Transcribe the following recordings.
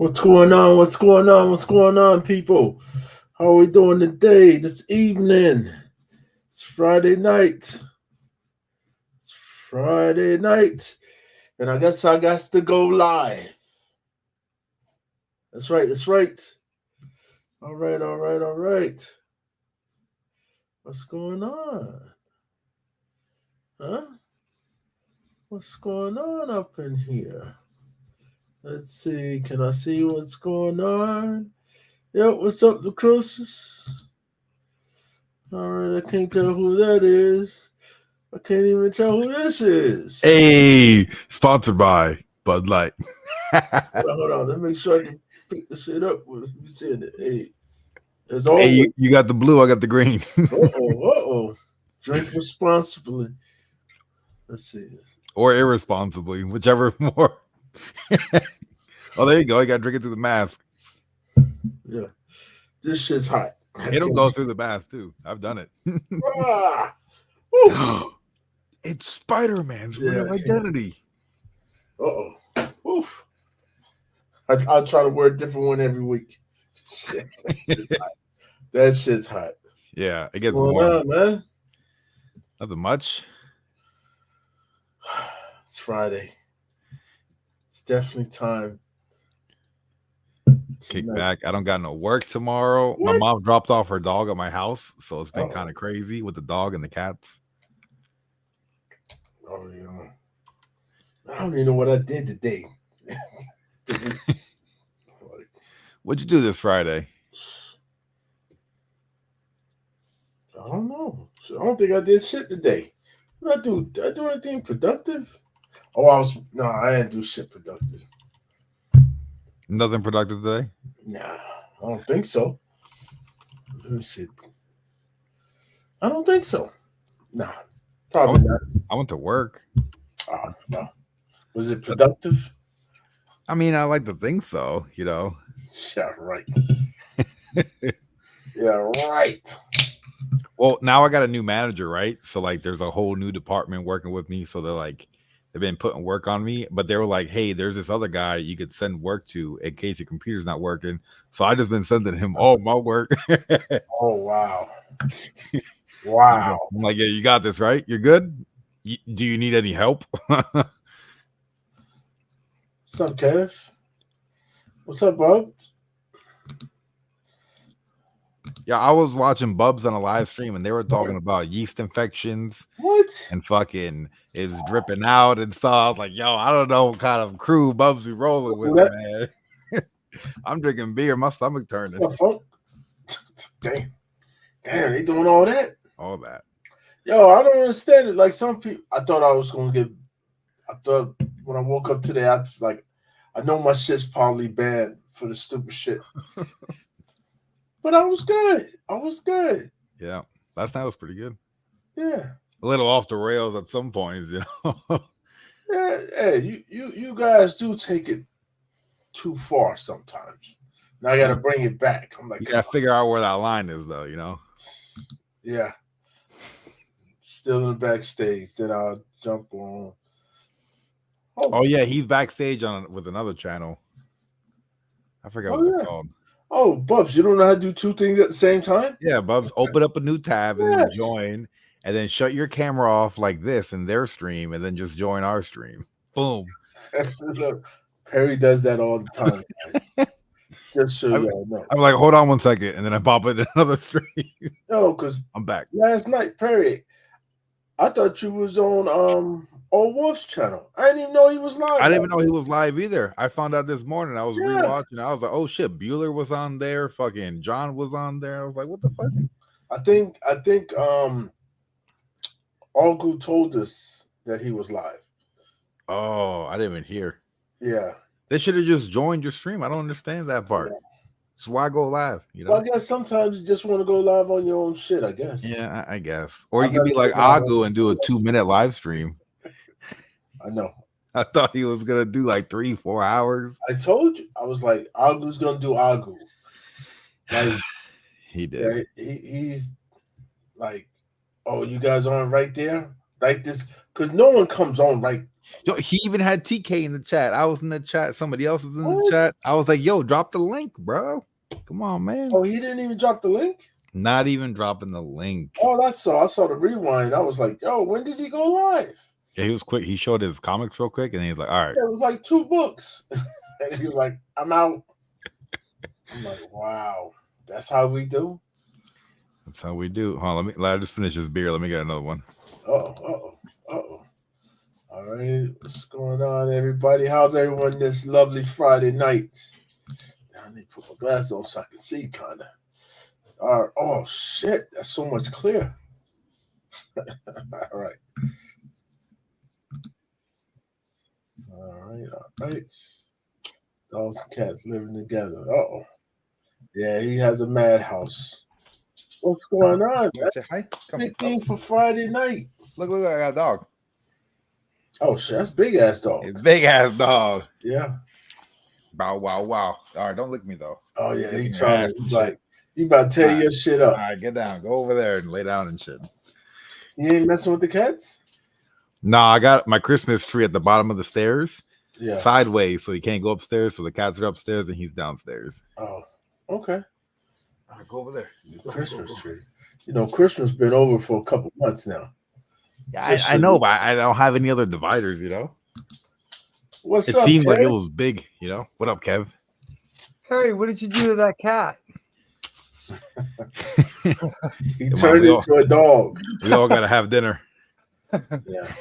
What's going on? What's going on? What's going on, people? How are we doing today, this evening? It's Friday night. It's Friday night. And I guess I got to go live. That's right. That's right. All right. All right. All right. What's going on? Huh? What's going on up in here? Let's see. Can I see what's going on? Yep. What's up, the Crucis? All right. I can't tell who that is. I can't even tell who this is. Hey, sponsored by Bud Light. Hold on. Let me make sure I can pick the shit up. What you saying it? Hey, as Hey, always. you got the blue, I got the green. Uh-oh. Drink responsibly. Let's see. Or irresponsibly, whichever more. Oh, there you go. You got to drink it through the mask. Yeah. This shit's hot. It'll go through the mask, too. I've done it. Ah! It's Spider-Man's real identity. Uh-oh. Oof. I'll try to wear a different one every week. Shit, that shit's hot. Yeah, it gets What's warm. going on, man? Nothing much. It's Friday. It's definitely time. Kick back. I don't got no work tomorrow. What? My mom dropped off her dog at my house, so it's been Uh-oh. kind of crazy with the dog and the cats. Oh, yeah. I don't even know what I did today. What'd you do this Friday? I don't know. I don't think I did shit today. What did I do? Did I do anything productive? Oh, I didn't do shit productive. Nothing productive today? Nah, I don't think so. Let me see. I don't think so. Nah, probably not. I went to work. Oh, no. Was it productive? I mean, I like to think so, you know. Yeah, right. Yeah, right. Well, now I got a new manager, right? So like there's a whole new department working with me. So they've been putting work on me, but they were like, hey, there's this other guy you could send work to in case your computer's not working. So I just been sending him all my work. Oh, wow. Wow. I'm like, yeah, you got this, right? You're good? Do you need any help? What's up, Kev? What's up, bro? Yeah, I was watching Bubs on a live stream and they were talking about yeast infections. What? And fucking is dripping out and stuff. I was like, yo, I don't know what kind of crew Bubs be rolling with, man. I'm drinking beer, my stomach turning. Damn, they doing all that? All that. Yo, I don't understand it. Like some people, I thought when I woke up today, I was like, I know my shit's probably bad for the stupid shit. But I was good. Yeah. Last night was pretty good. Yeah. A little off the rails at some points, you know. Yeah, hey, you guys do take it too far sometimes. Now I gotta bring it back. I'm like, you gotta figure out where that line is though, you know. Yeah. Still in the backstage, then I'll jump on. Oh yeah, he's backstage with another channel. I forgot what they're called. Oh, Bubs, you don't know how to do two things at the same time? Yeah, Bubs, open up a new tab and then join, and then shut your camera off like this in their stream, and then just join our stream. Boom. Look, Perry does that all the time. Just so y'all know. I'm like, hold on 1 second, and then I pop it in another stream. No, because I'm back. Last night, Perry, I thought you was on Old Wolf's channel. I didn't even know he was live. I didn't even know he was live either. I found out this morning. I was rewatching. I was like, oh shit, Bueller was on there. Fucking John was on there. I was like, what the fuck? I think Argu told us that he was live. Oh, I didn't even hear. Yeah. They should have just joined your stream. I don't understand that part. Yeah. So why go live? You know? Well, I guess sometimes you just want to go live on your own shit, I guess. Yeah, I guess. Or you could be like Agu and do a 2-minute live stream. I know. I thought he was gonna do like 3-4 hours. I told you. I was like, Agu's gonna do Agu. Like he did. Yeah, he's like, oh, you guys aren't right there. Like this, because no one comes on right. Yo, he even had TK in the chat. I was in the chat. Somebody else was in the What? chat. I was like, yo, drop the link, bro. Come on, man. Oh, he didn't even drop the link? Not even dropping the link. Oh, I saw the rewind. I was like, yo, when did he go live? Yeah, he was quick. He showed his comics real quick, and he's like, all right. Yeah, it was like 2 books. And he was like, I'm out. I'm like, wow, that's how we do? That's how we do. Hold on, let me just finish this beer. Let me get another one. Uh-oh. All right, what's going on, everybody? How's everyone this lovely Friday night? Now, I need to put my glasses on so I can see, kind of. All right. Oh, shit, that's so much clearer. All right. Dogs and cats living together. Uh-oh. Yeah, he has a madhouse. What's going on? You wanna say hi? Come. Big thing for Friday night. Look, I got a dog. Oh, shit, that's big ass dog. It's big ass dog. Yeah. Bow, wow, wow. All right, don't lick me though. Oh, yeah, Licking he's your trying ass to, and he's shit. like, you about to tear your shit up. All right, get down. Go over there and lay down and shit. You ain't messing with the cats? No, I got my Christmas tree at the bottom of the stairs, Yeah. sideways, so he can't go upstairs. So the cats are upstairs and he's downstairs. Oh, okay. All right, go over there. Christmas tree. You know, Christmas been over for a couple months now. Yeah, I know, but I don't have any other dividers. You know, What's it up, seemed like Kev? it was big. You know, what up, Kev? Harry, what did you do to that cat? He turned into a dog. We all got to have dinner. Yeah.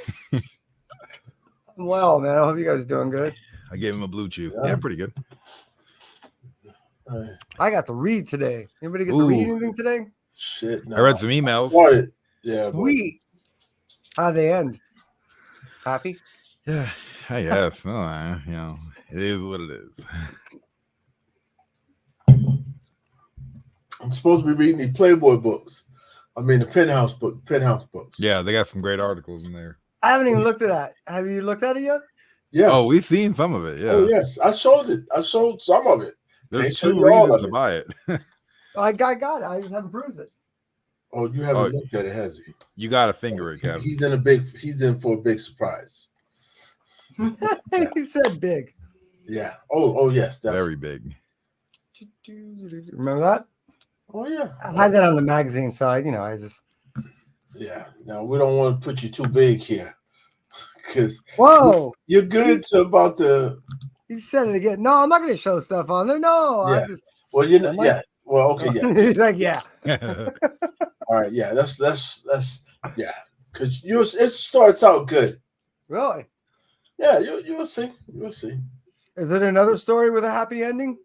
Well, man, I hope you guys are doing good. I gave him a blue chew. Yeah. Yeah, pretty good. I got to read today. Anybody get to read Ooh. anything today? Shit. No. I read some emails. Started. Yeah. but- Sweet. How'd they end? Happy? Yeah, I guess. No, you know, it is what it is. I'm supposed to be reading the Playboy books. I mean, the Penthouse books. Yeah, they got some great articles in there. I haven't even looked at that. Have you looked at it yet? Yeah. Oh, we've seen some of it. Yeah, Oh, yes. I showed it. I showed some of it. there's Can't show 2 you all reasons of to it. buy it. I got it. I just haven't perused it. Oh, you haven't Oh. looked at it, has he? You got to finger it, Kev. He's in for a big surprise. He said big. Yeah. Oh yes, definitely. Very big. Remember that? Oh yeah. I had that on the magazine, so I just. Yeah. Now we don't want to put you too big here, because Whoa! you're good to about the. He said it again. No, I'm not going to show stuff on there. No, Yeah. I just. Well, you know. Am I? Yeah. Well, okay. Yeah. He's like, yeah. All right. Yeah. That's yeah. Because it starts out good. Really? Yeah. You'll see. You'll see. Is it another story with a happy ending?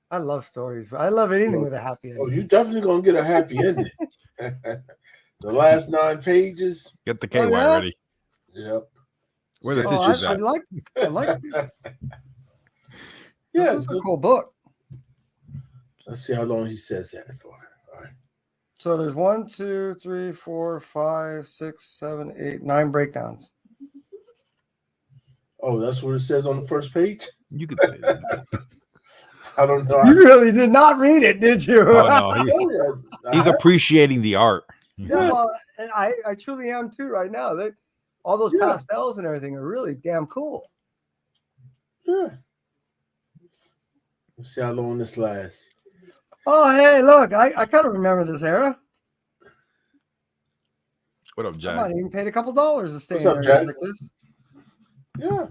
I love stories. I love anything with a happy Oh, ending. you definitely gonna get a happy ending. The last 9 pages. Get the KY Oh, yeah? ready. Yep. Where the Oh, tissues I at? like it. Yeah. This is a cool book. Let's see how long he says that for. All right. So there's 1, 2, 3, 4, 5, 6, 7, 8, 9 breakdowns. Oh, that's what it says on the first page. You could say that. I don't know. You really did not read it, did you? Oh, no, Oh, yeah. he's appreciating the art. Yeah, well, and I truly am too right now. All those Yeah. pastels and everything are really damn cool. Yeah. Let's see how long this lasts. Oh, hey, look, I kind of remember this era. What up, I Jack? might even paid a couple dollars to stay What's in up, areas Jack? like this. Yeah.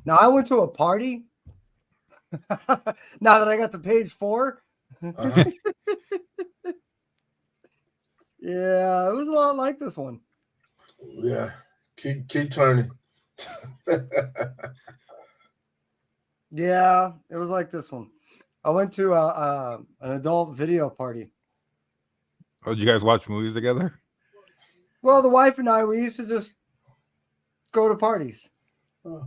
Now I went to a party. Now that I got to page 4, Uh-huh. yeah, it was a lot like this one. Yeah. Keep turning. Yeah, it was like this one. I went to an adult video party. Oh, did you guys watch movies together? Well, the wife and I, we used to just go to parties.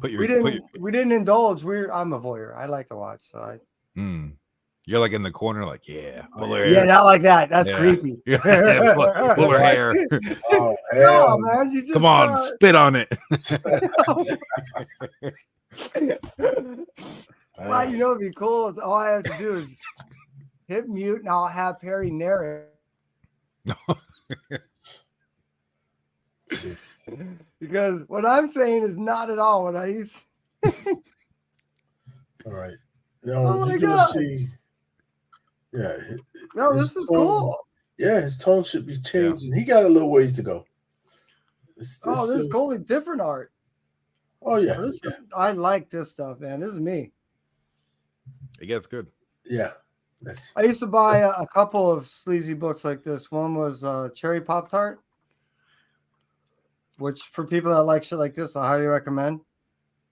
Put your, We didn't indulge. I'm a voyeur. I like to watch. So you're like in the corner, like, yeah, pull her yeah, hair. not like that. That's Yeah. creepy. Yeah, pull her hair. Oh, No, hell. man, you just Come on, spit on it. Well, you know, it'd be cool. Is all I have to do is hit mute, and I'll have Perry narrate. because what I'm saying is not at all what I used. All right. Now Oh my you're gonna God. see. Yeah. No, his this is tone- cool. Yeah, his tone should be changing. He got a little ways to go. Oh, this is still- totally different art. Oh yeah. This is, I like this stuff, man. This is me. It gets good. Yeah. That's I used to buy a couple of sleazy books like this. One was Cherry Pop Tart, which for people that like shit like this, I highly recommend.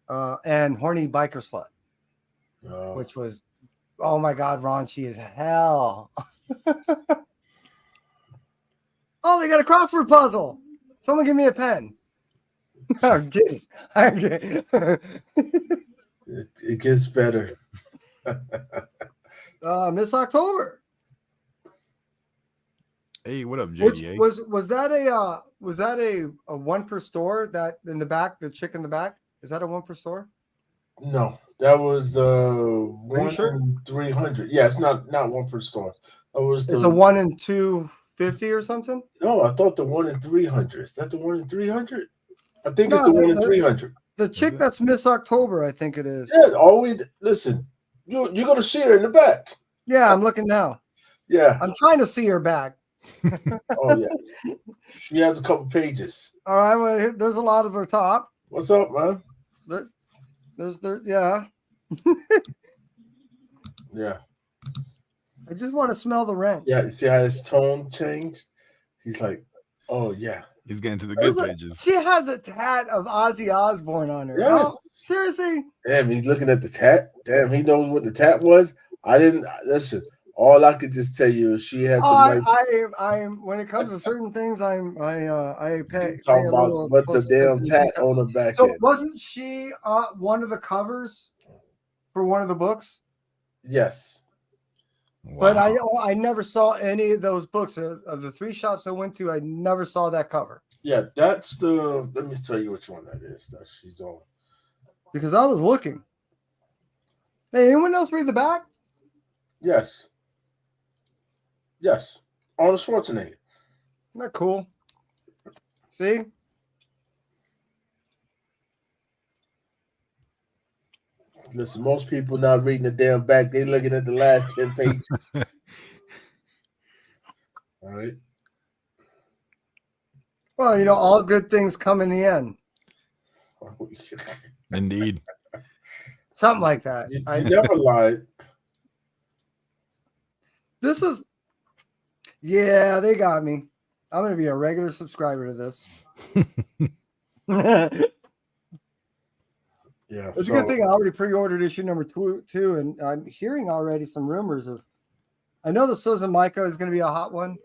And Horny Biker Slut, which was, oh my God, raunchy as hell. Oh, they got a crossword puzzle. Someone give me a pen. I'm kidding. I'm kidding. it gets better. Miss October. Hey, what up, Which JDA? was that a one per store that in the back, the chick in the back? Is that a one per store? No, that was the Are you 1 sure? in 300. Yeah, it's not one per store. That was It's a 1 in 250 or something? No, I thought the 1 in 300. Is that the 1 in 300? I think No, it's the 1 in 300. The chick that's Miss October, I think it is. Yeah, always listen. You're gonna see her in the back. Yeah, I'm looking now. Yeah. I'm trying to see her back. Oh yeah. She has a couple pages. All right, well, there's a lot of her top. What's up, man? Yeah. Yeah. I just want to smell the wrench. Yeah, you see how his tone changed? He's like, oh yeah. He's getting to the good pages. She has a tat of Ozzy Osbourne on her. Yes. Oh, seriously? Damn, he's looking at the tat. Damn, he knows what the tat was. I didn't listen. All I could just tell you is she had some nice. I am. When it comes to certain things, I pay. Talk pay a about little what's the close damn attention to tat detail. on the back So end. wasn't she one of the covers for one of the books? Yes. Wow. But I never saw any of those books of the 3 shops I went to. I never saw that cover Yeah, that's the. Let me tell you which one that is. That she's on. because I was looking. Hey, anyone else read the back? Yes. Yes. Arnold Schwarzenegger. Isn't that cool? See? Listen, most people not reading the damn back. They looking at the last 10 pages. All right. Well, all good things come in the end. Indeed. Something like that. You never lied. This is, yeah, they got me. I'm going to be a regular subscriber to this. Yeah. It's a good thing I already pre-ordered issue number two, and I'm hearing already some rumors of. I know the Susan Micah is going to be a hot one,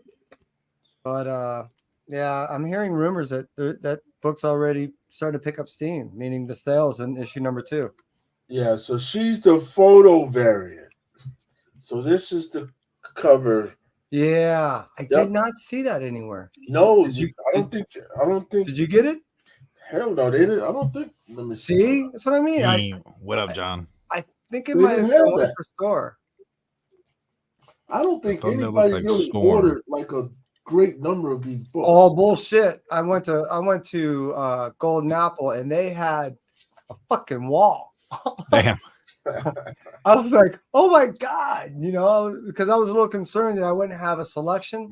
but yeah, I'm hearing rumors that that book's already starting to pick up steam, meaning the sales in issue number 2. Yeah, so she's the photo variant. So this is the cover. Yeah, I did not see that anywhere. No, I don't think. Did you get it? Hell no, they didn't. I don't think. Let me See, that's what I mean. Hey, what up, John? I think it They might have didn't been have one that. per store. I don't think Thumbnail anybody looks like really Storm. ordered like a great number of these books. Oh bullshit! I went to Golden Apple and they had a fucking wall. Damn. I was like, oh my god, because I was a little concerned that I wouldn't have a selection,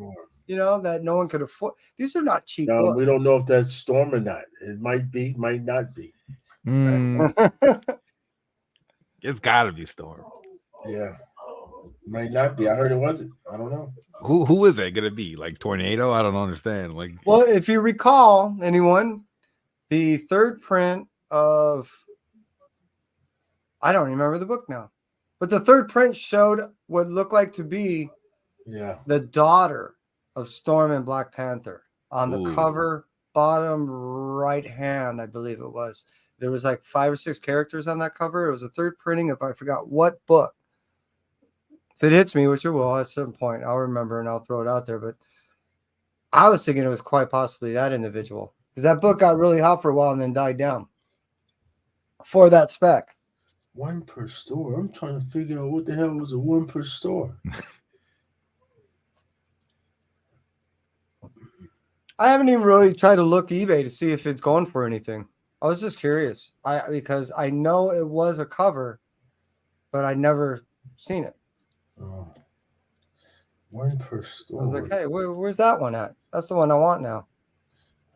that no one could afford. These are not cheap Now, books. we don't know if that's Storm or not. It might be, might not be. It's got to be Storm. Yeah, might not be. I heard it wasn't. I don't know. Who is it gonna be? Like Tornado? I don't understand. Like, Well, if you recall, anyone, the third print of I don't remember the book now, but the third print showed what looked like to be the daughter of Storm and Black Panther on the cover, bottom right hand, I believe it was. There was like 5 or 6 characters on that cover. It was a third printing of I forgot what book. If it hits me, which it will at some point, I'll remember and I'll throw it out there. But I was thinking it was quite possibly that individual because that book got really hot for a while and then died down for that spec. 1 per store. I'm trying to figure out what the hell was a 1 per store. I haven't even really tried to look eBay to see if it's going for anything. I was just curious. Because I know it was a cover, but I never seen it. Oh. One per I store. was like, hey, where's that one at? That's the one I want now.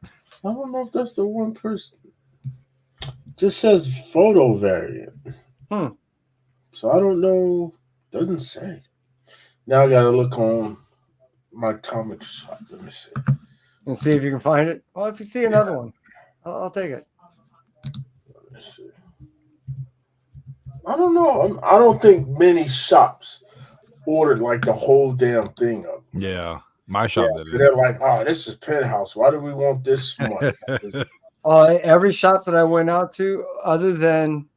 I don't know if that's the one per. Just says photo variant. So I don't know. Doesn't say. Now I gotta look on my comic shop. Let me see. And see if you can find it. Well, if you see another one, I'll take it. Let me see. I don't know. I don't think many shops ordered like the whole damn thing up. Yeah, my shop did They're like, oh, this is Penthouse. Why do we want this much? it. Every shop that I went out to, other than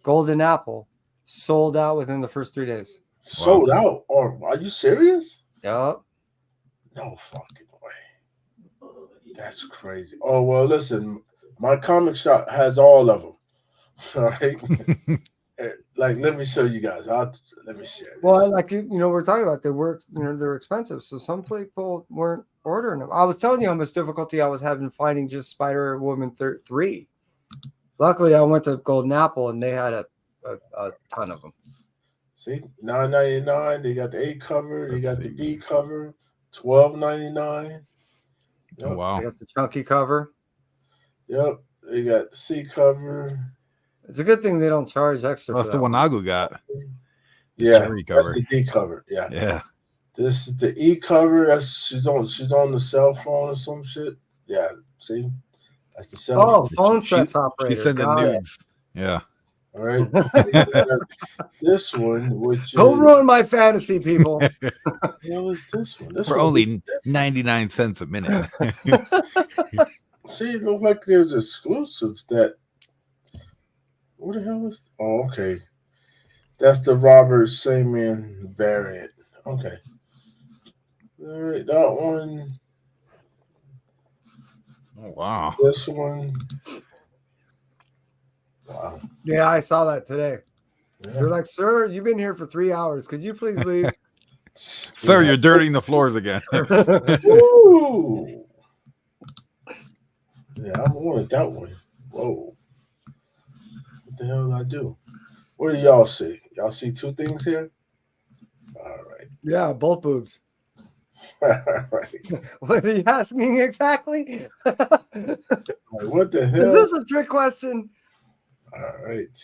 Golden Apple, sold out within the first 3 days. Sold out? Or are you serious? Yep. No fucking way. That's crazy. Oh well, listen, my comic shop has all of them. All right. Like, let me show you guys. Let me share this. Well, like we're talking about they're expensive, so some people weren't ordering them. I was telling you how much difficulty I was having finding just Spider-Woman 3. Luckily, I went to Golden Apple and they had a ton of them. See, $9.99. They got the A cover. They got the B cover. $12.99. Oh wow! They got the chunky cover. Yep. They got the C cover. It's a good thing they don't charge extra. That's the one Nagu got. Yeah, cherry that's cover. the D cover. Yeah. Yeah. This is the E cover. That's she's on the cell phone or some shit. Yeah. See, that's the cell phone. Oh, phone sex operator. She sending Got it. nudes. Yeah. All right. This one, which Don't ruin my fantasy, people. what the hell is this one? This For one only 99 cents a minute. See, it looks like there's exclusives that. What the hell is? Oh, okay. That's the Robert Samian variant. Okay. All right, that one. Oh wow. This one. Wow. Yeah, I saw that today. Yeah. They're like, sir, you've been here for 3 hours. Could you please leave? Sir, you're dirtying the floors again. Woo! Yeah, I wanted that one. Whoa. What the hell did I do? What do y'all see? Y'all see two things here? All right. Yeah, both boobs. All right. What are you asking exactly? Like, what the hell? Is this a trick question? All right.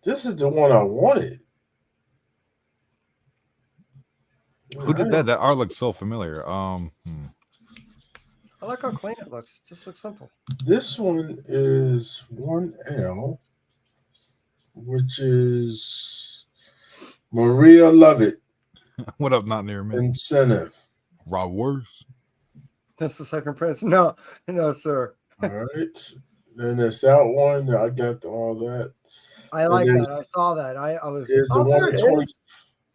This is the one I wanted. Who did that? That art looks so familiar. I like how clean it looks. It just looks simple. This one is 1L, which is Maria Lovett What up, not near me? Incentive. Raw Wars. That's the second press. No, sir. All right. Then there's that one. I got all that. I like that. I saw that. I was. There's the Oh, one there it in 20. is.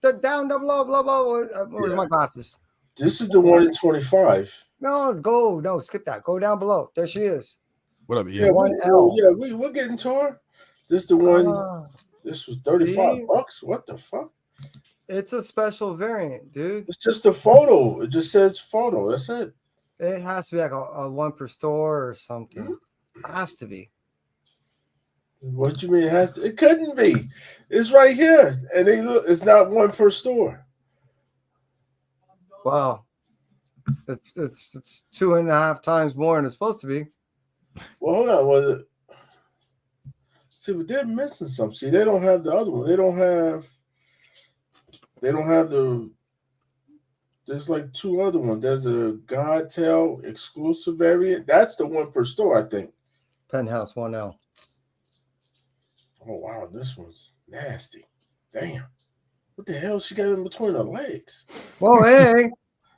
The down, blah, blah, blah. Where's my glasses? This is the one in 25. No, go. No, skip that. Go down below. There she is. What up, Yeah, Ian? 1L. we're getting to her. This the one. Ah, This was $35. What the fuck? it's a special variant, dude. It's just a photo. It just says photo. That's it. It has to be like a one per store or something. It has to be. What you mean it has to? It couldn't be. It's right here, and they look. It's not one per store. Wow. It's 2.5 times more than it's supposed to be. Well, hold on. Was it? See, but they're missing some. See, they don't have the other one. They don't have the. There's like two other ones. There's a Godtail exclusive variant. That's the one per store, I think. Penthouse 1L. Oh wow, this one's nasty. Damn. What the hell she got in between her legs? Whoa, hey.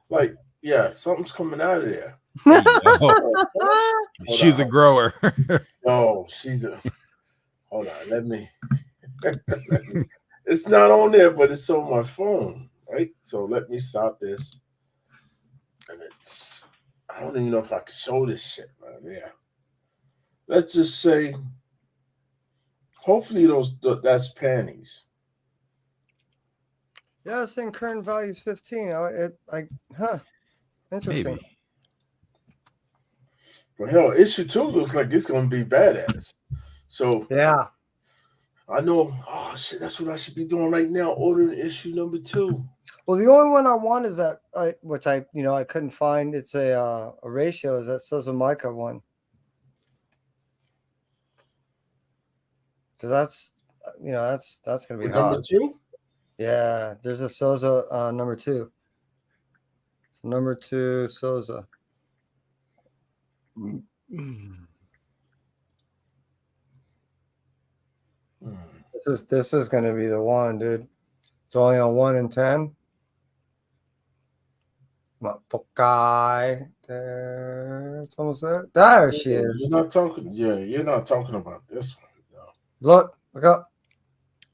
Like, yeah, something's coming out of there. She's a grower. No, she's a. Hold on, let me. It's not on there, but it's on my phone, right? So let me stop this. And it's. I don't even know if I can show this shit, man. Yeah. Let's just say. Hopefully, that's panties. Yeah, it's saying current value is 15. Interesting. Maybe. Well, hell, issue 2 looks like it's gonna be badass. So Yeah. I know. Oh shit, that's what I should be doing right now. Ordering issue number 2. Well, the only one I want is that, which I couldn't find. It's a ratio. Is that Sozomaika one? Because that's gonna be Number hot. 2. Yeah, there's a Souza number 2. So number 2 Souza. This is gonna be the one, dude. It's only on 1 in 10. Fokai there. It's almost there. There she is. You're not talking. Yeah, you're not talking about this one. No. Look up.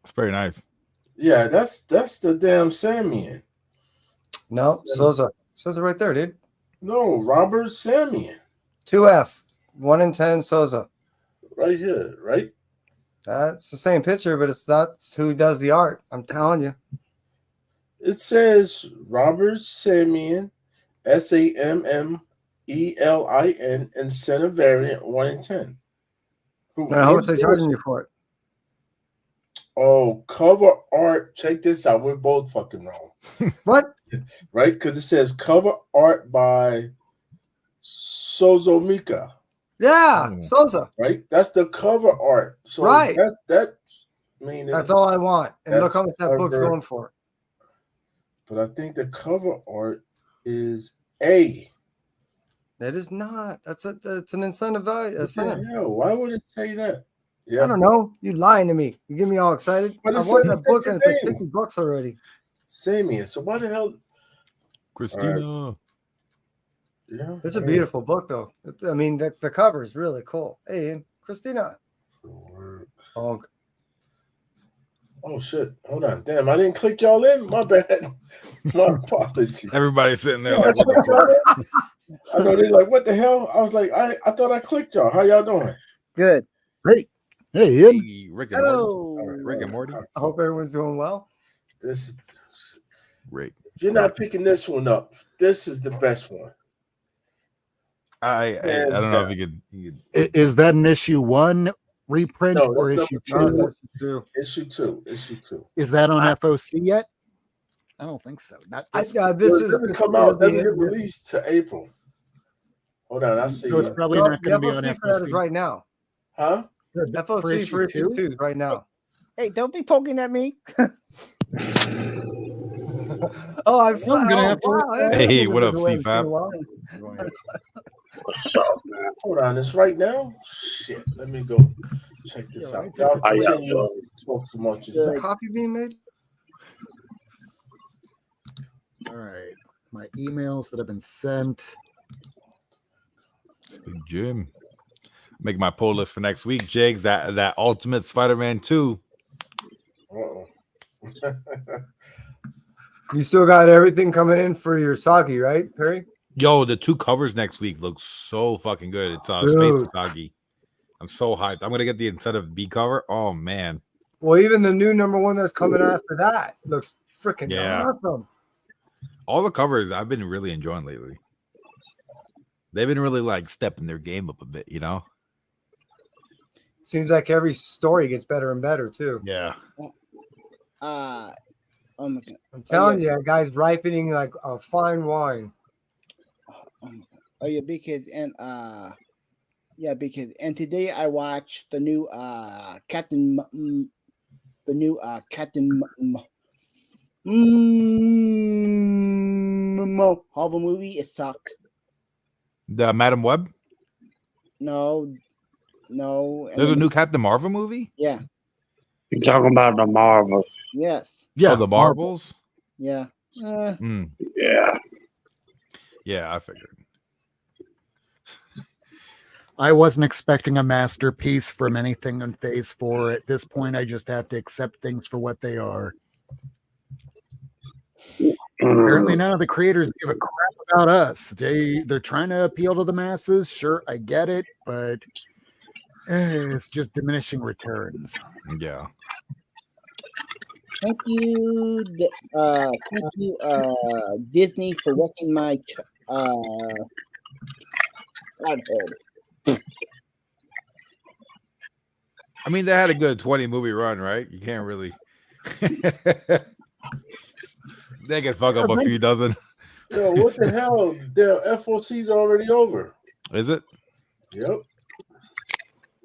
It's pretty nice. Yeah, that's the damn Samian. No, Souza. Says it right there, dude. No, Robert Samian. 2F. 1 in 10 Souza. Right here, right? That's the same picture, but it's not who does the art. I'm telling you. It says Robert Samian, SAMMELIN, and Center variant 1 in 10. How much are they charging you for it? Oh, cover art. Check this out. We're both fucking wrong. What? Right? Because it says cover art by Sozomika. Yeah, Souza. Right? That's the cover art. So Right. That's all I want. And look how much that book's cover. going for. But I think the cover art is A. It is not. It's an incentive value. Hell, why would it say that? Yeah. I don't know. You lying to me. You get me all excited. But I it's want a that book and it's like different $50 already. Samian. So why the hell? Christina. Yeah. It's a beautiful book, though. I mean, the cover is really cool. Hey, and Christina. Oh, shit. Hold on. Damn, I didn't click y'all in. My bad. My apologies. Everybody's sitting there like, I know they're like, what the hell? I was like, I thought I clicked y'all. How y'all doing? Good. Great. Hey, Ian. hey, Rick and Hello. Morty. Rick and Morty. I hope everyone's doing well. This is, Rick. if you're not picking this one up, this is the best one. I don't know if you could. Is that an issue 1 reprint No, or that's issue number 2? Issue two. Is that on FOC yet? I don't think so. Not this one. This Well, it is doesn't come out. Doesn't get released to April. Hold on, I see. So it's probably not going to be on FOC for that is FOC. right now. Huh? FOC for issue 2 is right now. Hey, don't be poking at me. Oh, I'm gonna have to- Hey, what up, C-Fab? Hold on, it's right now. Shit, let me go check this Yeah, out. right. Y'all continue to talk so much. Is a copy being made? All right. My emails that have been sent. Big Jim. Make my poll list for next week, Jigs. That Ultimate Spider-Man 2. Uh-oh. You still got everything coming in for your Sagi, right, Perry? Yo, the 2 covers next week look so fucking good. It's Space Dude. Usagi. I'm so hyped. I'm gonna get the incentive B cover. Oh man. Well, even the new number 1 that's coming after that looks freaking awesome. All the covers I've been really enjoying lately. They've been really like stepping their game up a bit, you know? Seems like every story gets better and better too. Yeah. Oh my God. I'm telling you, guys, ripening like a fine wine. Oh yeah, because today I watched the new Captain Marvel movie. It sucked. The Madam Web. No. And There's a then- new Captain Marvel movie. Yeah. You're talking about the Marvel. Yes. Yeah. Oh, the Marvels. Yeah. Mm. Yeah. Yeah, I figured. I wasn't expecting a masterpiece from anything in Phase 4. At this point, I just have to accept things for what they are. Apparently, none of the creators give a crap about us. They're trying to appeal to the masses. Sure, I get it, but it's just diminishing returns. Yeah. Thank you, Disney, for wrecking my Godhead. I mean, they had a good 20 movie run, right? You can't really. They can fuck up a few dozen. Yo, what the hell? The FOC's already over. Is it? Yep.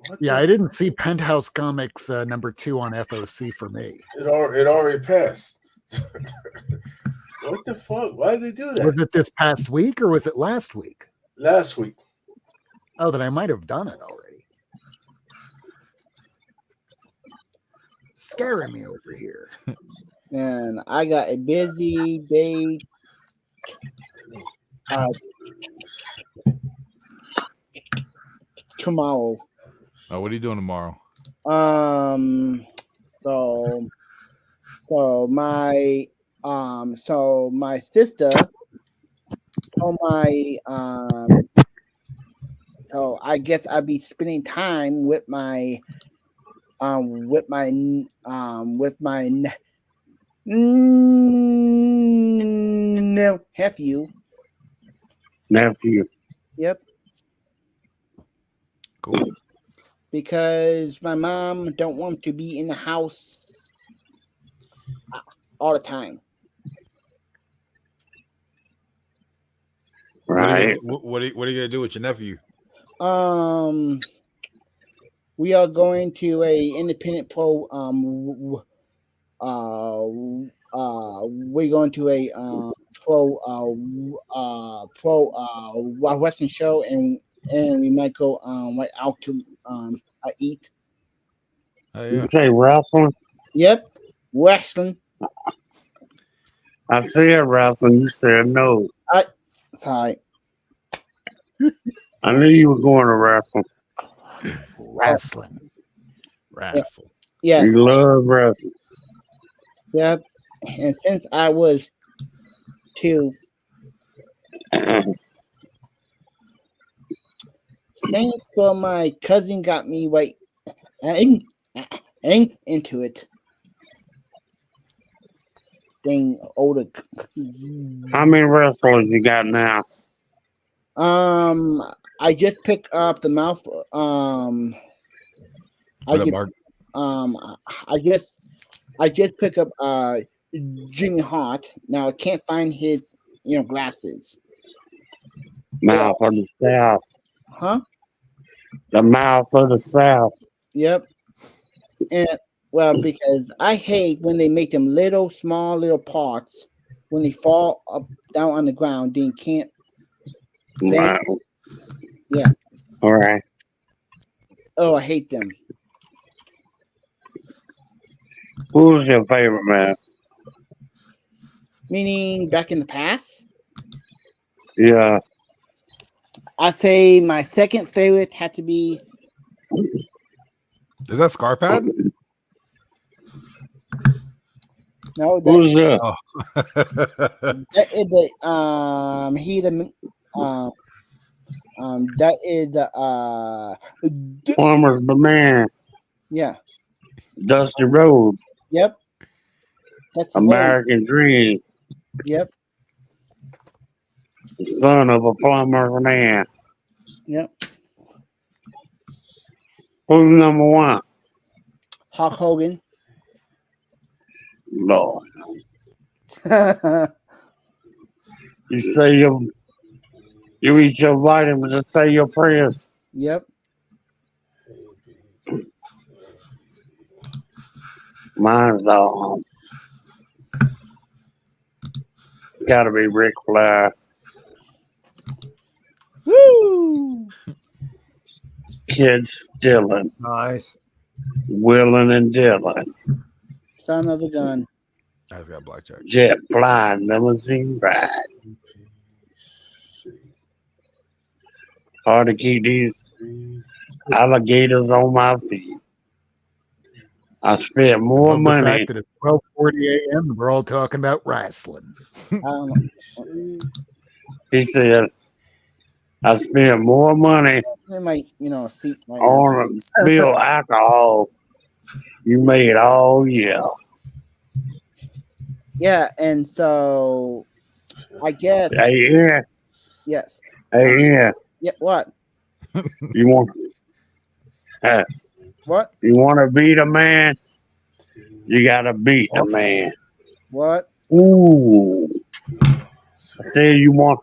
What Yeah, the- I didn't see Penthouse Comics #2 on FOC for me. It already passed. What the fuck? Why did they do that? Was it this past week or was it last week? Last week. Oh, then I might have done it already. Scaring me over here. And I got a busy day. Tomorrow. Oh, what are you doing tomorrow? So my sister told so I guess I'd be spending time with my nephew. Nephew. Yep. Cool. Because my mom don't want to be in the house all the time. Right. What are you gonna do with your nephew? We are going to a independent pro. We're going to a Western show, and we might go right out to eat. Oh, You yeah. say wrestling? Yep, wrestling. I said wrestling. You said no. Sorry. I knew you were going to wrestling. Wrestling. Wrestle. Yes. You love wrestling. Yep. And since I was 2, thankful my cousin got me right into it. Dang older. How many wrestlers you got now? I just picked up the mouth. What up, Mark? I just picked up Jimmy Hart. Now I can't find his glasses. Mouth of the South. Huh? The mouth of the South. Yep. And well, because I hate when they make them small little parts when they fall up down on the ground, then can't. Wow. Yeah. All right. Oh, I hate them. Who's your favorite man? Meaning back in the past, Yeah. I'd say my second favorite had to be Is that Scarpad? no. Who's that? Oh. That is the that is the Farmer's the man. yeah. Dusty Rhodes. Yep. That's the one. American Dream. Yep. The son of a farmer's man. Yep. Who's number one? Hulk Hogan. Lord. You say you eat your vitamins and say your prayers. Yep. Mine's it's gotta be Ric Flair. Woo! Kid Stillin, Nice. Willin and Dylan, Son of a gun. I've got blackjack. Jet Fly, Limousine Ride. Hard to keep these alligators on my feet. I spent more Love the money. fact that it's 12:40 a.m. and we're all talking about wrestling. I don't know. He said, I spent more money In my seat right now. on spilled alcohol you made all year. Yeah, and so I guess Hey, Yes. Hey, yeah. Yeah. What? You want What? you want to beat a man? You gotta beat the man. What? Ooh. I said you want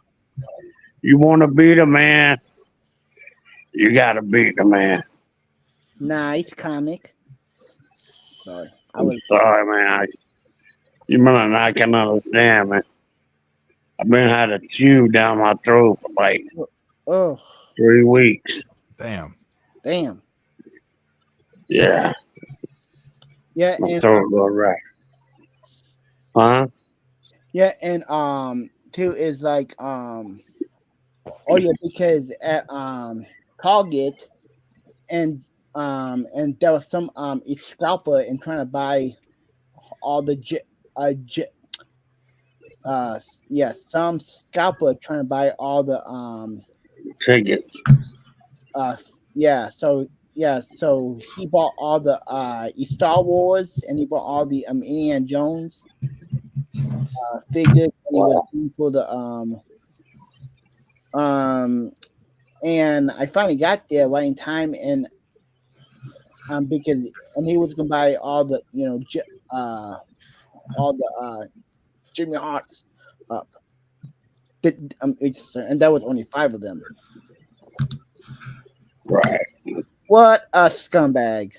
to beat a man? You gotta beat the man. Nice comic. Sorry, I I'm was. sorry, man. You might not can understand, man. I've been had a tube down my throat for like Oh, 3 weeks. Damn. damn. Yeah, Yeah, my and throat was right. Huh? yeah, and too is like oh yeah, because at Target and there was some scalper and trying to buy all the yeah, some scalper trying to buy all the Tickets. yeah, so he bought all the Star Wars and he bought all the Indiana Jones figures and he was looking for the and I finally got there right in time and because he was gonna buy all the all the Jimmy Hart's up. And that was only 5 of them. Right. What a scumbag!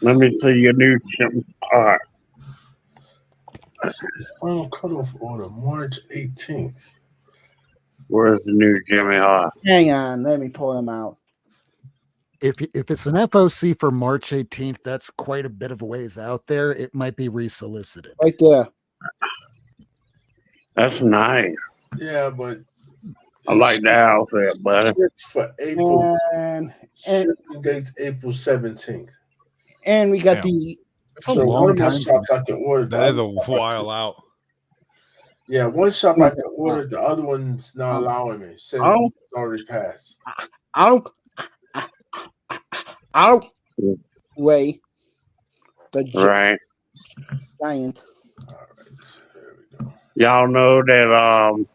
Let me see your new Jimmy Hart. Final cutoff order, March 18th. Where's the new Jimmy Hart? Hang on, let me pull them out. If it's an FOC for March 18th, that's quite a bit of a ways out there. It might be resolicited. Right there. That's nice. Yeah, but I like that outfit, buddy. for April. And Shipping date's April 17th. we got Damn. the That's a So long one of my time. shops I can order. That is a while out. Yeah, one shop I can order, the other one's not allowing me. Says Oh. it's already passed. out way the Right. giant. All right, there we go. Y'all know that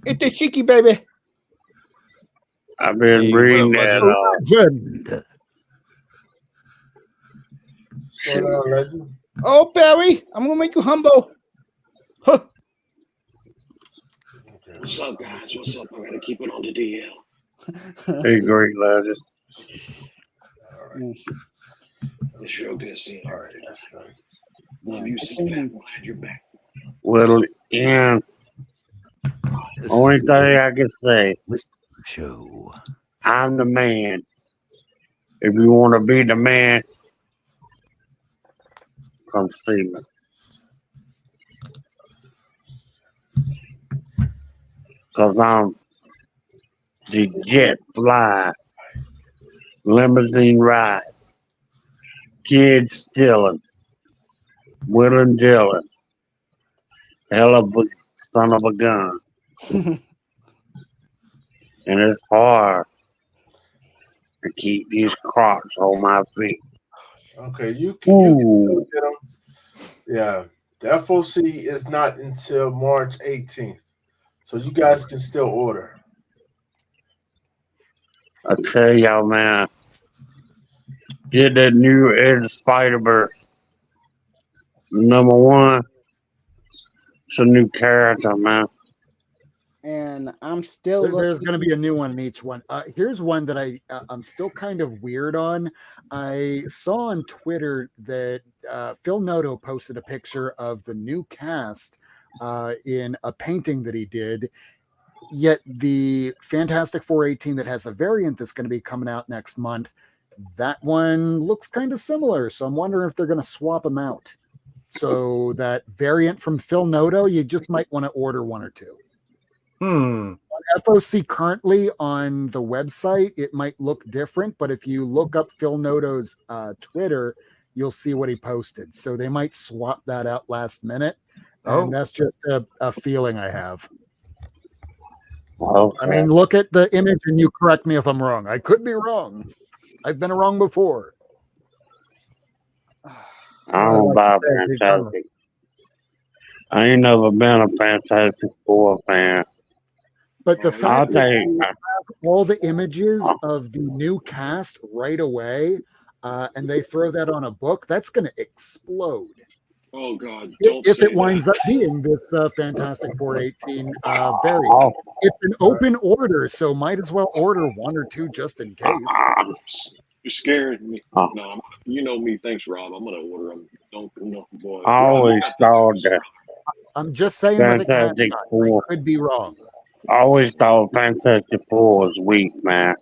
It's a Shiki baby. I've been Hey, reading what up, that Legend. What's going on, Legend? Oh, Barry, I'm gonna make you humble. Huh. Okay. What's up, guys? What's up? I gotta keep it on the DL. Hey, great legend. All right. It's real good seeing All you. right, that's done. Love you, some fat. I'm glad you're back. Well, yeah. Only thing I can say, Show. I'm the man. If you want to be the man, come see me. Cause I'm the jet fly, limousine ride, kid stealing, Willing Dillon, hell of a son of a gun. And it's hard to keep these Crocs on my feet. Okay, you can still Ooh, get them. Yeah, the FOC is not until March 18th, so you guys can still order. I tell y'all, man, get that new Edge of Spider-Verse. Number 1, it's a new character, man. And I'm still There's going to be a new one in each one. Here's one that I'm still kind of weird on. I saw on Twitter that Phil Noto posted a picture of the new cast in a painting that he did. Yet the Fantastic 418 that has a variant that's going to be coming out next month, that one looks kind of similar. So I'm wondering if they're going to swap them out. So that variant from Phil Noto, you just might want to order 1 or 2. FOC currently on the website, it might look different, but if you look up Phil Noto's Twitter, you'll see what he posted. So they might swap that out last minute. And that's just a feeling I have. Okay. I mean, look at the image and you correct me if I'm wrong. I could be wrong. I've been wrong before. I don't buy Fantastic. I ain't never been a Fantastic Four fan. But the I'll fact that take- you have all the images of the new cast right away, and they throw that on a book, that's going to explode. Oh God! Don't If say it winds that. up being this Fantastic Four 18 variant. Oh, It's an open order, so might as well order one or two just in case. You're scaring me. Oh. No, you know me. Thanks, Rob. I'm gonna order them. Don't know, boy. I always thought that I'm just saying with a Fantastic caveat. I Four. could be wrong. I always thought Fantastic Four was weak, man.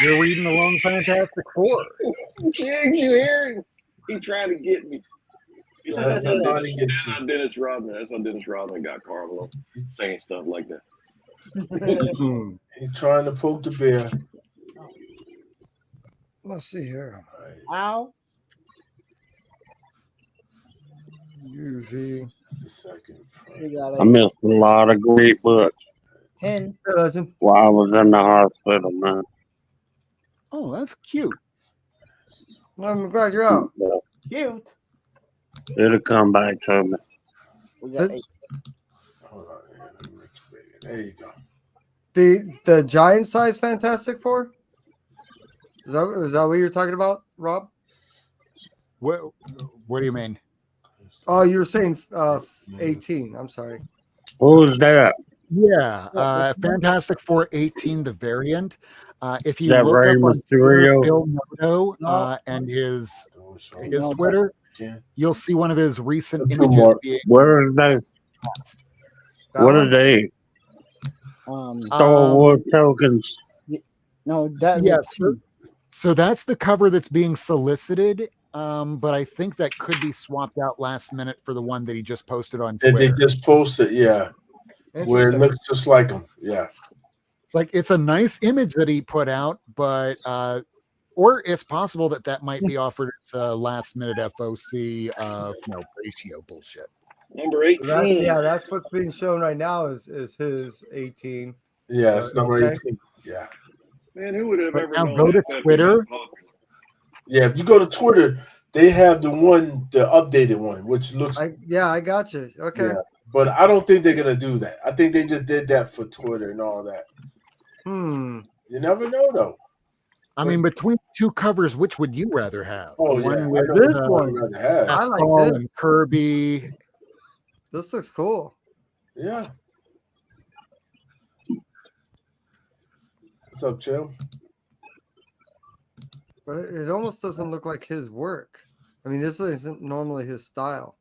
You're reading the wrong Fantastic Four. Jigs, you hear him? He trying to get me. That's not trying to get That's you. how Dennis Rodman. That's how Dennis Rodman got Carmelo saying stuff like that. Hmm. He's trying to poke the bear. Let's see here. All right, Ow. UV. that's the second. We got I a missed a lot of great books 10. Hey, legend. while I was in the hospital, man. Oh, that's cute. I'm glad you're out. But Cute. it'll come back to me. We got a That's- Hold on, yeah, let me make it bigger. There you go. The giant size Fantastic Four? Is that what you're talking about, Rob? What do you mean? Oh, you were saying 18. I'm sorry. Who's that? Yeah, Fantastic Four 18, the variant. If you That look Rey up on Mysterio? Phil Noto No. and his No, Twitter, Again. you'll see one of his recent Two images more. being Where is they? cast. That What are one? they? Star Wars tokens. no, that Yeah, was so that's the cover that's being solicited. But I think that could be swapped out last minute for the one that he just posted on Did Twitter. they just posted? Yeah, where it Interesting. looks just like him. Yeah. It's like it's a nice image that he put out, but or it's possible that might be offered as a last minute FOC ratio bullshit. Number 18. That's what's being shown right now is his 18. Yeah, it's number Okay. 18. Yeah. Man, who would have But ever now known go to that was Twitter. that popular? Yeah, if you go to Twitter, they have the updated one, which looks. I got you. Okay. Yeah, but I don't think they're gonna do that. I think they just did that for Twitter and all that. Hmm. You never know, though. I mean, between two covers, which would you rather have? Oh The yeah, one with This I one. would rather have. I like Pascal this. and Kirby. This looks cool. Yeah. What's up, Chill? But it almost doesn't look like his work. I mean, this isn't normally his style.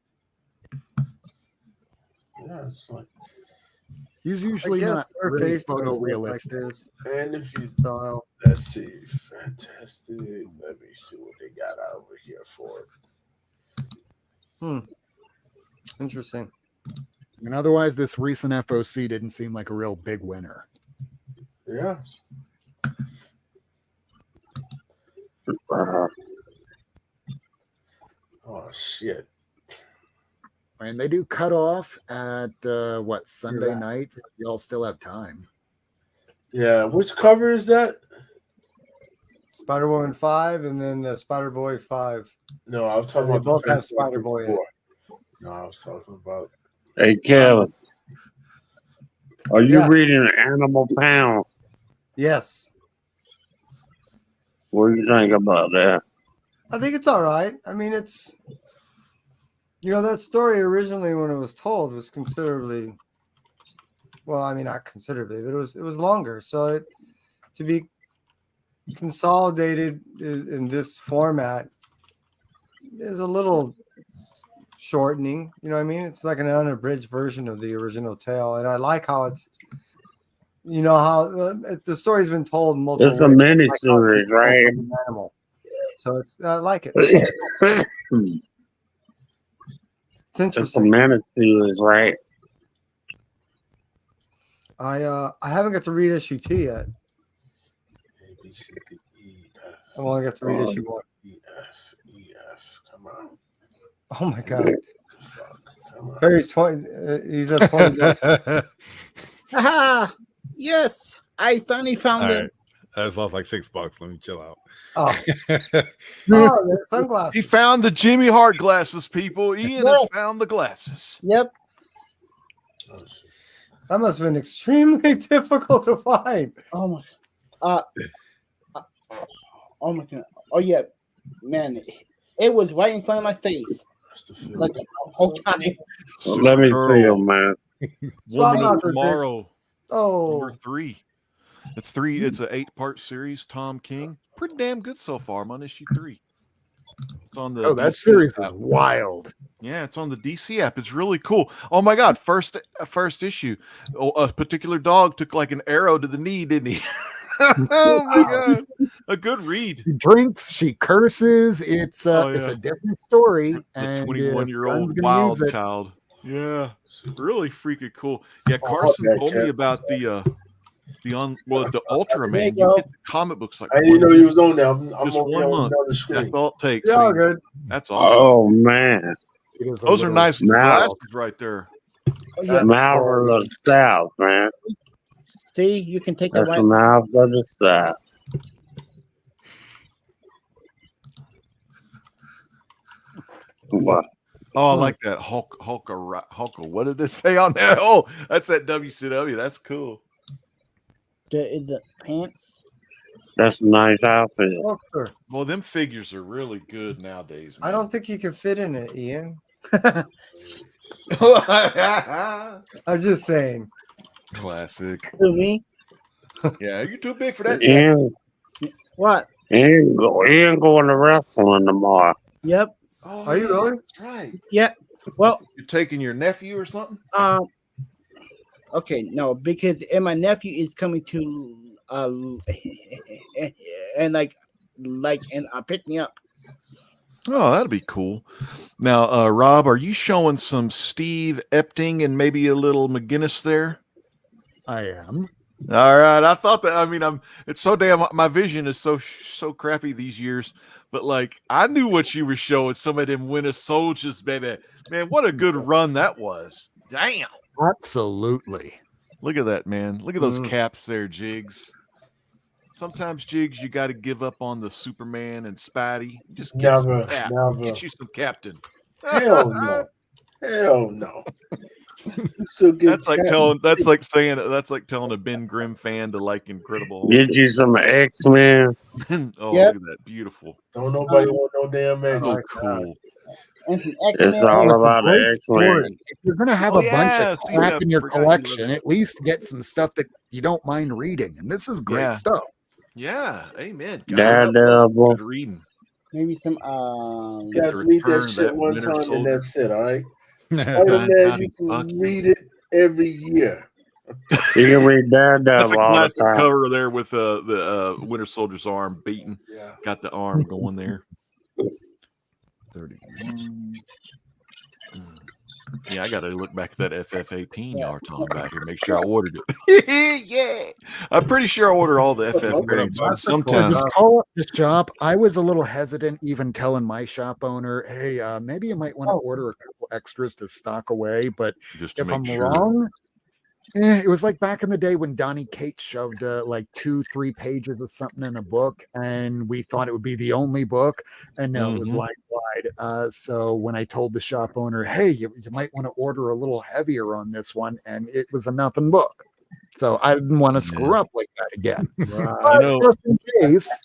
Yeah, it's like, He's I usually guess not her really face doesn't look like photorealistic. his and if you style. let's see, fantastic. Let me see what they got over here for it. Interesting. And otherwise, this recent FOC didn't seem like a real big winner. Yeah. Oh shit. And they do cut off at Sunday Yeah. night. So y'all still have time. Yeah. Which cover is that? Spider Woman 5 and then the Spider Boy 5. No, I was talking They about both the have Spider-Boy in it. 4. No, I was talking about. Hey, Kevin. Are you Yeah. reading Animal Pound? Yes. What do you think about that? I think it's all right. I mean, it's that story originally when it was told was considerably not considerably, but it was longer. So to be consolidated in this format is a little shortening. You know what I mean? It's like an unabridged version of the original tale, and I like how it's how the story's been told in multiple. It's a ways. mini Like how series, it's right? an animal. So I like it. It's It's a interesting. mini series, right? I haven't got to read issue 2 yet. A, B, C, D, E, F, I've only got to read issue 1. E, F, E, F. Come on. Oh my god. Fuck. Come on. Barry's 20. He's at 20. Haha! Yes, I finally found All it. right. I just lost like $6. Let me chill out. Oh, the sunglasses. He found the Jimmy Hart glasses, people. Ian has Yes. found the glasses. Yep, Oh, shit. That must have been extremely difficult to find. Oh my. Oh my god. Oh yeah, man. It was right in front of my face, That's the feeling. like the whole time. Let me see him, man. Swap Woman out of the Tomorrow, Oh, number 3. It's 3. It's an 8-part series. Tom King, pretty damn good so far. I'm on issue 3. It's on the. Oh, that DC series app. is wild. Yeah, it's on the DC app. It's really cool. Oh my god, first issue. A particular dog took like an arrow to the knee, didn't he? Oh my god, a good read. She drinks, she curses. It's Oh, it's yeah. a different story. The And 21-year-old gonna wild use it, child. Yeah, really freaking cool. Yeah, Oh, Carson that told me cat. about the There Ultraman. you You go. get the comic books like I didn't know he was on there. I'm just over here 1 on month. another screen. That's all it takes. yeah, So good. that's awesome. Oh man, it is a Those are little- nice Now- glasses right there. Oh, yeah. Mouth of the South, man. See, you can take the That's right. the mouth of the South. What? Oh, I like that Hulk. What did they say on that? Oh, that's that WCW. That's cool. The pants. That's a nice outfit. Hulkster. Well, them figures are really good nowadays. I don't think you can fit in it, Ian. don't. I'm just saying. Classic. To me. Yeah, you're too big for that. Jack. What? He ain't going to wrestling tomorrow. Yep. Oh, Are you really? That's right. Yeah. Well, You're taking your nephew or something? okay, no, because and my nephew is coming to and pick me up. Oh, that'd be cool. Now, Rob, are you showing some Steve Epting and maybe a little McGinnis there? I am. All right, I thought that. I mean, it's so damn. My vision is so crappy these years. But like, I knew what you were showing. Some of them Winter Soldiers, baby. Man, what a good run that was. Damn. Absolutely. Look at that, man. Look at those caps there, Jigs. Sometimes, Jigs, you got to give up on the Superman and Spidey. Just get Never, some cap. never. Get you some Captain. Hell no. Hell no. So good. That's like telling a Ben Grimm fan to like Incredible Hulk. Get you some X-Men. Oh, Yep. look at that. Beautiful. Don't nobody want no damn Oh, extra. cool. And some It's X-Men. all about the Great X-Men. story. If you're gonna have Oh, a bunch yeah, of Steve, crap I in your forgot you collection, loved it. at least get some stuff that you don't mind reading. And this is great Yeah. stuff. Yeah. Amen. God, Daredevil. good reading. Maybe some You guys The read return that of shit that one Winter time Soldier. and that's it, all right? Dun, Spider-Man, you dun, can read it every year. You can read That's a Daredevil all the classic time. cover there with the Winter Soldier's arm beaten. Yeah. Got the arm going there. 31. Yeah, I got to look back at that FF18 y'all are talking about here. Make sure I ordered it. Yeah, I'm pretty sure I order all the FF grades. But sometimes, Just call up the shop. I was a little hesitant even telling my shop owner, hey, maybe you might want to order a couple extras to stock away. But just to if make I'm sure. wrong, it was like back in the day when Donnie Cates shoved like 2-3 pages of something in a book, and we thought it would be the only book, and no, it was Mhm. line wide. So when I told the shop owner, hey, you might want to order a little heavier on this one, and it was a nothing book. So I didn't want to screw up like that again. But You know, just in case.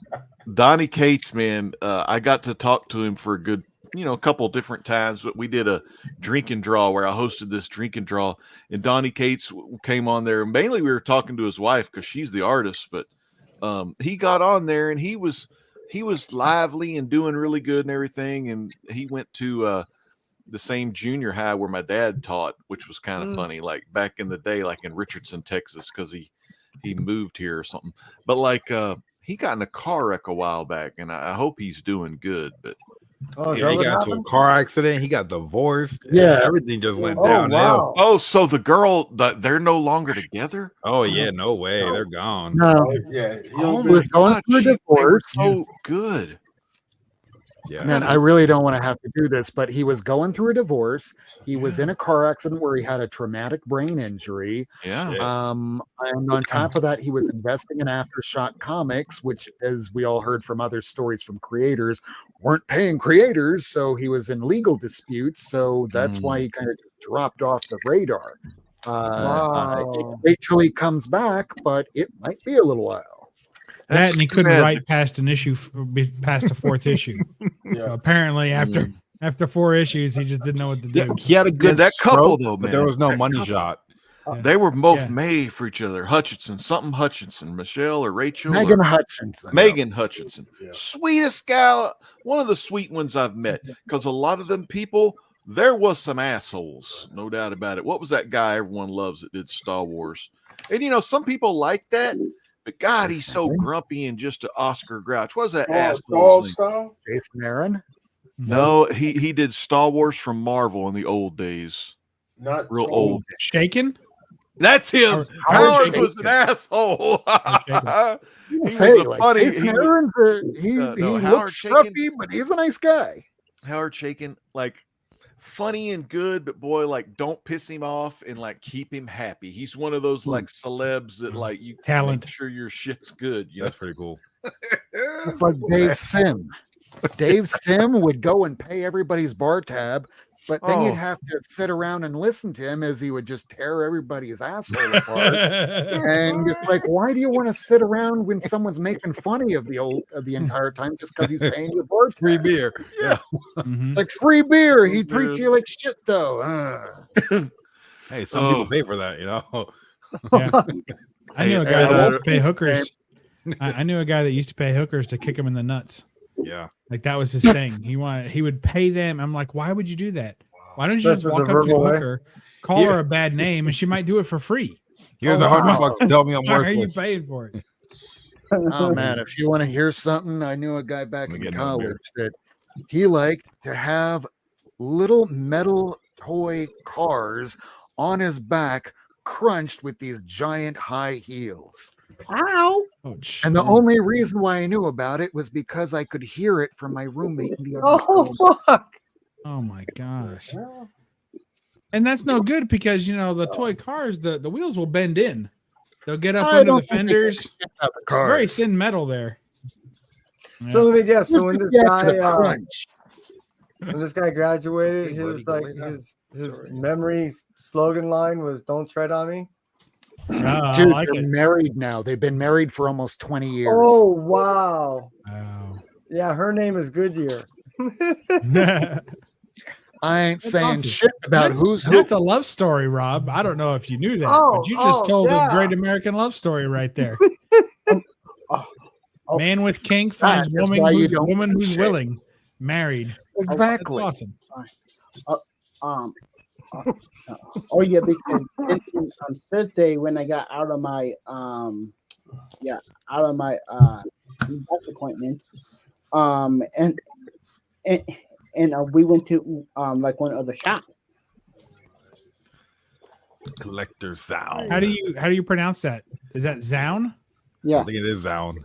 Donnie Cates, man, I got to talk to him for a good, a couple different times. But we did a drink and draw where I hosted this drink and draw, and Donnie Cates came on there. Mainly, we were talking to his wife because she's the artist. But he got on there and he was lively and doing really good and everything. And he went to the same junior high where my dad taught, which was kind of funny, like back in the day, like in Richardson, Texas, because he moved here or something. But like he got in a car wreck a while back, and I hope he's doing good. But Oh, is Yeah, that he what got into a happened? car accident. He got divorced. Yeah. Everything just went Oh, downhill. wow. oh, so the girl, they're no longer together. Oh yeah, no way. They're gone. No, Yeah. He Oh don't he was my going God, through a they were divorce. so good. Yeah. Man, I really don't want to have to do this, but he was going through a divorce. He was in a car accident where he had a traumatic brain injury. Yeah. Shit. And on top of that, he was investing in Aftershock Comics, which, as we all heard from other stories from creators, weren't paying creators. So he was in legal disputes. So that's why he kind of just dropped off the radar. Wow. Wait till he comes back, but it might be a little while. That and he too couldn't bad. write past an issue, past the fourth issue. Yeah. So apparently, after 4 issues, he just didn't know what to Yeah, do. he had a good that couple, stroke, though, but there man. was no That money couple. shot. They were both Yeah. made for each other. Hutchinson, Michelle or Rachel. Megan or Hutchinson. Megan Hutchinson. Yeah. Sweetest gal, one of the sweet ones I've met. Because a lot of them people, there was some assholes, no doubt about it. What was that guy everyone loves that did Star Wars? And some people like that, but God, he's so grumpy and just an Oscar grouch. What was that asshole's name? Style? Jason Aaron. No, he did Star Wars from Marvel in the old days. Not Real Joel. old. Shaken? That's him. Howard Howard was an Shaken. asshole. he was Say, a like, funny. Jason he was- Aaron, he no, Howard looks Shaken- scruffy, but he's a nice guy. Howard Shaken, like funny and good, but boy, like don't piss him off and like keep him happy. He's one of those like celebs that like you Talent. make sure your shit's good. You know? That's pretty cool. It's like Dave Sim. Dave Sim would go and pay everybody's bar tab, but then Oh. you'd have to sit around and listen to him as he would just tear everybody's asshole apart. And it's like, why do you want to sit around when someone's making fun of the entire time just because he's paying your bar tab? Free beer. Yeah. Mhm. It's like free beer. He treats you like shit, though. Hey, some people pay for that, Yeah. I knew a guy that used to pay Hey, hookers. I knew a guy that used to pay hookers to kick him in the nuts. Yeah. Like that was his thing. He would pay them. I'm like, why would you do that? Why don't you That's just with walk the up to a verbal way. hooker, call her a bad name, and she might do it for free? Here's Oh, $100 wow. tell me I'm Why are you worthless. paying for it? Oh man, if you want to hear something, I knew a guy back Let me in get another beer. college that he liked to have little metal toy cars on his back crunched with these giant high heels. Ow! Ouch. And the only reason why I knew about it was because I could hear it from my roommate in the other room. Oh fuck! Oh my gosh. And that's no good because the toy cars, the wheels will bend in. They'll get up I under don't the think they can fenders. get out the Very cars. thin metal there. So let me guess. So when this Get to guy the crunch. when this guy graduated, Hey, he buddy, was go like lay down. his memory slogan line was "Don't tread on me." I Dude, like they're it. married now. They've been married for almost 20 years. Oh wow! Wow. Yeah, her name is Goodyear. I ain't That's saying awesome. shit about who's who. That's a love story, Rob. I don't know if you knew that, Oh, but you just oh, told yeah. a great American love story right there. Oh. Man with kink finds That is why you don't woman do who's shit. willing, married. Exactly. That's awesome. Oh yeah, because on Thursday when I got out of my doctor appointment, and we went to like one of the shops. Collector sound. How do you pronounce that? Is that Zoun? I Yeah, think it is sound.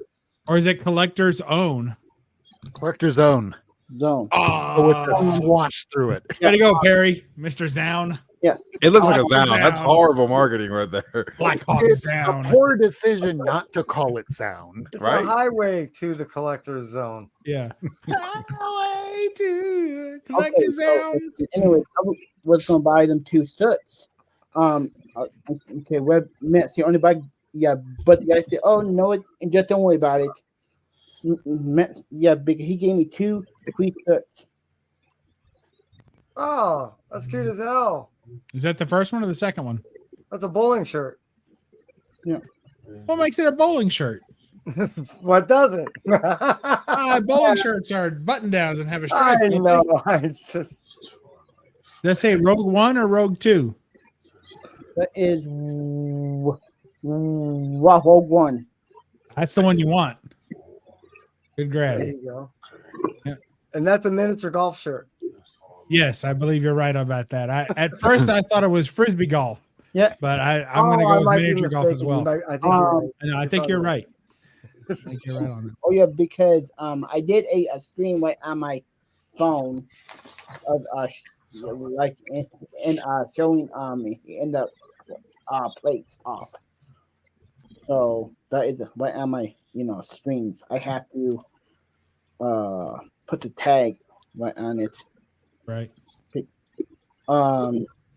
Or is it Collector's Own? Collector's own. zone. But with the Oh, swatch through it. way to go, Perry. Mr. Zoun. Yes. It looks like a Collector sound. That's sound. horrible marketing right there. Black Hawk It's a Zoun. poor decision not to call it sound. It's Right? a highway to the collector's zone. Yeah. Highway to Okay, Collector's so, Zoun. anyway, was gonna buy them 2 suits. Okay, well, Matt's the only buy. Yeah, but the guy said, "Oh no, just don't worry about it." Matt, yeah, because he gave me 2 free suits. Oh, that's cute as hell. Is that the first one or the second one? That's a bowling shirt. What makes it a bowling shirt? What doesn't? Bowling shirts are button downs and have a I stripe. don't they? know. It's just Does it say Rogue One or Rogue Two? That is Rogue One. That's the one you want. Good there grab. you go. Yeah. And that's a miniature golf shirt. Yes, I believe you're right about that. At first I thought it was frisbee golf. Yeah. But I'm going to I go with might be miniature golf as mistaken. well. I think you're right. I think you're right. I think you're right on it. Oh yeah, because I did a stream right on my phone of like in showing in the place off. So that is right on my streams. I have to put the tag right on it. Right.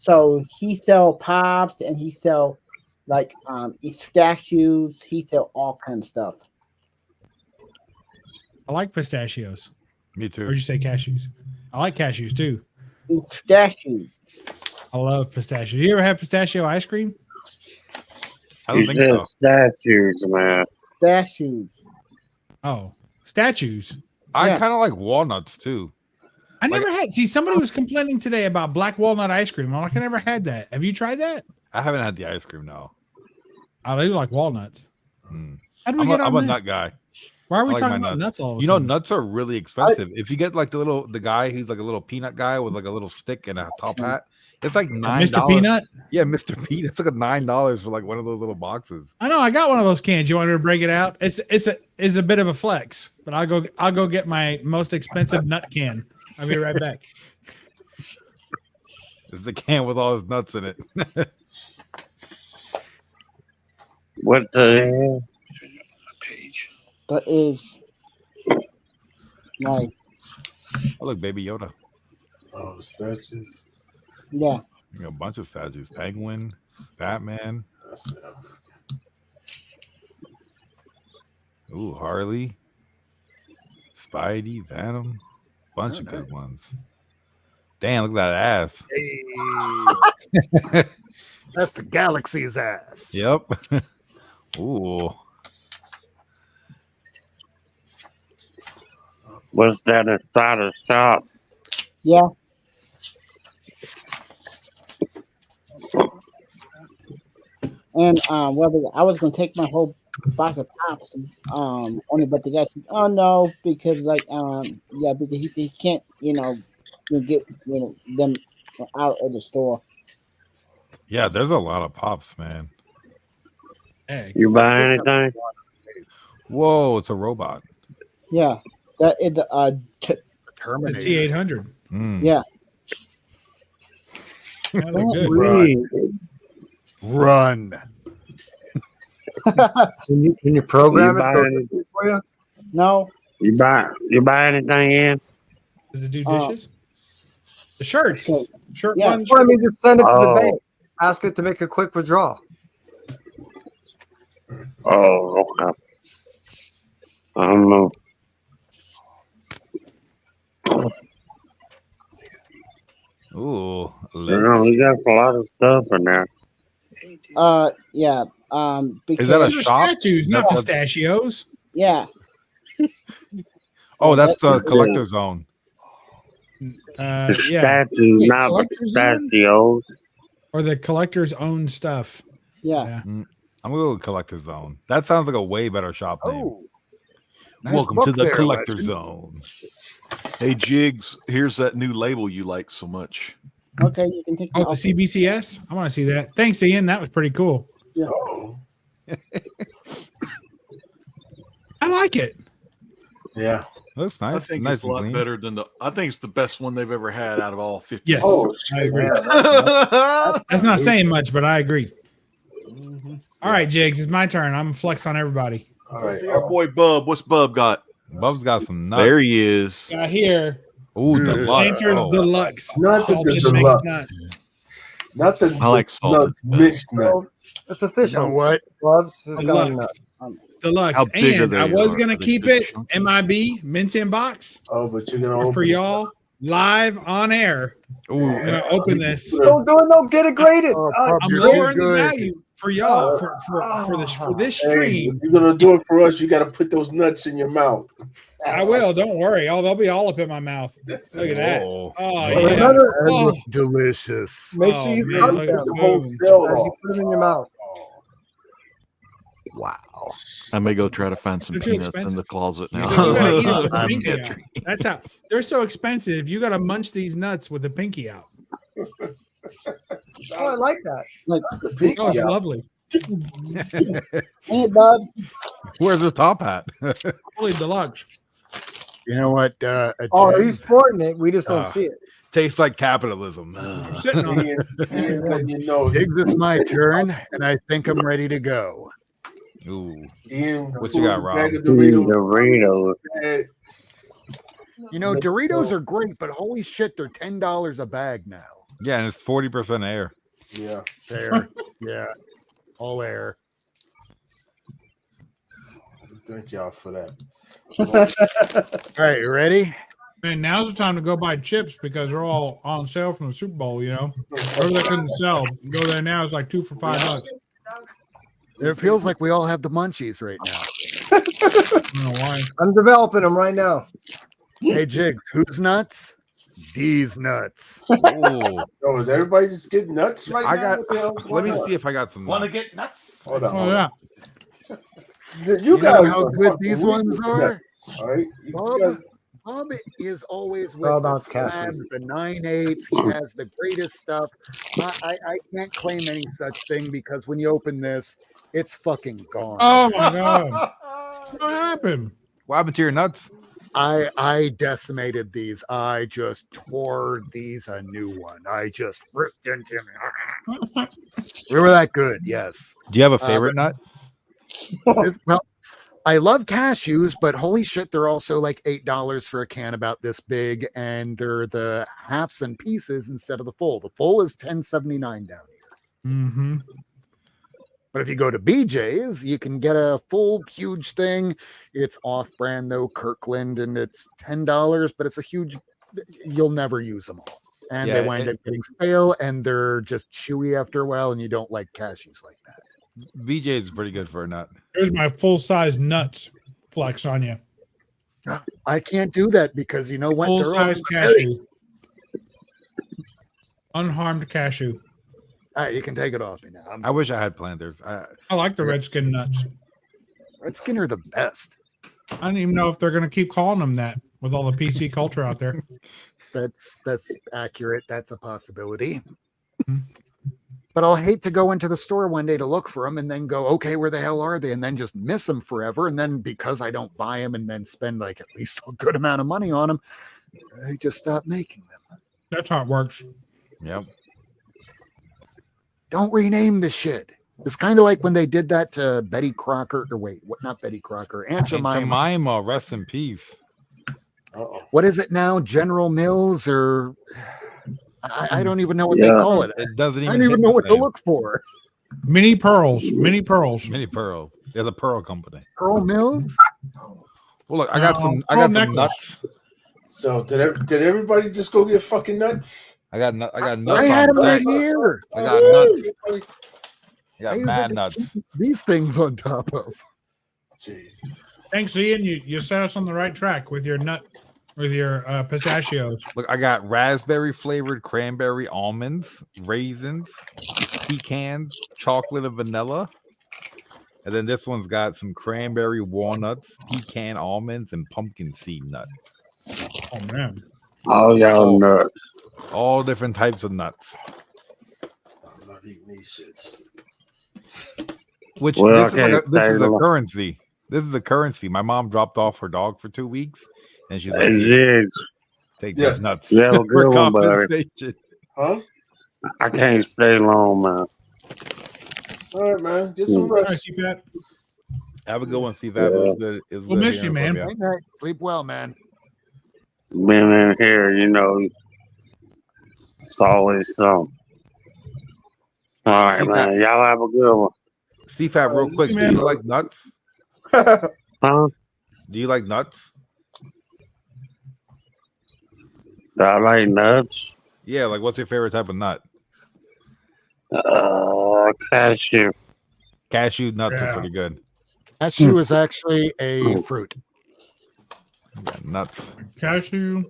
So he sell pops and he sell like pistachios. He sell all kinds of stuff. I like pistachios. Me Or too. did you say cashews? I like cashews too. Pistachios. I love pistachios. You ever have pistachio ice cream? I don't He think said so. statues, man. Pistachios. Oh, statues. I Yeah. kind of like walnuts too. I Like- never had. See, somebody was complaining today about black walnut ice cream. I'm like, I never had that. Have you tried that? I haven't had the ice cream now. Oh, they do like walnuts. Mm. How do we I'm get a on this? nut guy. Why are we I like talking my about nuts all of a You know, sudden? nuts are really expensive. If you get like the guy, he's like a little peanut guy with like a little stick and a top hat. It's like $9. Mr. Peanut? Yeah, Mr. Peanut. It's like a $9 for like one of those little boxes. I know. I got one of those cans. You want me to break it out? It's a bit of a flex, but I'll go get my most expensive nut can. I'll be right back. It's the can with all his nuts in it. What the hell? That is like Oh, look, Baby Yoda. Oh, statues. yeah. You know, a bunch of statues. Penguin, Batman. That's it. Ooh, Harley, Spidey, Venom. Bunch of good ones. Damn, look at that ass. Hey. That's the galaxy's ass. Yep. Ooh. What's that inside the shop? Yeah. And whether I was gonna take my whole box of pops, only but the guy said, "Oh no," because like yeah, because he said he can't, get them out of the store. Yeah, there's a lot of pops, man. Hey, You buy anything? Whoa, it's a robot. Yeah, that is the Terminator. T800. Mm. yeah. Yeah, they're good. Run. Can you program You it buy so any- it's for you? No, You buy anything in? Does it do Oh. dishes? The shirts. Shirt Yeah. one. Well, I mean, just send it to the Oh. bank. Ask it to make a quick withdrawal. Oh, okay. I don't know. Ooh, You know, we got a lot of stuff in there. yeah, because Is that a These are shop? statues, not That- pistachios. yeah, Oh, that's the That's- collector zone. The Yeah, statues, Wait, not but collector's zone? pistachios. or the collector's own stuff. yeah. I'm gonna go with collector zone. That sounds like a way better shop name. Oh, nice Welcome book to the there, collector Legend. zone. Hey, Jigs, here's that new label you like so much. Okay, you can take. Oh, the CBCS. I want to see that. Thanks, Ian. That was pretty cool. Oh, I like it. yeah. Looks I nice. think Nice it's a and lot clean. better than I think it's the best one they've ever had out of all 50. Yes, Oh, I agree. yeah. That's not saying much, but I agree. All right, Jigs, it's my turn. I'm gonna flex on everybody. All right. See our boy Bub. What's Bub got? Bub's got some nuts. There he is. Got here. Ooh, Good. deluxe. Planters Oh. Deluxe. Not the Salted mixed deluxe. nut. Not the I like salted nuts, mixed nuts. It's You official. know what? Gloves. It's got Deluxe. nuts. Deluxe. How big are And they? I was Are gonna they keep big it chunky? MIB mints in box Oh, but you're gonna or open for y'all live on air. I'm Ooh, gonna open this. Don't do it. No, get it graded. Oh, Pub, I'm you're lowering too the good. value for y'all for this Hey, stream. if you're gonna do it for us, you gotta put those nuts in your mouth. I will. Don't worry. Oh, they'll be all up in my mouth. Look at that. Whoa. Oh But yeah. remember, That Oh. looks delicious. make Oh, sure you man, cut look them at The whole boom. shell as you off. put them in your mouth. Wow. I may go try to find some They're too peanuts expensive. in the closet You now. gotta eat it with the I'm pinky getting- out. That's how they're so expensive. You gotta munch these nuts with the pinky out. Oh, I like that. The pinky Oh, it's out. lovely. Hey, Bubs. Where's the top hat? Holy deluxe. You know what? Oh, James, he's sporting it. We just don't see it. Tastes like capitalism. I'm sitting on it. Ian, letting you know, Tiggs, it's my turn, and I think I'm ready to go. Ooh. Ian, What you got, pulled a bag Rob? of Doritos. Doritos. Bag. You know, Doritos are great, but holy shit, they're $10 a bag now. Yeah, and it's 40% air. Yeah. There. Yeah. All air. Thank y'all for that. All right, you ready? Man, now's the time to go buy chips because they're all on sale from the Super Bowl. You know, whatever they couldn't sell, go there now. It's like 2 for $5. It feels like we all have the munchies right now. I don't know why. I'm developing them right now. Hey, Jigs, who's nuts? These nuts. Oh, Oh, is everybody just getting nuts right I now? got. What the hell's Let me going on? see if I got some. Want to nuts. get nuts? Hold on. Oh hold yeah. on. You You know guys how are good fucking these weird ones with are? nuts, all right? You Bob, guys- Bob is always All with the about cashews. slabs, the 9/8s. He has the greatest stuff. I can't claim any such thing because when you open this, it's fucking gone. Oh my god. What happened? What happened to your nuts? I decimated these. I just tore these a new one. I just ripped into them. We were that good, yes. Do you have a favorite nut? Well, I love cashews, but holy shit, they're also like $8 for a can about this big, and they're the halves and pieces instead of the full. The full is $10.79 down here. Mm-hmm. But if you go to BJ's, you can get a full huge thing. It's off-brand though, Kirkland, and it's $10, but it's a huge. You'll never use them all, and Yeah, they wind up getting stale, and they're just chewy after a while, and you don't like cashews like that. BJ's is pretty good for a nut. Here's my full-size nuts flex on you. I can't do that because you know what? They're Full-size all- cashew. Unharmed cashew. All right, you can take it off me now. I wish I had planters. I like the Redskin nuts. Redskin are the best. I don't even know if they're going to keep calling them that with all the PC culture out there. That's accurate. That's a possibility. But I'll hate to go into the store one day to look for them and then go, okay, where the hell are they? And then just miss them forever. And then because I don't buy them and then spend like at least a good amount of money on them, I just stop making them. That's how it works. Yep. Don't rename the shit. It's kind of like when they did that to Betty Crocker, or wait, what? Not Betty Crocker, Aunt Jemima. Jemima, rest in peace. What is it now? General Mills, or I don't even know what they Yeah. call it. It doesn't I even. don't even hit know the what to same. look for. Mini pearls. Mini pearls. Mini pearls. They're the pearl company. Pearl Mills. Well, look, I got No, some. I pearl got some necklace. nuts. So did everybody just go get fucking nuts? I got nuts. I had on them right deck. here. I got nuts. I got I use mad it- nuts. These things on top of. Jesus. Thanks, Ian. You set us on the right track with your pistachios. Look, I got raspberry flavored cranberry almonds, raisins, pecans, chocolate and vanilla. And then this one's got some cranberry walnuts, pecan almonds, and pumpkin seed nut. Oh man. All y'all nuts. All different types of nuts. I'm not eating these shits. Which Well, this is okay, a stay currency. This is a currency. My mom dropped off her dog for 2 weeks, and she's like, Hey, "Here, Jigs, take Yes. these nuts you have a for good one, buddy. compensation." Huh? I can't stay long, man. All right, man. Get some All right, rest. C-Fat. Have a good one, see that was good. It was We'll good miss you, hearing from man. Good night. Sleep well, man. Been in here, you know. It's always something. All right, See man. Y'all have a good one. CFAT, real quick. Do man. you like nuts? Huh? Do you like nuts? I like nuts. Yeah, like what's your favorite type of nut? Cashew. Cashew nuts are Yeah. pretty good. Cashew is actually a fruit. Yeah, nuts. Cashew.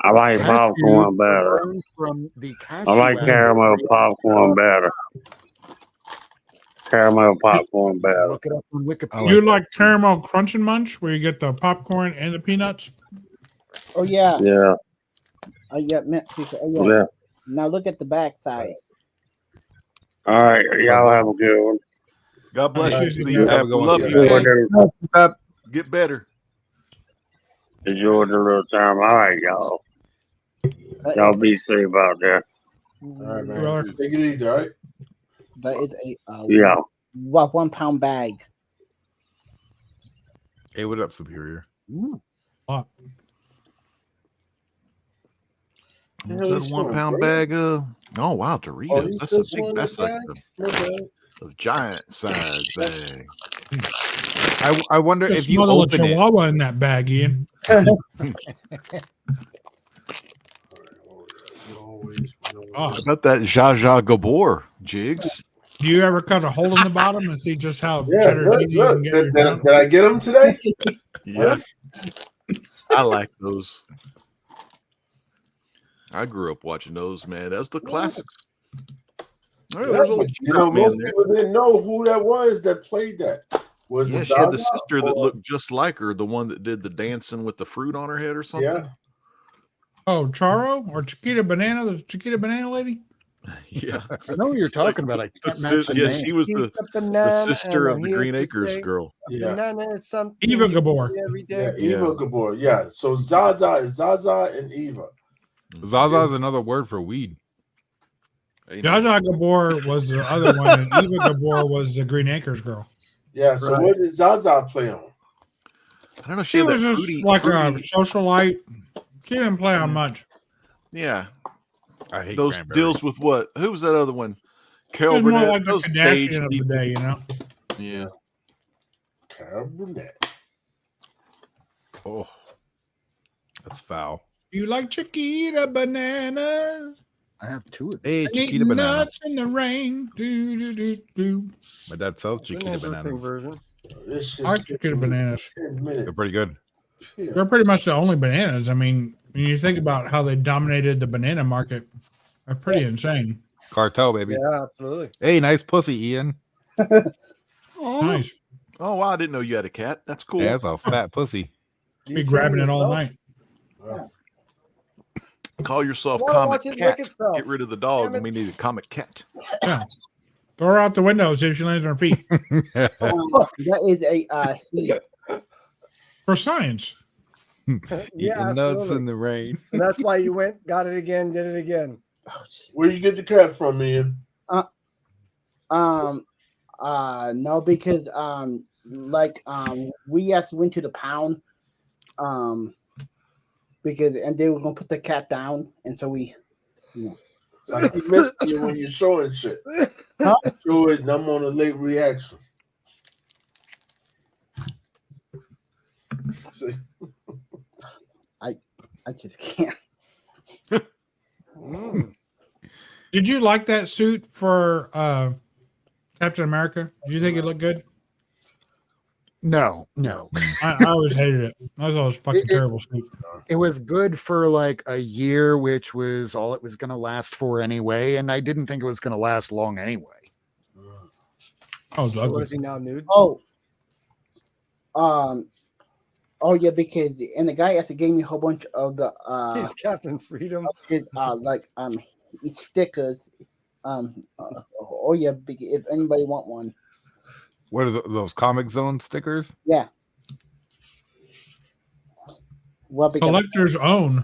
I like Cashew popcorn better. grown from the cashew. I like apple. caramel popcorn better. Caramel popcorn better. Look it up on Wikipedia. I You like caramel crunch and munch where you get the popcorn and the peanuts? Oh yeah. Yeah, Oh yeah. Oh, yeah. yeah. Now look at the back side. All right, y'all have a good one. God bless All you. right, See you you. have a good one, Love see you. you. man. Get better. Enjoy the little time. All right, y'all. Y'all be safe out there. All right, man. Brother. Take it easy, all right? That is a Yeah. 1 pound bag. Hey, what up, Superior? What? The What's hell that he's 1 doing, pound bro? bag of? Oh wow, Oh, Doritos. he's That's still a big. chewing That's that like bag? the, No bad. the giant size bag. I wonder Just if you smuggle a open it. chihuahua in that bag, Ian. How about that Zsa Zsa Gabor, Jigs? Do you ever cut a hole in the bottom and see just how Yeah, cheddar look, cheesy you look. can get Did, your did, junk? did I get him today? Yeah, I like those. I grew up watching those, man. That's the classics. Oh, Yeah, there's old but, you know, man most there. people didn't know who that was that played that. Was Yeah, it she had the Zaza sister that or- looked just like her, the one that did the dancing with the fruit on her head or something. Yeah. Oh, Charo or Chiquita Banana, the Chiquita Banana lady? Yeah. I know what you're talking about. I The can't sis- match the yeah, name. she was Eat the a banana sister and of the I'm Green here to Acres say girl. Yeah. banana is something Eva you Gabor. eat every Yeah, day. Eva Yeah. Gabor. Yeah. So Zaza is Zaza and Eva. Zaza is another word for weed. Ain't no- Jaja Gabor was the other one, and Eva Gabor was the Green Acres girl. Yeah. So Right. what did Zaza play on? I don't know. She She had that was just fruity, like a fruity- socialite. She didn't play on much. yeah. I hate Those cranberry. deals with what? Who was that other one? She Carol was more Burnett. like the Those stage Kardashian of the people. day, you know? Yeah. Carol Burnett. Oh, that's foul. You like Chiquita bananas? I have two of them. Hey, And Chiquita eating banana. nuts in the rain. Do, do, do, do. My dad sells It's an Chiquita interesting bananas. version. This I like shit's Chiquita bananas. 10 minutes. They're pretty good. Yeah. They're pretty much the only bananas. I mean, when you think about how they dominated the banana market, they're pretty insane. Cartel, baby. Yeah, absolutely. Hey, nice pussy, Ian. Nice. Oh wow, I didn't know you had a cat. That's cool. Yeah, that's a fat pussy. Be grabbing it all night. Call yourself Wanna Comic watch it lick Cat. itself. Get rid of the dog, Damn and it. we need a Comic Cat. Yeah. Throw her out the window, see if she lands on her feet. That is a For science. Yeah, Eating nuts absolutely. in the rain. And that's why you went, got it again, did it again. Where you get the cat from, Ian? no, because we actually went to the pound because and they were gonna put the cat down, and so we It's like you missed me when you're showing shit. Huh? Show it, and I'm on a late reaction. See? I just can't. Mm. Did you like that suit for Captain America? Did you think it looked good? No. I always hated it. I thought it was a fucking terrible suit. It was good for like a year, which was all it was going to last for anyway. And I didn't think it was going to last long anyway. Oh, it was What ugly. is he now, nude? Oh yeah, because and the guy actually gave me a whole bunch of the He's Captain Freedom. his stickers. Oh yeah, if anybody want one, What are those Comic Zone stickers? yeah. Well, because Collector's own.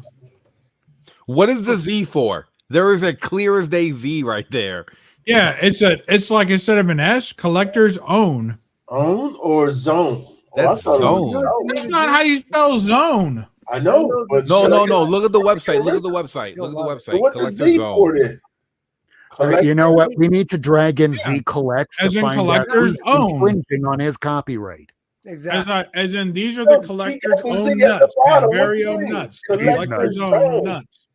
What is the Z for? There is a clear as day Z right there. Yeah, it's like instead of an S, collector's own. Own or zone? That's I thought it was zone. That's not how you spell zone. I know, but No, should no, I no. get- Look at the website. Look at the website. Look at the So website. what the Collector Z for Zone. then? You know what? We need to drag in Z Collects As to in find out collector's who's own. infringing on his copyright. Exactly. As in these are the No, she collector's got the own Z at the nuts. His bottom. What very you own mean? nuts. Collector's Collector's zone. own nuts.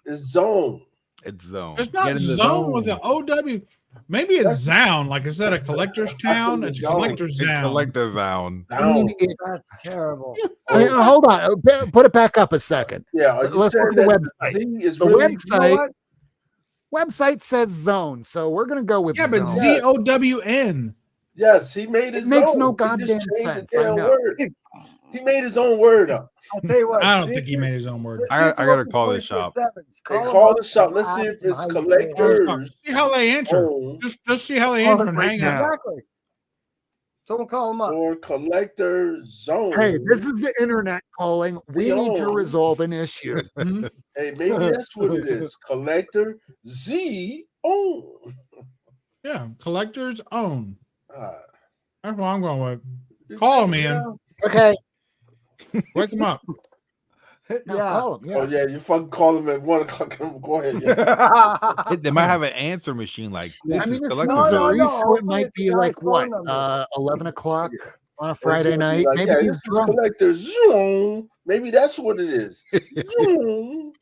It's zone. It's zone. It's Get not in the zone with an OW. Maybe it's Zound. Like instead of collector's town, That's it's the zone. collector's It's Zound. Collector Zone. Zone. That's terrible. Hold on. Put it back up a second. Yeah, are you Let's saying look at the that website. Z is The really website website says zone, so we're gonna go with Yeah, but zone. ZOWN. Yes, he made his makes own. no He goddamn just changed sense, the I damn know. word. He made his own word up. I'll tell you what. I don't see think if he you- made his own word. let's I see if gotta you're open call this shop. 24/7. They Call call him the up shop. and Let's see ask if him it's how you say it. collectors. See how they answer. own Just see how they answer and hang now. out. Exactly. Someone call him up. or collector zone. Hey, this is the internet calling. We need to Zone. resolve an issue. Mhm. Hey, maybe that's what it is. Collector Z own. Yeah, collector's own. Ah, That's what I'm going with. Call him, Ian. Okay, Wake him up. No, Yeah. call him. Oh Yeah. yeah, you fucking call them at 1 o'clock. Go ahead. Yeah. They might have an answer machine like this I mean, is it's collecting No, Missouri, no, so it hopefully might it's the be guy's like what, phone number. 11 o'clock Yeah. on a It's Friday gonna be night. like, Maybe yeah, he's this is drunk. collector. Zoom. Maybe that's what it is. Zoom.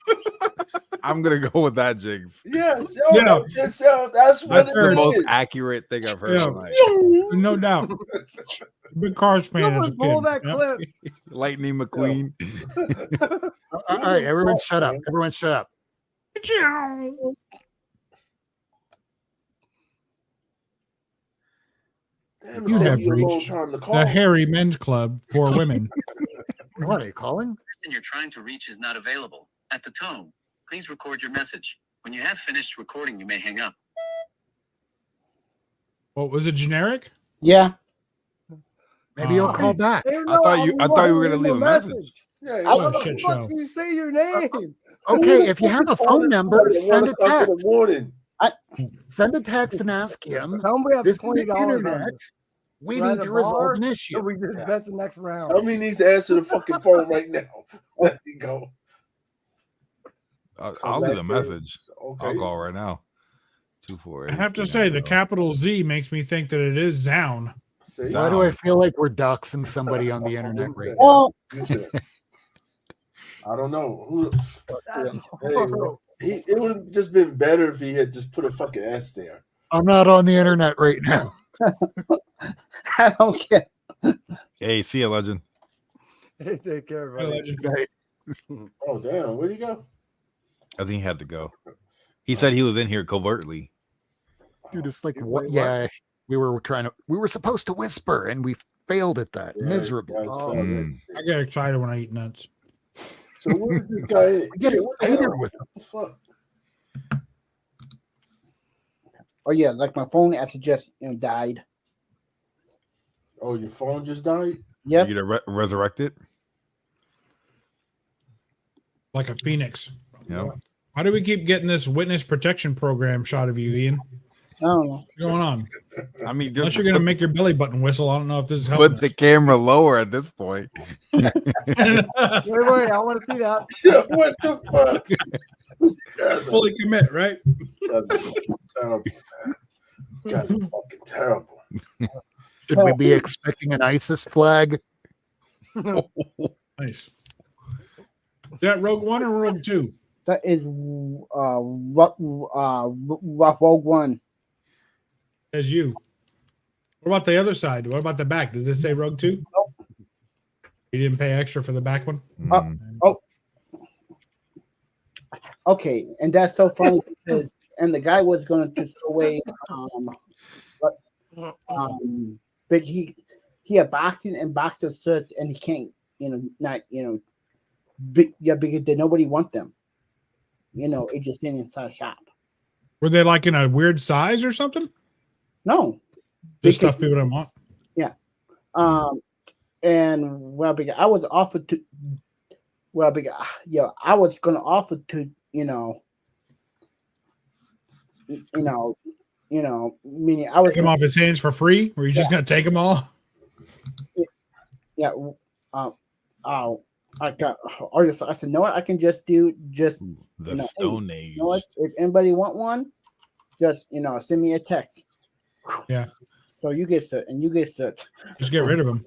I'm gonna go with that, Jigs. Yes, Yeah. that's what That's it the is. most accurate thing I've heard Yeah. tonight. Zoom. No doubt. Big Cars fan as a Someone pull kid. that Yep. clip. Lightning McQueen. All right, everyone shut up. Everyone shut up. Damn, You it took have me a long reached time to call. The Hairy Men's Club for women. What are you calling? person you're trying to reach is not available. At the tone, please record your message. When you have finished recording, you may hang up. What was it? Generic? Yeah. Maybe he'll call back. They don't I know thought how you- we I want thought you to were gonna leave a message. Yeah, How What a the shit fuck show. do you say your name? Okay, if you have a phone number, send a text. Morning. Send a text and ask him. Tell them we have This is $20 the on internet. this. We We're at need the to resolve bar, an So issue. we just bet the next round. Tell me he needs to answer the fucking phone right now. Let me go. I'll leave a message. Okay. I'll call right now. I 248. have to say, the capital Z makes me think that it is Zown. See? Why do I feel like we're doxing somebody on the internet right now? Well, I don't know. Who, That's hey, horrible. it would have just been better if he had just put a fucking S there. I'm not on the internet right now. I don't care. Hey, see you, legend. Hey, take care, Hey, buddy. legend. Right. Oh damn, where'd he go? I think he had to go. He said he was in here covertly. Dude, it's like Wait, what? what? Yeah, we were supposed to whisper and we failed at that Yeah, miserably. that's Oh, fine. Mm. I get excited when I eat nuts. So what is this guy? I get Yeah, what the excited hell? with What the fuck? Oh yeah, like my phone actually just died. Oh, your phone just died? Yep. You gonna resurrect it? Like a phoenix. Yeah. Why do we keep getting this witness protection program shot of you, Ian? I don't know. What's going on? I mean, Unless just you're gonna make your belly button whistle. I don't know if this is put helping. the camera lower at this point. Wait, I want to see that. Yeah, what the fuck? God, Fully commit, right? that's terrible, man. God, fucking terrible. Should we be expecting an ISIS flag? Nice. Is that Rogue One or Rogue Two? That is Rogue One. As you. What about the other side? What about the back? Does it say Rogue 2? Nope. You didn't pay extra for the back one? Mm. Okay, and that's so funny because the guy was going to throw away but he had boxing and boxer shirts and he can't because nobody want them. It just in inside shop. Were they like in a weird size or something? No. Just Because- stuff people don't want. And because I was offered to I was gonna offer to meaning I was Take them off his hands for free? Were you just going to take them all? I said, no, I can just do The Stone Age. you know what? If anybody want one, just send me a text. Yeah. So you get set and you get set. Just get rid of them.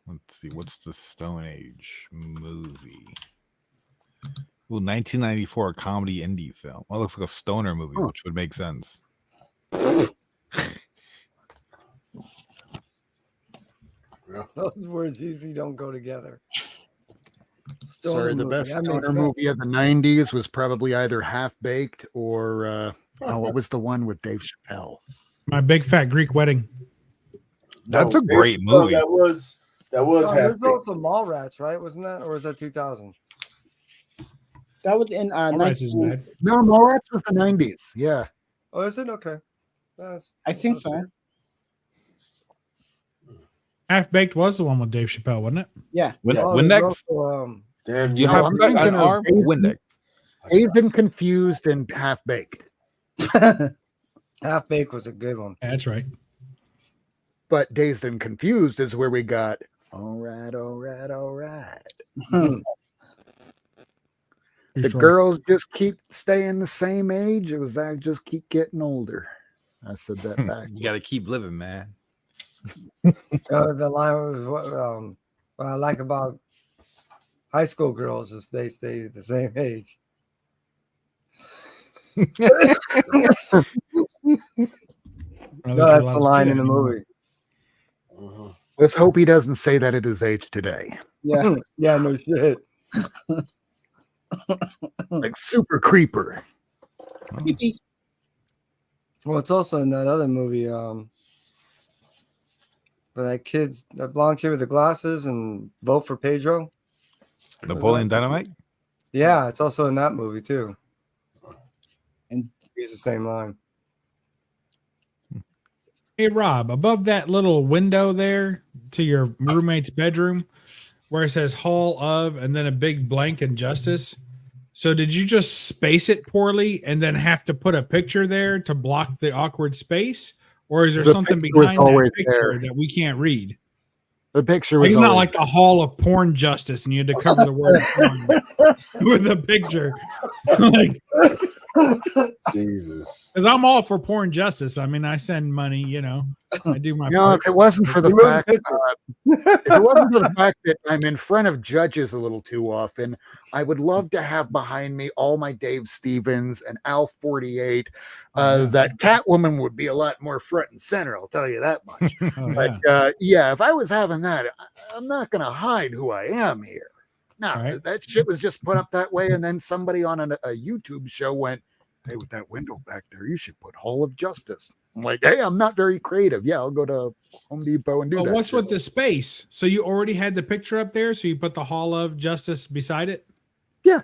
Let's see. What's the Stone Age movie? Ooh, 1994 comedy indie film. Well, it looks like a stoner movie, which would make sense. Those words usually don't go together. Sorry, the movie, best that makes stoner sense. movie of the 90s was probably either Half Baked or what was the one with Dave Chappelle? My Big Fat Greek Wedding. That's No, a great no, movie. That was Oh, half there's also Mallrats, right? Wasn't that, or was that 2000? That was in All right, is bad. No, Mallrats was the 90s. Yeah. Oh, is it okay? That's, I think so. Half Baked was the one with Dave Chappelle, wasn't it? Yeah. Yeah. Oh, there's Windex? also, Damn, You No, have I'm an thinking of arm? Dave- Windex. Dazed and Confused and Half Baked. Half Baked was a good one. Yeah, that's right. But Dazed and Confused is where we got All right, all right, all right. True The story. girls just keep staying the same age. It was I just keep getting older. I said that back. You got to keep living, man. The line was what I like about high school girls is they stay the same age. I don't No, think you're that's allowed the to say line that in the anymore. movie. Let's hope he doesn't say that at his age today. Yeah. Yeah, no shit. Like super creeper. Well, it's also in that other movie, where that blonde kid with the glasses and vote for Pedro. Napoleon Dynamite? Yeah, it's also in that movie too. And He's the same line. Hey Rob, above that little window there to your roommate's bedroom, where it says Hall of and then a big blank in Justice. So did you just space it poorly and then have to put a picture there to block the awkward space? Or is there The something picture was behind always that picture there. that we can't read? The picture Like, was it's not always like the Hall of Porn Justice and you had to cover the word porn with a picture. Like, Jesus. because I'm all for porn justice. I mean, I send money, I do my part. if it wasn't for the Remove the fact, picture. if it wasn't for the fact that I'm in front of judges a little too often, I would love to have behind me all my Dave Stevens and Al 48. That Catwoman would be a lot more front and center. I'll tell you that much. Oh, But yeah, if I was having that, I'm not going to hide who I am here. No, Right. that shit was just put up that way, and then somebody on a YouTube show went, "Hey, with that window back there, you should put Hall of Justice." I'm like, "Hey, I'm not very creative. Yeah, I'll go to Home Depot and do But that." what's shit." with the space? So you already had the picture up there, so you put the Hall of Justice beside it? Yeah.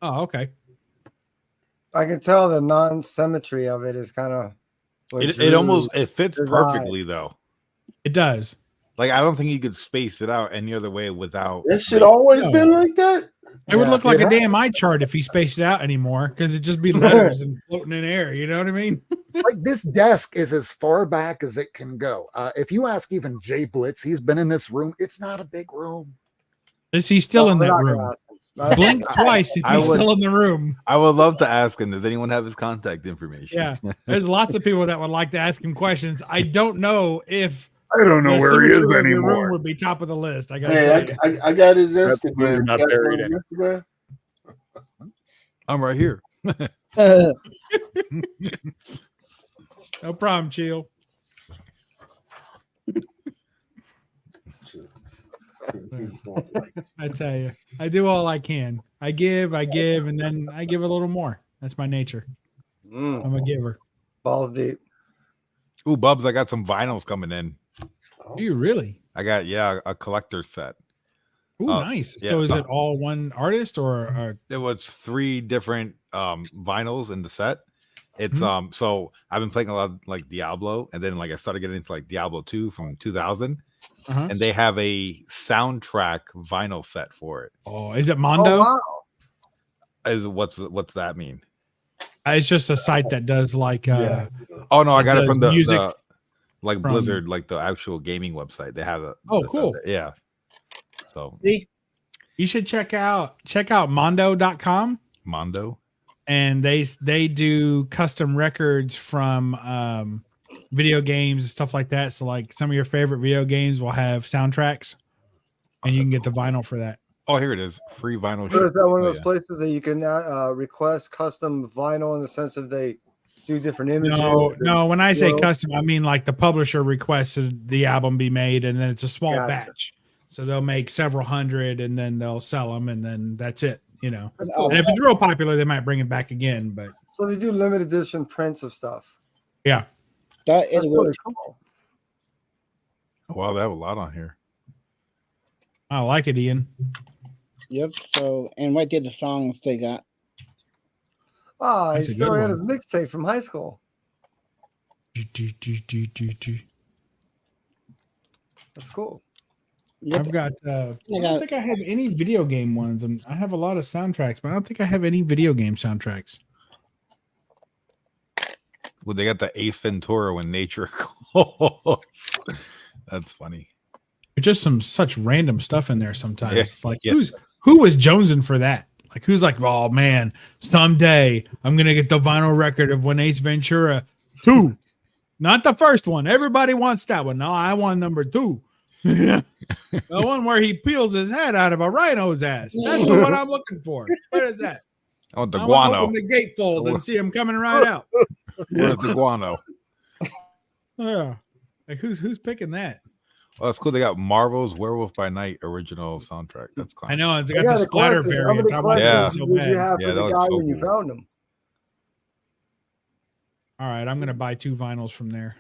Oh, okay. I can tell the non-symmetry of it is kind of. It fits his perfectly though. It does. Like I don't think you could space it out any other way without That shit always No. been like that? It would Yeah, look like it a damn eye chart if he spaced it out anymore, because it'd just be letters and floating in air. You know what I mean? Like this desk is as far back as it can go. If you ask even Jay Blitz, he's been in this room. It's not a big room. Is he still in We're that not gonna room? ask him. Not- Blink twice if I he's would- still in the room. I would love to ask him, does anyone have his contact information? Yeah. There's lots of people that would like to ask him questions. I don't know if I don't know the where he is symmetry of your room anymore. would be top of the list. I got Hey, I got his That's Instagram. when you're not You got buried it on Instagram? I'm right here. No problem, Chill. I tell you, I do all I can. I give, and then I give a little more. That's my nature. I'm a giver. Balls deep. Ooh, Bubs, I got some vinyls coming in. Do you really? I got a collector set. Ooh, nice. yeah, So is it all one artist or There was 3 different vinyls in the set. It's so I've been playing a lot of like Diablo, and then like I started getting into like Diablo 2 from 2000, and they have a soundtrack vinyl set for it. Oh, is it Mondo? Oh, wow. What's that mean? It's just a site that does like Oh no, I got it does from the music like from- Blizzard, like the actual gaming website. They have a Oh, that's out cool. there. Yeah. So you should check out mondo.com. Mondo. And they do custom records from video games and stuff like that. So like some of your favorite video games will have soundtracks, and you can get the vinyl for that. Oh, here it is. Free vinyl. So is ship. that one of Oh, those yeah. places that you can request custom vinyl in the sense of they do different images? No. When I say Well- custom, I mean like the publisher requested the album be made, and then it's a small Gotcha. batch. So they'll make several hundred, and then they'll sell them, and then that's it. That's cool. And if it's real popular, they might bring it back again. But So they do limited edition prints of stuff. yeah, That is That's really really cool. Wow, they have a lot on here. I like it, Ian. Yep. So, and right there, the songs they got. Ah, That's he a still good had a one. mixtape from high school. That's cool. Yep. I've got. I I don't got- think I have any video game ones. I have a lot of soundtracks, but I don't think I have any video game soundtracks. Well, they got the Ace Ventura when nature calls. That's funny. just such random stuff in there sometimes. Yeah, Like yeah. who was jonesing for that? Like who's like, oh man, someday I'm gonna get the vinyl record of when Ace Ventura 2, not the first one. Everybody wants that one. No, I want number 2. The one where he peels his head out of a rhino's ass. That's the one I'm looking for. What is that? Oh, the I want to guano. open the gatefold and see him coming right out. Where's the guano? Yeah, like who's picking that? Oh, that's cool. They got Marvel's Werewolf by Night original soundtrack. That's cool. I know it's I got got the a splatter question. How many variant. I want Yeah. questions so did you bad. have Yeah, for that the looks guy so when you cool. found him? All right, I'm gonna buy 2 vinyls from there.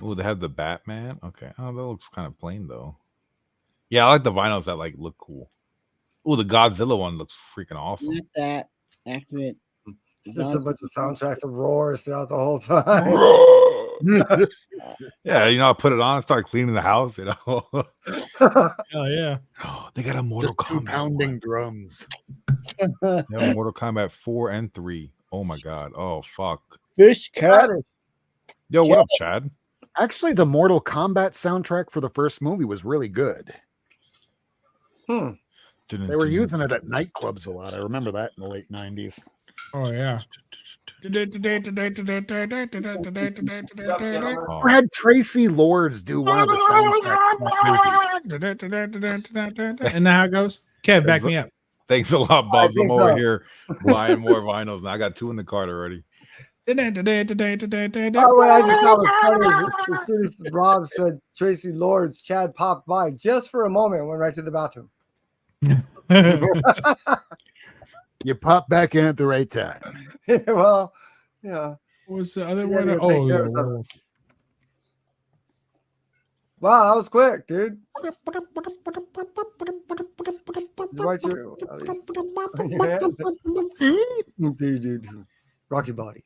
Oh, they have the Batman. Okay. Oh, that looks kind of plain though. Yeah, I like the vinyls that like look cool. Oh, the Godzilla one looks freaking awesome. Not that accurate. It's just a bunch of soundtracks of roars throughout the whole time. Yeah, you know, I put it on, start cleaning the house. You know, Oh yeah. they got a Mortal Just 2 Kombat. pounding drums. They have Mortal Kombat 4 and 3. Oh my god. Oh fuck. Fish cat. Yo, what up, Chad? Actually, the Mortal Kombat soundtrack for the first movie was really good. Hmm. They were using it at nightclubs a lot. I remember that in the late 90s. Oh yeah. Oh, Or had Tracy Lords do one of the soundtracks for that movie. And now how it goes? Kev, back me up. thanks a lot, Bobs. I'm think over so. here buying more vinyls. Now I got 2 in the cart already. By the way, I just thought it was funny. As soon as Rob said Tracy Lords, Chad popped by just for a moment and went right to the bathroom. You pop back in at the right time. Well, yeah. What was the other You one? gotta take Oh, care yeah. of something. werewolf. Wow, that was quick, dude. What's your, at least- dude. Rocky body.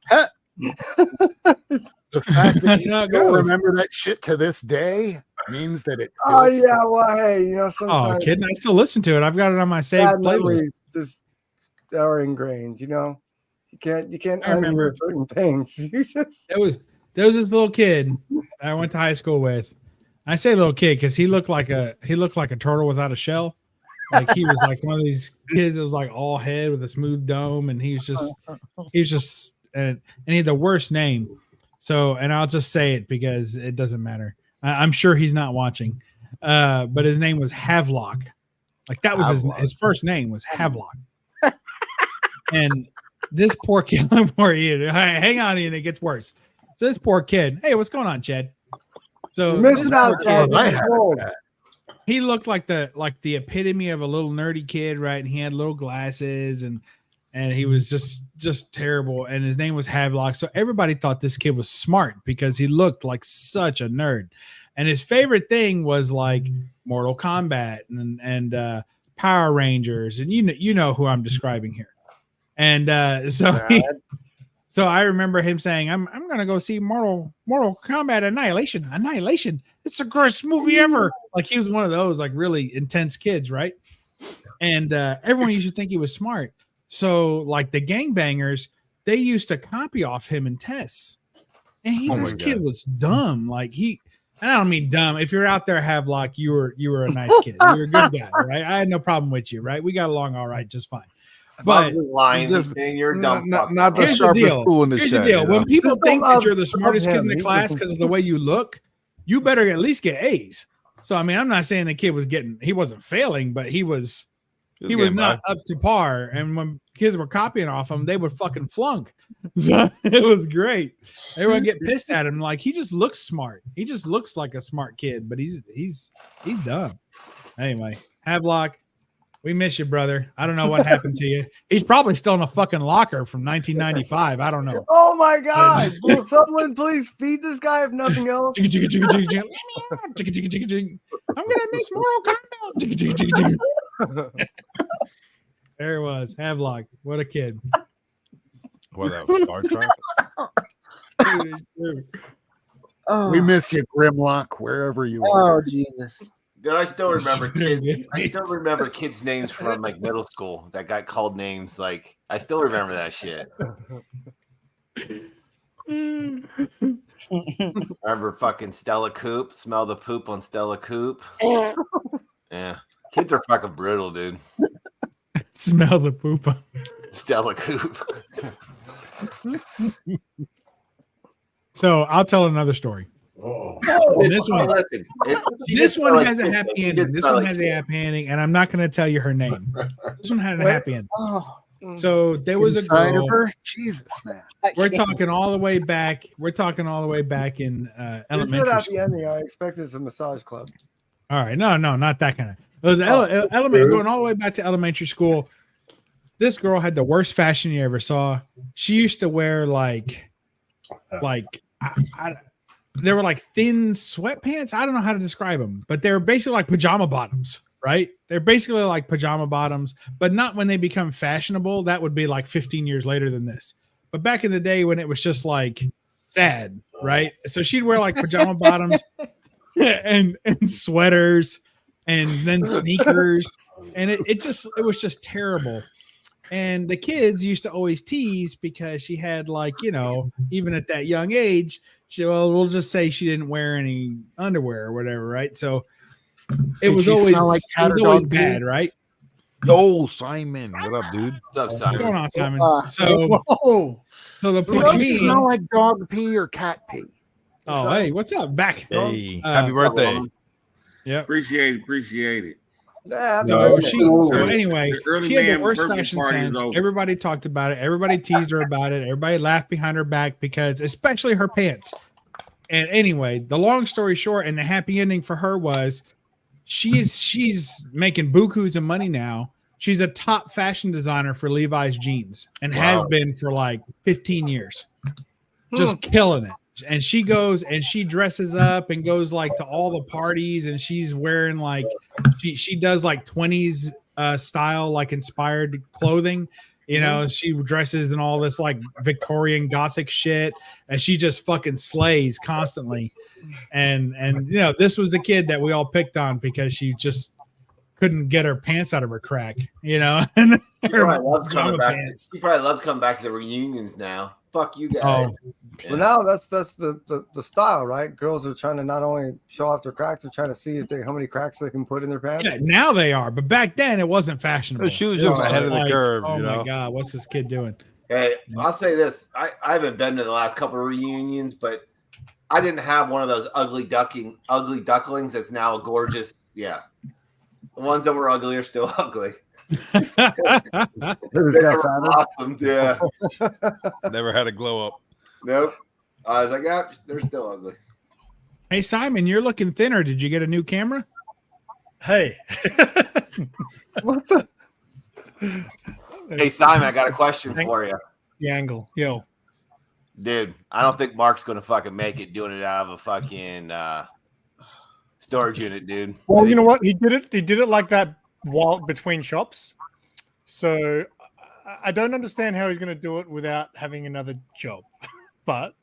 Ha! The fact that That's you how it still goes. remember that shit to this day means that it. Oh yeah, well, hey, you know, Oh, sometimes kidding! I still listen to it. I've got it on my saved bad playlist. memories just are ingrained. You know, you can't I remember. undo certain things. You just There was this little kid I went to high school with. I say little kid because he looked like a turtle without a shell. Like he was like one of these kids that was like all head with a smooth dome, and he was just and he had the worst name. So, and I'll just say it because it doesn't matter. I'm sure he's not watching. But his name was Havelock. Like that was his first name was Havelock. And this poor kid, poor Ian. Hang on, Ian, it gets worse. So this poor kid, hey, what's going on, Chad? So you're this missing out, poor Chad. kid, You're old. he looked like the epitome of a little nerdy kid, right? And he had little glasses and he was just terrible. And his name was Havelock. So everybody thought this kid was smart because he looked like such a nerd. And his favorite thing was like Mortal Kombat and Power Rangers, and you know who I'm describing here. And so I remember him saying, "I'm gonna go see Mortal Kombat Annihilation. Annihilation. It's the greatest movie ever." Like he was one of those like really intense kids, right? And everyone used to think he was smart. So like the gangbangers, they used to copy off him in tests. And this kid was dumb. Like and I don't mean dumb. If you're out there, Havelock, you were a nice kid. You were a good guy, right? I had no problem with you, right? We got along all right, just fine. But lying, just- you're dumb. Not the here's the sharpest deal. tool in the Here's shed. the deal. you know? When people Just think don't that you're the love smartest kid in the him. class because of the way you look, you better at least get A's. So I mean, I'm not saying the kid he wasn't failing, but he was not up to par. And when kids were copying off him, they would fucking flunk. So it was great. Everyone get pissed at him like he just looks smart. He just looks like a smart kid, but he's dumb. Anyway, Havelock, we miss you, brother. I don't know what happened to you. He's probably still in a fucking locker from 1995. I don't know. Oh my God! Will someone please feed this guy if nothing else? I'm gonna miss Mortal Kombat. There it was, Havelock. What a kid. What, that was Star Trek? Oh, We miss you, Grimlock, wherever you are. oh Jesus. Dude, I still remember kids. I still remember kids' names from like middle school that got called names. Like I still remember that shit. I remember fucking Stella Coop. Smell the poop on Stella Coop. Yeah, kids are fucking brutal, dude. Smell the poop. Stella Coop. So I'll tell anher story. Oh, And this one, Listen, this one has a happy ending. This one has a happy ending, and I'm not going to tell you her name. This one had a happy ending. So there was a Inside girl. of her? Jesus, man. We're talking all the way back. We're talking all the way back in You said elementary at school. the ending, I expected it's a massage club. All right, no, not that kind of. It was elementary, going all the way back to elementary school. This girl had the worst fashion you ever saw. She used to wear like they were like thin sweatpants. I don't know how to describe them, but they're basically like pajama bottoms, right? They're basically like pajama bottoms, but not when they become fashionable. That would be like 15 years later than this. But back in the day when it was just like sad, right? So she'd wear like pajama bottoms and sweaters and then sneakers. And it was just terrible. And the kids used to always tease because she had like, even at that young age, we'll just say she didn't wear any underwear or whatever, right? So it was always bad, right? Yo, Simon, what up, dude? What's up, Simon? What's going on, Simon? So the point Does she being, smell like dog pee or cat pee? oh, hey, what's up? Back. Hey, happy birthday. Yeah. Appreciate it. Yeah, So anyway, The early she had the man worst birthday fashion party is sense. over. Everybody talked about it. Everybody teased her about it. Everybody laughed behind her back because, especially her pants. And anyway, the long story short, and the happy ending for her was, she's making bukus of money now. She's a top fashion designer for Levi's jeans and has been for like 15 years, just killing it. And she goes and she dresses up and goes like to all the parties, and she's wearing like she does like 20s style, like inspired clothing. She dresses in all this like Victorian Gothic shit, and she just fucking slays constantly. And this was the kid that we all picked on because she just couldn't get her pants out of her crack, and She probably loves coming back. She probably loves coming back to the reunions now. Fuck you guys. Well, now that's the style, right? Girls are trying to not only show off their cracks, they're trying to see how many cracks they can put in their pants. Yeah, now they are, but back then it wasn't fashionable. She was It just ahead of the like, curve. Oh my god, what's this kid doing? Hey, I'll say this. I haven't been to the last couple of reunions, but I didn't have one of those ugly ducklings that's now gorgeous. Yeah. The ones that were ugly are still ugly. They were awesome. Yeah. Never had a glow up. Nope. I was like, yeah, they're still ugly. Hey Simon, you're looking thinner. Did you get a new camera? Hey. What the? Hey Simon, I got a question for you. The angle, yo. Dude, I don't think Mark's gonna fucking make it doing it out of a fucking storage unit, dude. Well, you know what? He did it like that while between shops. So I don't understand how he's going to do it without having another job. But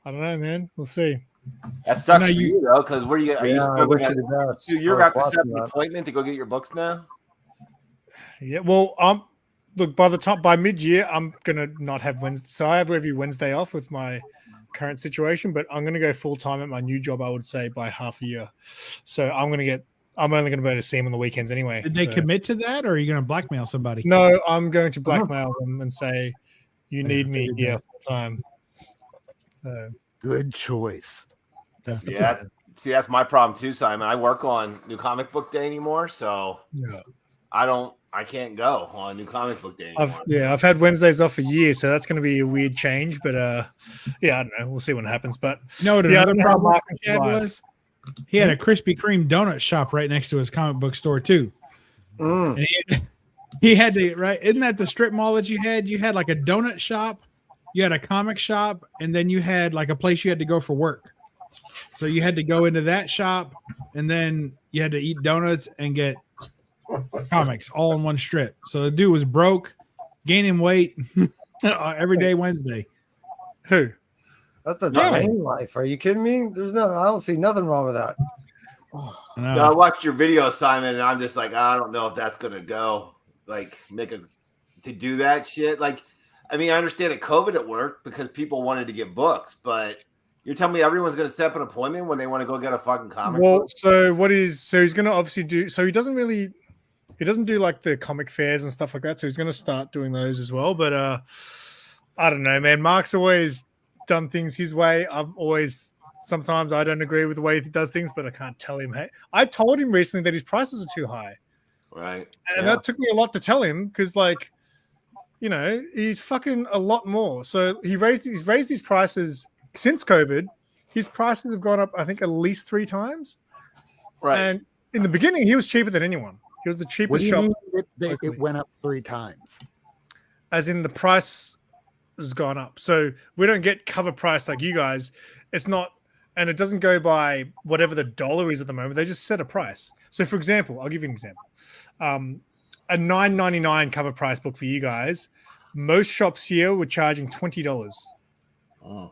I don't know, man. We'll see. That sucks for you though, because where you are you I still wish gonna, you the best. dude, you're about to set Watching an that. appointment to go get your books now? Yeah. Well, look, by mid-year, I'm gonna not have Wednesday. So I have every Wednesday off with my current situation, but I'm gonna go full time at my new job. I would say by half a year. So I'm only gonna be able to see him on the weekends anyway. Did they So- commit to that, or are you going to blackmail somebody? No, I'm going to blackmail them and say, "You need me here full time." Good choice. That's the Yeah. See, that's my problem too, Simon. I work on New Comic Book Day anymore, so Yeah. I can't go on New Comic Book Day anymore. I've had Wednesdays off for years, so that's going to be a weird change. But yeah, I don't know. We'll see what happens. But You know what yeah, I another don't know how problem Mark can he had survive. was? He had a Krispy Kreme donut shop right next to his comic book store too. And he had to, right? Isn't that the strip mall that you had? You had like a donut shop, you had a comic shop, and then you had like a place you had to go for work. So you had to go into that shop, and then you had to eat donuts and get comics all in one strip. So the dude was broke, gaining weight every day Wednesday. Who? That's a Yeah. dream life. Are you kidding me? I don't see nothing wrong with that. I No, I know. watched your video, Simon, and I'm just like, I don't know if that's gonna go. Like, to do that shit. Like, I mean, I understand at COVID it worked because people wanted to get books, but you're telling me everyone's gonna set up an appointment when they want to go get a fucking comic Well, book? so he's going to obviously do. So he doesn't do like the comic fairs and stuff like that. So he's going to start doing those as well. But I don't know, man. Mark's always done things his way. Sometimes I don't agree with the way he does things, but I can't tell him. Hey, I told him recently that his prices are too high, Right. and that took me a lot to tell him because, like, you know, he's fucking a lot more. So he's raised his prices since COVID. His prices have gone up, I think, at least 3 times. Right. And in the beginning, he was cheaper than anyone. He was the What cheapest do you shop. mean it went up 3 times? As in the price has gone up. So we don't get cover price like you guys. It's not, and it doesn't go by whatever the dollar is at the moment. They just set a price. So for example, I'll give you an example. A $9.99 cover price book for you guys. Most shops here were charging $20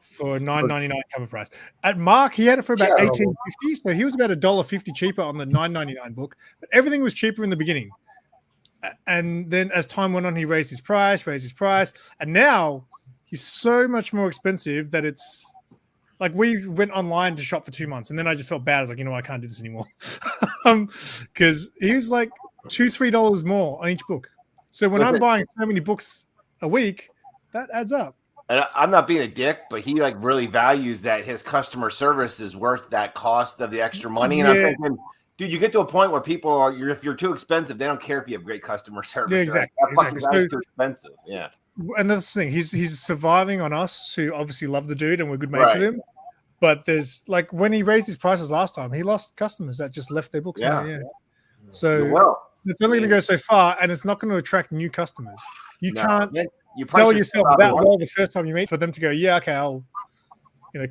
for a $9.99 cover price. At Mark, he had it for about $18.50, so he was about $1.50 cheaper on the $9.99 book. But everything was cheaper in the beginning. And then as time went on, he raised his price, and now he's so much more expensive that it's like we went online to shop for 2 months, and then I just felt bad. I was like, I can't do this anymore, because he was like $2-3 more on each book. So when I'm buying so many books a week, that adds up. And I'm not being a dick, but he like really values that his customer service is worth that cost of the extra money. And I'm thinking, dude, you get to a point where people are, if you're too expensive, they don't care if you have great customer service. Yeah, exactly. That fucking exactly. guy's too expensive. Yeah. And that's the thing. He's surviving on us, who obviously love the dude and we're good mates with him. But there's like when he raised his prices last time, he lost customers that just left their books. Yeah. So it's only going to go so far, and it's not going to attract new customers. You can't sell yourself that well the first time you meet for them to go, yeah, okay, I'll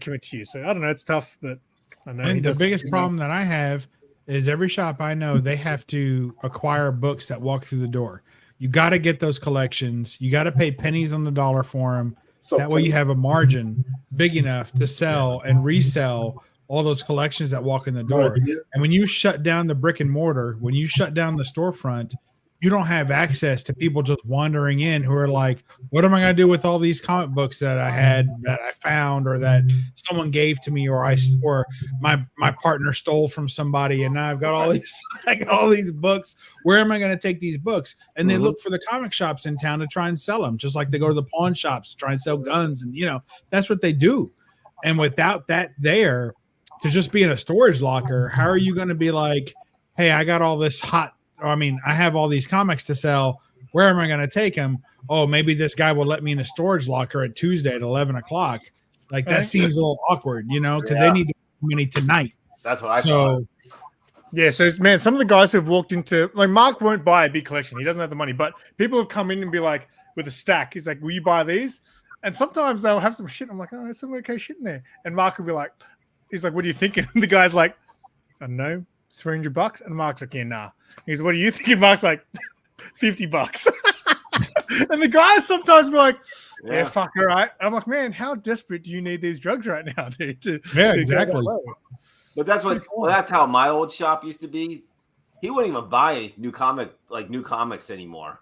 commit to you. So I don't know, it's tough, but I know I think the biggest problem that I have is every shop I know, they have to acquire books that walk through the door. You got to get those collections. You got to pay pennies on the dollar for them. That way you have a margin big enough to sell and resell all those collections that walk in the door. And when you shut down the brick and mortar, when you shut down the storefront, you don't have access to people just wandering in who are like, what am I going to do with all these comic books that I had, that I found, or that someone gave to me, or my partner stole from somebody, and now I've got all these books. Where am I going to take these books? And they look for the comic shops in town to try and sell them, just like they go to the pawn shops to try and sell guns, and that's what they do. And without that there, to just be in a storage locker, how are you going to be like, hey, I got all this I have all these comics to sell. Where am I going to take them? Oh, maybe this guy will let me in a storage locker at Tuesday at 11 o'clock. Like that seems a little awkward, because they need the money tonight. That's what I thought. Yeah, so man, some of the guys who've walked into, like, Mark won't buy a big collection. He doesn't have the money, but people have come in and be like, with a stack, he's like, will you buy these? And sometimes they'll have some shit. I'm like, oh, there's some okay shit in there. And Mark will be like, he's like, what are you thinking? And the guy's like, I don't know, $300. And Mark's like, yeah, nah. He's, what are you thinking? Mark's like, $50. And the guys sometimes be like, yeah, fuck, all right. I'm like, man, how desperate do you need these drugs right now, dude? Exactly. But that's how my old shop used to be. He wouldn't even buy new comics anymore.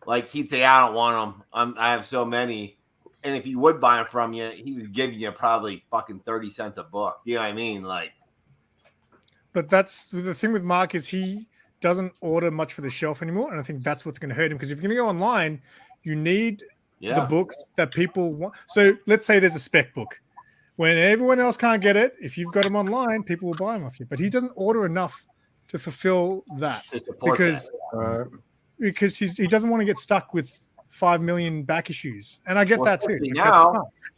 Like, he'd say, I don't want them. I have so many. And if he would buy them from you, he was giving you probably fucking 30 cents a book. You know what I mean? Like, but that's the thing with Mark, is he doesn't order much for the shelf anymore, and I think that's what's going to hurt him, because if you're going to go online, you need the books that people want. So let's say there's a spec book. When everyone else can't get it, if you've got them online, people will buy them off you. But he doesn't order enough to fulfill that, because he doesn't want to get stuck with 5 million back issues. And I get that too.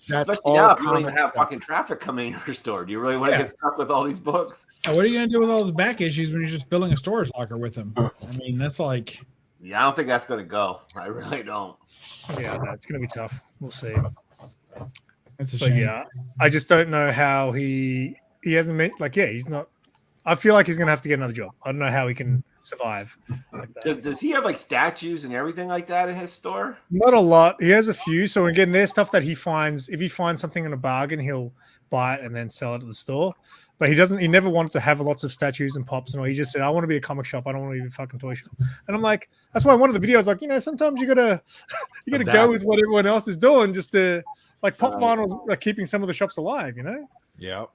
Especially now, if you don't even have fucking traffic coming in your store. Do you really want to get stuck with all these books? What are you going to do with all those back issues when you're just filling a storage locker with them? I mean, that's like... Yeah, I don't think that's going to go. I really don't. Yeah, it's going to be tough. We'll see. It's a shame. Yeah, I just don't know how he hasn't made, he's not... I feel like he's going to have to get another job. I don't know how he can survive. Does he have like statues and everything like that in his store? Not a lot. He has a few. So again, there's stuff that he finds. If he finds something in a bargain, he'll buy it and then sell it at the store. But he never wanted to have lots of statues and pops and all. He just said, I want to be a comic shop. I don't want to be a fucking toy shop. And I'm like, that's why one of the videos, like, sometimes you gotta go with what everyone else is doing just to, like, Pop Finals are keeping some of the shops alive, Yeah.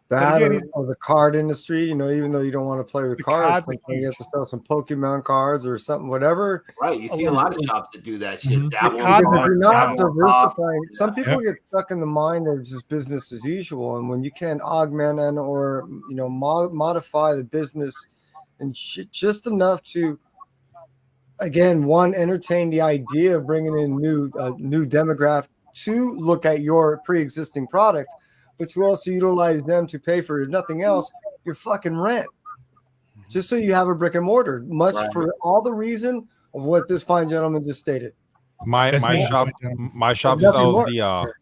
That again, or the card industry, even though you don't want to play with The cards, cards are you have to sell some Pokemon cards or something, whatever. Right. You see a lot of shops that do that shit. Mhm. That Because one, if you're that not one, diversifying, some people Yep. get stuck in the mind that it's just business as usual. And when you can augment and or modify the business and just enough to, again, one, entertain the idea of bringing in new demographic to look at your pre-existing product, but you also utilize them to pay for nothing else, your fucking rent, just so you have a brick and mortar. Much Right. for all the reason of what this fine gentleman just stated. My That's me. shop my shop Nothing sells more.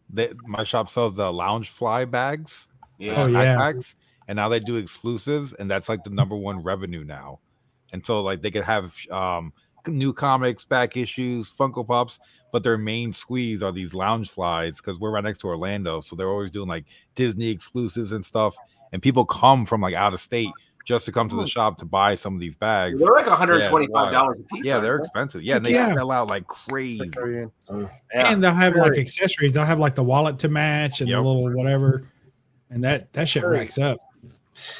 my shop sells the lounge fly bags. Yeah. Oh, yeah. Backpacks, and now they do exclusives, and that's like the number one revenue now. And so like they could have new comics, back issues, Funko Pops, but their main squeeze are these lounge flies because we're right next to Orlando, so they're always doing like Disney exclusives and stuff. And people come from like out of state just to come to the shop to buy some of these bags. They're like Yeah, $125 a piece. Yeah, aren't they're they? expensive. Yeah, and they Yeah. sell out like crazy. Yeah. And they'll have like accessories. They'll have like the wallet to match and the Yep. little whatever. And that shit racks up.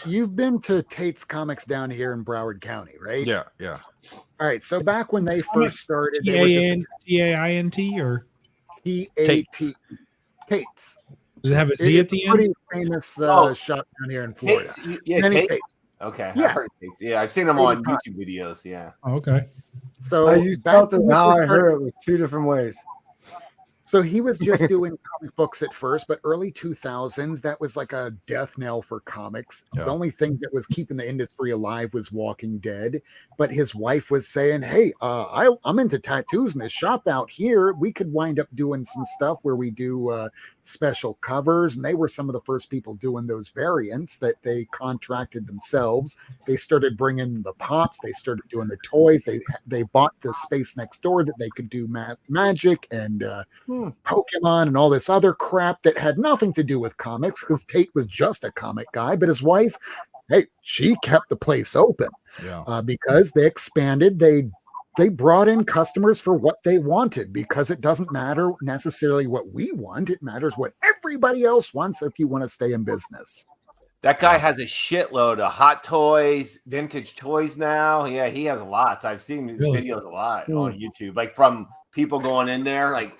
You've been to Tate's Comics down here in Broward County, right? Yeah, yeah. All right. So back when they Comics, first started, they were just Taint or T-A-T. Tate's. does it have a Z It's at the a pretty end? famous Oh. shop down here in Florida. Yeah, Many Tate? Tates. Okay. Yeah. I've heard Tate. Yeah, I've seen them on YouTube videos. Yeah. Oh, okay. So I you back spelled it when they how first I started- heard it was two different ways. So he was just doing comic books at first, but early 2000s, that was like a death knell for comics. Yeah. The only thing that was keeping the industry alive was Walking Dead. But his wife was saying, hey, I'm into tattoos in this shop out here. We could wind up doing some stuff where we do special covers. And they were some of the first people doing those variants that they contracted themselves. They started bringing the pops. They started doing the toys. They bought the space next door that they could do magic and Pokemon and all this other crap that had nothing to do with comics because Tate was just a comic guy. But his wife, hey, she kept the place open Yeah. because they expanded. They brought in customers for what they wanted because it doesn't matter necessarily what we want. It matters what everybody else wants if you want to stay in business. That guy has a shitload of hot toys, vintage toys now. Yeah, he has lots. I've seen his Really? videos a lot on YouTube, like from people going in there, like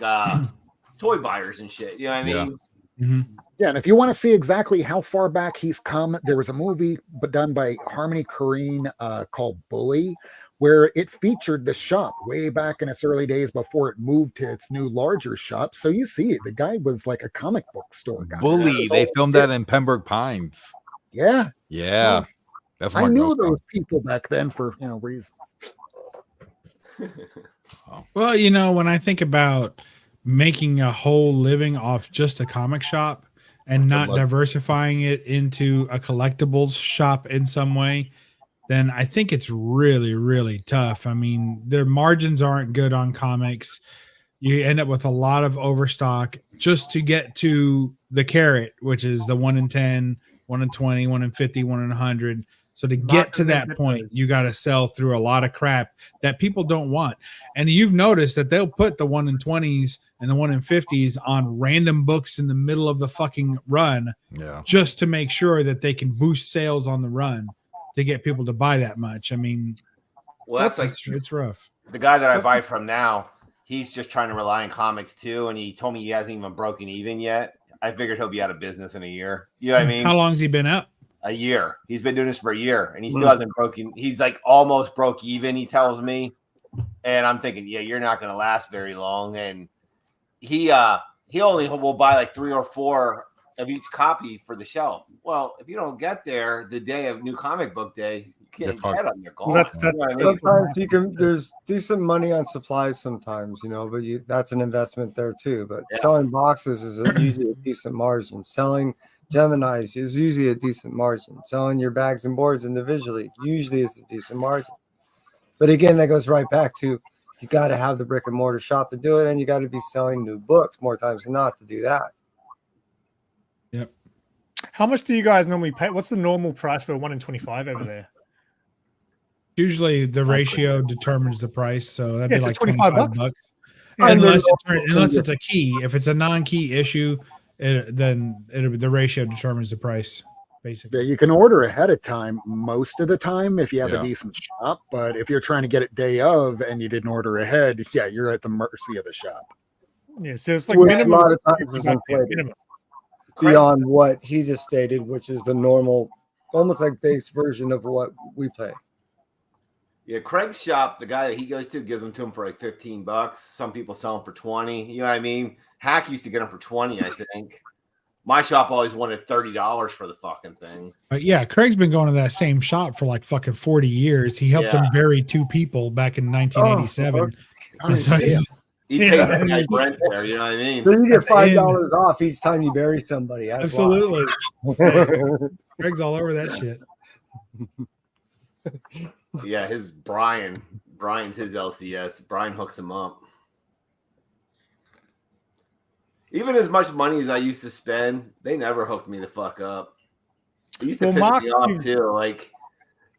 toy buyers and shit. You know what I Yeah. mean? Mm-hmm. Yeah, and if you want to see exactly how far back he's come, there was a movie done by Harmony Korine called Bully, where it featured the shop way back in its early days before it moved to its new larger shop. So you see, the guy was like a comic book store guy. Bully. They filmed that in Pembroke Pines. Yeah, Yeah. That's I my knew girl's those from. people back then for reasons. Well, when I think about making a whole living off just a comic shop and not luck. diversifying it into a collectibles shop in some way, then I think it's really, really tough. I mean, their margins aren't good on comics. You end up with a lot of overstock just to get to the carrot, which is the 1 in 10, 1 in 20, 1 in 50, 1 in 100. So to get to that point, you got to sell through a lot of crap that people don't want. And you've noticed that they'll put the 1 in 20s and the 1 in 50s on random books in the middle of the fucking run Yeah. just to make sure that they can boost sales on the run to get people to buy that much. I mean, Well, that's like it's rough. the guy that I buy from now. He's just trying to rely on comics too, and he told me he hasn't even broken even yet. I figured he'll be out of business in a year. You know what I mean? How long's he been out? A year. He's been doing this for a year, and he still hasn't broken. He's like almost broke even. He tells me, and I'm thinking, yeah, you're not going to last very long. And he only will buy like 3 or 4 of each copy for the shelf. Well, if you don't get there the day of New Comic Book Day, you can't get them. You're gone. Well, that's You know what I mean? Sometimes you can. There's decent money on supplies sometimes, but that's an investment there too. But selling boxes is usually a decent margin. Selling Geminis is usually a decent margin. Selling your bags and boards individually usually is a decent margin. But again, that goes right back to you got to have the brick and mortar shop to do it, and you got to be selling new books more times than not to do that. Yep. How much do you guys normally pay? What's the normal price for a 1 in 25 over there? Usually the ratio determines the price, so that'd Yeah, be so like 25 $25. bucks? Unless it's a key. If it's a non-key issue, then the ratio determines the price. Basically, Yeah, you can order ahead of time most of the time if you have Yeah. a decent shop. But if you're trying to get it day of and you didn't order ahead, yeah, you're at the mercy of the shop. Yeah, so it's like Which minimum. a lot of times is 55 inflated minimum. beyond what he just stated, which is the normal, almost like base version of what we pay. Yeah, Craig's shop, the guy that he goes to gives them to him for like $15. Some people sell them for 20. You know what I mean? Hack used to get them for 20, I think. My shop always wanted $30 for the fucking thing. yeah, Craig's been going to that same shop for like fucking 40 years. He helped him bury 2 people back in 1987. And so he's- He pays that guy rent there, you know what I mean? So you get $5 off each time you bury somebody. That's Absolutely. why. Craig's all over that shit. Yeah, Brian's his LCS. Brian hooks him up. Even as much money as I used to spend, they never hooked me the fuck up. It used to Well, piss Mark, me off too. Like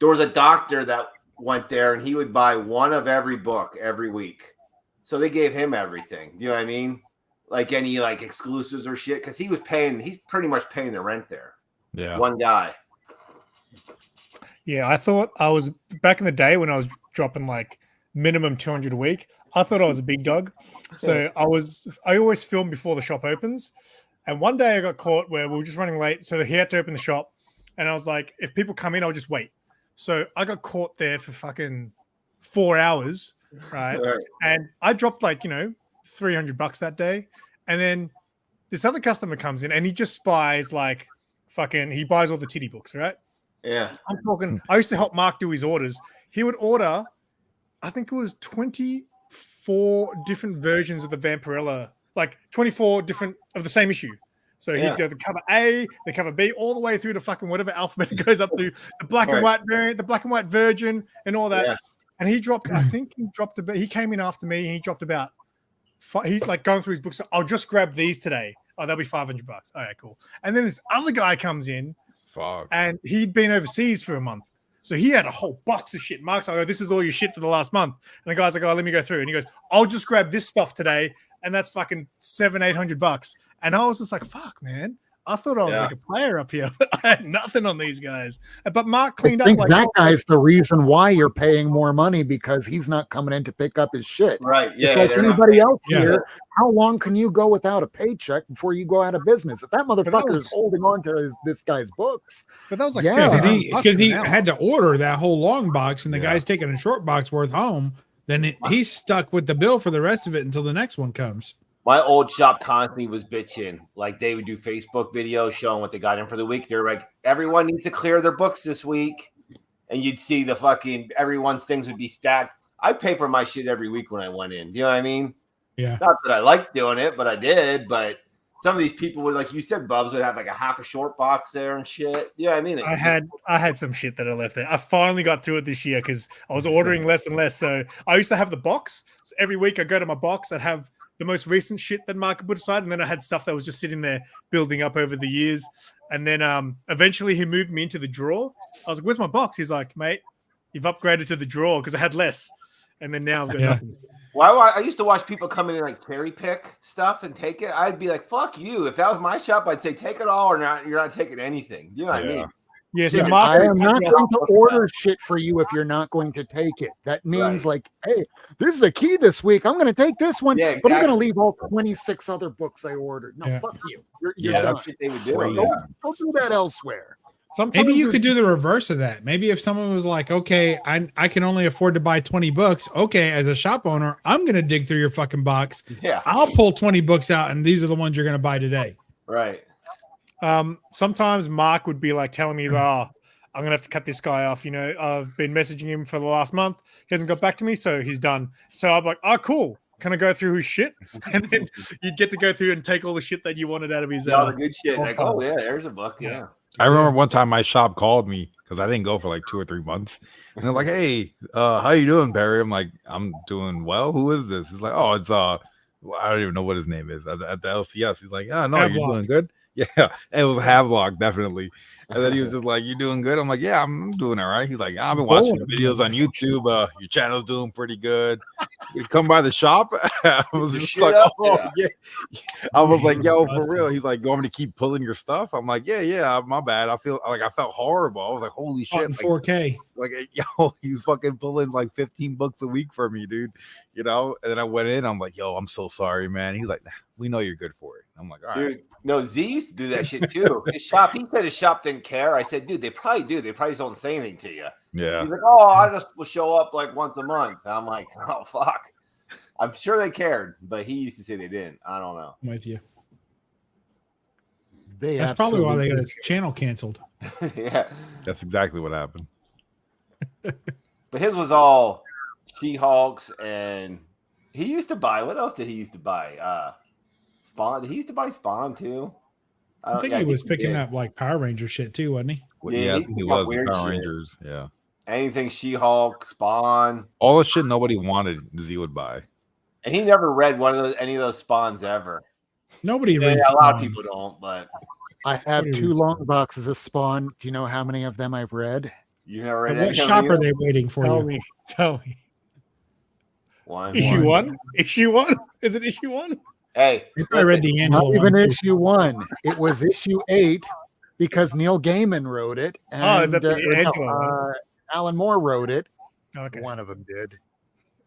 there was a doctor that went there and he would buy one of every book every week. So they gave him everything. You know what I mean? Like any like exclusives or shit. Cause he's pretty much paying the rent there. Yeah. One guy. Yeah, I thought I was back in the day when I was dropping like minimum 200 a week. I thought I was a big dog. So I always film before the shop opens. And one day I got caught where we were just running late. So he had to open the shop. And I was like, if people come in, I'll just wait. So I got caught there for fucking 4 hours. Right. And I dropped like, $300 that day. And then this other customer comes in and he just spies like he buys all the titty books, right? Yeah. I'm talking, I used to help Mark do his orders. He would order, I think it was 24 different versions of the Vampirella, like 24 different of the same issue. So he'd go the cover A, the cover B, all the way through to fucking whatever alphabet it goes up to, the black and white variant, the black and white virgin, and all that. Yeah. And he dropped, I think he came in after me and he dropped about, he's like going through his books. So I'll just grab these today. Oh, that'll be $500. All right, cool. And then this other guy comes in. Fuck. And he'd been overseas for a month. So he had a whole box of shit. Mark's like, oh, this is all your shit for the last month. And the guy's like, oh, let me go through. And he goes, I'll just grab this stuff today. And that's fucking $700-800. And I was just like, fuck, man. I thought I was like a player up here, but I had nothing on these guys. But Mark cleaned I think up. That guy's the reason why you're paying more money because he's not coming in to pick up his shit. Right. Yeah. It's like anybody else here. How long can you go without a paycheck before you go out of business? If that motherfucker is holding on to this guy's books, but that was like because he had to order that whole long box, and the guy's taking a short box worth home. Then he's stuck with the bill for the rest of it until the next one comes. My old shop constantly was bitching. Like they would do Facebook videos showing what they got in for the week. They're like, everyone needs to clear their books this week. And you'd see the fucking everyone's things would be stacked. I pay for my shit every week when I went in. You know what I mean? Yeah. Not that I liked doing it, but I did. But some of these people would, like you said, Bubs, would have like a half a short box there and shit. Yeah, I mean, I had some shit that I left there. I finally got through it this year because I was ordering less and less. So I used to have the box. So every week I go to my box. I'd have the most recent shit that Mark put aside, and then I had stuff that was just sitting there building up over the years. And then eventually he moved me into the drawer. I was like, "Where's my box?" He's like, "Mate, you've upgraded to the drawer because I had less." And then now I've got nothing. Well, I used to watch people come in and like cherry pick stuff and take it. I'd be like, "Fuck you!" If that was my shop, I'd say, "Take it all, or not. You're not taking anything." You know what I mean? Yeah, so I am not going to order shit for you if you're not going to take it. That means like, hey, this is a key this week. I'm going to take this one, but I'm going to leave all 26 other books I ordered. No, fuck you. You're done. That's what they would do. Go do that elsewhere. Maybe you could do the reverse of that. Maybe if someone was like, okay, I can only afford to buy 20 books. Okay, as a shop owner, I'm going to dig through your fucking box. Yeah. I'll pull 20 books out, and these are the ones you're going to buy today. Right. Sometimes Mark would be like telling me, I'm going to have to cut this guy off. You know, I've been messaging him for the last month. He hasn't got back to me, so he's done. So I'm like, oh, cool. Can I go through his shit? And then you'd get to go through and take all the shit that you wanted out of his. All the good shit. Like, oh, yeah, there's a book. Yeah. I remember one time my shop called me because I didn't go for like 2 or 3 months. And they're like, hey, how you doing, Barry? I'm like, I'm doing well. Who is this? He's like, oh, it's I don't even know what his name is at the LCS. He's like, yeah, no, you're doing good. Yeah, it was Havelock, definitely. And then he was just like, "You doing good?" I'm like, "Yeah, I'm doing all right." He's like, "I've been watching your videos on YouTube. Your channel's doing pretty good. You come by the shop." I was just like, "Oh yeah." I was like, "Yo, for real?" He's like, "You want me to keep pulling your stuff?" I'm like, "Yeah, my bad. I felt horrible. I was like, holy Caught shit, in like, 4K. like yo, he's fucking pulling like $15 a week for me, dude. You know?" And then I went in. I'm like, "Yo, I'm so sorry, man." He's like, "Nah, we know you're good for it." I'm like, "All right." Dude, no, Z used to do that shit too. His shop, he said his shop didn't care. I said, dude, they probably do. They probably just don't say anything to you. Yeah. He's like, oh, I just will show up like once a month. And I'm like, oh, fuck. I'm sure they cared, but he used to say they didn't. I don't know. I'm with you. That's probably why they got his channel canceled. Yeah. That's exactly what happened. But his was all She-Hulks, and he used to buy, what else did he used to buy? Spawn. He used to buy Spawn too. I think he was picking up like Power Ranger shit too, wasn't he? Yeah, I think he was with Power Rangers. Yeah. Anything She-Hulk, Spawn. All the shit nobody wanted, Z would buy. And he never read any of those Spawns ever. Nobody Yeah, reads a lot of Spawn. people don't, but I have 2 long boxes of Spawn. Do you know how many of them I've read? you never read What any shop of are them? they waiting for Tell you? me. Tell me. One. Issue 1? Issue 1? Is it issue 1? Hey, I read the Not Angelo even one, too. issue 1. It was issue 8 because Neil Gaiman wrote it. And, Oh, is that the Angelo one? Alan Moore wrote it. Okay. One of them did.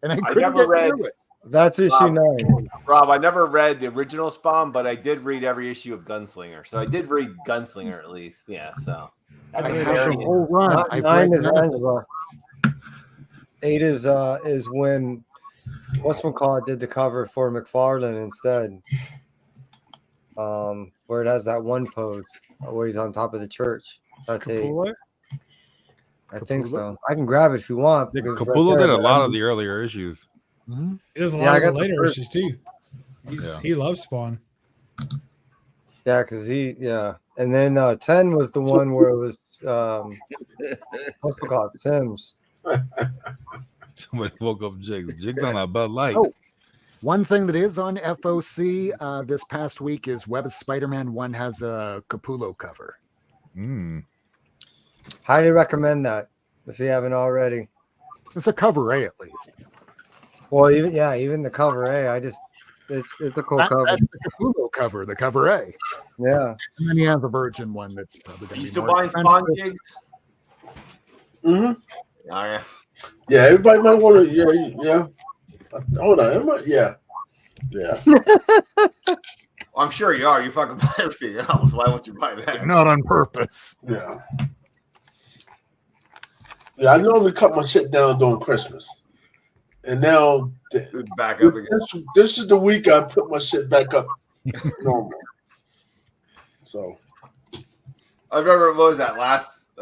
And I I couldn't never get read. through it. That's issue 9. Rob, I never read the original Spawn, but I did read every issue of Gunslinger. So I did read Gunslinger at least. Yeah, so that's I a have very the whole run. I've 9 read is none of it. Angela. 8 is when whatchamacallit did the cover for McFarlane instead. Where it has that one pose where he's on top of the church. That's 8. Capullo? I think so. I can grab it if you want. Yeah, because it's Capullo right did there, a but lot I'm- of the earlier issues. Mhm. He does a Yeah, lot I of got the the later first- issues too. He loves Spawn. Yeah, because and then 10 was the one where it was what's it called? Sims. Somebody woke up Jigs. Jigs on a Bud Light. Oh, one thing that is on FOC this past week is Web of Spider-Man 1 has a Capullo cover. Highly recommend that if you haven't already. It's a cover A at least. Well, even the cover A, it's a cool cover. That's the Capullo cover, the cover A. Yeah. And then he has a Virgin one that's probably going You to be still more buying expensive. Spawn jigs? Mm-hmm. Oh, yeah. Yeah, everybody might want to. Yeah. Hold on. Yeah. I'm sure you are. You fucking buy everything else. Why won't you buy that? Not on purpose. Yeah. Yeah, I normally cut my shit down during Christmas. And now back up again. This is the week I put my shit back up normal. So I remember what was that I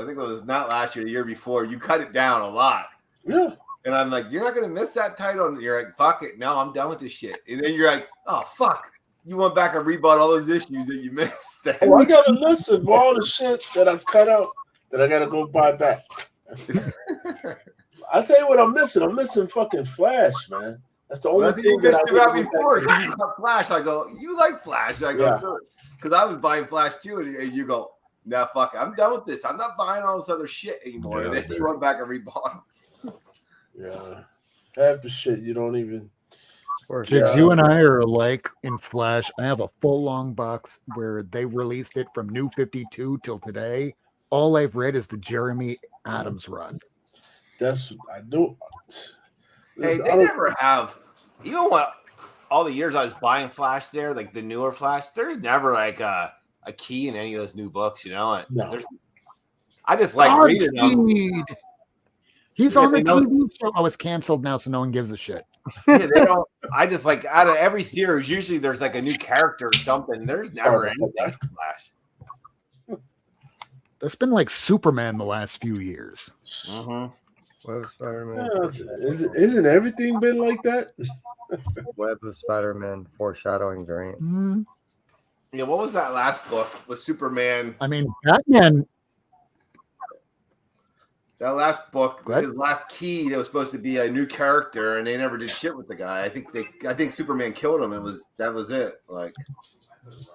think it was not last year, the year before. You cut it down a lot. Yeah. And I'm like, you're not gonna miss that title. And you're like, fuck it. No, I'm done with this shit. And then you're like, oh fuck. You went back and rebought all those issues that you missed. Oh, I got a list of all the shit that I've cut out that I gotta go buy back. I'll tell you what I'm missing. I'm missing fucking Flash, man. That's the only Well, thing you that missed I about really before. went back You got Flash. I go, you like Flash? I go, Yeah. sure. Because I was buying Flash too, and you go, nah, fuck it. I'm done with this. I'm not buying all this other shit anymore. And then you went back and rebought them. Yeah. Half the shit you don't even. Jigs, you and I are alike in Flash. I have a full long box where they released it from New 52 till today. All I've read is the Jeremy Adams run. That's what I do. Hey, they never have, even what all the years I was buying Flash there, like the newer Flash, there's never like a key in any of those new books, you know? No. I just like reading them. Godspeed. He's Yeah, on the they know- TV show. Oh, it's canceled now, so no one gives a shit. Yeah, they don't. I just like out of every series, usually there's like a new character or something. There's never anything Flash. That's been like Superman the last few years. Web of Spider-Man. Yeah, isn't everything been like that? Web of Spider-Man foreshadowing variant. Yeah, what was that last book with Superman? I mean, Batman. That last book, Go ahead. his last key, that was supposed to be a new character, and they never did shit with the guy. I think Superman killed him. That was it. Like,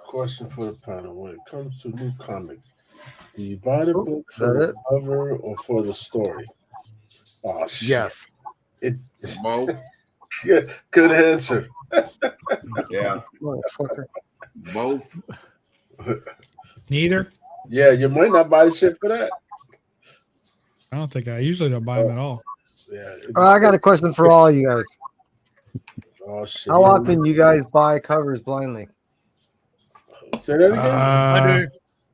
Question for the panel: when it comes to new comics, do you buy the book Is for that the it? cover or for the story? Oh shit! Yes. It, Both. good answer. Yeah. Motherfucker. Both. Neither. Yeah, you might not buy the shit for that. I don't think I usually don't buy them at all. Yeah. I got a question for all you guys. Oh shit! How often you guys buy covers blindly? Say that again. I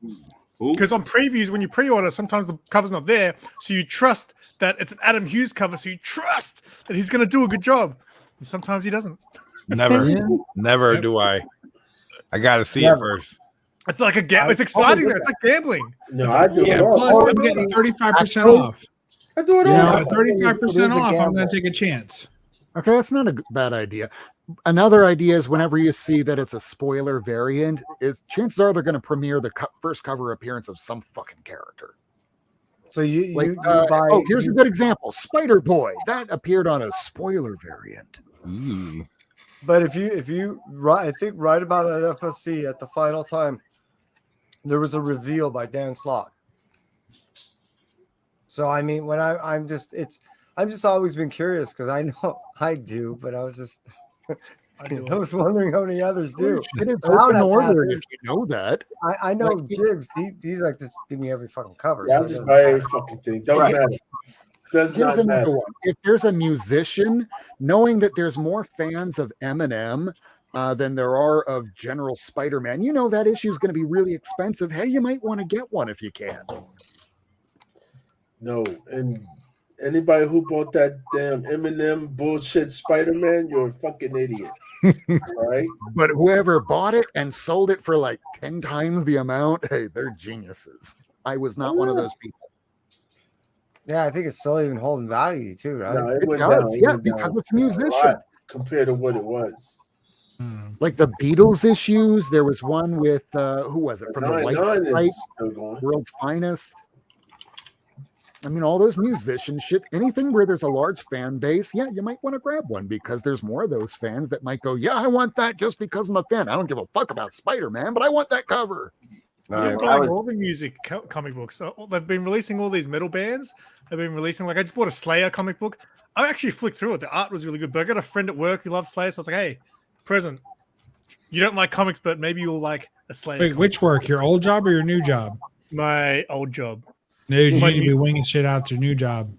do. Who? Because on previews, when you pre-order, sometimes the cover's not there, so you trust that it's an Adam Hughes cover, so you trust that he's going to do a good job. And sometimes he doesn't. Never do I. I gotta see it first. It's like it's exciting. It's like gambling. No, I do. Yeah, it all. plus I'm getting 35% off. I do it all. Yeah, 35% off. I'm going to take a chance. Okay, that's not a bad idea. Another idea is whenever you see that it's a spoiler variant, is chances are they're going to premiere the first cover appearance of some fucking character. So you buy. Oh, here's a good example: Spider Boy that appeared on a spoiler variant. But if you I think right about at FFC at the final time, there was a reveal by Dan Slott. So I mean, when I'm just always been curious because I know I do, but I was just I was wondering how many others do. It is open order if you know that. I know Jigs. He's like, just give me every fucking cover. Yeah, So I'll it just doesn't buy every matter. fucking thing. Don't matter. Does Here's not another matter. one. If there's a musician, knowing that there's more fans of Eminem than there are of General Spider-Man, you know that issue is going to be really expensive. Hey, you might want to get one if you can. No, and anybody who bought that damn Eminem bullshit Spider-Man, you're a fucking idiot. All right? But whoever bought it and sold it for like 10 times the amount, hey, they're geniuses. I was not one of those people. Yeah, I think it's still even holding value too, right? No, It went does, down. It yeah, went because down it's a a musician. lot compared to what it was. Like the Beatles issues, there was one with who was it from the White Nine Stripes, is still going. World's Finest. I mean, all those musician shit, anything where there's a large fan base, yeah, you might want to grab one because there's more of those fans that might go, yeah, I want that just because I'm a fan. I don't give a fuck about Spider-Man, but I want that cover. You're buying all the music comic books. So they've been releasing all these metal bands. They've been releasing, like, I just bought a Slayer comic book. I actually flicked through it. The art was really good. But I got a friend at work who loves Slayer. So I was like, hey, present. You don't like comics, but maybe you'll like a Slayer. Wait, comic. which work? Your old job or your new job? My old job. Dude, you My need to be new- winging shit out your new job.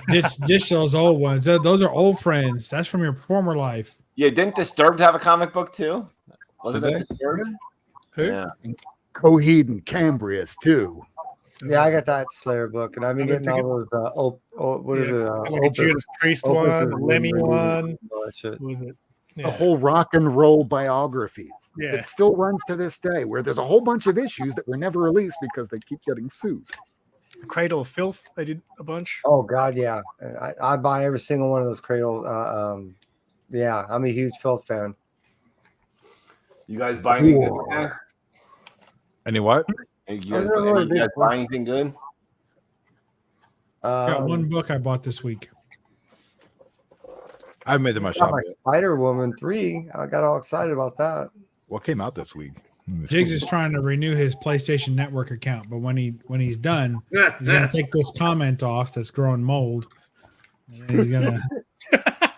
Ditch those old ones. Those are old friends. That's from your former life. Yeah, didn't Disturbed have a comic book too? Wasn't Did it Disturbed? Who? Yeah. Coheed and Cambrius too. Yeah, I got that Slayer book, and I've been getting all those. What is it? Like a Judas Priest Opus one, is a Lemmy really one. all that shit. What was it? A whole rock and roll biography. Yeah. It still runs to this day, where there's a whole bunch of issues that were never released because they keep getting sued. Cradle of Filth. They did a bunch. Oh God, yeah. I buy every single one of those Cradle. Yeah, I'm a huge Filth fan. You guys buy anything good? Whoa. Stan? Any what? You guys, They're really you guys big. buy anything good? Got one book I bought this week. I've made it my got shop. my Spider Woman 3. I got all excited about that. What came out this week? Jigs is trying to renew his PlayStation Network account, but when he's done, he's gonna take this comment off that's growing mold. And he's gonna.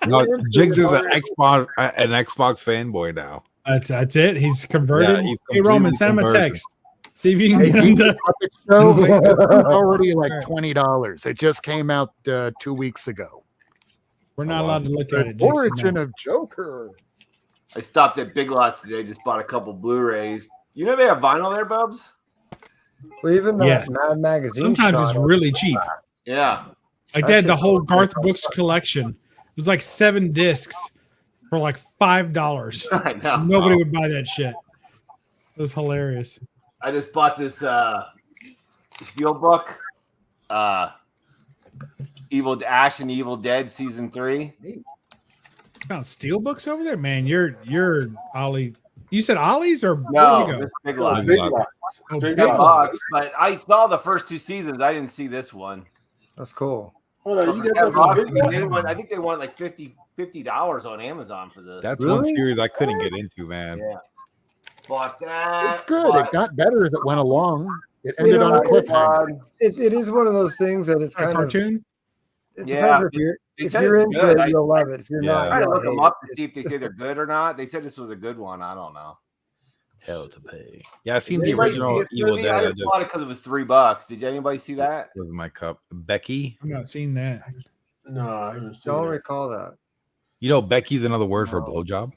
No, Jigs is an Xbox fanboy now. That's it. He's converted. Yeah, he's Hey Roman, completely send him a converted. text. See if you can Hey, get him Geeks to. Puppet Show, it's already like $20. It just came out 2 weeks ago. We're not allowed to look The at it. Jason, origin no. of Joker. I stopped at Big Lots today. Just bought a couple Blu-rays. You know they have vinyl there, Bubs? Well, even the Yes. Mad Magazine. Sometimes it's shot it. really cheap. Yeah. Like That they had the shit's whole so Garth cool. Books collection. It was like 7 discs for like $5. I know. Nobody would buy that shit. It was hilarious. I just bought this Steel book. Evil Ash and Evil Dead season 3. Found steel books over there, man. You're Ollie. You said Ollie's or where'd No, you go? this Big Lots. Big Lots. Oh, Big Big Lots. Lots, but I saw the first 2 seasons. I didn't see this one. That's cool. Hold on, you For got that 10 from bucks, Big Lots? they want- I think they want like $50 on Amazon for this. That's one Really? series I couldn't get into, man. Yeah. Fuck that. It's good. It got better as it went along. It You ended on a know, cliffhanger. it is one of those things that it's A kind cartoon. of. It Yeah, depends they if said you're it's into good. it, you'll love it. If you're Yeah. not, I tried to you'll look them hate up it. to see if they say they're good or not. They said this was a good one. I don't know. Hell to pay. Yeah, I've seen Did the anybody see original this Evil movie? Dead. I I just just bought it because it was $3. Did anybody see that? was my cup. Becky. I've not seen that. No, I haven't seen Don't that. recall that. You know, Becky's another word for blowjob.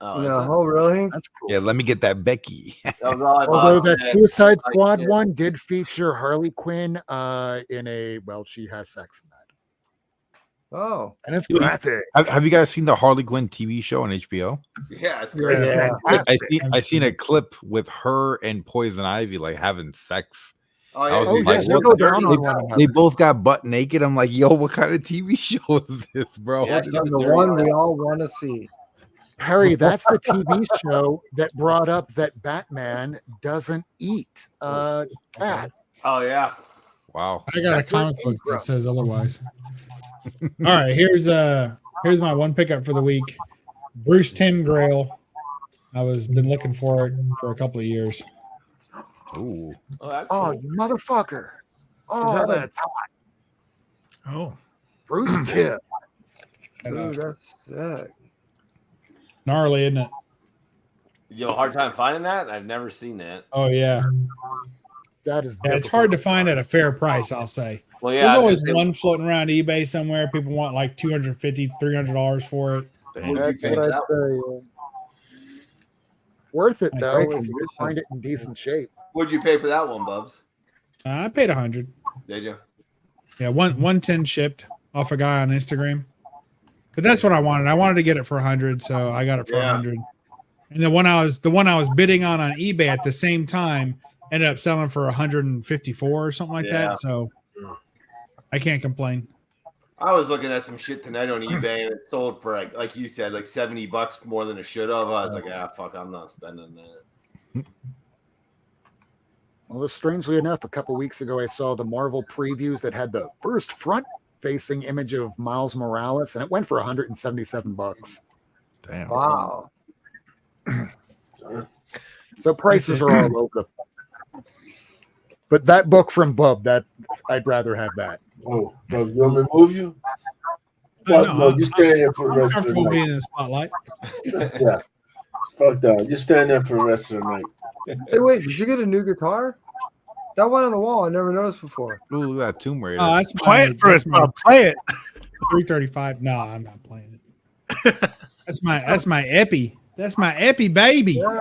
Oh, is No, it? oh really? That's cool. Yeah, let me get that Becky. That was all I Although bought. that Yeah. Suicide Like, Squad yeah. one did feature Harley Quinn in a she has sex in that. Oh, And it's Dude, graphic. Have you guys seen the Harley Quinn TV show on HBO? Yeah, it's great. yeah. I seen a clip with her and Poison Ivy like having sex. Oh, I yeah. was Oh, just yeah, like, they what go the- down they, on one another. they both got butt naked. I'm like, yo, what kind of TV show is this, bro? Yeah, she was The dirty. one we all want to see. Perry, that's the TV show that brought up that Batman doesn't eat cat. Oh, yeah. Wow. I got a comic book that says otherwise. All right, here's my one pickup for the week. Bruce Tim Grail. I was been looking for it for a couple of years. Ooh. Oh, that's Oh, cool. you motherfucker. Oh, that a- that's Oh, Bruce Timm. Dude, that's sick. Gnarly, isn't it? Did you have a hard time finding that? I've never seen that. Oh yeah. That is Yeah, it's hard to find at a fair price, I'll say. Well, yeah. There's I was always gonna say, one floating around eBay somewhere. People want like $250, $300 for it. Damn. That's you what pay I'd for say. Worth it Nice though great if you condition. find it in decent shape. What'd you pay for that one, Bubs? I paid $100. Did you? Yeah, 110 shipped off a guy on Instagram. But that's what I wanted. I wanted to get it for 100, so I got it for Yeah. 100. And the one I was bidding on eBay at the same time ended up selling for 154 or something like Yeah. that. So I can't complain. I was looking at some shit tonight on eBay and it sold for like you said, like $70 more than it should have. I was like, fuck, I'm not spending that. Well, strangely enough, a couple weeks ago, I saw the Marvel previews that had the first front-facing image of Miles Morales, and it went for $177. Damn. Wow. So prices are all over. But that book from Bub, I'd rather have that. Oh, bro, you want me to move you? Fuck no, you stay here for the I'm rest of the comfortable being night. in the spotlight. Yeah. Fuck that. You stand there for the rest of the night. Hey, wait, did you get a new guitar? That one on the wall, I never noticed before. Ooh, look at that Tomb Raider. Oh, that's play it for us, my bro. Play it. 335. No, I'm not playing it. That's my epi. That's my epi baby. Yeah.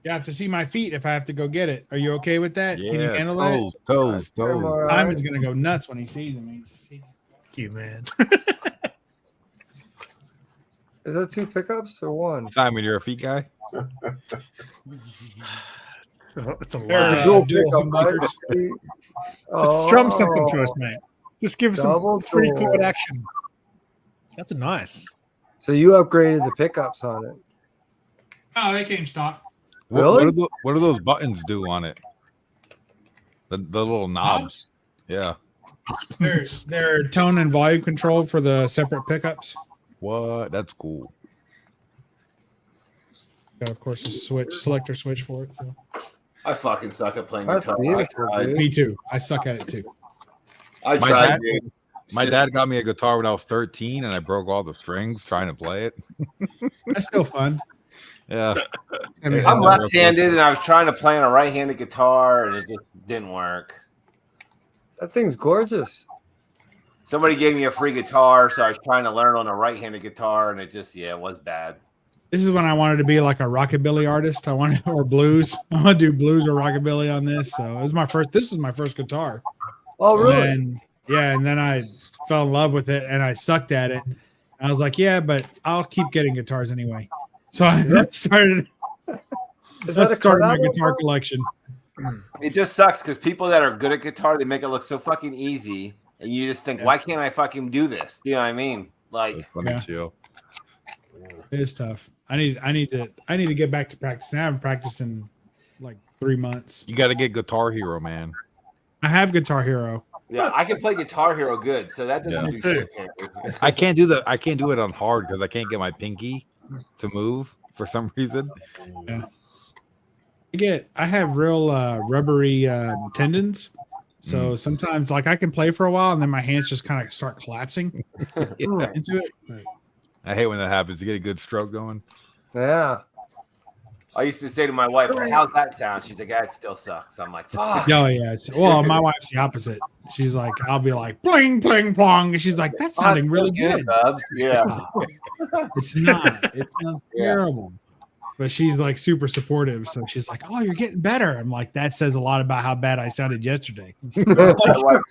You have to see my feet if I have to go get it. Are you okay with that? Yeah, Can you handle that? toes. I'm all right. Simon's gonna go nuts when he sees him. He's You man. Is that two pickups or one? Simon, you're a feet guy? It's a They're, lot. dual pickup, right? humbuckers. Let's strum something to us, mate. Just give us some Double pretty dual. good action. That's nice. So you upgraded the pickups on it. Oh, they came stock. Really? What do those buttons do on it? The little knobs. Yeah. They're tone and volume control for the separate pickups. What? That's cool. Got, of course, a selector switch for it. So. I fucking suck at playing That's guitar. beautiful, I tried. Me too. I suck at it too. I My tried, dad- dude. My dad got me a guitar when I was 13 and I broke all the strings trying to play it. That's still fun. Yeah. I'm left-handed, and I was trying to play on a right-handed guitar, and it just didn't work. That thing's gorgeous. Somebody gave me a free guitar, so I was trying to learn on a right-handed guitar, and it just, it was bad. This is when I wanted to be like a rockabilly artist. I wanted or blues. I want to do blues or rockabilly on this. So it was my first. This was my first guitar. Oh, really? And then I fell in love with it, and I sucked at it. I was like, yeah, but I'll keep getting guitars anyway. So I started. Is that a started my collab guitar album? collection. It just sucks because people that are good at guitar, they make it look so fucking easy, and you just think, why can't I fucking do this? You know what I mean? Like, It's funny, Yeah. chill. It is tough. I need to get back to practicing. I haven't practiced in like 3 months. You got to get Guitar Hero, man. I have Guitar Hero. yeah, I can play Guitar Hero good, so that doesn't Yeah. do shit. apparently. I can't do it on hard because I can't get my pinky to move for some reason. Yeah. I have real rubbery tendons. So sometimes like I can play for a while and then my hands just kind of start collapsing into it. Like, I hate when that happens. You get a good stroke going. Yeah. I used to say to my wife, well, how's that sound? She's like, yeah, it still sucks. I'm like, fuck. oh yeah. Well, my wife's the opposite. She's like, I'll be like, bling, bling, plong. And she's like, that's sounding really good. Bubs. Yeah. It's not. It sounds Yeah. terrible. But she's like super supportive. So she's like, oh, you're getting better. I'm like, that says a lot about how bad I sounded yesterday. My wife,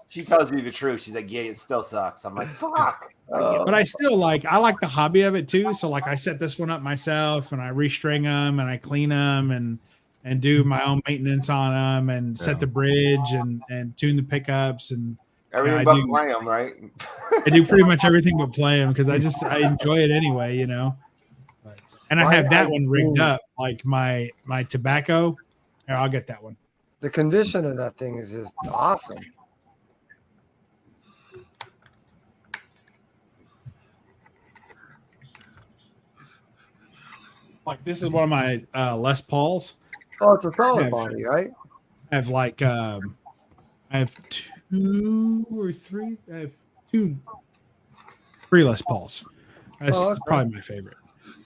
she tells me the truth. She's like, yeah, it still sucks. I'm like, fuck. But I still I like the hobby of it too. So like I set this one up myself and I restring them and I clean them and do my own maintenance on them and set the bridge and tune the pickups and Everything but play them, right? I do pretty much everything but play them because I enjoy it anyway, And I have that one rigged up like my tobacco. Here, I'll get that one. The condition of that thing is just awesome. Like this is one of my Les Pauls. Oh, it's a solid body, right? I have like I have two or three. I have three Les Pauls. That's probably my favorite.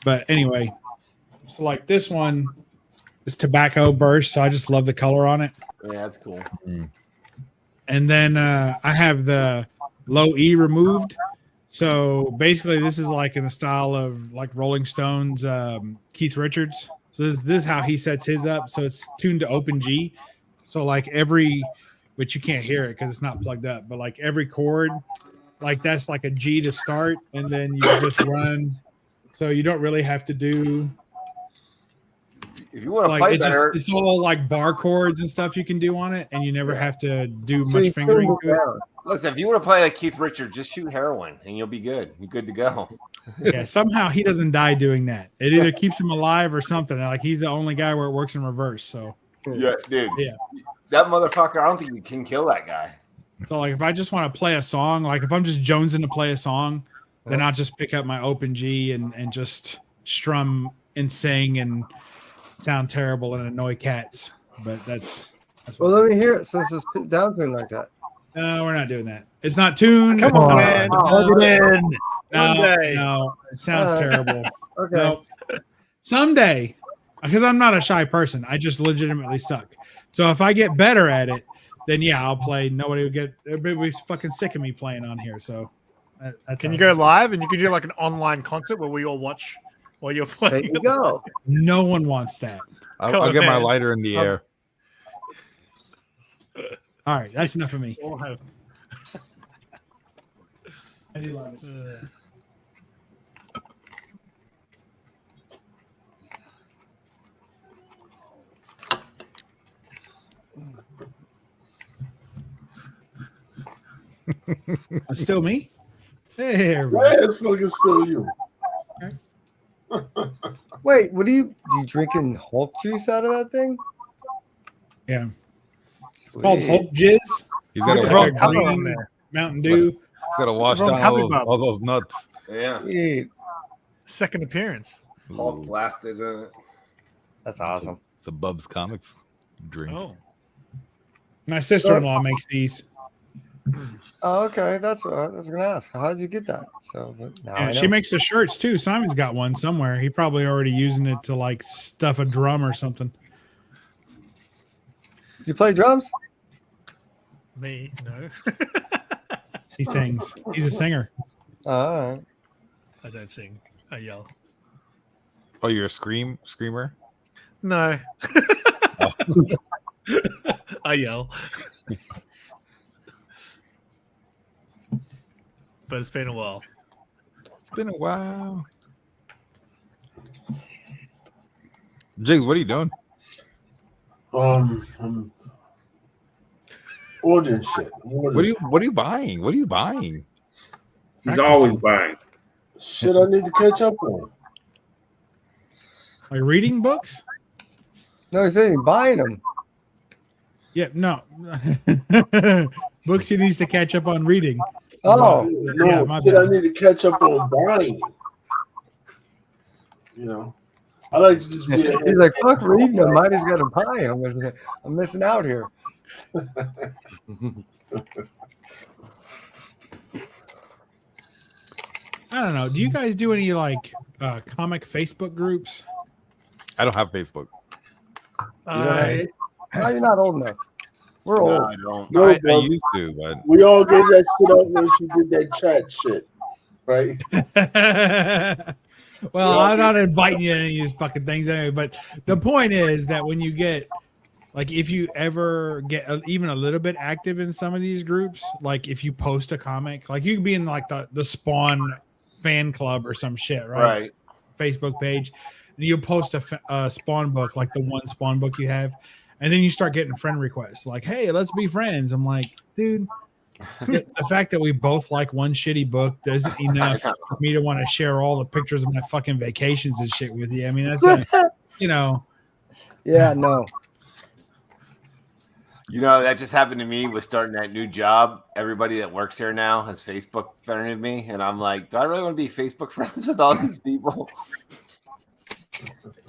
But anyway, so like this one is tobacco burst, so I just love the color on it. Yeah, that's cool. And then I have the low E removed. So basically, this is like in the style of like Rolling Stones, Keith Richards. So this is how he sets his up. So it's tuned to open G. So like which you can't hear it because it's not plugged up, but like every chord, like that's like a G to start, and then you just run. So you don't really have to do. If you want to like play better, it's all like bar chords and stuff you can do on it, and you never have to do much fingering to it. Listen, if you want to play like Keith Richards, just shoot heroin and you'll be good. You're good to go. Yeah, somehow he doesn't die doing that. It either keeps him alive or something. Like he's the only guy where it works in reverse. So yeah, dude. Yeah, that motherfucker. I don't think you can kill that guy. So like if I just want to play a song, like if I'm just jonesing to play a song, then I'll just pick up my open G and just strum and sing and sound terrible and annoy cats. But that's well, let me hear it since it's down tuned like that. No, we're not doing that. It's not tuned. Come on, man. Plug it in. No, it sounds terrible. Okay. No. Someday, because I'm not a shy person, I just legitimately suck. So if I get better at it, then yeah, I'll play. Nobody would get. Everybody's fucking sick of me playing on here. So that's Can you go live and you can do like an online concert where we all watch while you're playing? There you go. No one wants that. I'll get my lighter in the air. All right, that's enough of me. I do love it. It's still me. Hey, Yeah, it's fucking still you. Wait, what you drinking Hulk juice out of that thing? Yeah. It's called Hulk Jizz. He's got Got a like cover green on there. Mountain Dew. He's got to wash down all those nuts. Yeah. Second appearance. Hulk blasted in it. That's awesome. It's a Bub's Comics drink. Oh. My sister-in-law makes these. Oh, okay. That's what I was going to ask. How did you get that? So but now I Yeah, know. she makes the shirts too. Simon's got one somewhere. He probably already using it to like stuff a drum or something. You play drums? Me, no. He sings. He's a singer. All right. I don't sing. I yell. Oh, you're a screamer? No. I yell. But it's been a while. It's been a while. Jigs, what are you doing? I'm ordering shit. What are you buying? What are you buying? He's always buying. Shit I need to catch up on. Like reading books? No, he's saying buying them. Yeah, no. Books he needs to catch up on reading. Oh, No, Yeah, my shit I bad. need to catch up on buying. You know, I like to just be. He's like, fuck reading them. I just got a pie. I'm missing out here. I don't know. Do you guys do any like comic Facebook groups? I don't have Facebook. No, you're not old enough. We're No, old. I don't. No, I bro. used to, but We all gave that shit up when she did that chat shit, right? Well, I'm not inviting you to any of these fucking things anyway. But the point is that when you get, like, if you ever get even a little bit active in some of these groups, like if you post a comic, like you could be in like the Spawn fan club or some shit, right? Right. Facebook page, and you post a Spawn book, like the one Spawn book you have, and then you start getting friend requests, like, "Hey, let's be friends." I'm like, dude. The fact that we both like one shitty book isn't enough for me to want to share all the pictures of my fucking vacations and shit with you. I mean, that's you know. Yeah, no. You know, that just happened to me with starting that new job. Everybody that works here now has Facebook friended me, and I'm like, do I really want to be Facebook friends with all these people?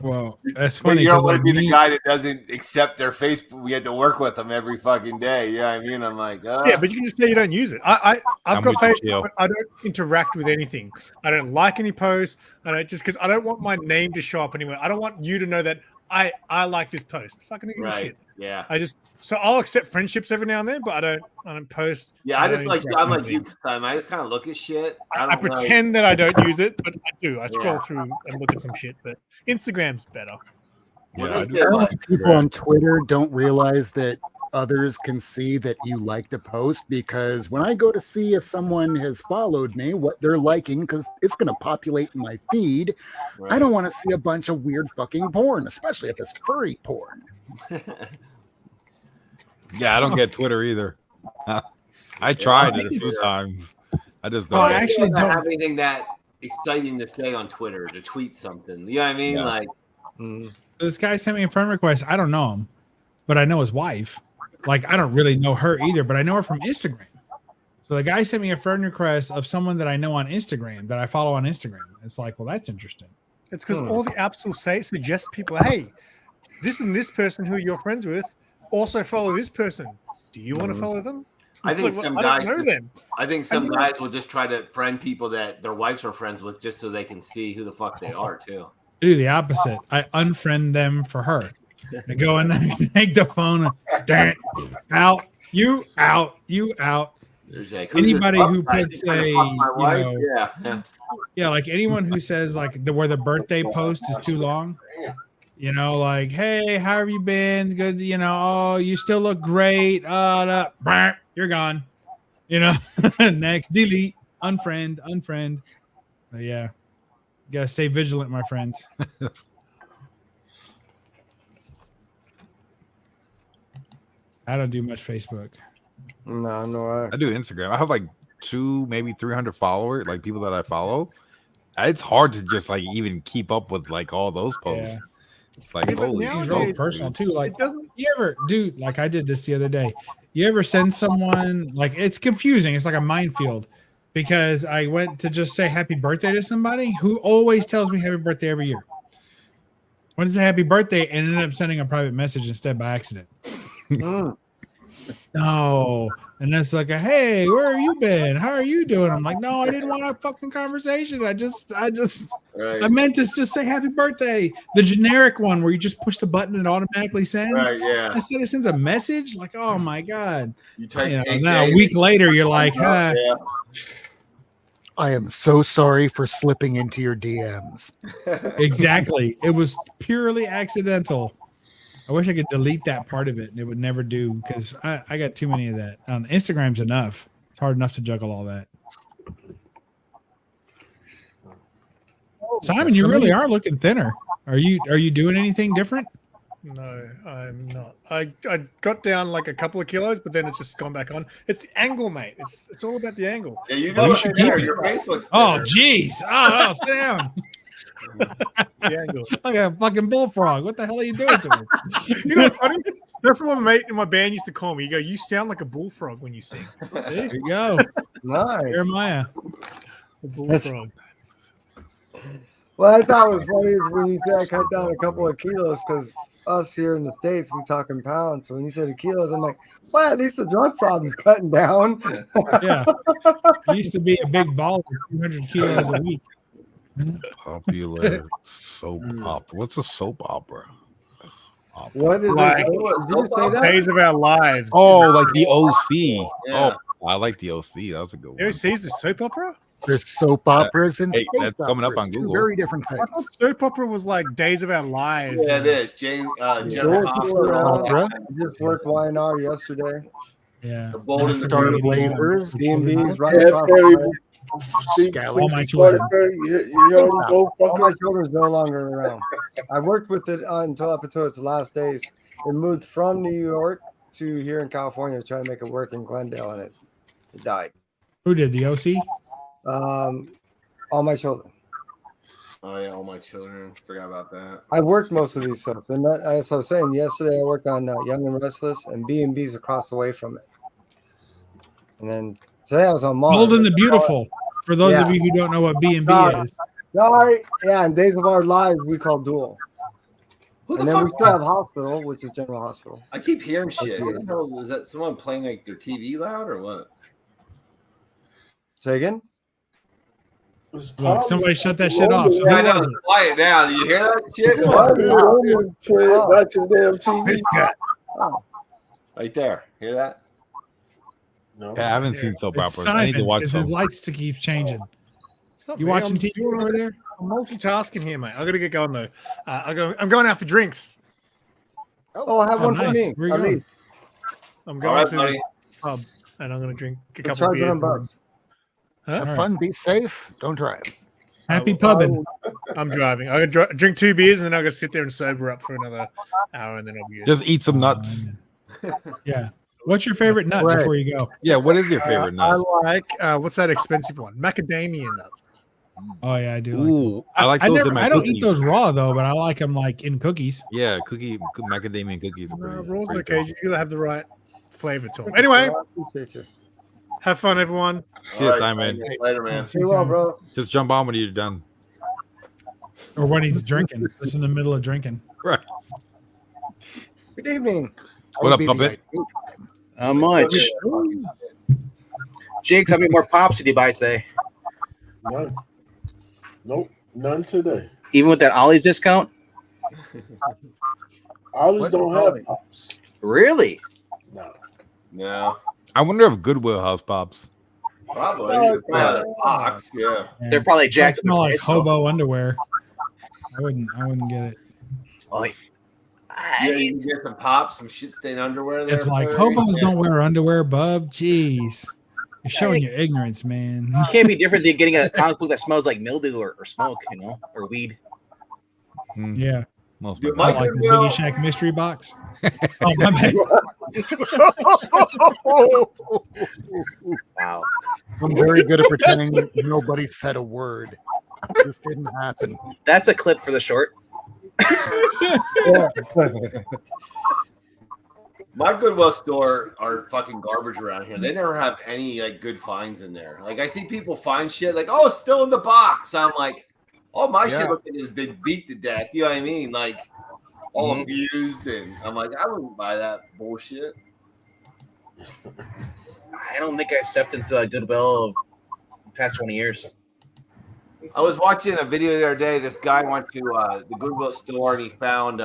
Well, that's But funny. you don't 'cause want to like be the me- guy that doesn't accept their Facebook. We had to work with them every fucking day. You know what I mean? I'm like, Yeah, but you can just say you don't use it. I've I'm got with you, Facebook, Gio. but I don't interact with anything. I don't like any posts. I don't just because I don't want my name to show up anywhere. I don't want you to know that I like this post. Fucking give a right. shit. Yeah. So I'll accept friendships every now and then, but I don't post. Yeah, I just don't like interact I'm with like you, anything. Simon. I just kind of look at shit. I don't pretend that I don't use it, but I do. I scroll Yeah. through and look at some shit. But Instagram's better. Well, Yeah, I they do. did, like, People on Twitter don't realize that others can see that you like the post, because when I go to see if someone has followed me, what they're liking, because it's going to populate in my feed, I don't want to see a bunch of weird fucking porn, especially if it's furry porn. yeah, I don't get Twitter either. I tried I it a think few it's- times. I just Oh, don't. I get it. actually don't don't. have anything that exciting to say on Twitter to tweet something. You know what I mean? Yeah. Like, This guy sent me a friend request. I don't know him, but I know his wife. Like, I don't really know her either, but I know her from Instagram. So the guy sent me a friend request of someone that I know on Instagram, that I follow on Instagram. It's like, well, that's interesting. It's because all the apps will suggest people, hey, this and this person who you're friends with also follow this person. Do you want to follow them? I think It's like, some well, I guys. don't know them. I think some think- guys will just try to friend people that their wives are friends with, just so they can see who the fuck they are too. I do the opposite. I unfriend them for her. I go in there, take the phone, and out, you out, you out. There's like, who's this Anybody fuck who guy? puts He's trying to a, fuck my you wife? know, Yeah. yeah, like anyone who says like where the birthday post is too long, you know, like, hey, how have you been? Good, you know, oh, you still look great. You're gone. You know, next, delete, unfriend. But yeah, you gotta stay vigilant, my friends. I don't do much Facebook. No. I do Instagram. I have like 200, maybe 300 followers, like people that I follow. It's hard to just like even keep up with like all those posts. Yeah. It's like, It's like holy It's shit, real nowadays, personal dude. too. Like, It doesn't. you ever do, like I did this the other day. You ever send someone, like, it's confusing. It's like a minefield, because I went to just say happy birthday to somebody who always tells me happy birthday every year. Went to say happy birthday and ended up sending a private message instead by accident. No. And it's like, hey, where have you been? How are you doing? I'm like, no, I didn't want a fucking conversation. I Right. meant to just say happy birthday. The generic one where you just push the button and it automatically sends. Right. Yeah. Instead it sends a message, like, oh my God. You type You know, AK, now a week later, you're like, yeah. I am so sorry for slipping into your DMs. exactly. It was purely accidental. I wish I could delete that part of it, and it would never do, because I got too many of that. Instagram's enough. It's hard enough to juggle all that. Simon, you really are looking thinner. Are you doing anything different? No, I'm not. I got down like a couple of kilos, but then it's just gone back on. It's the angle, mate. It's all about the angle. Yeah, you Well, know you should there. keep it. Your face looks. Oh, thinner. jeez. Oh, sit down. The angle. Like a fucking bullfrog. What the hell are you doing to me? You know what's funny? That's what my mate in my band used to call me. You go, you sound like a bullfrog when you sing. There you go. Nice. Jeremiah. A bullfrog. What I thought was funny is when you said I cut down a couple of kilos because us here in the States, we talk in pounds. So when you said the kilos, I'm like, well, at least the drug problem's cutting down. Yeah. I used to be a big baller, 200 kilos a week. Popular soap opera. What's a soap opera? What is Like, this? Did you say that? Days of Our Lives. Oh, like the OC. Yeah. Oh, I like the OC. That was a good one. OC's the soap opera? There's soap operas and Hey, space that's coming up operas, on two Google. very different I things. thought soap opera was like Days of Our Lives. Yeah, it is. Jane, General George Hospital. Opera. I just worked Y&R yesterday. Yeah. The Bold and the Star Beautiful. Blazers. D&B's right Yeah, across Perry, the way. see, All my see, children. Perry, you heard him go All fuck my us? children's no longer around. I worked with it until its last days. It moved from New York to here in California to try to make it work in Glendale, and it died. Who did the OC? All my children. Oh yeah, All My Children. Forgot about that. I worked most of these soaps, and as I was saying yesterday, I worked on Young and Restless and B&B's across the way from it. And then today I was on Mars. Bold and the Beautiful. For those Yeah. of you who don't know what B&B Sorry. is. Sorry, yeah, and Days of Our Lives we call Duel. Who the And then we fuck? still have Hospital, which is General Hospital. I keep hearing shit. What the hell is that? Someone playing like their TV loud or what? Say again? Look, somebody shut that shit off. So Yeah, I who know. was It's it? quiet now. You hear that shit? Watching damn TV. Right there. Hear that? No. Yeah, I haven't seen soap It's operas. I need to Simon, watch because some. his lights to keep changing. Stop, You man. watching I'm TV doing- over there? I'm multitasking here, mate. I gotta get going though. I'm going out for drinks. Oh, I have Oh, one for nice. me. Where you At going? least. I'm All going right, to buddy. the pub and I'm gonna drink a We're couple of charging beers. them bucks. Have All fun, be safe, don't drive. Happy pubbing. I'm driving. I gotta drink 2 beers and then I gotta sit there and sober up for another hour and then I'll be good. Just eat some nuts. Yeah. What's your favorite nut Right. before you go? Yeah, what is your favorite I nut? like what's that expensive one? Macadamia nuts. Oh yeah, I do. Like those. Ooh, I like those in my I don't cookies. eat those raw though, but I like them like in cookies. Yeah, macadamia cookies are pretty. Rolls pretty okay. cool. You gotta have the right flavor to them. Anyway, I appreciate you. have fun, everyone. See you, Simon. Later, man. Stay well, bro. Just jump on when you're done. Or when he's drinking, just in the middle of drinking. Right. Good evening. What up, puppet? How much? Jakes, how many more pops did you buy today? None. Nope. None today. Even with that Ollie's discount? Ollie's What don't Ollie? have pops. Really? No. No. I wonder if Goodwill House pops. Probably. Yeah, box. Yeah. They're probably They jacked. smell like hobo underwear. I wouldn't get it. Oh, Yeah, you can get some pops, some shit stained underwear there. It's like Perry. hobos Yeah. don't wear underwear, bub. Jeez. You're showing your ignorance, man. it can't be different than getting a comic book that smells like mildew or smoke, or weed. Yeah. Most Dude, of I my like the Goodwill- Biggie Shack mystery box. Oh my bad. Wow. I'm very good at pretending nobody said a word. This didn't happen. That's a clip for the short. My Goodwill store are fucking garbage around here. They never have any like good finds in there. Like I see people find shit like, oh, it's still in the box. I'm like, oh, my Yeah. shit looking has been beat to death. You know what I mean? Like all abused, and I'm like, I wouldn't buy that bullshit. I don't think I stepped into a Goodwill the past 20 years. I was watching a video the other day. This guy went to the Goodwill store and he found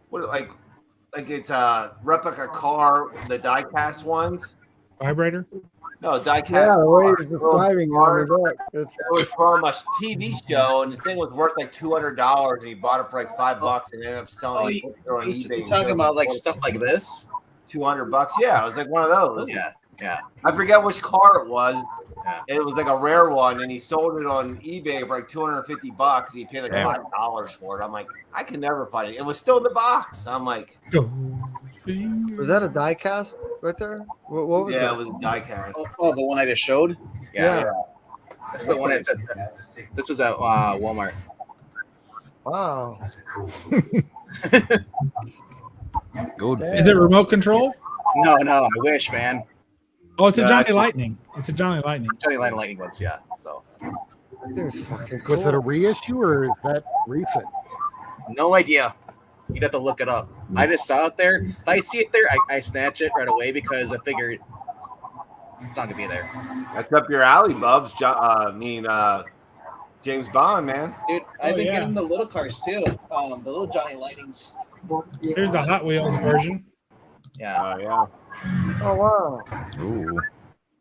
what like it's a replica car, the die-cast ones. Vibrator? No, die-cast. Yeah, the way car. he's describing it on the deck. It's It was from a TV show, and the thing was worth like $200, and he bought it for like $5, and ended up selling it on eBay. You're talking about like stuff like this? $200. Yeah, it was like one of those. Yeah, yeah. I forget which car it was. Yeah. It was like a rare one, and he sold it on eBay for like $250, and he paid like Damn. $5 for it. I'm like, I can never find it. It was still in the box. I'm like, was that a die cast right there? What was yeah, that? it was a die-cast. Oh, the one I just showed? Yeah. That's the one I said. This was at Walmart. Wow. Good. Is it remote control? No, I wish, man. Oh, it's a Yeah, Johnny Lightning. It's a Johnny Lightning. Johnny Lightning ones, yeah. So That thing's fucking cool. Was it a reissue or is that recent? No idea. You'd have to look it up. I just saw it there. If I see it there, I snatch it right away because I figured it's not gonna be there. That's up your alley, Bubs. James Bond, man. Dude, I've been yeah. getting the little cars too. The little Johnny Lightnings. Here's the Hot Wheels version. Yeah. Yeah. Oh wow. Ooh.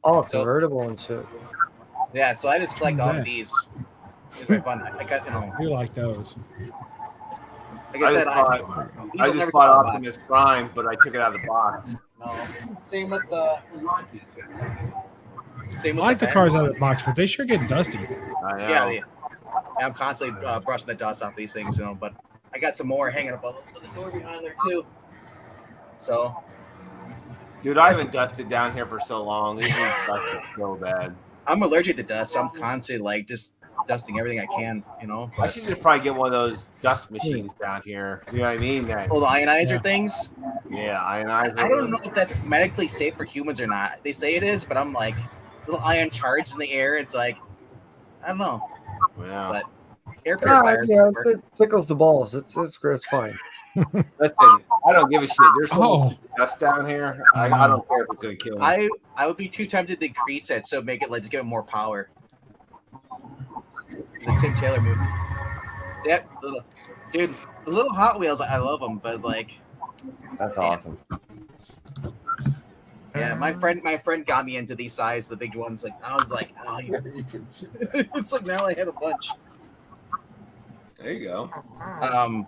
Oh, convertible and shit. Yeah, so I just collect What's all that? of these. It's very fun. I got, I do like those. like I said, I just bought Optimus Prime, but I took it out of the box. No. Same with the. I like the cars out of the box, but they sure get dusty. Yeah, I'm constantly brushing the dust off these things, but I got some more hanging up on the door behind there too. So, Dude, I haven't dusted down here for so long. It is dusted so bad. I'm allergic to dust, so I'm constantly just dusting everything I can. I should just probably get one of those dust machines down here. You know what I mean? That, Oh, the ionizer things. yeah, ionizer. I don't know if that's medically safe for humans or not. They say it is, but I'm like, little ion charge in the air. It's like, I don't know. Yeah. But air purifiers. Yeah, it tickles the balls. It's fine. Listen, I don't give a shit. There's so much dust down here. I don't care if it's gonna kill me. I would be too tempted to increase it, so make it just give it more power. The Tim Taylor movie. So, yep, dude, the little Hot Wheels, I love them, but That's awesome. Yeah, my friend got me into these size, the big ones. I was like, oh, it's like now I have a bunch. There you go.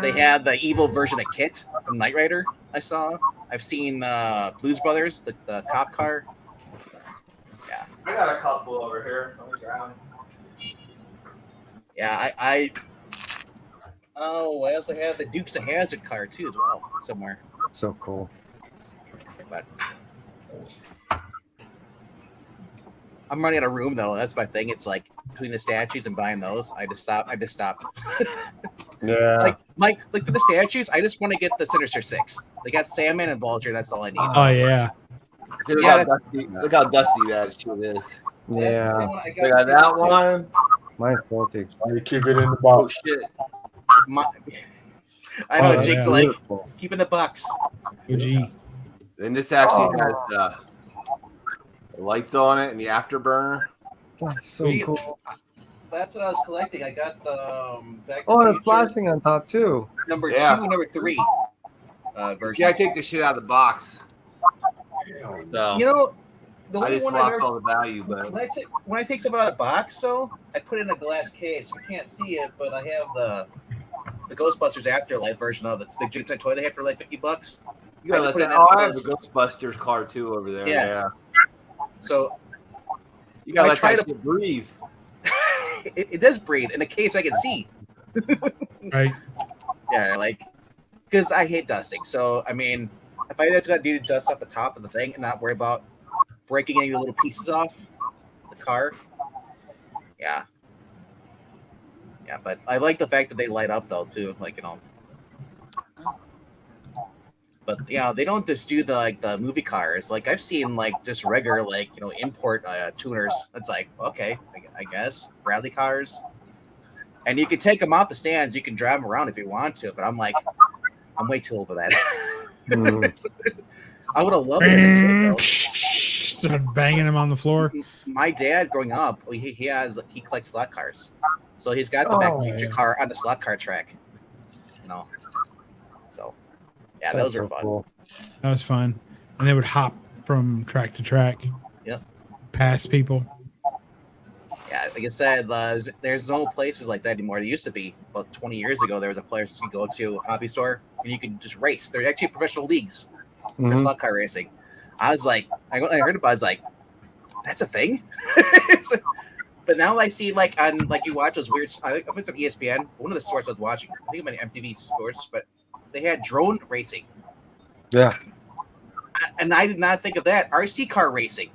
They had the evil version of Kit from Knight Rider. I saw. I've seen Blues Brothers, the cop car. Yeah. I got a couple over here on the ground. Yeah, I also have the Dukes of Hazzard car too as well somewhere. So cool. But I'm running out of room though. That's my thing. It's like between the statues and buying those, I just stopped. Yeah. Like for the statues, I just want to get the Sinister Six. They got Sandman and Vulture. That's all I need. Oh yeah. See, look, how dusty that shit is. Yeah. I Look at that one. Mine's filthy. You keep it in the box. Oh shit. I know Oh, Jake's yeah. like keep in the box. OG. And this actually has the lights on it and the afterburner. That's so See, cool. That's what I was collecting. I got the Back to Oh, the and it's Future flashing on top too. number Yeah. 2 and number 3 versions. Yeah, I take the shit out of the box. So You know, the I only just one I lost never, all the value, but when I take something out of the box, though, I put it in a glass case. You can't see it, but I have the Ghostbusters Afterlife version of it. The big Jupiter toy they had for like $50. you gotta I let put it that. in Oh, one I of have the those. Ghostbusters car too over there. Yeah. Yeah. So You gotta I let try that to- shit breathe. it does breathe in a case I can see. Right. Yeah, because I hate dusting. So I mean, if I just got to do dust off the top of the thing and not worry about breaking any of the little pieces off the car, yeah. But I like the fact that they light up though too, But they don't just do the movie cars. Like I've seen just regular import tuners. It's like okay, I guess Bradley cars, and you can take them off the stands. You can drive them around if you want to. But I'm way too old for that. I would have loved it as a kid though. Start banging him on the floor. My dad, growing up, he collects slot cars, so he's got the Back to the Future car on the slot car track. So yeah, That's those are so fun. cool. That was fun. And they would hop from track to track. Yep. Past people. Yeah, like I said, there's no places like that anymore. There used to be about 20 years ago. There was a place you could go to, a hobby store, and you could just race. There are actually professional leagues for Mhm. slot car racing. I was like, I heard about it, I was like, that's a thing? But now I see you watch those weird, I think it's on ESPN, one of the sports I was watching, I think it might be MTV Sports, but they had drone racing. Yeah. And I did not think of that. RC car racing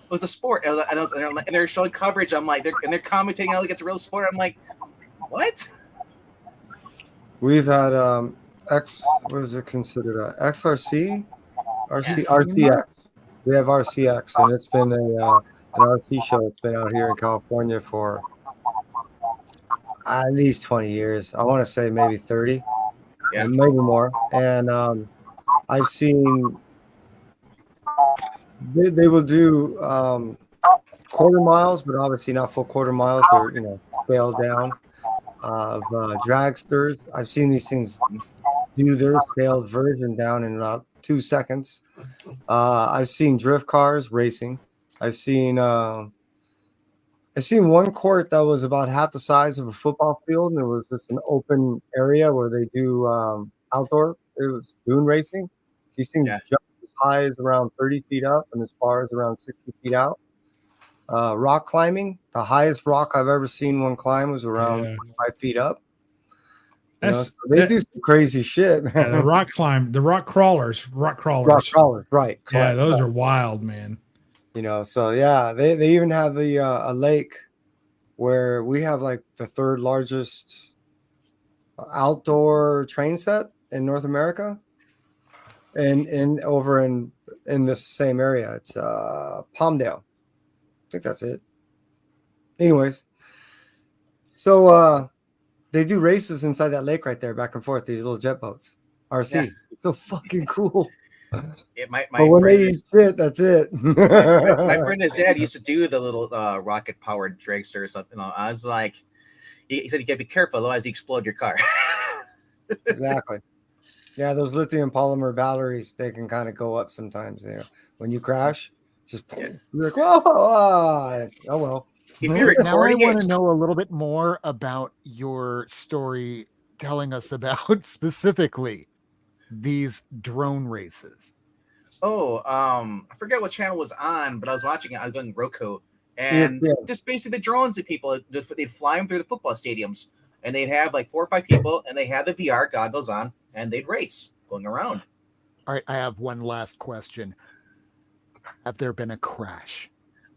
was a sport. And they're showing coverage. I'm like, they're commentating how it's a real sport. I'm like, what? We've had what is it considered? XRC? RCX. We have RCX, and it's been an RC show. It's been out here in California for At least 20 years. I want to say maybe 30, Yeah. maybe more. And I've seen they will do quarter miles, but obviously not full quarter miles. They're scaled down of dragsters. I've seen these things do their scaled version down in about 2 seconds. I've seen drift cars racing. I've seen one court that was about half the size of a football field, and it was just an open area where they do outdoor. It was dune racing. These things jump as high as around 30 feet up and as far as around 60 feet out. Rock climbing, the highest rock I've ever seen one climb was around 5 feet up. So they do some crazy shit, man. Yeah, the rock crawlers, right? Yeah, those are wild, man. So yeah, they even have a lake where we have like the third largest outdoor train set in North America, and over in this same area, it's Palmdale. I think that's it. Anyways, so they do races inside that lake right there, back and forth. These little jet boats, RC. Yeah. It's so fucking cool. My But when they friend eat shit, that's it. my friend his dad used to do the little rocket powered dragster or something. I was like, he said you gotta be careful, otherwise you explode your car. Exactly. Yeah, those lithium polymer batteries, they can kind of go up sometimes. When you crash, just you're like, oh well. If you're Now I recording want it, to know a little bit more about your story, telling us about specifically these drone races. I forget what channel it was on, but I was watching it. I was on Roku, and just basically the drones that people they'd fly them through the football stadiums, and they'd have like 4 or 5 people, and they had the VR goggles on, and they'd race going around. All right, I have one last question. Have there been a crash?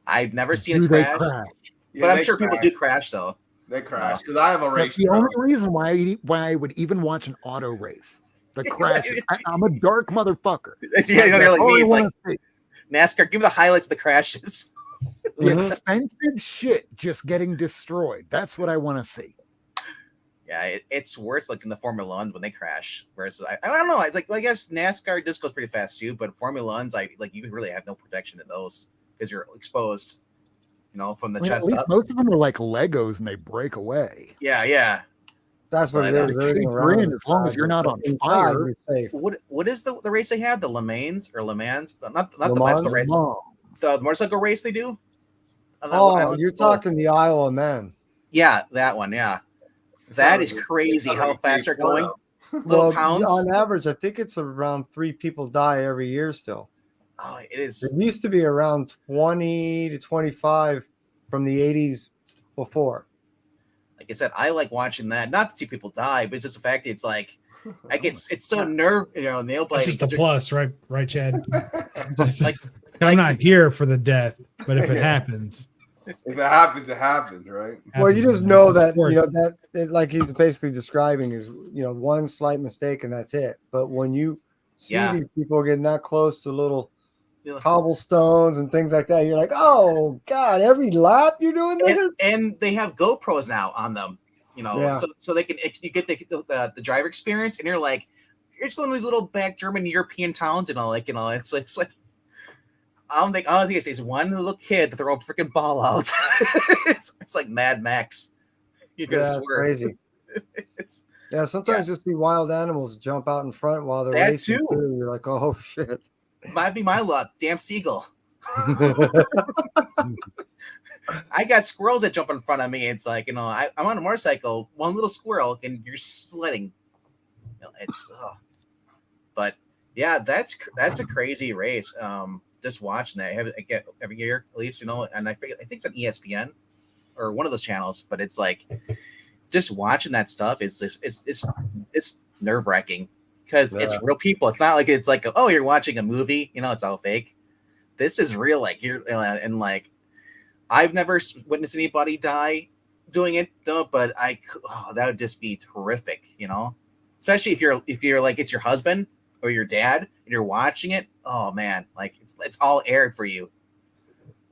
I've never seen Do a they crash, crash? but I'm sure people do crash though. They crash because I have a race. That's the only reason why I would even watch an auto race. The crashes. I'm a dark motherfucker. You're like me. It's like see. NASCAR. Give me the highlights of the crashes. The expensive shit just getting destroyed. That's what I want to see. Yeah, it's worse like in the Formula Ones when they crash. Whereas I don't know. It's like, well, I guess NASCAR just goes pretty fast too, but Formula Ones, you really have no protection in those because you're exposed, from the At chest least up. most of them are like Legos and they break away. Yeah. That's what it is. Everything around As long as you're not on inside, fire. you're safe. What is the race they have? The Le Mans or Le Mans? Not Le the bicycle Mans? race. The motorcycle race they do. Oh, you're talking the Isle of Man. Yeah, that one. Yeah, that is crazy how fast they're going. Little towns. On average, I think it's around 3 people die every year still. Oh, it is. It used to be around 20 to 25 from the 80s before. Like I said, I like watching that. Not to see people die, but just the fact that it's like, it's so nail That's biting. just a plus, right, Chad? I'm not here for the death, but if it happens, If it happens, it happens, right? Well, you just know that like he's basically describing is one slight mistake and that's it. But when you see these people getting that close to little cobblestones and things like that, you're like, oh god, every lap you're doing this. And they have GoPros now on them, so they can you get the driver experience, and you're like, you're just going to these little back German European towns, it's like. I don't think it's one little kid to throw a freaking ball out. it's like Mad Max. You're gonna swear. Crazy. Sometimes you see wild animals jump out in front while they're That racing too. too. You're like, oh shit. Might be my luck. Damn seagull. I got squirrels that jump in front of me. It's like, I'm on a motorcycle, one little squirrel, and you're sledding. But yeah, that's a crazy race. Just watching that, I get every year at least, and I think it's on ESPN or one of those channels. But it's like just watching that stuff is just it's nerve wracking because it's real people. It's not like it's like you're watching a movie, it's all fake. This is real. Like you're and like I've never witnessed anybody die doing it, but that would just be horrific, especially if you're like it's your husband or your dad and you're watching it. Oh man, like it's all aired for you.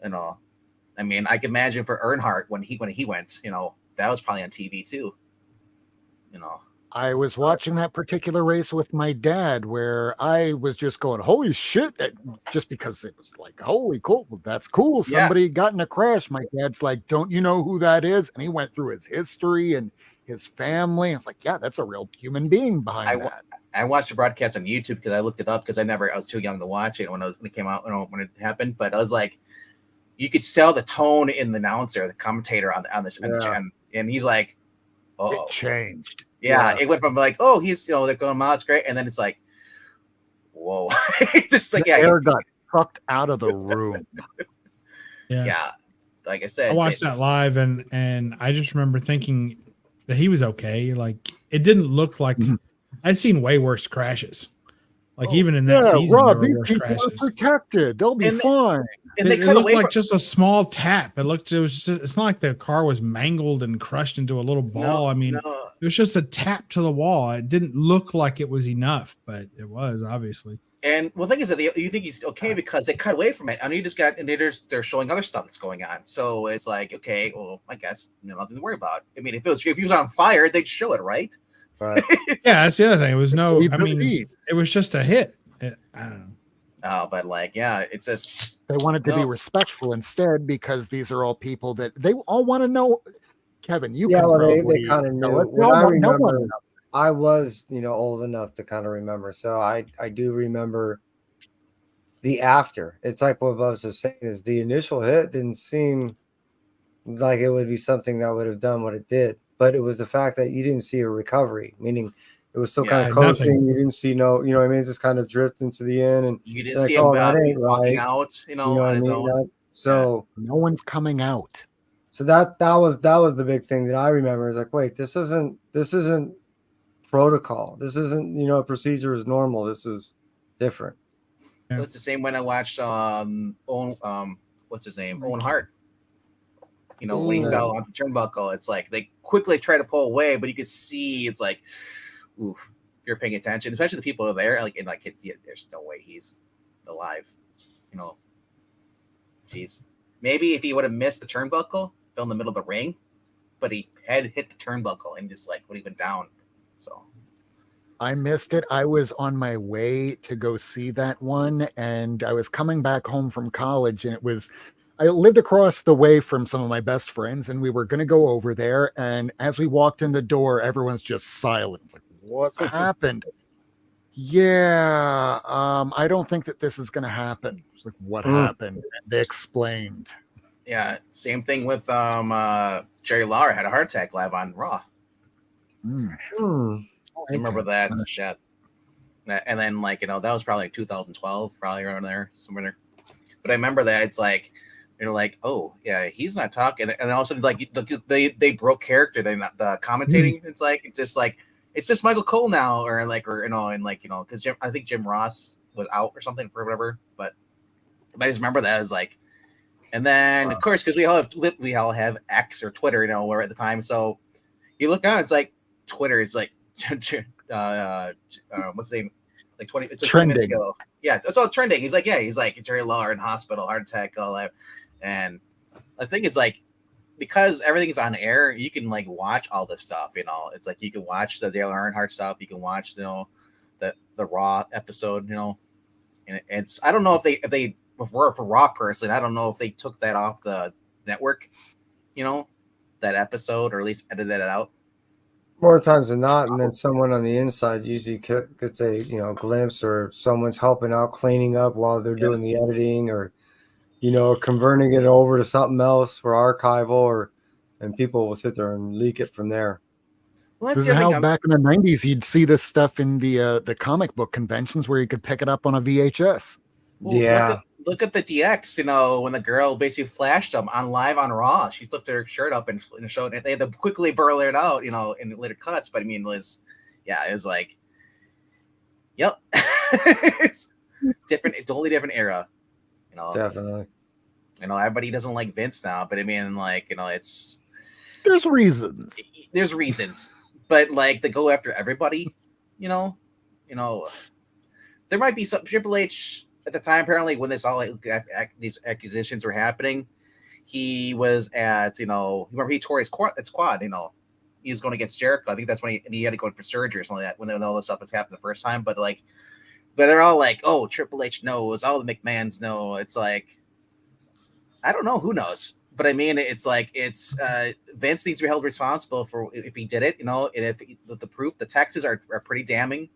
I mean, I can imagine for Earnhardt when he went, that was probably on TV too. You know, I was watching that particular race with my dad where I was just going, holy shit, just because it was like, holy cool, that's cool. Yeah. Somebody got in a crash. My dad's like, don't you know who that is? And he went through his history and his family. It's like, yeah, that's a real human being behind that. I watched the broadcast on YouTube because I looked it up because I was too young to watch it when it came out, when it happened. But I was like, you could tell the tone in the announcer, the commentator on the and he's like, oh, it changed. Yeah, it went from like, oh, he's they're going out, it's great, and then it's like, whoa, it's just like the air got sucked out of the room. Yeah, like I said, I watched that live, and I just remember thinking that he was okay. Like it didn't look like I'd seen way worse crashes. Like even in that season, Rob, there these were worse people crashes. are protected. They'll be fine. And they it cut looked away like from- just a small tap. It's not like the car was mangled and crushed into a little ball. I mean, it was just a tap to the wall. It didn't look like it was enough, but it was obviously. And the thing is that you think he's okay because they cut away from it. I know you just got, and they're showing other stuff that's going on. So it's like, okay, well, I guess nothing to worry about. I mean, if he was on fire, they'd show it, right? Right. Yeah, that's the other thing. It was no. Leave I the mean, lead. it was just a hit. I don't know. Oh, but like, yeah, it's just They wanted to be respectful instead because these are all people that they all want to know. Kevin, you Yeah, can well, they probably kind of knew. know it. What I No one remember, knows. I was, old enough to kind of remember. So I do remember the after. It's like what Bubs was saying is the initial hit didn't seem like it would be something that would have done what it did. But it was the fact that you didn't see a recovery, meaning it was still kind of coasting. nothing. You didn't see you know what I mean? It just kind of drifted into the end. And you didn't like, see him that ain't walking right. out, You know what on I his mean? own. So no one's coming out. So that was the big thing that I remember. Is like, wait, this isn't protocol. This isn't a procedure is normal. This is different. So it's the same when I watched what's his name, Owen Hart. When he fell off the turnbuckle, it's like they quickly try to pull away, but you could see it's like, oof, if you're paying attention, especially the people over there, there's no way he's alive. Jeez. Maybe if he would have missed the turnbuckle, fell in the middle of the ring, but he had hit the turnbuckle and just when he went down. So I missed it. I was on my way to go see that one, and I was coming back home from college, and I lived across the way from some of my best friends, and we were going to go over there. And as we walked in the door, everyone's just silent. Like, what's happened? Yeah, I don't think that this is going to happen. It's like, what happened? And they explained. yeah, same thing with Jerry Lawler had a heart attack live on Raw. I remember that. Yeah. And then that was probably 2012, probably around there, somewhere there. But I remember that it's like you're like, oh yeah, he's not talking, and all of a sudden they broke character. They're not the commentating. It's just Michael Cole now, because I think Jim Ross was out or something for whatever. But I just remember that as and then of course because we all have X or Twitter, where at the time. So you look on, it's like Twitter. It's like what's the name? Like 20 minutes ago. Yeah, it's all trending. He's like Jerry Lawler in hospital, heart attack, all that. And the thing is because everything's on air, you can watch all this stuff. It's like you can watch the Dale Earnhardt stuff. You can watch the Raw episode. And it's I don't know if they for Raw personally, I don't know if they took that off the network. That episode, or at least edited it out. More times than not, and then someone on the inside usually gets a glimpse, or someone's helping out cleaning up while they're doing the editing, or converting it over to something else for archival, and people will sit there and leak it from there. Well, This is how back in the 90s you'd see this stuff in the comic book conventions where you could pick it up on a VHS. Well, look at the DX, when the girl basically flashed them live on Raw. She lifted her shirt up and showed it. They had to quickly blur it out, in later cuts. But I mean, it was like, yep. It's different, a totally different era. Definitely. Everybody doesn't like Vince now, but I mean, it's there's reasons. There's reasons, but to go after everybody, there might be some Triple H at the time. Apparently, when this all these accusations were happening, he was at, remember he tore his quad, he was going against Jericho. I think that's when he had to go in for surgery or something like that, when all this stuff was happening the first time. But they're all like, oh, Triple H knows, all the McMahons know. It's like, I don't know, who knows? But I mean, it's like, Vince needs to be held responsible for if he did it, and if the proof, the texts are pretty damning.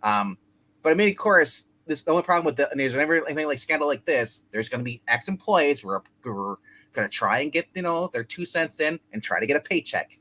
But I mean, of course, the only problem with there's never anything like scandal like this. There's going to be ex-employees who are going to try and get their 2 cents in and try to get a paycheck.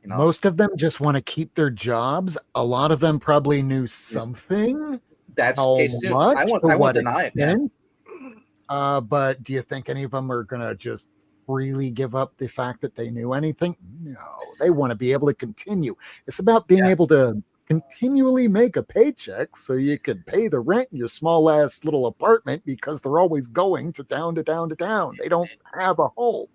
Most of them just want to keep their jobs. A lot of them probably knew something. That's the case too. I won't deny it. Yeah. But do you think any of them are going to just freely give up the fact that they knew anything? No, they want to be able to continue. It's about being able to continually make a paycheck so you can pay the rent in your small ass little apartment, because they're always going to town to town to town. They don't have a home.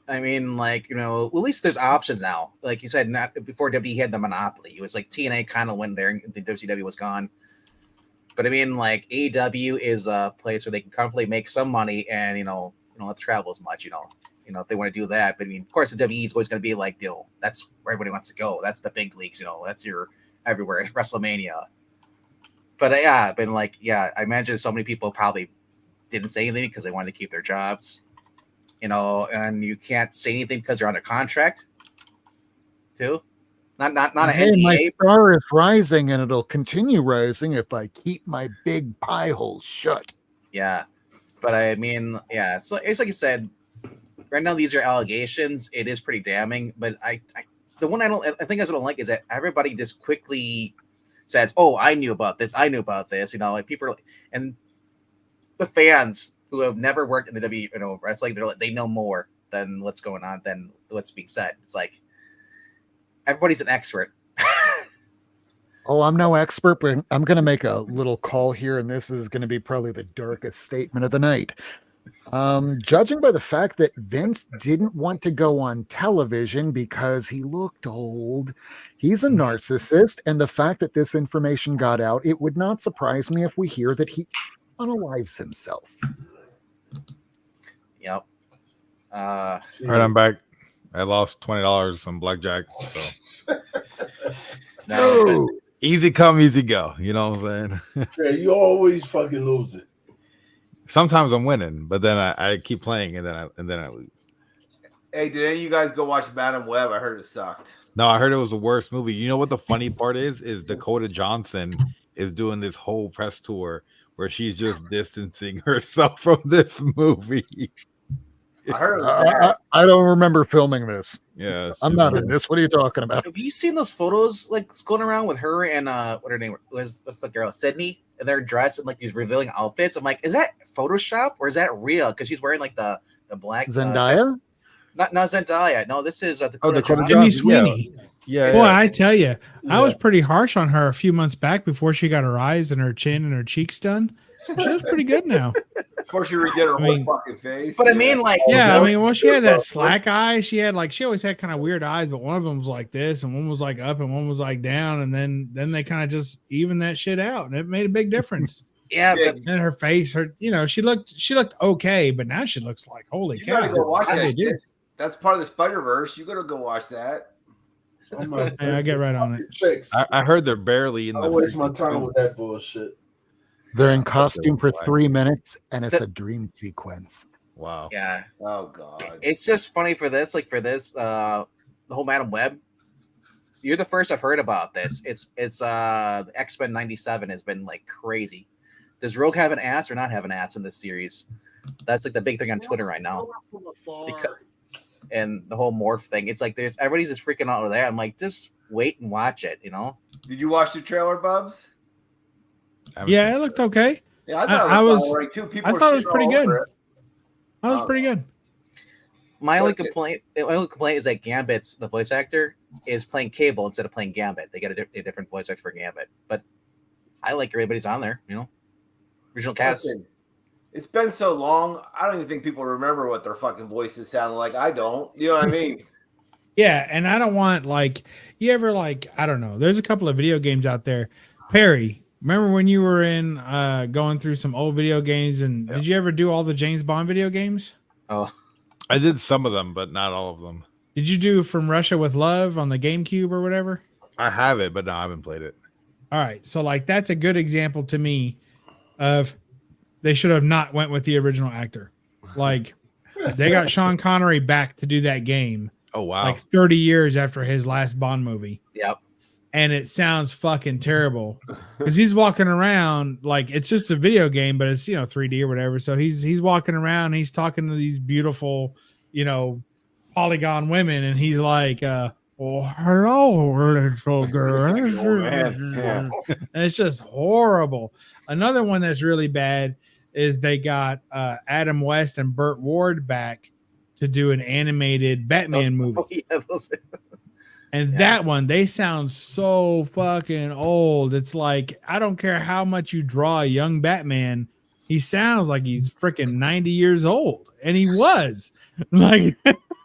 I mean, at least there's options now. Like you said, not before WWE had the monopoly. It was like TNA kind of went there and the WCW was gone. But I mean, AEW is a place where they can comfortably make some money and, don't have to travel as much, if they want to do that. But I mean, of course, the WWE is always going to be that's where everybody wants to go. That's the big leagues, that's your everywhere. It's WrestleMania. But I imagine so many people probably didn't say anything because they wanted to keep their jobs. And you can't say anything because you're under contract, too. Not a NDA. My star is rising, and it'll continue rising if I keep my big pie hole shut. Yeah, but I mean, yeah. So it's like you said. Right now, these are allegations. It is pretty damning. But the one I think I don't like is that everybody just quickly says, "Oh, I knew about this. I knew about this." People and the fans who have never worked in the wrestling, they know more than what's going on than what's being said. It's like everybody's an expert. Oh, I'm no expert, but I'm going to make a little call here, and this is going to be probably the darkest statement of the night. Judging by the fact that Vince didn't want to go on television because he looked old, he's a narcissist, and the fact that this information got out, it would not surprise me if we hear that he unalives himself. Yep. All right, I'm back. I lost $20 on blackjack. So. No. Easy come, easy go. You know what I'm saying? Yeah, you always fucking lose it. Sometimes I'm winning, but then I keep playing and then I lose. Hey, did any of you guys go watch Madam Web? I heard it sucked. No, I heard it was the worst movie. You know what the funny part is Dakota Johnson is doing this whole press tour where she's just distancing herself from this movie. I heard I don't remember filming this. Yeah, I'm not in this. What are you talking about? Have you seen those photos going around with her and what her name was? What's the girl? Sydney, and they're dressed in these revealing outfits. I'm like, is that Photoshop or is that real? Because she's wearing the black Zendaya. Not Zendaya. No, this is Dakota Sydney Sweeney. Yeah. Boy, I tell you, I was pretty harsh on her a few months back before she got her eyes and her chin and her cheeks done. She was pretty good now. Of course, you redid her whole fucking face. But I mean, well, she had that slack eye. She always had kind of weird eyes, but one of them was like this, and one was like up, and one was like down, and then they kind of just evened that shit out, and it made a big difference. Yeah, but and her face, she looked okay, but now she looks like holy You cow. gotta go watch that shit. That's part of the Spider-Verse. You gotta go watch that. Hey, I get right on it. I heard they're barely in I the. waste my time with that bullshit. They're in costume for 3 minutes, and it's a dream sequence. Wow. Yeah. Oh god. It's just funny for this, the whole Madam Web. You're the first I've heard about this. It's X-Men 97 has been crazy. Does Rogue have an ass or not have an ass in this series? That's the big thing on Twitter right now. And the whole morph thing. It's everybody's just freaking out over there. I'm like, just wait and watch it, Did you watch the trailer, Bubs? Yeah, it looked okay. Yeah, I thought it was pretty good. I was pretty good. My only complaint is that Gambit's the voice actor is playing Cable instead of playing Gambit. They get a different voice actor for Gambit, but I like everybody's on there. Original cast. Listen, it's been so long. I don't even think people remember what their fucking voices sound like. I don't. You know what I mean? Yeah, and I don't want you ever I don't know. There's a couple of video games out there. Perry, remember when you were in going through some old video games and did you ever do all the James Bond video games? Oh. I did some of them, but not all of them. Did you do From Russia with Love on the GameCube or whatever? I have it, but no, I haven't played it. All right, so like that's a good example to me of they should have not went with the original actor. Like they got Sean Connery back to do that game. Oh wow! Like 30 years after his last Bond movie. Yep. And it sounds fucking terrible because he's walking around like it's just a video game, but it's 3D or whatever. So he's walking around, he's talking to these beautiful, polygon women, and he's like, "Oh, hello, little girl." And it's just horrible. Another one that's really bad is they got Adam West and Burt Ward back to do an animated Batman movie. Yeah, And that one, they sound so fucking old. It's like, I don't care how much you draw a young Batman, he sounds like he's freaking 90 years old. And he was. Like,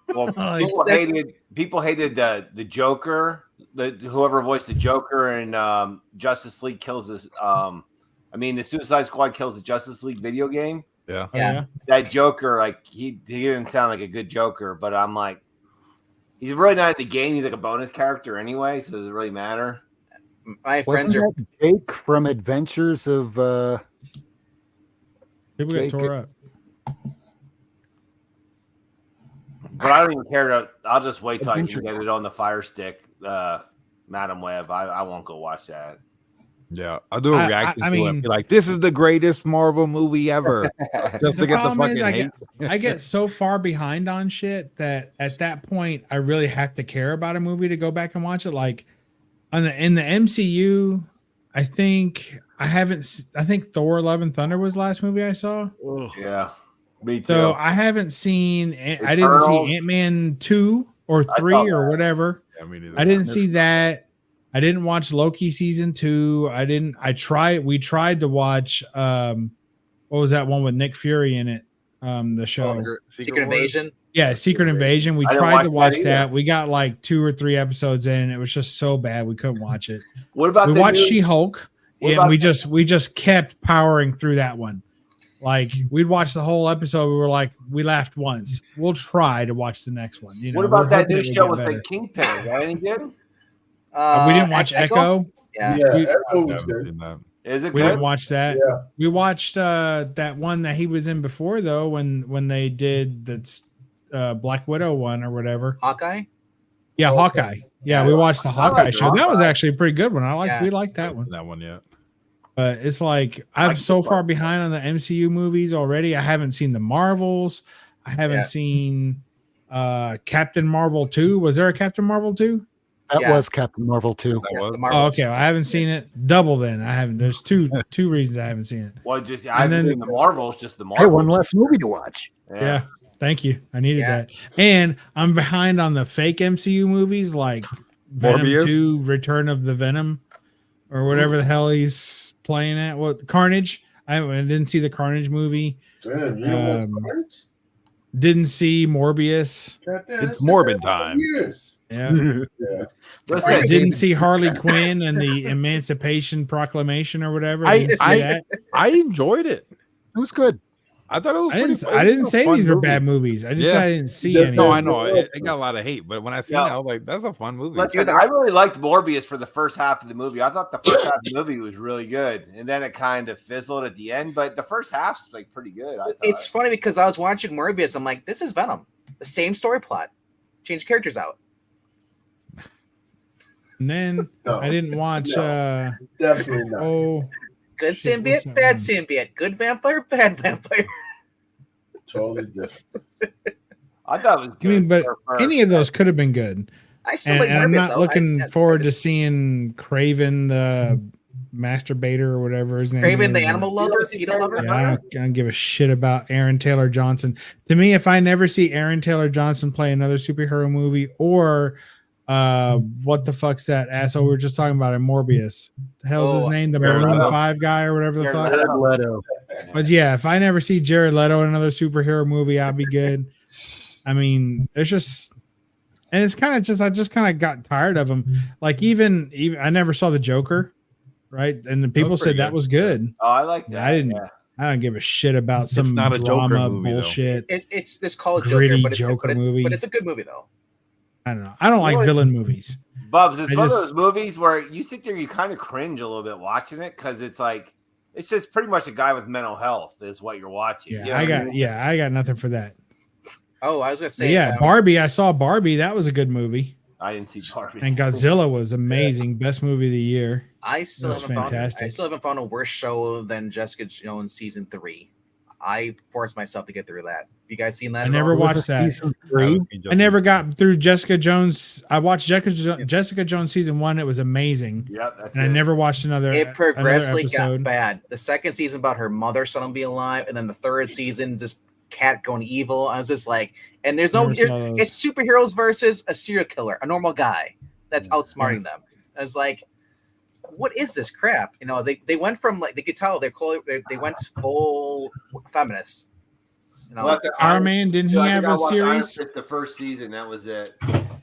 well, like people hated the Joker, whoever voiced the Joker in Justice League kills this. The Suicide Squad kills the Justice League video game. Yeah. Yeah. That Joker, like he didn't sound like a good Joker, but I'm like, he's really not in the game. He's like a bonus character anyway, so does it really matter? My friends are Jake from Adventures of people get tore up. But I don't even care I'll just wait till I can get it on the Fire Stick, Madam Web. I won't go watch that. Yeah, I'll do a reaction I to it. mean- Be like, this is the greatest Marvel movie ever. Just to get the problem is fucking hate. I get so far behind on shit that at that point I really have to care about a movie to go back and watch it. Like in the MCU, I think Thor: Love and Thunder was the last movie I saw. Yeah, me too. So I haven't seen. I didn't see Ant-Man 2 or 3 or whatever. Yeah, me neither. I didn't see that. I didn't watch Loki season 2. We tried to watch what was that one with Nick Fury in it? The show Secret Invasion. Yeah, Secret Invasion. We I didn't tried to watch watch that that. either. We got like 2 or 3 episodes in, and it was just so bad we couldn't watch it. What about We the watched new- She-Hulk, What and about we just kept powering through that one. Like we'd watch the whole episode. We were like, we laughed once. We'll try to watch the next one. What we're about that hoping new it will show get with better. the Kingpin? Is that any good? We didn't watch Echo. Yeah. We- Echo was I haven't good. seen that. Is it We good? didn't watch that. Yeah. We watched that one that he was in before, though, when they did the Black Widow one or whatever. Hawkeye. Yeah, Hawkeye. Yeah, we watched the Hawkeye like show. That was Hawkeye. actually a pretty good one. Yeah. We liked that one. That one yet. But it's like I'm so far behind on the MCU movies already. I haven't seen the Marvels. I haven't Yeah. seen Captain Marvel 2. Was there a Captain Marvel 2? That Yeah. was Captain Marvel 2. That was. The Oh, Marvels. okay. Well, I haven't seen it. Double then. I haven't. There's two reasons I haven't seen it. Well, just I And haven't then- seen the Marvels, just the Hey, Marvels. one less movie to watch. Yeah. Thank you. I needed Yeah. that. And I'm behind on the fake MCU movies like Venom Morbius? 2, Return of the Venom, or whatever the hell he's playing at. What Carnage? I didn't see the Carnage movie. Damn, you know Um, what? Didn't see Morbius. It's Morbid time. Years. Yeah. Yeah. Listen, Didn't see Harley Quinn and the Emancipation Proclamation or whatever. Didn't see that. I enjoyed it. It was good. I thought it was. I didn't say these were bad movies. I just Yeah. said I didn't see That's any. No, of I them. know it got a lot of hate, but when I seen Yeah. it, I was like, "That's a fun movie." listen, I really liked Morbius for the first half of the movie. I thought the first half of the movie was really good, and then it kind of fizzled at the end. But the first half's like pretty good. I thought. It's funny because I was watching Morbius. I'm like, this is Venom. The same story plot. Change characters out. And then No. I didn't watch. No. Definitely not. Good Shit, what's symbiote, that bad one? symbiote. Good vampire, bad vampire. Totally different. I thought it was I good. mean, but for first. any of those could have been good. I still And, like and I'm Morbius. not though. looking I forward to just- seeing Craven the masturbator or whatever his name Craven is. the animal lover, PETA lover. Yeah, I don't give a shit about Aaron Taylor Johnson. To me, if I never see Aaron Taylor Johnson play another superhero movie or what the fuck's that asshole we were just talking about in Morbius? The hell's his Oh, name? The Jared Maroon Leto. 5 guy or whatever the Jared fuck. Leto. Leto. But yeah, if I never see Jared Leto in another superhero movie, I'll be good. I mean, it's just, and it's kind of just, I just kind of got tired of him. Like even I never saw the Joker, right? And the people pretty said that good. was good. Oh, I like that. I didn't. Yeah. I don't give a shit about It's some not a Joker drama movie, though. bullshit. It's called Gritty Joker, Joker movie. but it's a good movie though. I don't know. I don't like what? villain movies. Bubs, it's I one of just- those movies where you sit there, you kind of cringe a little bit watching it because it's like it's just pretty much a guy with mental health is what you're watching. Yeah, You know what I mean? I got nothing for that. Oh, I was gonna But say, yeah, Barbie. I saw Barbie. That was a good movie. I didn't see Barbie. And Godzilla was amazing. Best movie of the year. I still It was haven't found. I fantastic. still haven't found a worse show than Jessica Jones season 3. I forced myself to get through that. You guys seen that? I at never all? watched that. Season 3. I never got through Jessica Jones. I watched Jessica Jones season 1. It was amazing. Yep, that's And I never watched another. It progressively got episode. bad. The second season about her mother suddenly being alive, and then the third season just cat going evil. I was just like, and there's no, Never saw those. it's superheroes versus a serial killer, a normal guy that's outsmarting them. I was like, what is this crap? You know, they went from like they could tell they went full feminists. You know, Well, Power Man, didn't he I have think I a watched Iron series? Fist the first season. That was it.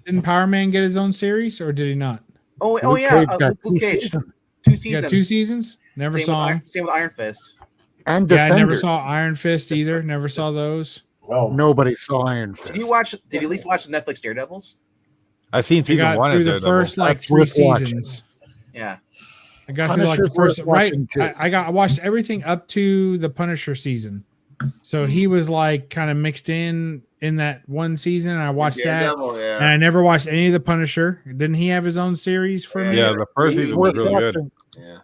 Didn't Power Man get his own series, or did he not? oh Luke yeah, Cage got Luke two Cage, seasons. 2 He seasons. got 2 seasons. Never same saw with, him. Same with Iron Fist. And Yeah, I never Defender. saw Iron Fist either. Never saw those. Oh, Nobody saw Iron Fist. Did you watch? Did you at least watch Netflix Daredevils? I've seen I season got 1 through of the Daredevil. first like That's 3 worth watching. seasons. Yeah. I got through like the Punisher's first worth right. watching, too. I watched everything up to the Punisher season. So he was like kind of mixed in that one season. And I watched that, Daredevil, yeah. and I never watched any of the Punisher. Didn't he have his own series for me? Yeah, the first season was Worth really good. watching. Yeah.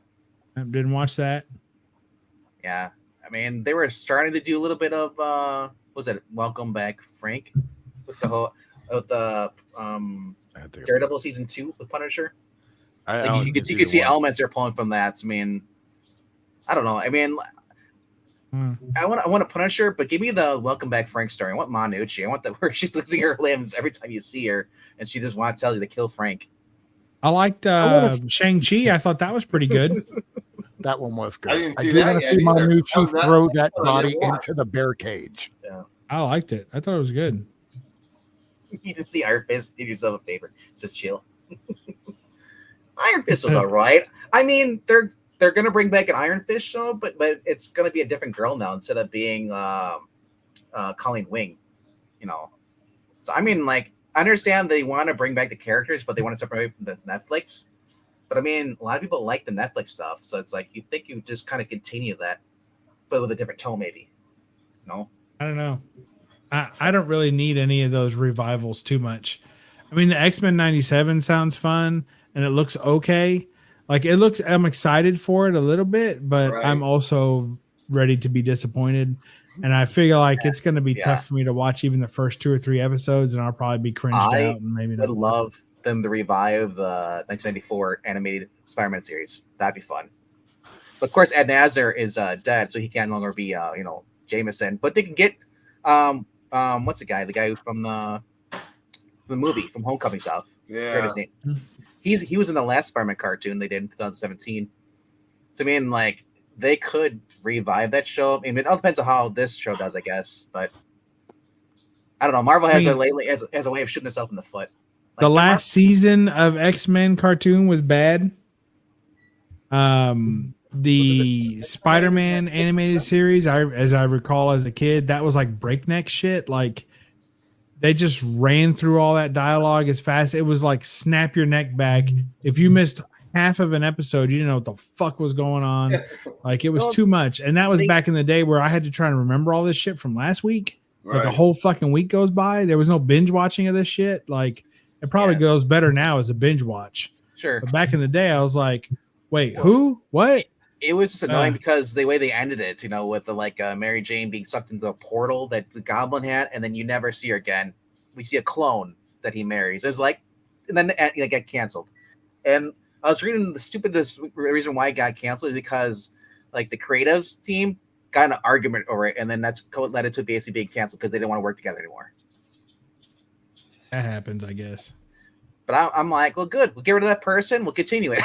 I didn't watch that. Yeah, I mean, they were starting to do a little bit of what was it? Welcome Back, Frank, with the whole with the I had to- Daredevil season 2 with Punisher. I Like, only you could seen see season 1. elements they're pulling from that. So, I mean, I don't know. I mean, Hmm. I want a Punisher, but give me the Welcome Back Frank story. I want Manucci. I want the where she's losing her limbs every time you see her, and she just wants to tell you to kill Frank. I liked Shang-Chi. I thought that was pretty good. That one was good. I didn't I see do that want to yet see either. Manucci How's that? throw that Oh, I body didn't watch. into the bear cage. I liked it. I thought it was good. You didn't see Iron Fist. Did yourself a favor. Just chill. Iron Fist was all right. I mean, they're gonna bring back an Iron Fist show, but it's gonna be a different girl now instead of being Colleen Wing. You know, so I mean, like, I understand they want to bring back the characters, but they want to separate from the Netflix. But I mean, a lot of people like the Netflix stuff, so it's like you think you just kind of continue that, but with a different tone, maybe. No. I don't know. I don't really need any of those revivals too much. I mean, the X-Men 97 sounds fun and it looks okay. Like I'm excited for it a little bit, but Right. I'm also ready to be disappointed. And I feel like it's going to be tough for me to watch even the first 2 or 3 episodes, and I'll probably be cringed out and maybe would not. love them to revive the 1994 animated Spider-Man series. That'd be fun. But of course, Ed Asner is dead, so he can no longer be Jameson. But they can get what's the guy from the movie from Homecoming stuff. Yeah. Forget his name. He was in the last Spider-Man cartoon they did in 2017. So I mean, like, they could revive that show. I mean, it all depends on how this show does, I guess. But I don't know. Marvel has a way of shooting itself in the foot. The last season of X-Men cartoon was bad. The Spider-Man animated series, as I recall as a kid, that was like breakneck shit. Like, they just ran through all that dialogue as fast. It was like snap your neck back. If you missed half of an episode, you didn't know what the fuck was going on. Like, it was too much. And that was back in the day where I had to try and remember all this shit from last week. Like, a Right. whole fucking week goes by. There was no binge watching of this shit. Like, it probably goes better now as a binge watch. Sure. But back in the day, I was like, wait, who? What? It was just annoying because the way they ended it, with the Mary Jane being sucked into a portal that the Goblin had, and then you never see her again. We see a clone that he marries. It's like, and then it got canceled. And I was reading the stupidest reason why it got canceled is because like the creatives team got in an argument over it, and then that's what led it to basically being canceled because they didn't want to work together anymore. That happens, I guess. But I'm like, well, good. We'll get rid of that person. We'll continue it.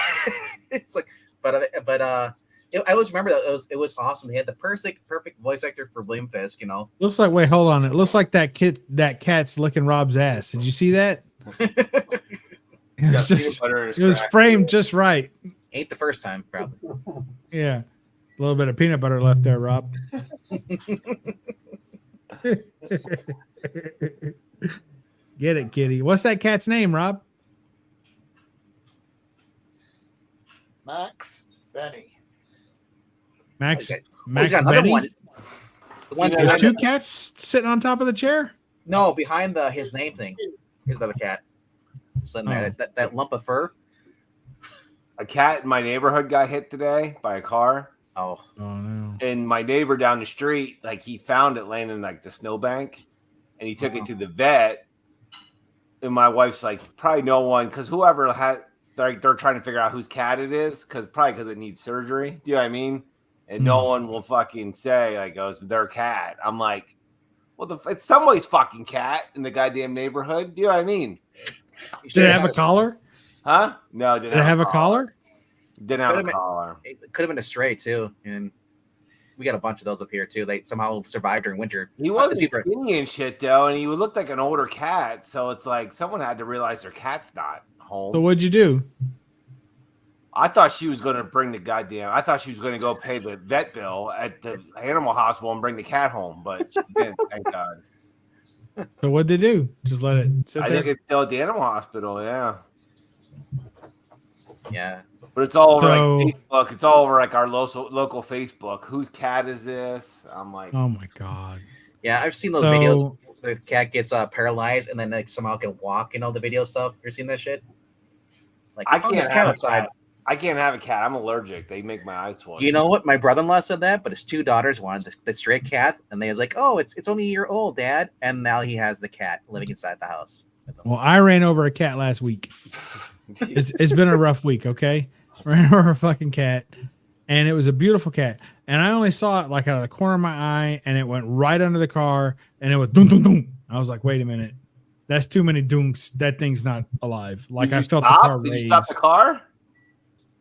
It's like, I always remember that it was awesome. They had the perfect voice actor for William Fisk. Looks like, wait, hold on. It looks like that cat's licking Rob's ass. Did you see that? It was framed just right. Ain't the first time, probably. Yeah. A little bit of peanut butter left there, Rob. Get it, kitty. What's that cat's name, Rob? Max Benny. Max. He's Max got another Benny. one. The one's There's behind two the- cats sitting on top of the chair. No, behind his name thing. Here's another cat sitting there. Oh. That lump of fur. A cat in my neighborhood got hit today by a car. Oh no! And my neighbor down the street, like he found it laying in like the snowbank, and he took it to the vet. And my wife's like, probably no one, because whoever had, like, they're trying to figure out whose cat it is, because it needs surgery. Do you know what I mean? And no one will fucking say like, "Oh, it's their cat." I'm like, well, it's somebody's fucking cat in the goddamn neighborhood. Do you know what I mean? Did it have a collar? Huh? No, Did it have a collar? Didn't have a Could've been- collar. It could have been a stray too, and we got a bunch of those up here too. They somehow survived during winter. He wasn't skinny and shit though, and he would look like an older cat. So it's like someone had to realize their cat's not home. So what'd you do? I thought she was going to bring the goddamn. I thought she was going to go pay the vet bill at the animal hospital and bring the cat home, but she didn't. Thank God. So what'd they do? Just let it sit I there? think it's still at the animal hospital. Yeah, Yeah. but it's all over So- like Facebook. It's all over like our local Facebook. Whose cat is this? I'm like, Oh my god! Yeah, I've seen those So- videos. The cat gets paralyzed and then like somehow can walk and all the video stuff. You seen that shit? Like I found can't this have cat a outside. cat. I can't have a cat. I'm allergic. They make my eyes swell. You know what? My brother-in-law said that, but his two daughters wanted the stray cat, and they was like, "Oh, it's only a year old, Dad," and now he has the cat living inside the house. Well, I ran over a cat last week. It's been a rough week. Okay, ran over a fucking cat, and it was a beautiful cat, and I only saw it like out of the corner of my eye, and it went right under the car, and it was doom doom doom. I was like, wait a minute, that's too many dooms. That thing's not alive. Like I felt the car Did raise. you stop the car?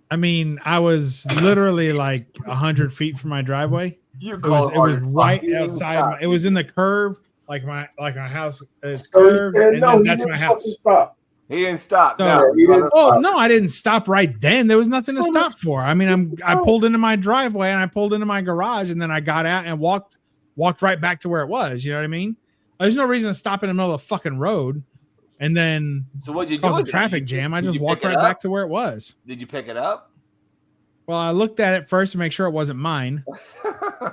I mean, I was literally like 100 feet from my driveway. You It was cold-hearted right fuck. You didn't outside. stop. It was in the curve, like my house. It's So he curved, said and no, then he that's didn't my fucking house. stop. He didn't stop. So, No, he didn't oh stop. no, I didn't stop right then. There was nothing to stop for. I mean, I pulled into my driveway and I pulled into my garage, and then I got out and walked right back to where it was. You know what I mean? There's no reason to stop in the middle of the fucking road, and then So what'd you do? cause a with it? traffic jam. I Did just you walked pick it right back up? to where it was. Did you pick it up? Well, I looked at it first to make sure it wasn't mine,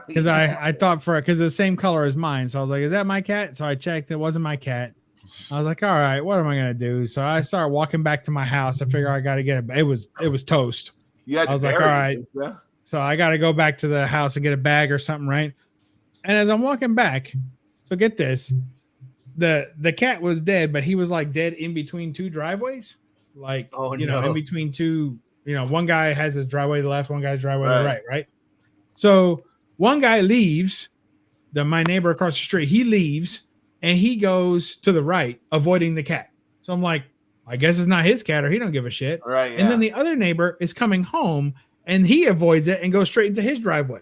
because I thought because it was the same color as mine. So I was like, "Is that my cat?" So I checked. It wasn't my cat. I was like, "All right, what am I gonna do?" So I started walking back to my house. I figure I got to get it. It was toast. You had I to was like, bury "All it, right." didn't you? So I got to go back to the house and get a bag or something, right? And as I'm walking back, so get this, the cat was dead, but he was like dead in between two driveways, like in between two. One guy has his driveway to the left, one guy's driveway to the right, right? So one guy leaves, my neighbor across the street, he leaves and he goes to the right, avoiding the cat. So I'm like, I guess it's not his cat, or he don't give a shit. Right. And then the other neighbor is coming home and he avoids it and goes straight into his driveway.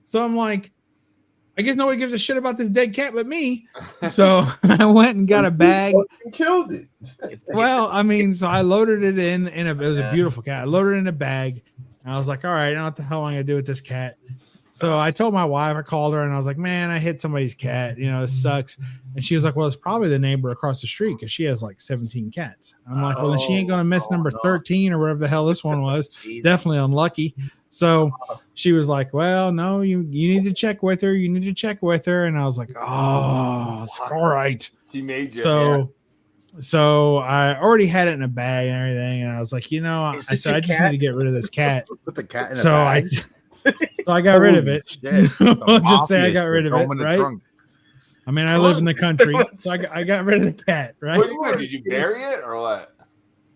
So I'm like, I guess nobody gives a shit about this dead cat but me. So I went and got a bag. And killed it. Well, I mean, so I loaded it it was a beautiful cat. I loaded it in a bag. And I was like, all right, now what the hell am I going to do with this cat? So I told my wife, I called her and I was like, man, I hit somebody's cat. It sucks. And she was like, well, it's probably the neighbor across the street because she has like 17 cats. I'm like, well, then she ain't going to miss number 13 or whatever the hell this one was. Definitely unlucky. So she was like, well, no, you need to check with her. You need to check with her. And I was like, oh, it's all right. She made you. So I already had it in a bag and everything. And I was like, I said, I just need to get rid of this cat. Put the cat in a So bag. So I got rid of it. Shit. I'll just say I Mafia got rid shit. of Throw it, 'em in the right? trunk. I mean, I live in the country, so I got rid of the cat, right? What did you bury it or what?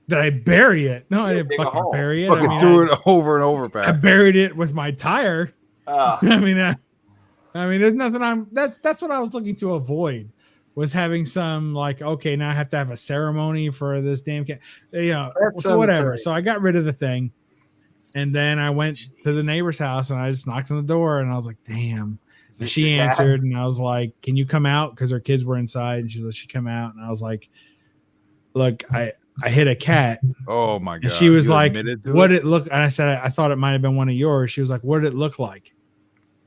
Did I bury it? No, I didn't Dig a fucking hole. bury it. Fucking I mean, do it over and over, I Pat. buried it with my tire. Oh. I mean, there's nothing. That's what I was looking to avoid, was having some like, okay, now I have to have a ceremony for this damn cat, so whatever. So I got rid of the thing, and then I went to the neighbor's house and I just knocked on the door and I was like, damn. And she your cat? answered and I was like, can you come out? Because her kids were inside and she's like, she come out and I was like, look, I hit a cat. Oh my god! And she was You like, admitted to "What it? it look?" And I said, "I thought it might have been one of yours." She was like, "What did it look like?"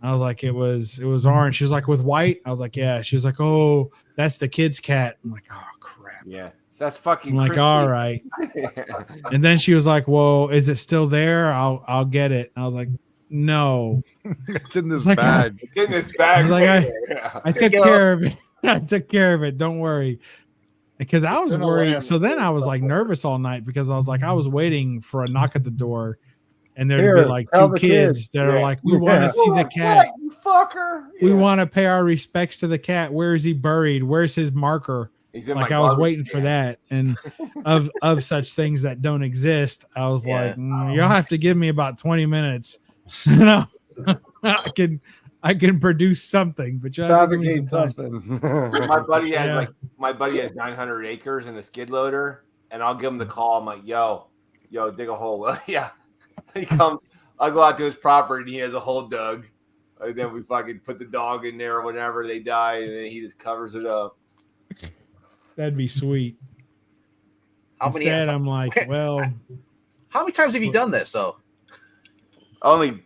I was like, "It was orange." She was like, "With white?" I was like, "Yeah." She was like, "Oh, that's the kid's cat." I'm like, "Oh crap." Yeah, that's fucking. I'm like, crispy. "All right." And then she was like, "Well, is it still there? I'll get it." And I was like, "No, it's in this like, bag. It's in this I bag. was like, right there. I took care of it. I took care of it. Don't worry." Because I It's was in a worried. lamb. So then I was like nervous all night because I was like, I was waiting for a knock at the door, and there'd Here, be like tell two the kids kid. that are Yeah. like, "We want Yeah. to see the What, cat. you fucker. We Yeah. want to pay our respects to the cat. Where is he buried? Where's his marker?" He's in Like my I was garbage waiting for can. that, and of such things that don't exist, I was Yeah. like, "Y'all have to give me about 20 minutes. You know, I can produce something, but you have to give me Fabricate some time." something. My buddy has Yeah. my buddy has 900 acres and a skid loader, and I'll give him the call. I'm like, yo, dig a hole. Yeah, he comes. I'll go out to his property, and he has a hole dug. And then we fucking put the dog in there whenever they die, and then he just covers it up. That'd be sweet. How many? Instead, I'm like, well, How many times have you done this? So Only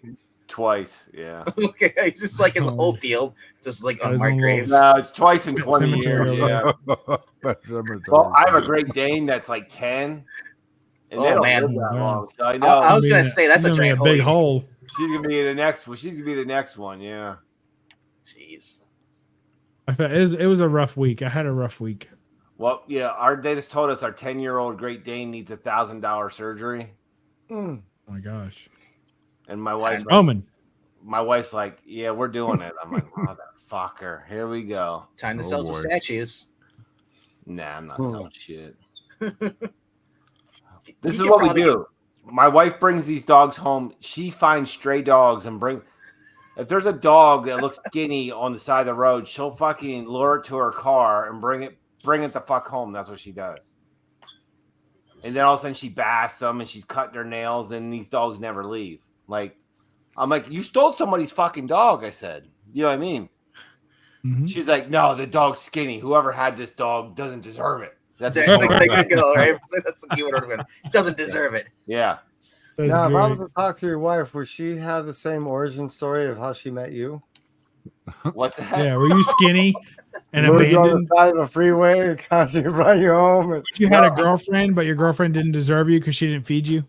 twice, yeah. okay, it's just like his whole field, just like Got his unmarked own graves. No, it's twice in 20 Cemetery years. over Yeah. Well, I have a Great Dane that's like 10, and Oh, they don't man. live that Wow. long. So I know I was I gonna mean, say that's a it's gonna be giant big hole. hole. she's gonna be the next one. She's gonna be the next one. Yeah. Jeez. It was a rough week. I had a rough week. Well, yeah. They just told us our 10-year-old Great Dane needs $1,000 surgery, Oh my gosh. and my wife's like, Roman. yeah, we're doing it. I'm like, motherfucker, here we go. Time to Oh, sell some boy. statues. Nah, I'm not Hmm. selling shit. This You is could what we probably do. My wife brings these dogs home. She finds stray dogs and if there's a dog that looks skinny on the side of the road, she'll fucking lure it to her car and bring it the fuck home. That's what she does. And then all of a sudden she baths them and she's cutting their nails, and these dogs never leave. Like, I'm like, you stole somebody's fucking dog, I said. You know what I mean? Mhm. She's like, no, the dog's skinny. Whoever had this dog doesn't deserve it. That's There you go, right? So that's the keyword order. Doesn't deserve it. yeah. That's Now, if I great. was to talk to your wife, would she have the same origin story of how she met you? What's that? Yeah, were you skinny and Moved you on abandoned? the side of a freeway, constantly brought you home. And, You had a girlfriend, but your girlfriend didn't deserve you because she didn't feed you.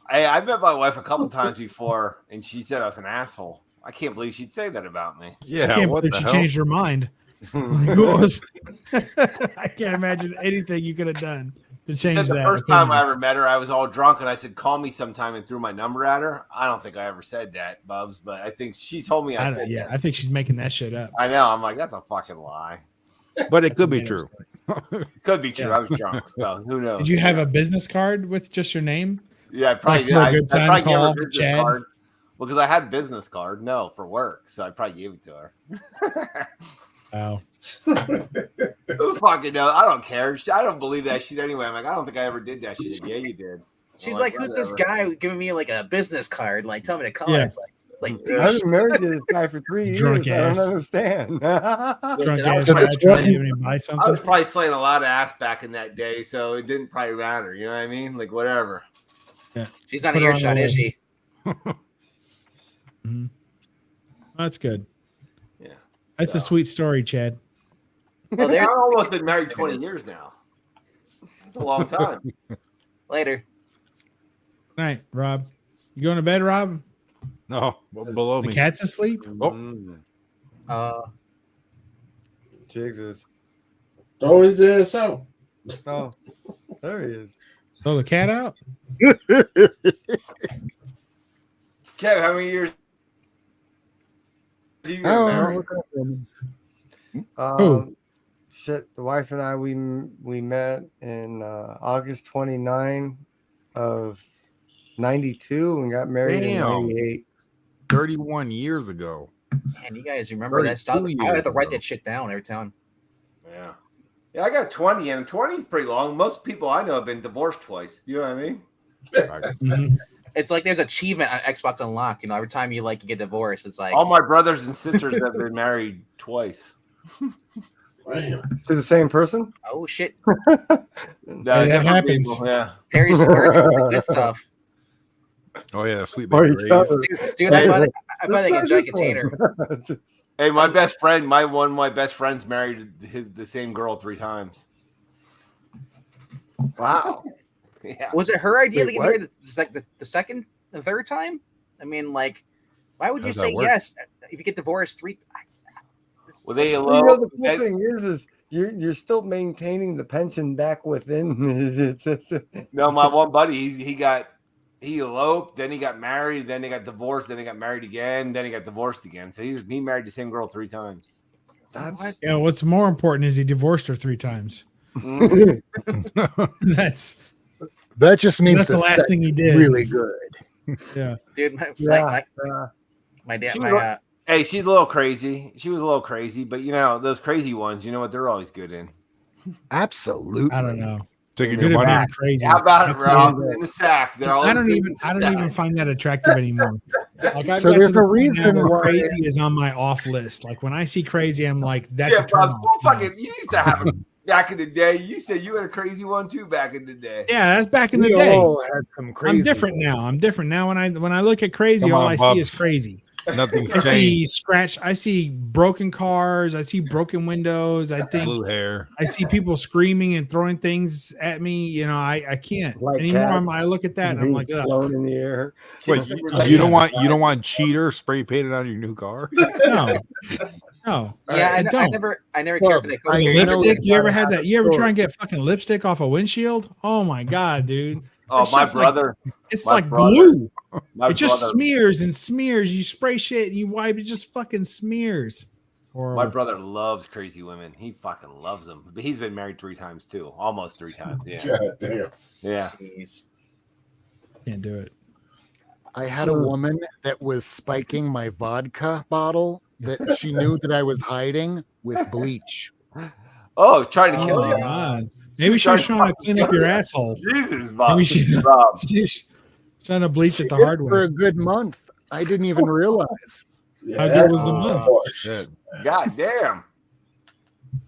I met my wife a couple times before, and she said I was an asshole. I can't believe she'd say that about me. I Yeah, can't what believe the she hell? changed her mind. Like, what was- I can't imagine anything you could have done to She change said the that. first time I opinion. ever met her, I was all drunk, and I said, "Call me sometime," and threw my number at her. I don't think I ever said that, Bubs, but I think she told me I I said don't- yeah, that. I think she's making that shit up. I know. I'm like, that's a fucking lie. But it could be true. Could be true. Yeah. I was drunk, so who knows? Did you have a business card with just your name? Yeah, I probably like did. for a I good time probably gave her call, a business Chad? card. Well, because I had a business card, no, for work, so I probably gave it to her. Oh, Who fucking knows? I don't care. I don't believe that shit anyway. I'm like, I don't think I ever did that shit. Yeah, you did. She's I'm like, who's this whatever. guy giving me like a business card? Like, tell me to call. Yeah. It's like, dude, I've been married to this guy for 3 years. Drunk I don't ass. understand. Listen, drunk I ass was guy trying to even buy I something. was probably slaying a lot of ass back in that day, so it didn't probably matter. You know what I mean? Like, whatever. she's not Put in her on earshot, the is she? That's good. Yeah. That's a So- sweet story, Chad. Well, I've there. almost been married There it 20 is. years now. That's a long time. Later. All right, Rob. You going to bed, Rob? No, below The me. cat's asleep. Oh, Uh, Jigs is. Throw his ass out. Oh, there he is. Throw the cat out. Kev, how many years have you been Oh, married? look up him. Who? Shit, the wife and I we met in August 29 of 92 and got married Damn. in 88. 31 years ago. man, you guys remember that stuff? 32 I have to years write ago. that shit down every time. Yeah. Yeah, I got 20, and 20 is pretty long. Most people I know have been divorced twice. You know what I mean? Mhm. It's like there's achievement on Xbox Unlock. You know, every time you get divorced, it's like All my brothers and sisters have been married twice. To the same person? Oh shit! No, that different happens. people, yeah. Perry's good stuff. Oh yeah, sweet Or baby each Ray's. other. Dude, I buy like a giant container. Hey, my best friend, one of my best friends married the same girl 3 times. Wow. Yeah. Was it her idea Wait, to get what? married the second, the third time? I mean, like, why would you How's that say work? yes if you get divorced 3? Well, they You eloped. know, the cool thing is you're still maintaining the pension back within. No, my one buddy, he eloped, then he got married, then they got divorced, then they got married again, then he got divorced again. So he married the same girl 3 times. That's Yeah, what's more important is he divorced her 3 times. Mhm. That's That just means that's the last sex thing he is did. really good. Yeah. Dude, yeah. my dad, She my was- Hey, she's a little crazy. She was a little crazy, but you know, those crazy ones, you know what? They're always good in. Absolutely. I don't know. Taking Good your at money. being crazy. How about it, I Rob? can't- In the sack. They're all I don't even find that attractive anymore. Like I've So got there's to the a point reason now where why- crazy is on my off list. Like when I see crazy, I'm like, that's Yeah, a turn Rob, off. well, fucking, you used to have them back in the day. You said you had a crazy one too back in the day. Yeah, that's back in the We day. all had some crazy I'm different now. I'm different now. When I look at crazy, Come all on, I Bubs. see is crazy. Nothing's I see changed. scratch. I see broken cars. I see broken windows. I think Blue hair. I see people screaming and throwing things at me. You know, I can't Like anymore. cats I look at that and I'm being like, ugh. flown in the air. Wait, you don't want cheater spray painted on your new car? No, no. Yeah, I don't. I never cared for that. Or the I know lipstick. it's You ever not had a that? You ever story. try and get fucking lipstick off a windshield? Oh my god, dude! Oh, It's my just like- brother. It's my like brother- glue. My It just brother- smears and smears. You spray shit and you wipe. It just fucking smears. It's horrible. My brother loves crazy women. He fucking loves them. But he's been married 3 times too. Almost 3 times. Yeah. God damn. Yeah. Jeez. Can't do it. I had a woman that was spiking my vodka bottle that she knew that I was hiding with bleach. Oh, trying to kill Oh, you. God. Maybe she was trying to clean up your asshole. Jesus, Bob. Maybe she's Bob. she's trying to bleach it the Did hard for way. a good month. I didn't even realize. How good was the month? Shit. God damn.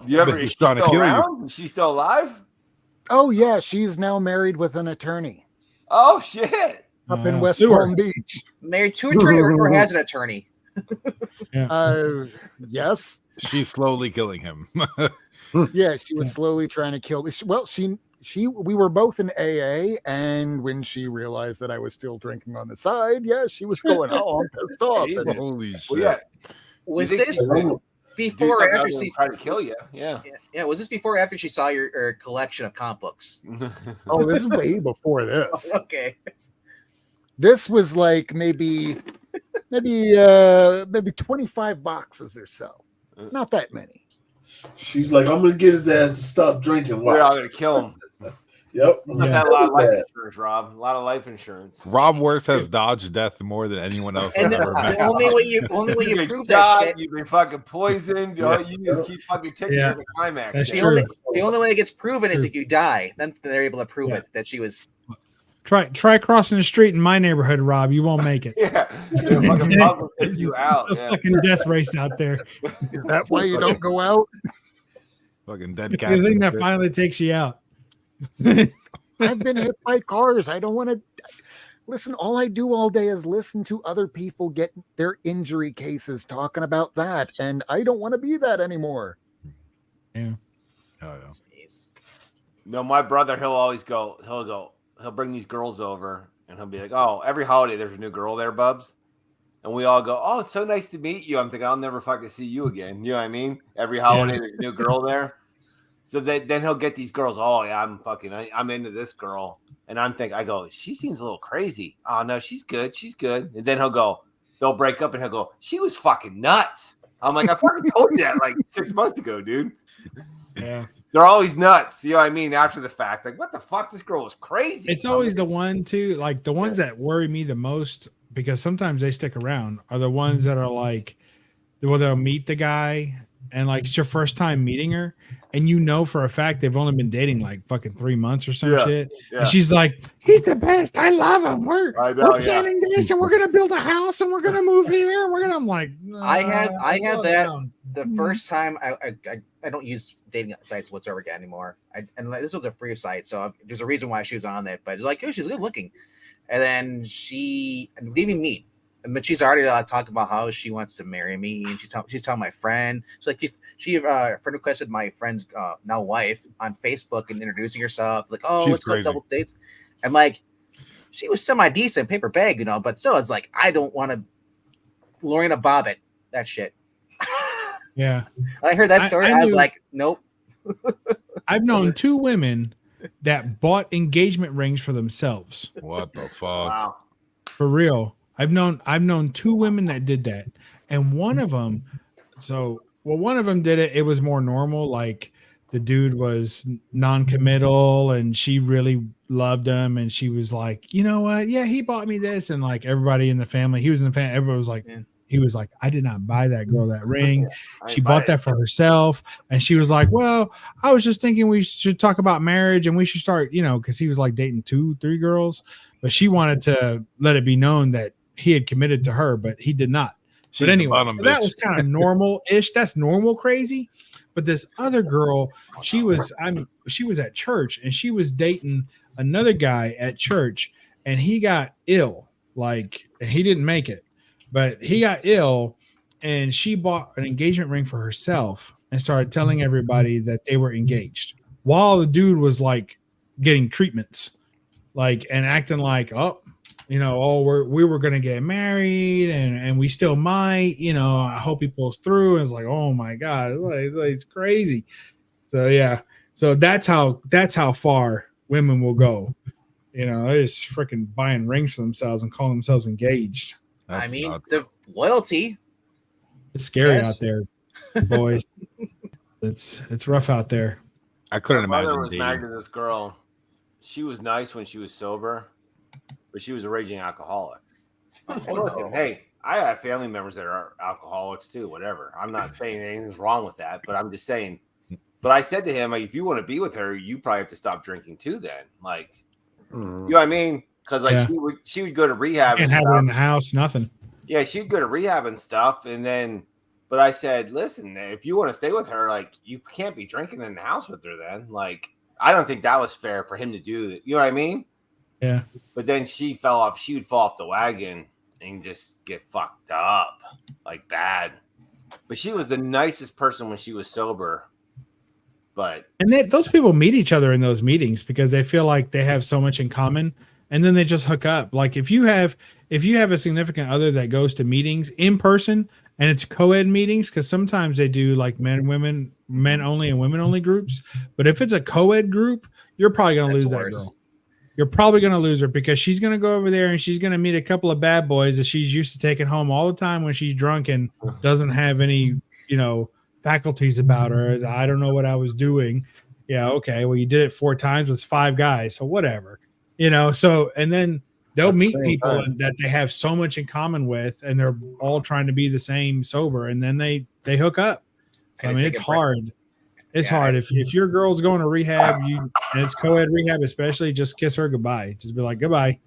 You ever? bet Is he's she trying to still kill you. around? Is she still alive? Oh yeah, she's now married with an attorney Oh shit. up in Wow. West Sue her. Palm Beach. Married to an attorney or has an attorney. Yes, She's slowly killing him. yeah, she was slowly trying to kill me. Well, we were both in AA, and when she realized that I was still drinking on the side, yeah, she was going, "Oh, I'm pissed off." And Holy shit. Well, yeah. Was You think this she would do before or something after other than she? try to kill you? Yeah. Yeah, was this before or after she saw your collection of comic books? Oh, this is way before this. Okay. This was like maybe 25 boxes or so. Not that many. She's like, I'm gonna get his ass to stop drinking. We're Wow. all gonna kill him. Yep. Must have a lot of life insurance, Rob. A lot of life insurance. Rob Worth has dodged death more than anyone else I've And ever met. the only way you You've been prove that shot, shit. You've been fucking poisoned. Yeah. You just keep fucking ticking Yeah. to the climax. That's The true. only way it gets proven is if you die. Then they're able to prove it that she was. Try crossing the street in my neighborhood, Rob. You won't make it. Yeah. The fucking mob will take you out. It's a Yeah. fucking death race out there. Is that why you don't go out? Fucking dead The cats. thing and that shit. finally takes you out. I've been hit by cars. I don't want to listen. All I do all day is listen to other people get their injury cases talking about that. And I don't want to be that anymore. Yeah. Oh, yeah. Jeez. No, my brother, he'll bring these girls over and he'll be like, oh, every holiday there's a new girl there, Bubs. And we all go, oh, it's so nice to meet you. I'm thinking, I'll never fucking see you again. You know what I mean? Every holiday there's a new girl there. So then he'll get these girls. Oh, yeah, I'm into this girl. And I go, she seems a little crazy. Oh, no, she's good. She's good. And then they'll break up and he'll go, she was fucking nuts. I'm like, I fucking told you that like 6 months ago, dude. Yeah. They're always nuts. You know what I mean? After the fact, like, what the fuck? This girl was crazy. It's always the one too, like the ones that worry me the most because sometimes they stick around are the ones that are like, well, they'll meet the guy and like it's your first time meeting her, and you know for a fact they've only been dating like fucking 3 months or some shit. Yeah. And she's like, he's the best. I love him. We're planning this and we're gonna build a house and we're gonna move here. And I'm like, I had that. the first time I don't use dating sites whatsoever again anymore. And this was a free site, so there's a reason why she was on it. But it's like, oh, she's good looking. And then we didn't even meet, but she's already talking about how she wants to marry me, and she's telling my friend. She's like, she friend requested my friend's now wife on Facebook and introducing herself, like, oh, let's go double dates. I'm like, she was semi decent, paper bag, you know, but still, it's like I don't want to Lorena Bobbitt that shit. Yeah. When I heard that story, I was like, nope. I've known 2 women that bought engagement rings for themselves. What the fuck? Wow. For real. I've known 2 women that did that. And one of them, one of them did it. It was more normal. Like the dude was non-committal and she really loved him. And she was like, you know what? Yeah, he bought me this. And like everybody in the family, he was in the family. Everybody was like, he was like, I did not buy that girl that ring. She bought that for herself. And she was like, well, I was just thinking we should talk about marriage and we should start, you know, because he was like dating 2-3 girls. But she wanted to let it be known that he had committed to her, but he did not. But anyway, so that was kind of normal-ish. That's normal crazy. But this other girl, she was at church and she was dating another guy at church and he got ill. Like, he didn't make it. But he got ill and she bought an engagement ring for herself and started telling everybody that they were engaged while the dude was like getting treatments, like, and acting like, oh, you know, we were going to get married and we still might, you know, I hope he pulls through. And it's like, oh my God, it's crazy. So, yeah. So that's how far women will go. You know, they're just freaking buying rings for themselves and calling themselves engaged. I mean, the loyalty. It's scary out there, boys. It's rough out there. I couldn't My brother imagine was dating. married to this girl. She was nice when she was sober, but she was a raging alcoholic. And listen, hey, I have family members that are alcoholics too. Whatever. I'm not saying anything's wrong with that, but I'm just saying. But I said to him, like, if you want to be with her, you probably have to stop drinking too. Then, like, you know what I mean? Because like she would go to rehab. Can't have it in the house. Nothing. Yeah, she'd go to rehab and stuff, and then. But I said, listen, if you want to stay with her, like, you can't be drinking in the house with her. Then, like, I don't think that was fair for him to do that. You know what I mean? Yeah. But then she fell off. She would fall off the wagon and just get fucked up, like bad. But she was the nicest person when she was sober. But those people meet each other in those meetings because they feel like they have so much in common, and then they just hook up. Like if you have a significant other that goes to meetings in person and it's co-ed meetings, because sometimes they do like men only and women only groups. But if it's a co-ed group, you're probably going to lose that girl. You're probably going to lose her because she's going to go over there and she's going to meet a couple of bad boys that she's used to taking home all the time when she's drunk and doesn't have any, you know, faculties about her. I don't know what I was doing. Yeah. Okay. Well, you did it 4 times with 5 guys. So whatever, you know, so, and then they'll meet people that they have so much in common with, and they're all trying to be the same sober. And then they hook up. So, I mean, it's hard. It's hard. If your girl's going to rehab, and it's co-ed rehab, especially, just kiss her goodbye. Just be like, goodbye.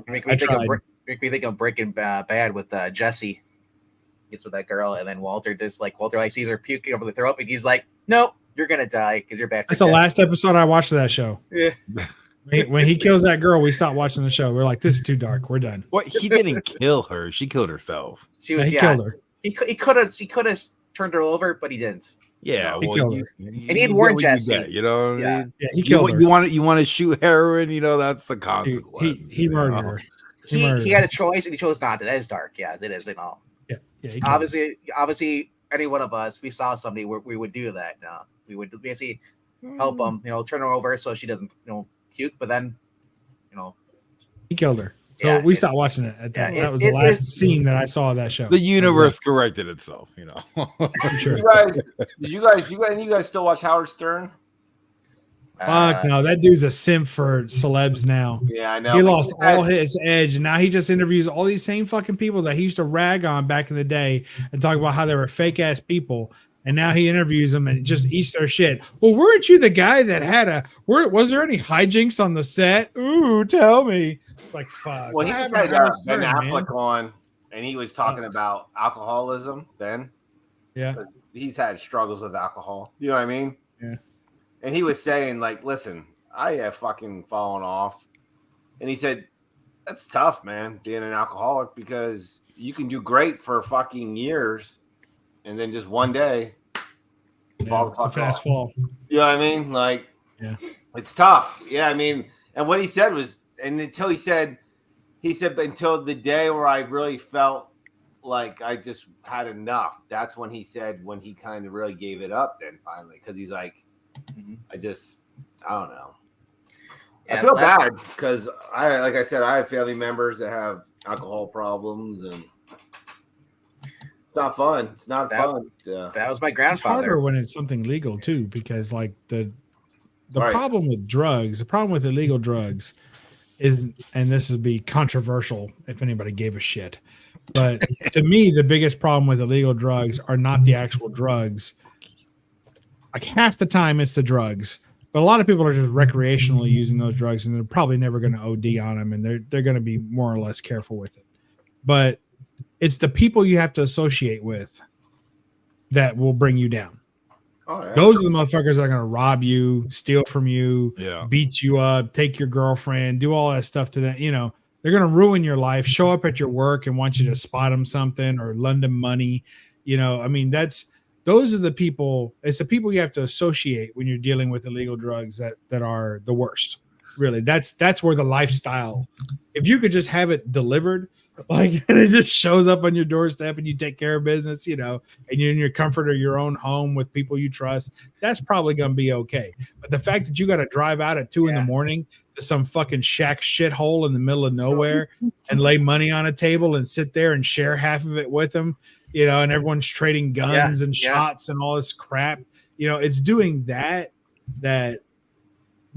Make me think of Breaking Bad with Jesse. Gets with that girl, and then Walter sees her puking over the throat, and he's like, "Nope, you're gonna die because you're bad." That's the last episode I watched of that show. Yeah. When he kills that girl, we stopped watching the show. We're like, this is too dark. We're done. What? He didn't kill her. She killed herself. He killed her. He could have turned her over, but he didn't. Yeah, he killed her. And he had warned Jesse. You know what I mean? Yeah, he killed her. You want to shoot heroin? You know that's the consequence. He murdered her. He had a choice, and he chose not to. That is dark. Yeah, it is. You know. Yeah. Obviously, any one of us, we saw somebody, we would do that. We would basically help them, you know, turn her over so she doesn't, you know, puke. But then, you know, he killed her. So we stopped watching it. That was the last scene that I saw of that show. The universe corrected itself, you know. I'm sure. Did you guys still watch Howard Stern? Fuck no, that dude's a simp for celebs now. Yeah, I know. He lost all his edge, and now he just interviews all these same fucking people that he used to rag on back in the day and talk about how they were fake ass people. And now he interviews them and just eats their shit. Well, weren't you the guy that had was there any hijinks on the set? Ooh, tell me. Like, fuck. Well, he just had Ben Affleck on, and he was talking about alcoholism then. Yeah. he's had struggles with alcohol. You know what I mean? Yeah. And he was saying, like, listen, I have fucking fallen off. And he said, that's tough, man, being an alcoholic, because you can do great for fucking years and then just one day fall the It's a fuck fast off. fall. You know what I mean? Like, Yeah. it's tough. Yeah, I mean, and what he said was, and until he said, but until the day where I really felt like I just had enough, that's when he said, when he kind of really gave it up then finally, because he's like, I don't know. Yeah, I feel last- bad because like I said, I have family members that have alcohol problems, and it's not fun. It's not fun. That was my It's grandfather. harder when it's something legal too, because like the Right. problem with drugs, the problem with illegal drugs is, and this would be controversial if anybody gave a shit, but to me, the biggest problem with illegal drugs are not the actual drugs. Like half the time it's the drugs, but a lot of people are just recreationally using those drugs, and they're probably never going to OD on them, and they're going to be more or less careful with it. But it's the people you have to associate with that will bring you down. Oh, yeah. Those are the motherfuckers that are going to rob you, steal from you, Yeah. beat you up, take your girlfriend, do all that stuff to them. You know, they're going to ruin your life, show up at your work and want you to spot them something or lend them money. You know, I mean, those are the people. It's the people you have to associate when you're dealing with illegal drugs that are the worst. Really, that's where the lifestyle. If you could just have it delivered, like, and it just shows up on your doorstep and you take care of business, you know, and you're in your comfort of your own home with people you trust, that's probably going to be okay. But the fact that you got to drive out at 2 a.m. to some fucking shack shithole in the middle of nowhere and lay money on a table and sit there and share half of it with them, you know, and everyone's trading guns and shots and all this crap, you know, it's doing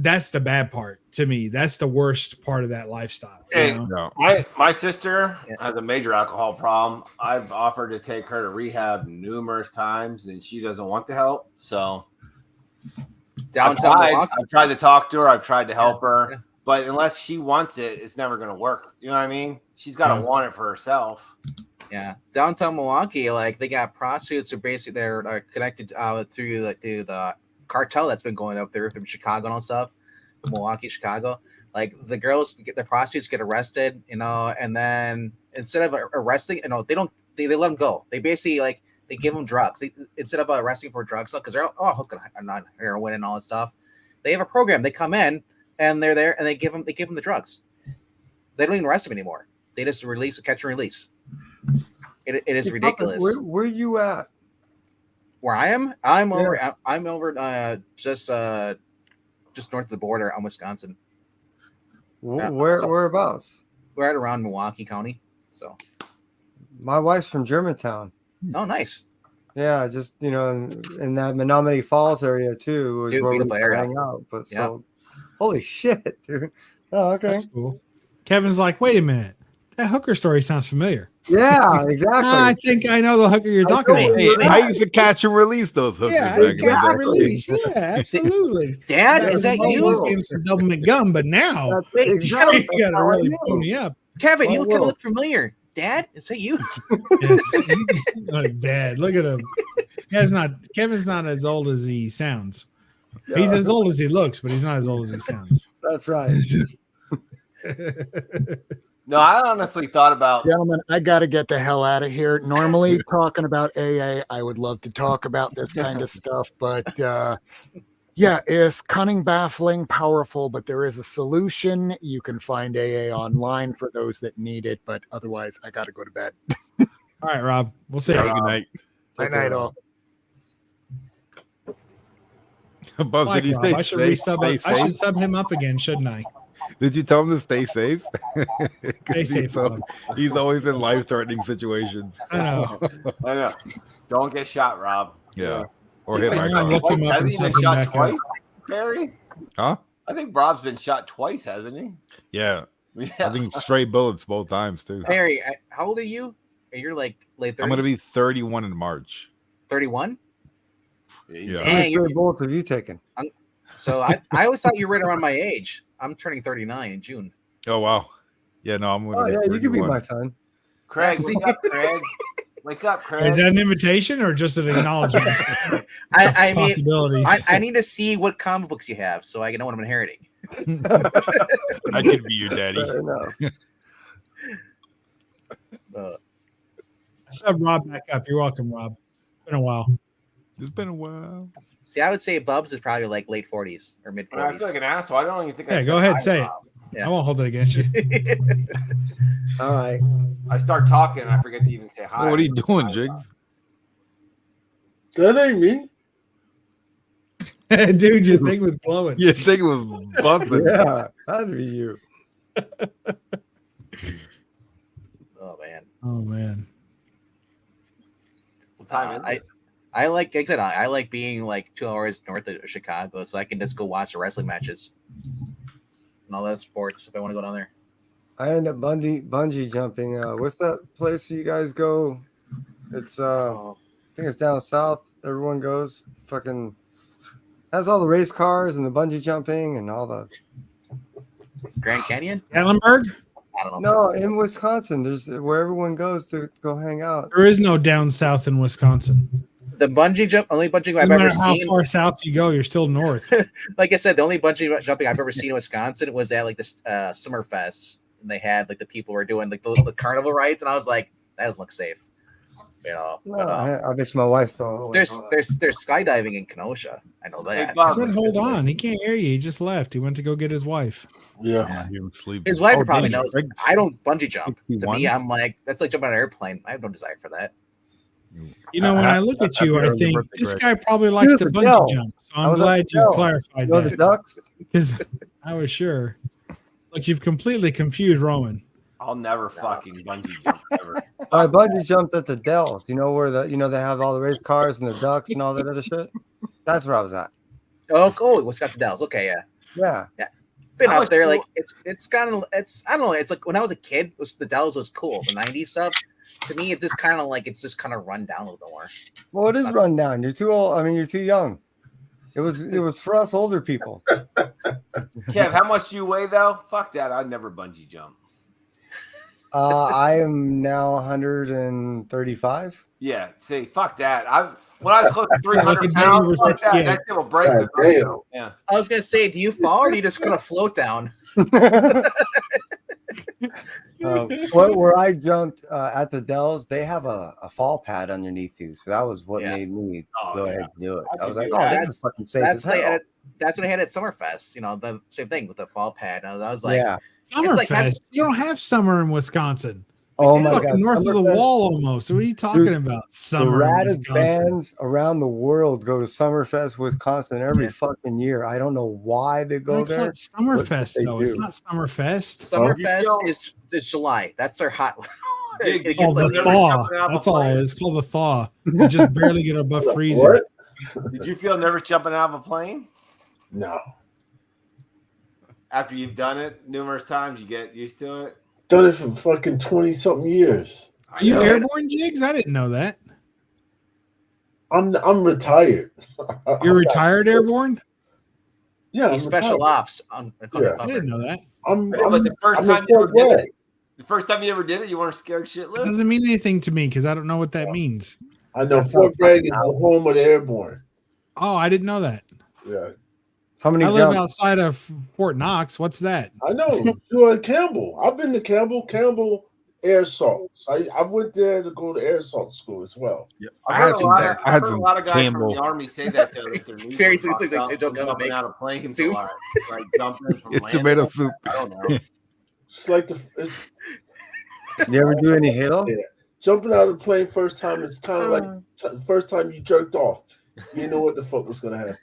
that's the bad part to me. That's the worst part of that lifestyle. Hey, You know? my sister has a major alcohol problem. I've offered to take her to rehab numerous times, and she doesn't want the help. So Downtown Milwaukee. I've tried to talk to her. I've tried to help her, but unless she wants it, it's never going to work. You know what I mean? She's got to want it for herself. Yeah, downtown Milwaukee, like they got prostitutes who basically they're connected through the cartel that's been going up there from Chicago and all stuff, Milwaukee, Chicago. Like the prostitutes get arrested, you know, and then instead of arresting, you know, they let them go. They basically like they give them drugs. Instead of arresting for drugs, because they're hooking on heroin and all that stuff. They have a program. They come in and they're there and they give them the drugs. They don't even arrest them anymore. They just catch and release. It is ridiculous. Where you at? Where I am? I'm over just north of the border on Wisconsin. Whereabouts? We're right around Milwaukee County. So my wife's from Germantown. Oh, nice. Yeah, just in that Menominee Falls area too was Dude, where we beautiful area. hang out. But so, holy shit, dude. Oh, okay. That's cool. Kevin's like, wait a minute. That hooker story sounds familiar. Yeah, exactly. I think I know the hooker you're talking about. Hey, I used to catch and release those hookers. Yeah, back in the catch and day. release. Yeah, absolutely. Dad, is that you? Games for Double McGum, but now Wait, you gotta really pony up. Kevin, you Small kind of world. look familiar. Dad, is that you? Like, Dad, look at him. Kevin's not as old as he sounds. He's as old as he looks, but he's not as old as he sounds. That's right. No, I honestly thought about. Gentlemen, I got to get the hell out of here. Normally, talking about AA, I would love to talk about this kind of stuff, but yeah, it's cunning, baffling, powerful, but there is a solution. You can find AA online for those that need it, but otherwise, I got to go to bed. All right, Rob. We'll see you. Good night. Good night, all. Bubs, Like did he Rob, stay I should safe? resub. Stay I should safe? sub him up again, shouldn't I? Did you tell him to stay safe? 'Cause Stay safe, Rob. he's always in life-threatening situations. I know. I know. Don't get shot, Rob. Yeah. Or hit Yeah, my I'm car. look him up Hasn't and he sub been him shot back twice, up. Barry? Huh? I think Rob's been shot twice, hasn't he? Yeah. Yeah. I think straight bullets both times too. Harry, how old are you? You're like late 30s. I'm gonna be 31 in March. 31. Yeah. How many straight bullets have you taken? So I always thought you were right around my age. I'm turning 39 in June. Oh wow. Yeah, no, I'm gonna Oh be yeah, you can be 31. my son. Craig, what's up, Craig? Wake up, Is Craig. that an invitation or just an acknowledgement? I mean, Possibilities. I need to see what comic books you have so I can know what I'm inheriting. I could be your daddy. Fair enough. Sub Rob back up. You're welcome, Rob. It's been a while. It's been a while. See, I would say Bubs is probably like late 40s or mid I 40s. feel like an asshole. I don't even think. Yeah, I go said ahead, hi, say it. Rob. Yeah. I won't hold it against you. All right. I start talking and I forget to even say hi. Oh, what are you doing, Jigs? That ain't me. Dude, your thing was glowing. Your thing was busting. Yeah, that'd be you. Oh man. Oh man. What time is it? I like I said, I like being like 2 hours north of Chicago, so I can just go watch the wrestling matches and all that sports if I want to go down there. I end up bungee jumping. What's that place you guys go? It's I think it's down south. Everyone goes. Fucking has all the race cars and the bungee jumping and all the. Grand Canyon? Gatlinburg? I don't know. No, in Wisconsin, there's where everyone goes to go hang out. There is no down south in Wisconsin. The bungee jump, only bungee No I've matter ever how seen. far south you go, you're still north. Like I said, the only bungee jumping I've ever seen in Wisconsin was at like this Summerfest, and they had like the people were doing like the carnival rides, and I was like, that doesn't look safe, you know. No, But, I bet my wife saw. there's skydiving in Kenosha. I know that. He said, hold on. He can't hear you. He just left. He went to go get his wife. Yeah. His wife Oh, probably damn. knows. I don't bungee jump. He To won? me, I'm like, that's like jumping on an airplane. I have no desire for that. You know, when I look at you, I think this guy probably likes Dude, to the bungee Dells. jump. So I I'm was at glad the you Dells. clarified You know the that. ducks? Because I was sure. Look, you've completely confused Roman. I'll never fucking bungee jump ever. I bungee jumped at the Dells. You know where they have all the race cars and the ducks and all that other shit. That's where I was at. Oh, Wisconsin Dells. Okay, yeah. Yeah. Been How out much there, do- like it's kind of I don't know. It's like when I was a kid, the Dells was cool. The '90s stuff. To me, it's just kind of run down a little more. Well, it is run down. You're too old. I mean, you're too young. It was for us older people. Kev, how much do you weigh though? Fuck that. I'd never bungee jump. I am now 135. Yeah, see, fuck that. When I was close to 300 Like a pounds, over like 68. that shit will break God me. damn. Yeah. I was gonna say, do you fall or do you just kind of float down? Where I jumped at the Dells, they have a fall pad underneath you, so that was what Yeah. made me Oh, go yeah. ahead and do it. I I was could like, do oh, that. this is fucking safe That's as what I hell. had. That's what I had at Summerfest. You know, the same thing with the fall pad. And I was like, Yeah. It's like Summerfest. You don't have summer in Wisconsin. Oh my Fucking god. north of the Summerfest, wall almost. What are you talking Dude, about? The Summer in raddest Wisconsin. bands around the world go to Summerfest, Wisconsin every Yeah. fucking year. I don't know why they go They call there. it Summerfest they though. It's do. not Summerfest. Summerfest is July. That's their hot. Jake, It you Oh, gets like the never thaw. jumping out of a That's all it plane? is. It's called the thaw. You just barely get above freezing. What? Did you feel nervous jumping out of a plane? No. After you've done it numerous times, you get used to it. Done it for fucking 20 something years. Are you know. airborne, Jigs? I didn't know that. I'm retired. You're retired airborne? Yeah, He's I'm special retired. ops on Yeah. I didn't know that. I'm Yeah, but the first I'm time a you ever Fort did Bragg. it, the first time you ever did it, you weren't scared It shitless. doesn't mean anything to me because I don't know what that means. I know That's Fort not Bragg is fucking the home of the airborne. Oh, I didn't know that. Yeah, How many I live jumps? outside of Fort Knox. What's that? I know. You're at Campbell. I've been to Campbell Air Assault. I went there to go to air assault school as well. I I've had heard a some lot there. of, I I've had heard a some lot of guys from Campbell. the army say that though, that their knees Very are soon, it's fucked like up a joke from gonna jumping make out of planes soup. a lot, like jumping from It's landing. tomato soup. I don't know. It's like You ever do any Halo? jumping out of the plane first time. It's kind of like first time you jerked off. You know what the fuck was gonna happen.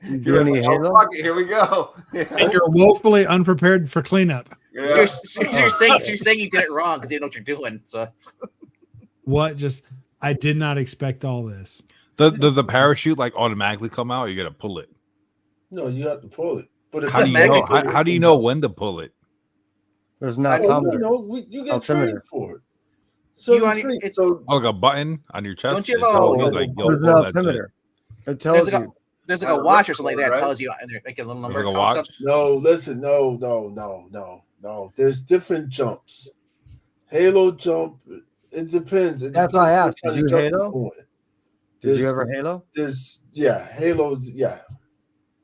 You do any Oh, Halo? fuck it, here we go. And you're woefully unprepared for cleanup. Yeah. So you're saying you did it wrong because you know what you're doing. So it's, What? Just I did not expect all this. Does the parachute like automatically come out? Or you gotta pull it. No, you have to pull it. But if How do you know? How do you know when to pull it? There's an Oh, altimeter. you get Altimeter. trained for it. So, You on- you it's- so Oh, like a button on your chest? Don't you It have a- tells you, like, yo, There's an pull that shit. altimeter. It there's tells like, you. there's like a watch or something like that Right? that tells you and like a little number. There's like a counts watch. up. no, listen, no. There's different jumps. Halo jump It depends. That's why I asked. Did Did you Halo? Did you ever Halo? Halo's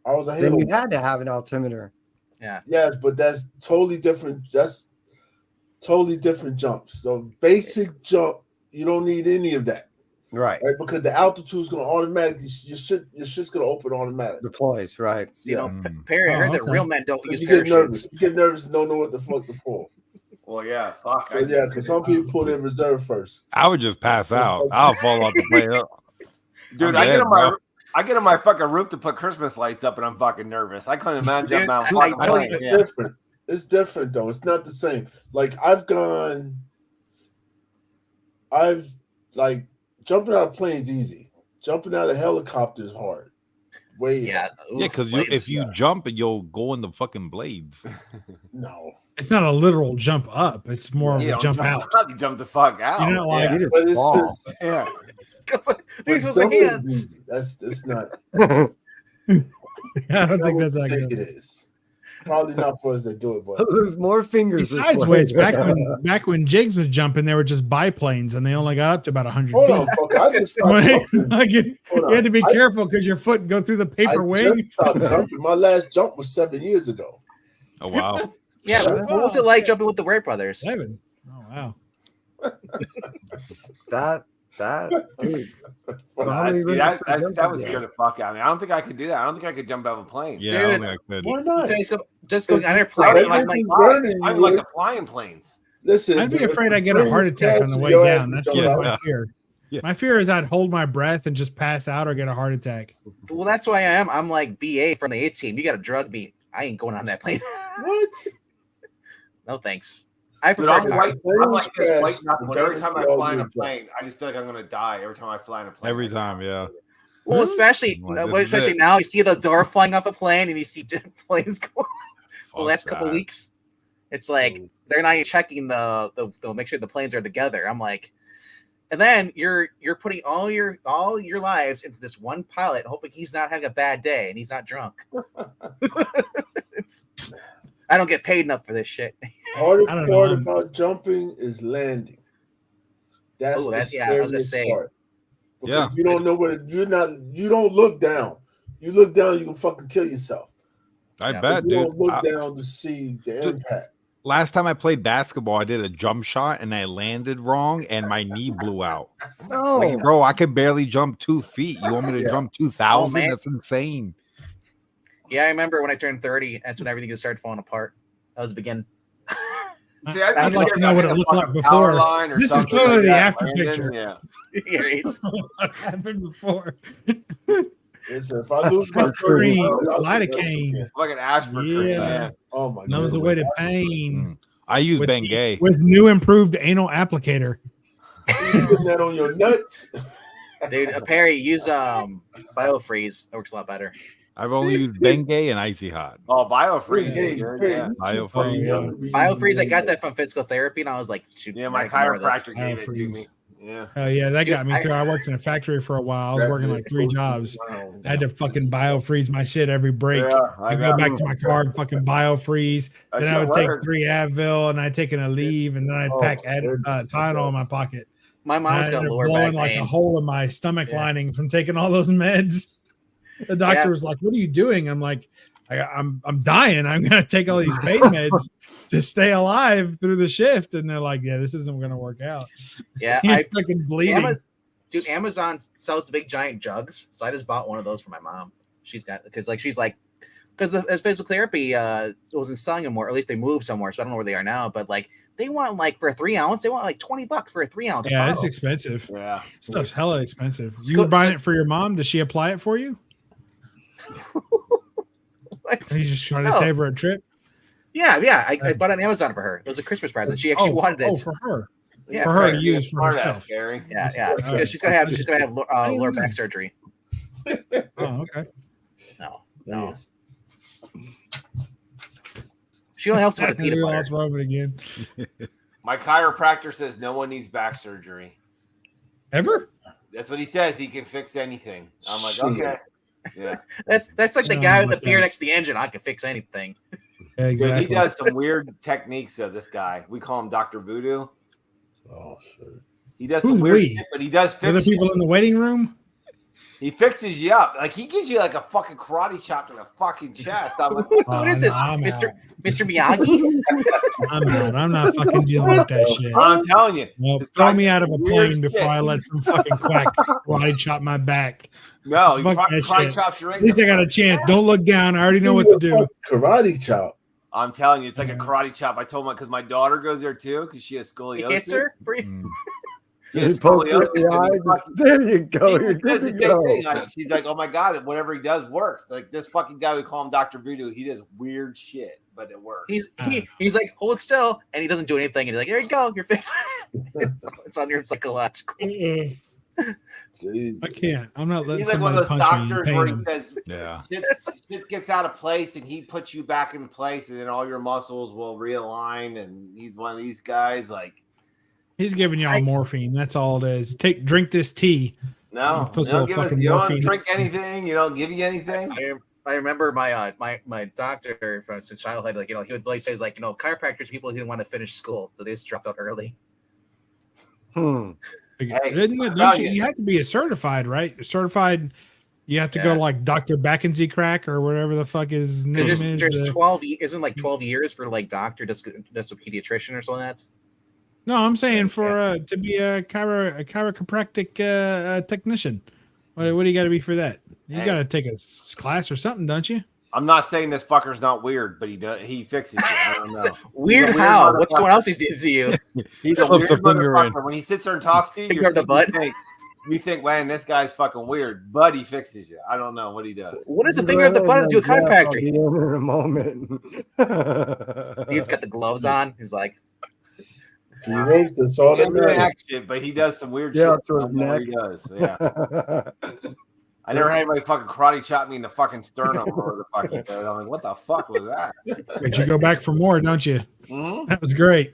I was a Halo. Then you had to have an altimeter. Yeah. Yes, but that's totally different. That's totally different jumps. So basic jump, you don't need any of that. Right. Because the altitude is going to automatically, your shit's going to open automatically. Deploys, right. You know, Perry, I heard that real men don't use You get parachutes. nervous. You get nervous and don't know what the fuck to pull. Well, yeah, fuck. So, yeah, because some people pull their reserve first. I would just pass out. I'll fall off the plane. Dude, I get on my fucking roof to put Christmas lights up, and I'm fucking nervous. I couldn't imagine jumping out. It's different. It's different though. It's not the same. Like jumping out of planes easy. Jumping out of helicopters hard. Because if you jump, you'll go in the fucking blades. No. It's not a literal jump up. It's more of a jump out. You jump the fuck out. You know, like but it's just, These was jumping my hands. is easy. That's not. I don't think that's that think good. it is. Probably not for us that do it, but Lose more fingers. this Besides way. which, back when Jigs was jumping, they were just biplanes, and they only got up to about 100 hold feet. on, fuck, I just stopped jumping. You had to be careful because your foot go through the paper I wing. just stopped jumping. My last jump was 7 years ago. Oh wow. Yeah, what was it like jumping with the Wright brothers? 7. Oh wow. Dude. Well, that was scared the fuck out of me. I don't think I could do that. I don't think I could jump out of a plane. Yeah, I don't think I could. Why not? Just going on airplane. I like the flying planes. Listen, I'd be afraid I'd get a heart attack on the way down. That's just my fear. Yeah. My fear is I'd hold my breath and just pass out or get a heart attack. Well, that's why I am. I'm like BA from the A team. You got to drug me. I ain't going on that plane. What? No thanks. I Dude, prefer I'm like this white knuckle. Every time I fly in a plane, I just feel like I'm gonna die every time I fly in a plane. Every time, yeah. Well, especially now, you see the door flying off a plane, and you see planes go. The last couple weeks, it's like they're not even checking the make sure the planes are together. I'm like, and then you're putting all your lives into this one pilot, hoping he's not having a bad day and he's not drunk. I don't get paid enough for this shit. Hardest part about jumping is landing. That's the I was gonna scariest say. part. Because you don't know where you don't look down. You look down, you can fucking kill yourself. I bet, you dude. don't look down to see the impact. Last time I played basketball, I did a jump shot and I landed wrong and my knee blew out. No. Like, bro, I could barely jump 2 feet. You want me to jump 2,000? man. That's insane. Yeah, I remember when I turned 30. That's when everything just started falling apart. That was the beginning. See, I'd like to know what it looked like before. This is clearly the after picture. Yeah. What happened before? Listen, if I lose my Screen, lidocaine. Like an Asperger. Yeah. Oh my god. Numbs away to pain. I use Bengay. With new improved anal applicator. You put that on your nuts. Dude, Perry, use BioFreeze. That works a lot better. I've only used Bengay and Icy Hot. Oh, BioFreeze. Yeah. BioFreeze. BioFreeze, I got that from physical therapy, and I was like, shoot. Yeah, my chiropractor gave it to me. Yeah. Oh yeah, that got me through. I worked in a factory for a while. I was working like 3 jobs. I had to fucking biofreeze my shit every break. I go back to my car and fucking biofreeze. Then I would take 3 Advil and I'd take an Aleve and then I'd pack Tylenol in my pocket. My mom's got lower blowing back like pain. a hole in my stomach lining from taking all those meds. The doctor was like, "What are you doing?" I'm like, "I'm dying. I'm gonna take all these pain meds to stay alive through the shift." And they're like, "Yeah, this isn't gonna work out." Yeah, He's fucking bleeding. Dude, Amazon sells big giant jugs, so I just bought one of those for my mom. She's got because as physical therapy wasn't selling anymore, or at least they moved somewhere, so I don't know where they are now. But like they want like for a 3 ounce, they want like $20 for a 3 ounce. Yeah, bottle. it's expensive. Yeah, stuff's hella expensive. You were buying it for your mom? Does she apply it for you? Are you just trying to save her a trip? Yeah. I bought it on Amazon for her. It was a Christmas present. She actually wanted it. Oh, for her. Yeah, for her to use for herself. Yeah. Because she's gonna have lower back surgery. Oh, okay. No. She only helps with the peanut butter. Lost Roman again. My chiropractor says no one needs back surgery. Ever? That's what he says. He can fix anything. I'm like, okay. Yeah. That's like the guy with the beer next to the engine. I can fix anything. Yeah, exactly. Dude, he does some weird techniques. This guy, we call him Dr. Voodoo. Oh shit. He does Who's some weird we? shit, but he does The other fix you. people in the waiting room. He fixes you up. Like he gives you like a fucking karate chop to the fucking chest. I'm like, What is this, I'm Mr. out. Mr. Miyagi? I'm out. I'm not fucking dealing with that shit. I'm telling you. Well, this throw guy me out of does a weird plane before shit. I let some fucking quack karate chop my back. No, he Fuck that karate shit. chops you right At least in I the got a fucking chance. ass. Don't look down. I already know what to do. Karate chop. I'm telling you, it's like a karate chop. I told my because my daughter goes there too because she has He scoliosis. hits her? For you? She has He pokes her in scoliosis, and he the eye. fucking- There you go. He You're does good the to same go. thing. Like, she's like, oh my god, whatever he does works. Like this fucking guy, we call him Dr. Voodoo. He does weird shit, but it works. He's like, hold it still, and he doesn't do anything. And he's like, there you go, you're fixed. It's on your psychological. I can't. I'm not letting He's like one somebody of those punch me. doctors and where pain he him. says, Yeah. shit gets out of place and he puts you back in place and then all your muscles will realign. And he's one of these guys. Like, He's giving y'all morphine. That's all it is. Drink this tea. no, Puts you don't, a give us, fucking you don't morphine. drink anything. You don't give you anything. I remember my my doctor from since childhood, like, he would like say, like, chiropractors, people who didn't want to finish school, so they just dropped out early. Isn't it- I'll don't tell you, you. you have to be a certified, right? Certified. You have to go Yeah. like Dr. Backensy Crack or whatever the fuck his name There's, is. there's 12, isn't like 12 years for like doctor, just a pediatrician or something like that. No, I'm saying for to be a chiropractic technician. What do you got to be for that? You Hey. got to take a class or something, don't you? I'm not saying this fucker's not weird, but he fixes it. I don't know. Weird He's a how? What's motherfucker. going on these days to you? He's a Slips weird a finger in. motherfucker. When he sits there and talks to you, Finger up the butt? you think, man, this guy's fucking weird, but he fixes you. I don't know what he does. What does the finger at the butt have to do with I'll chiropractic? be in a moment. He's got the gloves on. He's like, He works. That's all He that doesn't matters. act shit, but he does some weird Yeah, shit. to I his don't know what he neck. does. Yeah. I never had anybody fucking karate chop me in the fucking sternum or the fucking. I'm like, what the fuck was that? But you go back for more, don't you? Mhm. That was great.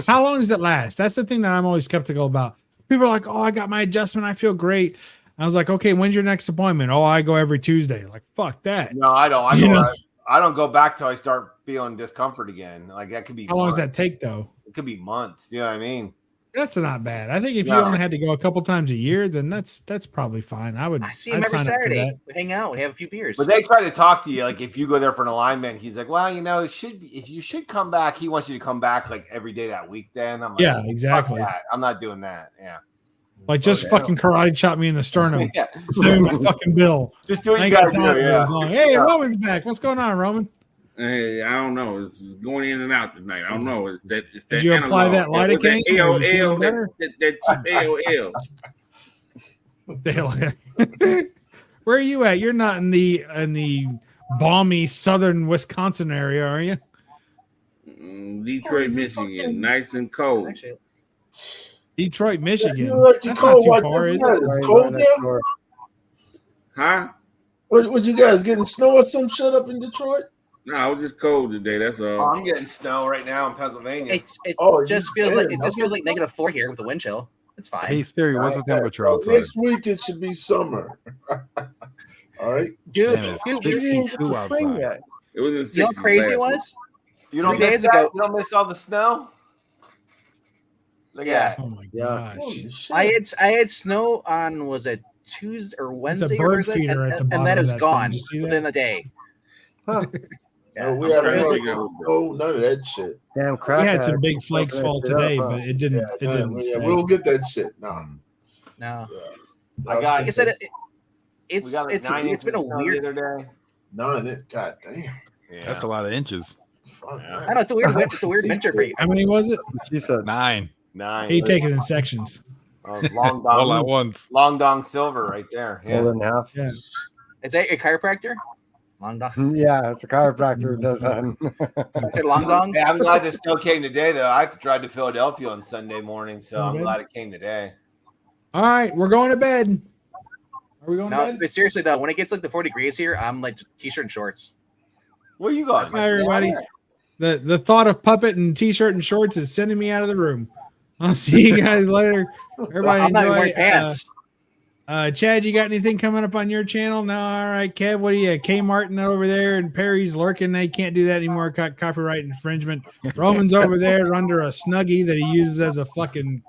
How long does it last? That's the thing that I'm always skeptical about. People are like, "Oh, I got my adjustment. I feel great." I was like, "Okay, when's your next appointment?" "Oh, I go every Tuesday." Like, fuck that. No, I don't. You know? I don't go back till I start feeling discomfort again. Like that could be. How long does months. that take, though? It could be months. You know what I mean? That's not bad. I think if you No. only had to go a couple times a year, then that's probably fine. I see him I'd every sign up for Saturday. that. We hang out. We have a few beers. But they try to talk to you like if you go there for an alignment, he's like, well, it should be if you should come back. He wants you to come back like every day that week. Then I'm like, Yeah, fuck exactly. that. I'm not doing that. Yeah, Like, just Okay. fucking karate chop me in the sternum. Yeah. Send me my fucking bill. Just do what I you ain't got gotta time do. for Yeah. this long. Hey, Roman's back. What's going on, Roman? Hey, I don't know. It's going in and out tonight. I don't know. It's that. Did you apply that analog. lidocaine? That Are you feeling AOL. better? That AOL. Where are you at? You're not in the balmy southern Wisconsin area, are you? Detroit, Michigan, nice and cold. Detroit, Michigan. You like you That's cold not too like far, is that. it? It's cold there. Huh? What you guys getting snow or some shit up in Detroit? No, it was just cold today. That's all. Oh, I'm getting snow right now in Pennsylvania. It Oh, just you feels like can. -4 here with the wind chill. It's fine. Hey Siri, what's the temperature Well, outside? next week it should be summer. All right, Dude, Damn, it's dude, 62 outside. It was in you know 60s how crazy it last was? You don't 3 miss days that? ago. You don't miss all the snow? Look at that. Oh my Yeah. gosh. holy shit. I had snow on, was it Tuesday or Wednesday? or bird Thursday? feeder and, at the and bottom then it of was that thing. gone Did you see that? within a day. Huh. No, we I'm haven't sorry. had Crazy. none of that shit. Damn We crack. had some addict. big flakes Fucking fall that shit up, today, huh? but it didn't. It didn't Yeah, stay. we don't get that shit. No. No, I got. like I said, we it's got like 9 it's been a inches of snow weird. the other day. None. It. God damn. Yeah. That's a lot of inches. Fuck Yeah. I don't know. It's a weird. It's a weird winter for you. How many was it? She said, 9 9. He take it in sections. Long all at dong. once. Long dong silver right there. more Yeah. than half. Yeah. Is that a chiropractor? Long dong. Yeah, it's a chiropractor who does that. Long dong. Hey, I'm glad the snow came today, though. I have to drive to Philadelphia on Sunday morning, so I'm Okay. glad it came today. All right, we're going to bed. Are we going to No, bed? but seriously though, when it gets like the 40 degrees here, I'm like t-shirt and shorts. Where you going? Bye, everybody. The thought of puppet and t-shirt and shorts is sending me out of the room. I'll see you guys later. Everybody I'm not even enjoy. wearing pants. Chad, you got anything coming up on your channel? No, all right, Kev. What are you, Kmartin over there, and Perry's lurking. They can't do that anymore. Copyright infringement. Roman's over there under a Snuggie that he uses as a fucking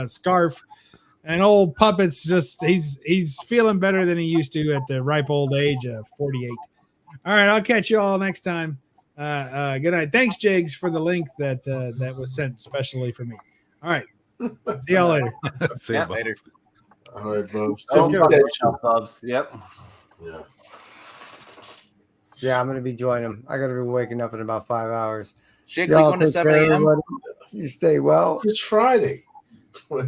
scarf. And old Puppet's he's feeling better than he used to at the ripe old age of 48. All right, I'll catch you all next time. Good night. Thanks, Jigs, for the link that was sent specially for me. All right. See y'all later. See you Yeah. later. All right, Bubs. Oh, Take care. Bubs. Yep. Yeah. Yeah, I'm gonna be joining him. I gotta be waking up in about 5 hours. Jake, Y'all we going to take 7 care, a.m.? everybody. You stay well. It's Friday.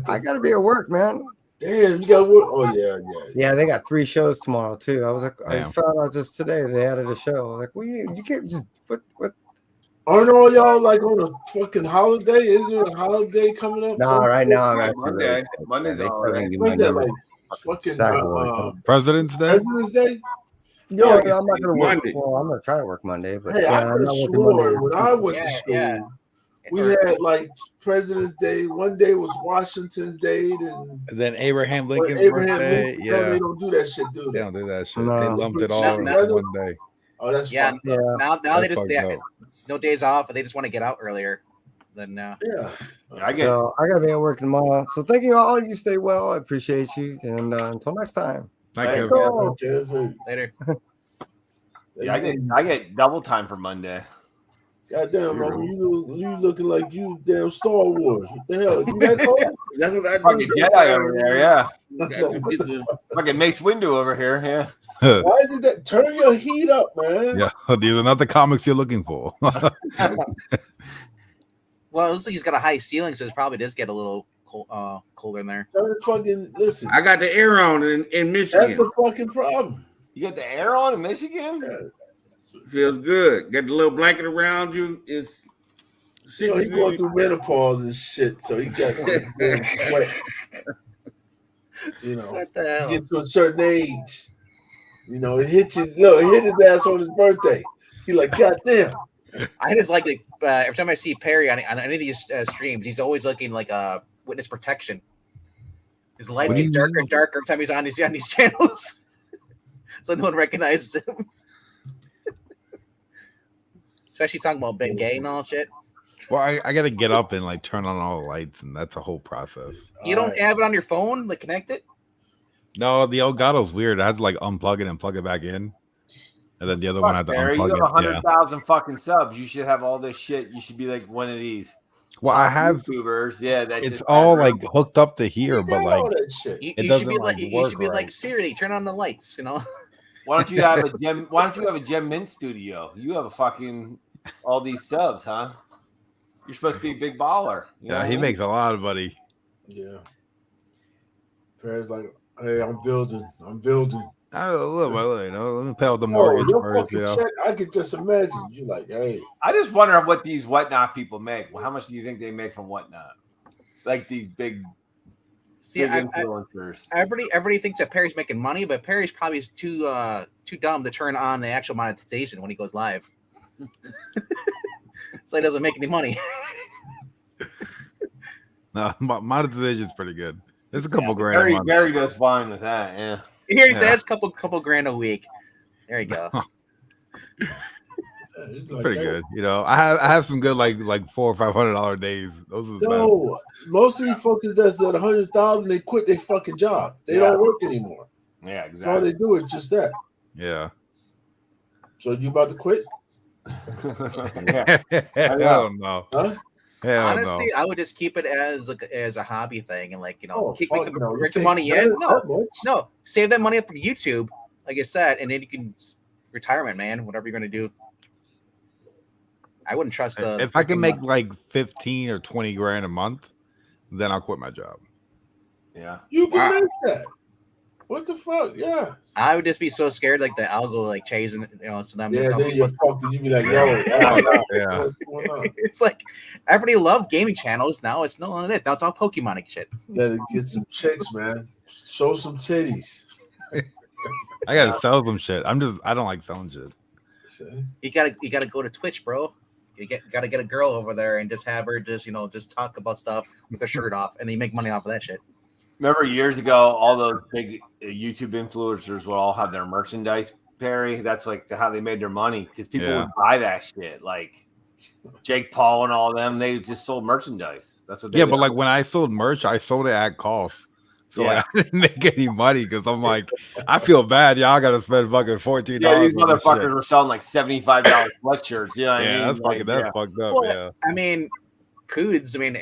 I gotta be at work, man. Damn, you got work. Oh yeah. Yeah, they got 3 shows tomorrow too. I was like, I Damn. found out just today they added a show. I was like, well, you can't just what? Aren't all y'all like on a fucking holiday? Isn't there a holiday coming up? No, right now I'm actually Monday. really- Monday's they all right. started When's that, Monday. like fucking Saturday. President's Day? President's Day? No, Yeah, I'm not gonna work. Monday. Well, I'm gonna try to work Monday, but Hey, yeah, I I'm could have not working sworn Monday. when I went to Yeah, school, yeah. we had like President's Day. One day was Washington's Day, and And then Abraham Lincoln's Abraham birthday. Lincoln. No, Yeah. they don't do that shit, do They they? don't do that shit. No. They lumped it all Shit in together? one day. Oh, that's Yeah, fucked Yeah, up. now they That's just fucked up. no days off, but they just want to get out earlier. Then Yeah. I get so I gotta be at work tomorrow. So thank you all. You stay well. I appreciate you, and until next time. Thank Hey, you. Carl, Kevin. later. I get double time for Monday. Goddamn, Mama, you looking like you damn Star Wars. What the hell? You that cold? That's what I do. Fucking Jedi over there, yeah. What the Fucking Mace Windu over here, yeah. Why is it that? Turn your heat up, man. Yeah, these are not the comics you're looking for. Well, it looks like he's got a high ceiling, so it probably does get a little colder in there. Turn the fucking listen. I got the air on in That's Michigan. the fucking problem. You got the air on in Michigan? Feels good. Got the little blanket around you. It's You know, he going through menopause and shit, so he got wet. You know, What the hell? get to a certain age. You know, it hit his ass on his birthday. He like, goddamn. I just like every time I see Perry on any of these streams, he's always looking like a witness protection. His lights What do get you darker and darker every time he's on these channels. So no one recognizes him. Especially talking about Ben Gay and all that shit. Well, I got to get up and like turn on all the lights, and that's a whole process. You don't have it on your phone, like connect it? No, the Elgato's weird. I had to like unplug it and plug it back in, and then the other one I had to Barry, you unplug have it. 100,000 fucking subs. You should have all this shit. You should be like one of these. Well, I have. YouTubers. Yeah, that It's just all add like hooked up to here, but all like that shit. You, it you doesn't should be like work you should be right. like Siri, turn on the lights, you know. Why don't you have a gem? Why don't you have a Gem Mint studio? You have a fucking all these subs, huh? You're supposed to be a big baller. You know Yeah, what he I mean? makes a lot of money. Yeah. Perry's like, hey, I'm building. Little by little, you know. Let me pay off the Oh, mortgage your first, fucking you know. check, I could just imagine. You like, hey, I just wonder what these Whatnot people make. Well, how much do you think they make from Whatnot? Like these big, See, big I- influencers. Everybody thinks that Perry's making money, but Perry's probably is too dumb to turn on the actual monetization when he goes live. So he doesn't make any money. No, monetization is pretty good. There's a couple grand. a Barry, month. Barry does fine with that. Yeah. Here he Yeah. says couple grand a week. There you go. It's pretty good. You know, I have some good like $400 or $500 days. Those are the best. no, most of these fuckers that's at 100,000, they quit their fucking job. They don't work anymore. Yeah, All exactly. they do is just that. Yeah. So you about to quit? Yeah. Hell no. Huh? Hell Honestly, no. I would just keep it as a hobby thing and like Oh, keep fuck making no. You the can't money do in. that No, much. no, save that money up from YouTube, like I said, and then you can retirement, man. Whatever you're gonna do. I wouldn't trust the. If I can freaking make mon- like 15 or 20 grand a month, then I'll quit my job. Yeah. You can Wow. make that. What the fuck? Yeah. I would just be so scared, like the algo, like chasing, so them. Yeah, then you're fucked and you be like, yo, Yeah. what's going on? It's like everybody loves gaming channels now. It's no longer that. Now it's all Pokemon and shit. Gotta get some chicks, man. Show some titties. I gotta sell some shit. I don't like selling shit. See? You gotta go to Twitch, bro. Gotta get a girl over there and just have her just talk about stuff with her shirt off, and then you make money off of that shit. Remember years ago, all those big YouTube influencers would all have their merchandise, Perry. That's like how they made their money because people Yeah. would buy that shit. Like Jake Paul and all of them, they just sold merchandise. That's what they Yeah, did. but like when I sold merch, I sold it at cost. So Yeah. like, I didn't make any money because I'm like, I feel bad. Y'all got to spend fucking $14. Yeah, these on this shit. motherfuckers were selling like $75 sweatshirts. You know what I mean? Yeah, that's fucking Like, fucked up. Well, Yeah. I mean, Coods. I mean,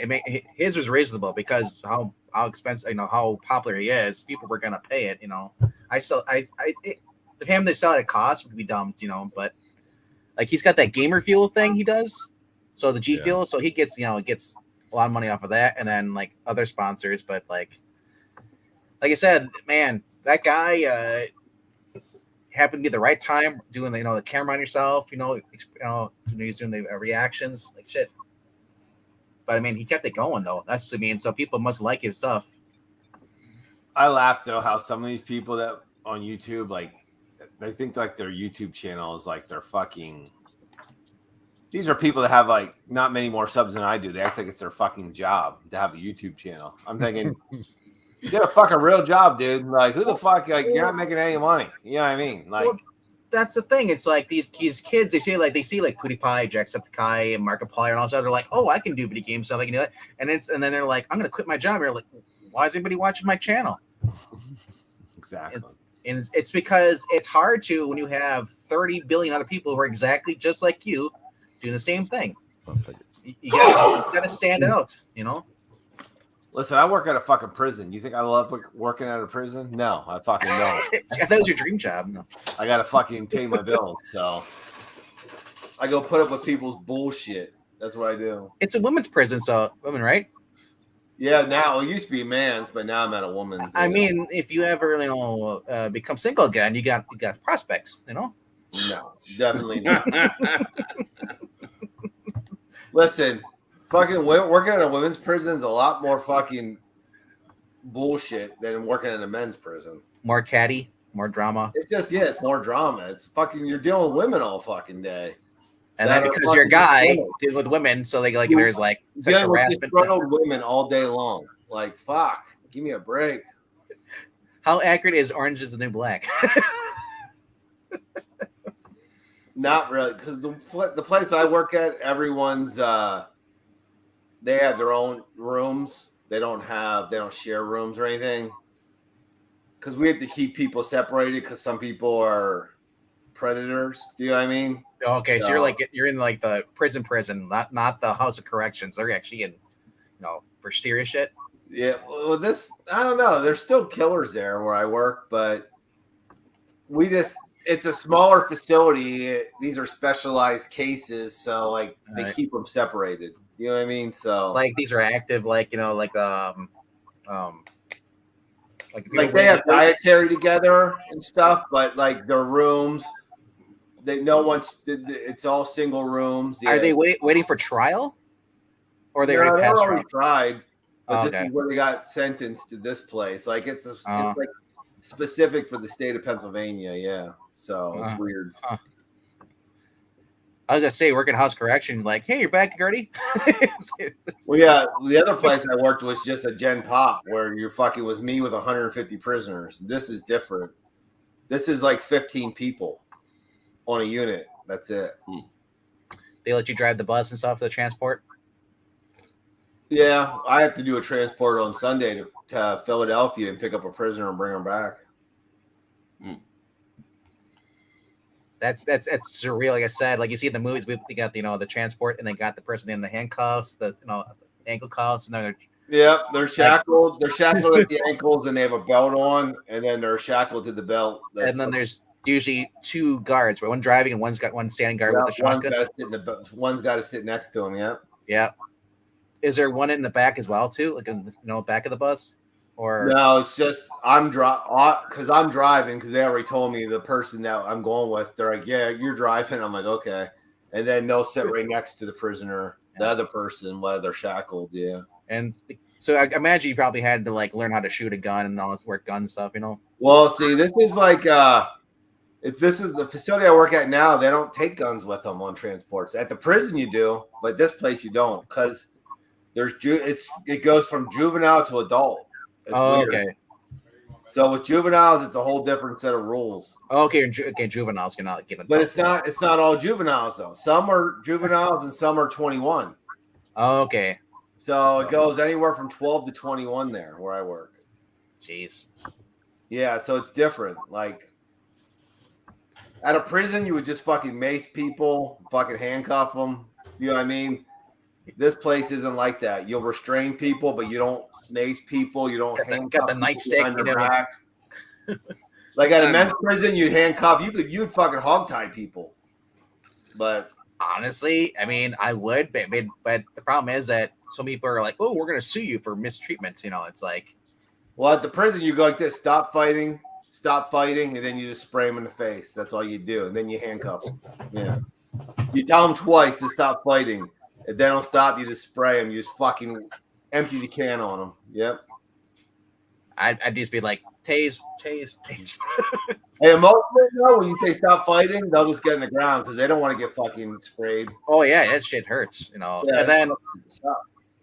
his was reasonable because how expensive, how popular he is. People were gonna pay it. The him they sell it at cost would be dumped. But like he's got that gamer fuel thing he does. So the G Fuel, so he gets gets a lot of money off of that, and then like other sponsors. But like I said, man, that guy happened to be the right time doing the camera on yourself. He's doing the reactions like shit. But I mean, he kept it going though. So people must like his stuff. I laugh though how some of these people that on YouTube, like they think like their YouTube channel is like their fucking. These are people that have like not many more subs than I do. They act like it's their fucking job to have a YouTube channel. I'm thinking, you did a fucking real job, dude. Like, who the fuck? Like, you're not making any money. You know what I mean? Like, that's the thing. It's like these kids. They see PewDiePie, Jacksepticeye, and Markiplier, and all that. They're like, oh, I can do video game stuff. I can do it. And then they're like, I'm gonna quit my job. And you're like, why is anybody watching my channel? Exactly. It's because it's hard to when you have 30 billion other people who are exactly just like you doing the same thing. You gotta stand out. Listen, I work at a fucking prison. You think I love working at a prison? No, I fucking don't. That was your dream job. No. I gotta fucking pay my bills, so I go put up with people's bullshit. That's what I do. It's a women's prison, so women, right? Yeah, now it used to be a man's, but now I'm at a woman's. I mean, if you ever become single again, you got prospects. No, definitely not. Listen. Fucking working at a women's prison is a lot more fucking bullshit than working in a men's prison. More catty, more drama. It's just it's more drama. It's fucking you're dealing with women all fucking day. And then because you're a guy dealing with women, so they there's like sexual harassment. Disgruntled women all day long. Like fuck, give me a break. How accurate is Orange is the New Black? Not really, because the place I work at, everyone's they have their own rooms. They don't share rooms or anything. Because we have to keep people separated because some people are predators. Do you know what I mean? Okay, so you're in like the prison, not the House of Corrections. They're actually in, for serious shit. Yeah, well, I don't know. There's still killers there where I work, but it's a smaller facility. These are specialized cases, so they keep them separated. You know what I mean? So like these are active, they have dietary together and stuff, but like their rooms, it's all single rooms. Are they waiting for trial, or they already passed already tried? But this is where they got sentenced to this place. Like it's like specific for the state of Pennsylvania. Yeah, so it's weird. I was gonna say, work at House Correction, like, hey, you're back, Gertie. Well, yeah, the other place I worked was just a Gen Pop where you're fucking was me with 150 prisoners. This is different. This is like 15 people on a unit. That's it. They let you drive the bus and stuff for the transport? Yeah, I have to do a transport on Sunday to Philadelphia and pick up a prisoner and bring him back. That's surreal. Like I said, like you see in the movies, we got the transport, and they got the person in the handcuffs, the ankle cuffs, and they're shackled. They're shackled at the ankles, and they have a belt on, and then they're shackled to the belt. And then there's usually two guards, one driving and one's got one standing guard with the shotgun. One's got to sit next to him. Yeah. Yeah. Is there one in the back as well too, like in the back of the bus? Or no, it's just I'm driving because they already told me the person that I'm going with. They're like, yeah, you're driving. I'm like, okay, and then they'll sit right next to the prisoner, the other person, while they're shackled. Yeah, and so I imagine you probably had to learn how to shoot a gun and all this work gun stuff, Well, see, this is like if this is the facility I work at now, they don't take guns with them on transports. At the prison, you do, but this place you don't because it goes from juvenile to adult. It's weird. Okay. So with juveniles, it's a whole different set of rules. Okay, juveniles cannot get. But it's not all juveniles though. Some are juveniles and some are 21. Okay. So it goes anywhere from 12 to 21 there where I work. Jeez. Yeah, so it's different. Like at a prison, you would just fucking mace people, fucking handcuff them. You know what I mean? This place isn't like that. You'll restrain people, but you don't mace people. You don't handcuff the nightstick, people behind you their know. back. Like at a men's prison, you'd handcuff. You'd fucking hog tie people. But honestly, I mean, I would, but the problem is that some people are like, "Oh, we're going to sue you for mistreatment." You know, it's like, well, at the prison, you go like this: stop fighting, and then you just spray them in the face. That's all you do, and then you handcuff them. Yeah, you tell them twice to stop fighting. If they don't stop, you just spray them. You just fucking empty the can on them. Yep. I'd just be like, tase. Hey, most of them know when you say stop fighting, they'll just get in the ground because they don't want to get fucking sprayed. Oh yeah, that shit hurts, you know. Yeah, and then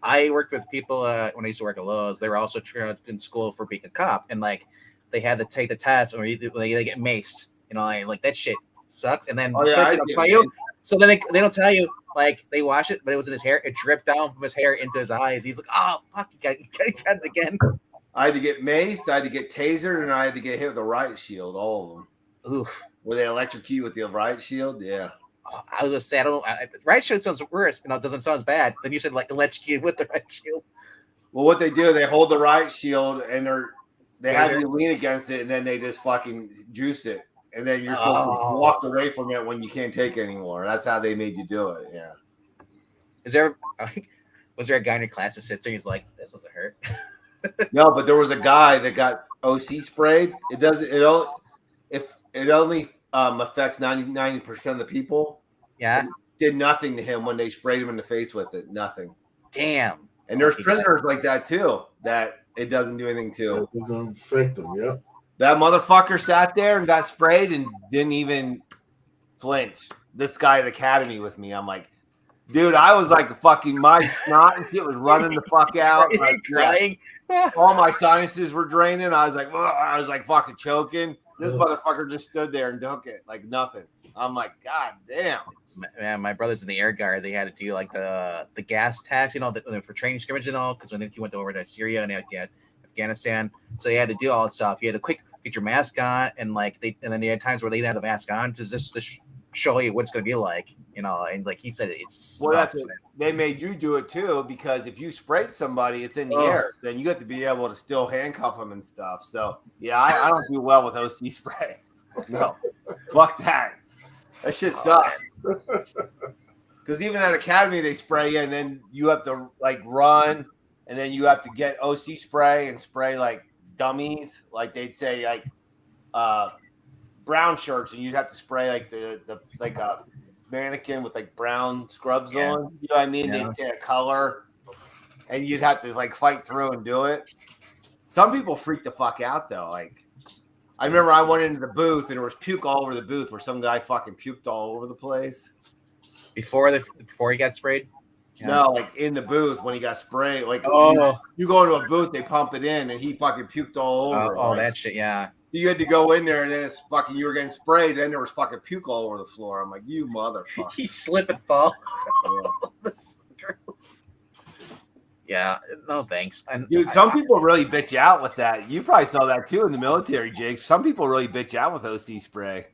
I worked with people when I used to work at Lowe's. They were also in school for being a cop, and like they had to take the test, or they get maced. You know, like that shit sucks. And then they'll tell you. So then they don't tell you. Like they wash it, but it was in his hair. It dripped down from his hair into his eyes. He's like, "Oh fuck, you got it again." I had to get maced, I had to get tasered, and I had to get hit with a riot shield. All of them. Oof. Were they electrocute with the riot shield? Yeah. I was just say riot shield sounds worse. You know, it doesn't sound as bad. Then you said like electrocute with the riot shield. Well, what they do, they hold the riot shield and they have you lean against it, and then they just fucking juice it, and then you're supposed to walk away from it when you can't take it anymore. That's how they made you do it. Yeah. Was there a guy in your class that sits there? He's like, "This doesn't hurt." No, but there was a guy that got OC sprayed. It only affects 90% of the people. Yeah. It did nothing to him when they sprayed him in the face with it. Nothing. Damn. And there's prisoners like that too, that it doesn't do anything to. It doesn't affect them, yep. That motherfucker sat there and got sprayed and didn't even flinch. This guy at Academy with me, I'm like, dude, I was like fucking my snot and shit was running the fuck out. Like, crying. All my sinuses were draining. I was like fucking choking. This motherfucker just stood there and took it like nothing. I'm like, God damn. Man, my brother's in the Air Guard. They had to do like the gas tags, you know, for training scrimmage and all. Because when he went over to Syria and Afghanistan, so they had to do all that stuff. You had to get your mask on, and then they had times where they didn't have the mask on just to show you what it's going to be like, you know. And like he said, it's they made you do it too, because if you spray somebody, it's in the air, then you have to be able to still handcuff them and stuff. So yeah, I don't do well with OC spray. No, fuck that. That shit sucks. Because even at Academy, they spray you, and then you have to like run, and then you have to get OC spray and spray like dummies. Like they'd say like brown shirts, and you'd have to spray like the like a mannequin with like brown scrubs on. You know what I mean? Yeah. They'd say a color, and you'd have to like fight through and do it. Some people freak the fuck out though. Like I remember I went into the booth and there was puke all over the booth where some guy fucking puked all over the place. Before he got sprayed? Yeah. No, like in the booth when he got sprayed. Like you go into a booth, they pump it in, and he fucking puked all over. Oh, that shit, yeah. You had to go in there, and then it's fucking you were getting sprayed, and then there was fucking puke all over the floor. I'm like, you motherfucker. He slip and fall. Yeah, no thanks. Dude, some people really bitch out with that. You probably saw that too in the military, Jake. Some people really bitch out with OC spray.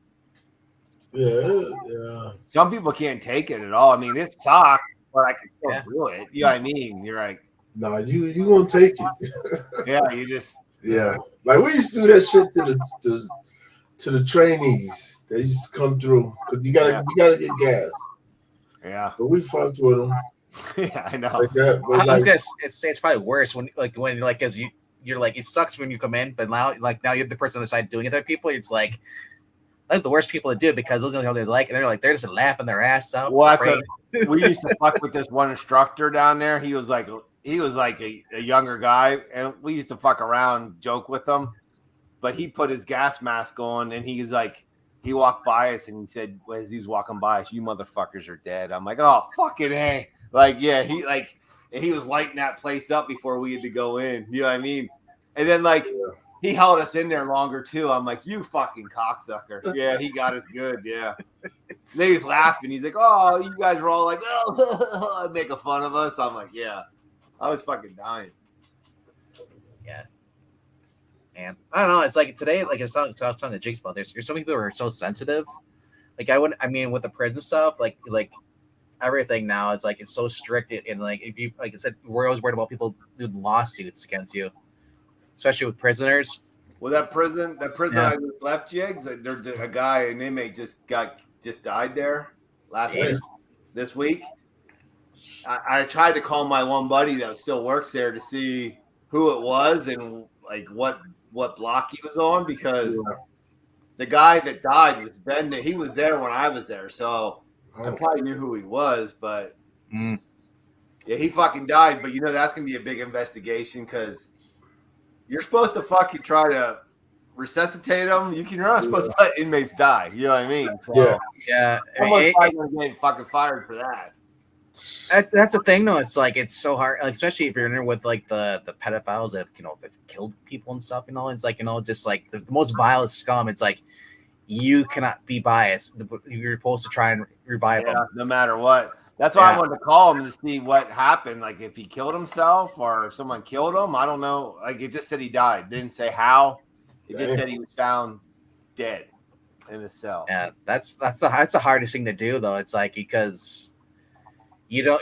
Yeah. Some people can't take it at all. I mean, it sucks, but I can still do it. You know what I mean? You're like, no, you gonna take it. Yeah, you just like we used to do that shit to the trainees. They used to come through because you gotta get gas. Yeah, but we fucked with them. Yeah, I know. Like that, but I was gonna say it's probably worse when as you're like it sucks when you come in, but now you're the person on the side doing it to people. It's like that's the worst people to do because those are the only they like, and they're just laughing their ass out. Well, we used to fuck with this one instructor down there. He was like a younger guy, and we used to fuck around, joke with him. But he put his gas mask on, and he was like, he walked by us, and he said, as he was walking by us, "You motherfuckers are dead." I'm like, "Oh, fucking hey!" Like, yeah, he was lighting that place up before we had to go in. You know what I mean? And then like he held us in there longer too. I'm like, you fucking cocksucker. Yeah, he got us good. Yeah. Then he's laughing. He's like, oh, you guys are all like, oh, making fun of us. I'm like, yeah. I was fucking dying. Yeah. And I don't know. It's like today, like I was talking to Jigs about this. There's so many people who are so sensitive. Like I mean, with the prison stuff, like everything now, it's like it's so strict. And like if you, like I said, we're always worried about people doing lawsuits against you, especially with prisoners. Well, that prison I just left, Jigs. There's a guy, an inmate, just died there last week. This week, I tried to call my one buddy that still works there to see who it was and like what block he was on, because the guy that died was Ben. He was there when I was there, so I probably knew who he was. But yeah, he fucking died. But that's gonna be a big investigation because you're supposed to fucking try to resuscitate them. You're not supposed to let inmates die. You know what I mean? So, yeah. Someone's probably gonna get fucking fired for that. That's the thing, though. It's like it's so hard, like, especially if you're in there with like the pedophiles that that killed people and stuff. It's like just like the most vilest scum. It's like you cannot be biased. You're supposed to try and revive them, no matter what. That's why I wanted to call him to see what happened. Like if he killed himself or if someone killed him. I don't know. Like it just said he died. It didn't say how. It just said he was found dead in a cell. Yeah, that's the hardest thing to do, though. It's like because you're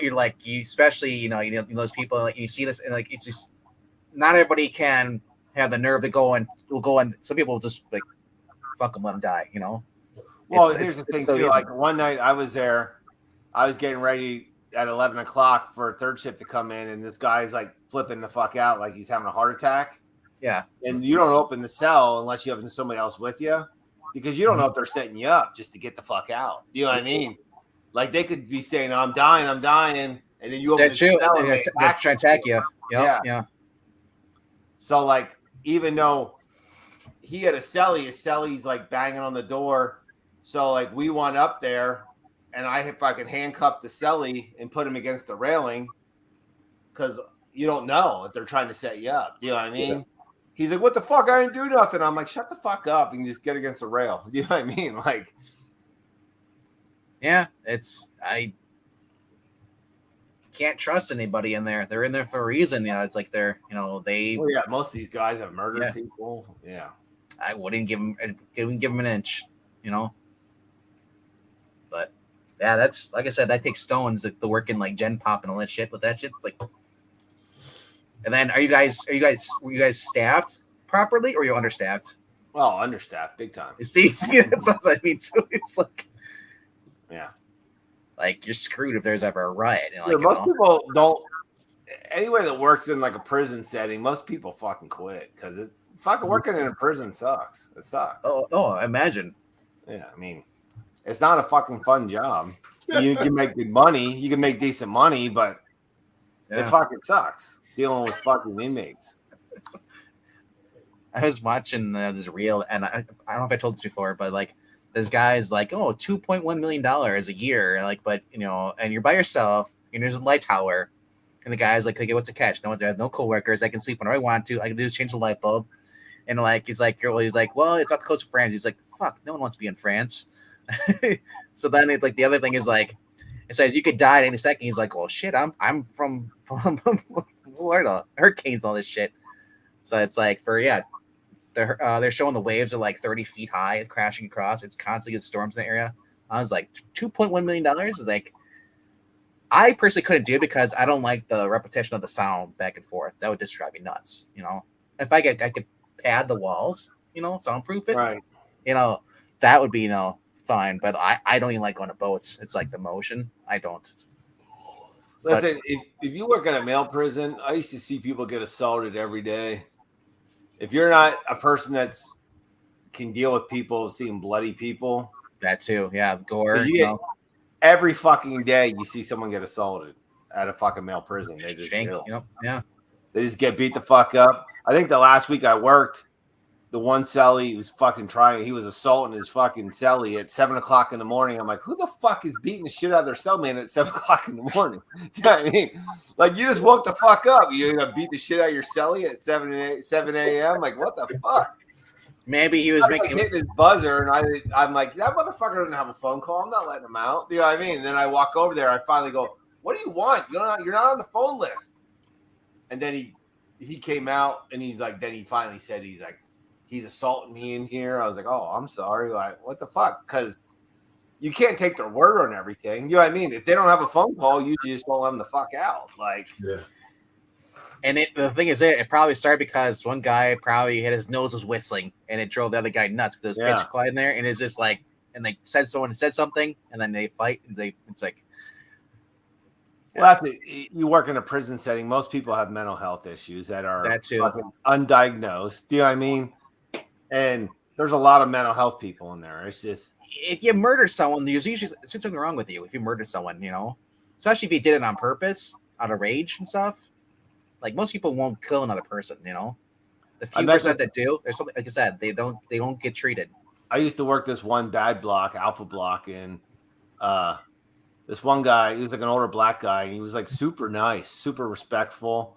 especially those people, like you see this, and like it's just not everybody can have the nerve to go and some people will just like fuck them, let them die. Well, here's the thing too. Easy. Like one night I was there, I was getting ready at 11 o'clock for a third shift to come in, and this guy's like flipping the fuck out, like he's having a heart attack. Yeah, and you don't open the cell unless you have somebody else with you, because you don't know if they're setting you up just to get the fuck out. Do you know what I mean? Like they could be saying, "I'm dying," and then you open the cell and they try to attack you. Yeah. So like, even though he had his celly's like banging on the door. So like we went up there, and I fucking handcuffed the celly and put him against the railing, because you don't know if they're trying to set you up. Do you know what I mean? Yeah. He's like, "What the fuck? I didn't do nothing." I'm like, "Shut the fuck up and just get against the rail." Do you know what I mean? Like, yeah, I can't trust anybody in there. They're in there for a reason. It's like they're, they. Well, yeah, most of these guys have murdered people. Yeah, I wouldn't give them an inch. But yeah, that's like I said, that takes stones to work in like Gen Pop and all that shit. With that shit, it's like. And then, were you guys staffed properly, or are you understaffed? Well, understaffed, big time. See, that's what I mean too. It's like, yeah, like you're screwed if there's ever a riot. Most people don't. Anyway, that works in like a prison setting, most people fucking quit because it's fucking working in a prison sucks. It sucks. Oh, I imagine. Yeah, I mean, it's not a fucking fun job. You can make good money, you can make decent money, but it fucking sucks. Dealing with fucking inmates. I was watching this reel, and I don't know if I told this before, but like this guy's like, $2.1 million a year, and like, but and you're by yourself, and there's a light tower, and the guy's like, okay, what's the catch? No, I have no coworkers. I can sleep whenever I want to. I can do is change the light bulb, and like he's like, well, it's off the coast of France. He's like, fuck, no one wants to be in France. So then it's like the other thing is like, it says you could die at any second. He's like, well, shit, I'm from Florida, hurricanes, all this shit. So it's like they're showing the waves are like 30 feet high, crashing across. It's constantly good storms in the area. I was like, $2.1 million. Like, I personally couldn't do it because I don't like the repetition of the sound back and forth. That would just drive me nuts. If I could pad the walls, soundproof it. Right. That would be fine. But I don't even like going to boats. It's like the motion. I don't. Listen, if you work in a male prison, I used to see people get assaulted every day. If you're not a person that's can deal with people seeing bloody people, that too, yeah, gore. Every fucking day you see someone get assaulted at a fucking male prison. They just yeah. They just get beat the fuck up. I think the last week I worked, the one celly was fucking trying. He was assaulting his fucking celly at 7 o'clock in the morning. I'm like, who the fuck is beating the shit out of their cellmate at 7 o'clock in the morning? Do you know what I mean? Like, you just woke the fuck up. You're gonna beat the shit out of your celly at 7 a.m. Like, what the fuck? Maybe he was making hitting his buzzer, and I'm like, that motherfucker doesn't have a phone call. I'm not letting him out. You know what I mean? And then I walk over there. I finally go, what do you want? You're not on the phone list. And then he came out, and he's like, then he finally said, he's assaulting me in here. I was like, oh, I'm sorry. Like, what the fuck? Because you can't take their word on everything. You know what I mean? If they don't have a phone call, you just don't let them the fuck out. Like, yeah. And the thing is, it probably started because one guy probably hit his nose was whistling, and it drove the other guy nuts because there was pitch collide in there, and it's just like, and they said someone said something, and then they fight, and it's like. Well, that's it. You work in a prison setting. Most people have mental health issues that are fucking undiagnosed. Do you know what I mean? And there's a lot of mental health people in there. It's just, if you murder someone, there's usually something wrong with you. If you murder someone, especially if you did it on purpose, out of rage and stuff. Like, most people won't kill another person. The few percent that do, there's something, like I said, they don't get treated. I used to work this one bad block, Alpha Block, and this one guy, he was like an older black guy, and he was like super nice, super respectful.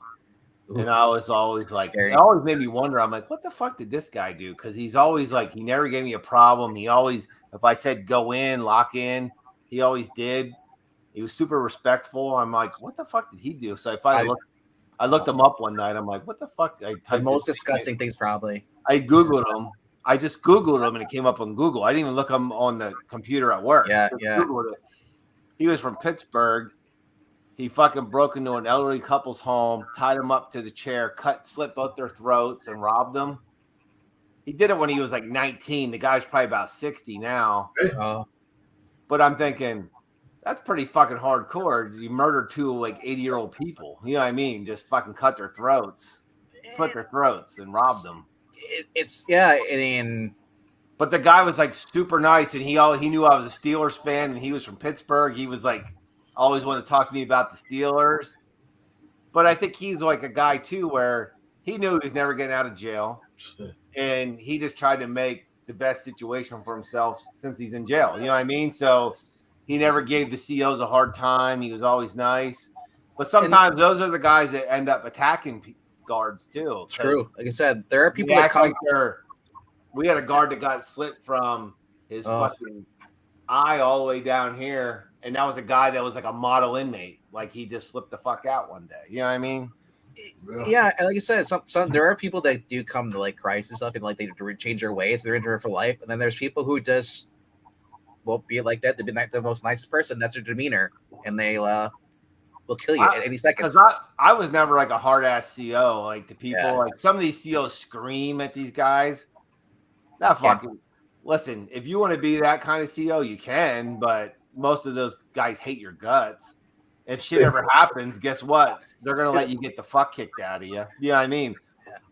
Ooh. And I was always like, it always made me wonder. I'm like, what the fuck did this guy do? Because he's always like, he never gave me a problem. He always, if I said go in, lock in, he always did. He was super respectful. I'm like, what the fuck did he do? So I looked him up one night. I'm like, what the fuck? The most disgusting things, probably. I Googled him. I just Googled him, and it came up on Google. I didn't even look him on the computer at work. Yeah. Googled it. He was from Pittsburgh. He fucking broke into an elderly couple's home, tied them up to the chair, slit both their throats, and robbed them. He did it when he was like 19. The guy's probably about 60 now. But I'm thinking, that's pretty fucking hardcore. You murdered two like 80-year-old people. You know what I mean? Just fucking cut their throats, slit their throats, and robbed them. But the guy was like super nice, and he knew I was a Steelers fan, and he was from Pittsburgh. He was like always wanted to talk to me about the Steelers. But I think he's like a guy too, where he knew he was never getting out of jail, and he just tried to make the best situation for himself since he's in jail. You know what I mean? So he never gave the COs a hard time. He was always nice. But sometimes those are the guys that end up attacking guards too. True. Like I said, there are people that come. We had a guard that got slit from his fucking eye all the way down here, and that was a guy that was like a model inmate. Like, he just flipped the fuck out one day. You know what I mean? Yeah, and like I said, some there are people that do come to like Christ and stuff, and like they change their ways. They're in there for life, and then there's people who just won't be like that. They've been like the most nicest person. That's their demeanor, and they will kill you at any second. Because I was never like a hard ass CO. Like, the people, like some of these COs scream at these guys. Not fucking listen. If you want to be that kind of CO, you can, but most of those guys hate your guts. If shit ever happens, guess what? They're gonna let you get the fuck kicked out of you. You know what I mean?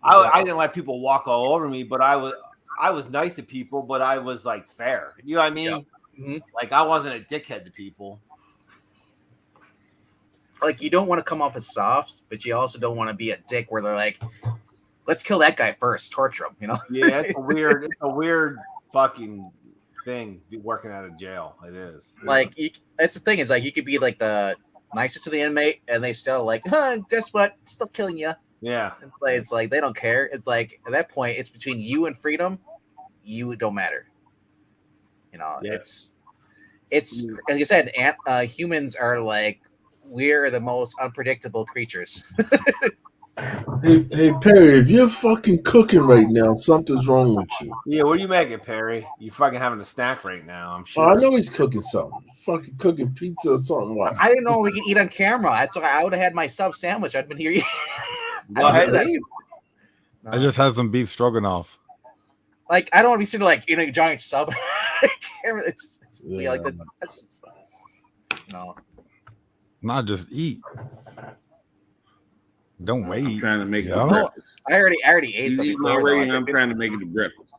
I didn't let people walk all over me, but I was nice to people, but I was like fair. You know what I mean? Yeah. Mm-hmm. Like, I wasn't a dickhead to people. Like, you don't want to come off as soft, but you also don't want to be a dick where they're like, let's kill that guy first, torture him, Yeah, it's a weird fucking thing working out of jail. It is. Like, that's the thing. It's like, you could be like the nicest to the inmate, and they still like, guess what? Still killing you. Yeah. It's like they don't care. It's like, at that point, it's between you and freedom. You don't matter. It's like I said, humans are like, we're the most unpredictable creatures. Hey Perry, if you're fucking cooking right now, something's wrong with you. Yeah, what are you making, Perry? You fucking having a snack right now, I'm sure. I know he's cooking something. Fucking cooking pizza or something. What? I didn't know we could eat on camera. That's why I would have had my sub sandwich. I'd been here. Go ahead. I just had some beef stroganoff. Like, I don't want to be sitting like a giant sub camera. It's like that. That's just no. Not just eat. Don't wait. I'm trying to make it Yeah. breakfast. I already ate He's them eating before, already, though. and I'm trying to make it to breakfast.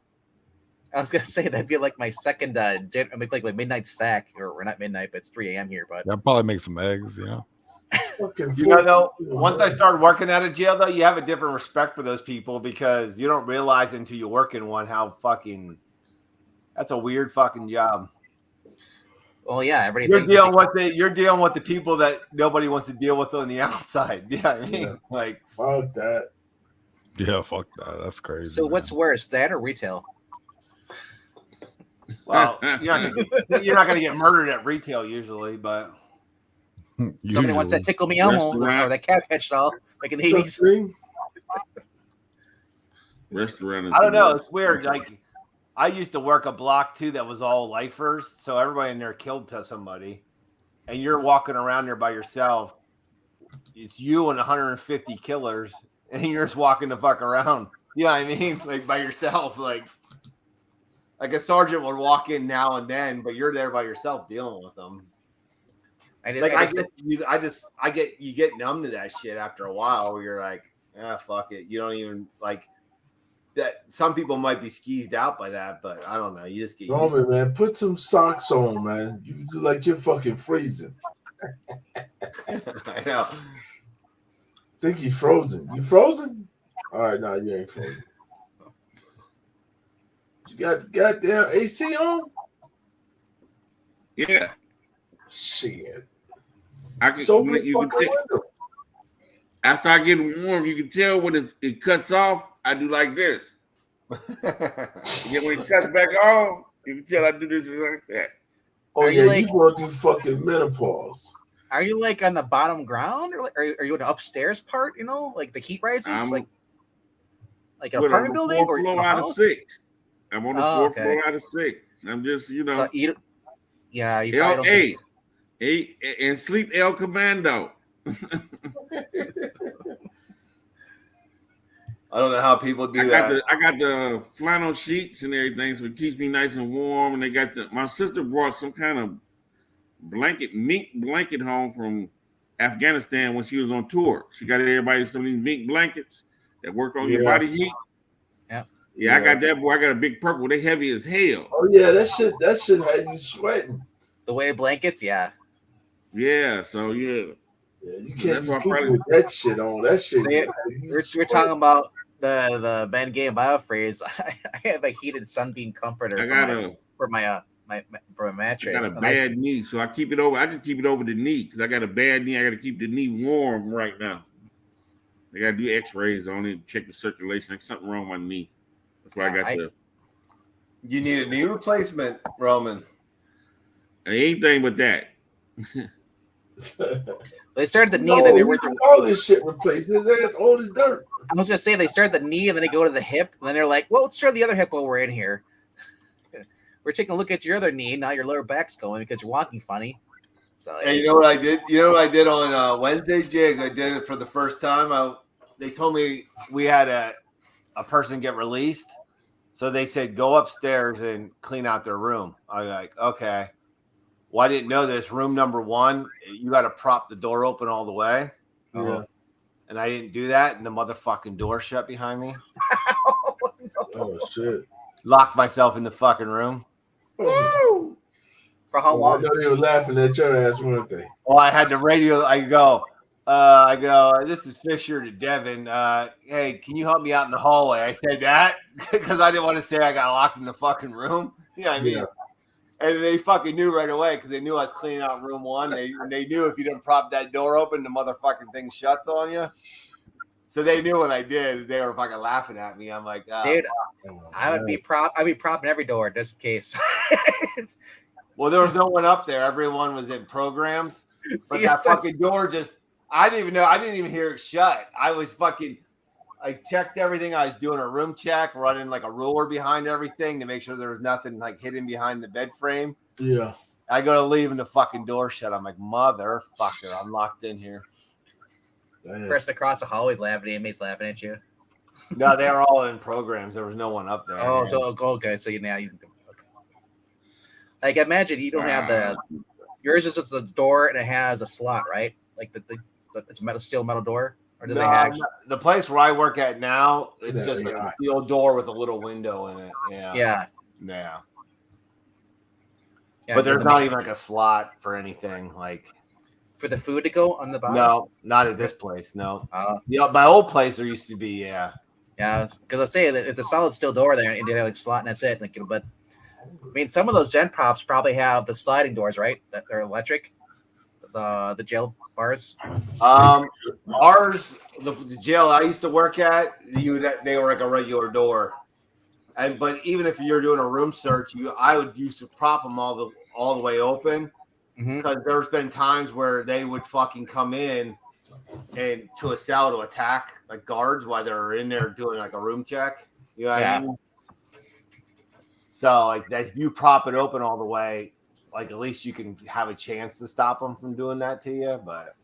I was gonna say that'd be like my second dinner, like my midnight snack, or not midnight, but it's 3 a.m. here. But I'll probably make some eggs. You know, though, once I started working at a jail, though, you have a different respect for those people because you don't realize until you work in one how fucking that's a weird fucking job. Well, yeah, everybody. You're dealing with the people that nobody wants to deal with on the outside. Yeah, I mean, like fuck that. Yeah, fuck that. That's crazy. So what's worse, that or retail? Well, you're not gonna get murdered at retail usually, but somebody wants that Tickle Me Elmo or that Cat Catch doll, like in the 80s. Restaurant. I don't know. It's weird. Like I used to work a block too that was all lifers, so everybody in there killed somebody, and you're walking around there by yourself. It's you and 150 killers, and you're just walking the fuck around. Yeah, I mean, like by yourself, like a sergeant would walk in now and then, but you're there by yourself dealing with them. You get numb to that shit after a while. Where you're like, fuck it. You don't even like that. Some people might be skeezed out by that, but I don't know. You just get used to it. Man, put some socks on, man. You look like you're fucking freezing. I know. Think you frozen. You frozen? All right, no, you ain't frozen. You got the goddamn AC on? Yeah. Shit. I can. So You can tell, after I get warm, you can tell when it cuts off. I do like this. When it cuts back on, you can tell I do this like that. Oh yeah, you going through fucking menopause. Are you like on the bottom ground, or are you in the upstairs part? You know, like the heat rises, like an apartment building, or floor out of 6. I'm on the fourth floor out of 6. I'm just, you know. So you L.A. And sleep El Commando. I don't know how people do that. I got the flannel sheets and everything, so it keeps me nice and warm. And they got my sister brought some kind of mink blanket home from Afghanistan when she was on tour. She got everybody some of these mink blankets that work on your body heat. Yeah, I got that, boy. I got a big purple. They heavy as hell. Oh yeah, that shit had you sweating. The way blankets, yeah. Yeah, so yeah. You can't sleep with that shit on. That shit. So we're talking about the Ben Gay biophrase. I have a heated sunbeam comforter for my mattress. I got a bad knee, so I keep it over. I just keep it over the knee because I got a bad knee. I got to keep the knee warm right now. I got to do X-rays on it, check the circulation. There's something wrong with my knee. That's why I got the. You need a knee replacement, Roman. Anything but that. They started the knee, then they went through all this shit replaced. His ass old as dirt. I was gonna say they started the knee and then they go to the hip, and then they're like, "Well, let's try the other hip while we're in here." We're taking a look at your other knee. Now your lower back's going because you're walking funny. So hey, you know what I did? You know what I did on Wednesday jigs? I did it for the first time. They told me we had a person get released, so they said go upstairs and clean out their room. I was like, okay. Well, I didn't know this. Room number 1, you got to prop the door open all the way. Yeah. And I didn't do that, and the motherfucking door shut behind me. Oh shit! Locked myself in the fucking room. Woo! For how long? I know they were laughing at your ass, weren't they? Well, I had the radio. I go, this is Fisher to Devin. Hey, can you help me out in the hallway? I said that because I didn't want to say I got locked in the fucking room. You know what I mean? Yeah. And they fucking knew right away because they knew I was cleaning out room 1. They knew if you didn't prop that door open, the motherfucking thing shuts on you. So they knew what I did. They were fucking laughing at me. I'm like, dude, I'd be propping every door just in case. Well, there was no one up there. Everyone was in programs. But that fucking door just, I didn't even know. I didn't even hear it shut. I checked everything. I was doing a room check, running like a ruler behind everything to make sure there was nothing like hidden behind the bed frame. Yeah. I go to leave and the fucking door shut. I'm like, motherfucker, I'm locked in here. Person across the hallway laughing, inmates laughing at you. No, they were all in programs. There was no one up there. Oh, man. so okay. So now you like imagine you don't have yours is just the door and it has a slot, right? Like it's a steel metal door. Or do they actually... The place where I work at now, it's just like a steel door with a little window in it. Yeah. But there's not even like a slot for anything. Like, for the food to go on the bottom? No, not at this place. No. Uh, Yeah, my old place there used to be. Yeah. Yeah, because I say that if the solid steel door there and they have like slot and that's it. Like, but I mean, some of those Gen Pops probably have the sliding doors, right? That they're electric. The jail bars. Ours, the jail I used to work at, they were like a regular door, but even if you're doing a room search, I would used to prop them all the way open because there's been times where they would fucking come in and to a cell to attack like guards while they're in there doing like a room check. You know what I mean? So like if you prop it open all the way, like at least you can have a chance to stop them from doing that to you. But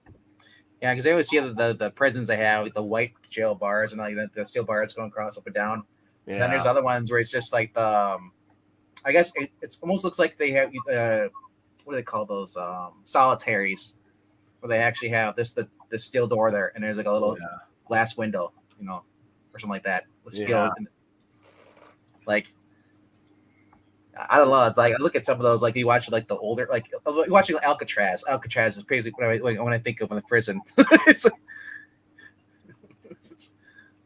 yeah, because I always see the prisons they have with the white jail bars and like the steel bars going across up and down. Yeah. And then there's other ones where it's just like the, I guess it almost looks like they have what do they call those solitaries, where they actually have the steel door there, and there's like a little glass window, or something like that with steel. Yeah. Like, I don't know. It's like I look at some of those, like you watch like the older, like watching Alcatraz. Alcatraz is basically when I think of in the prison. It's like,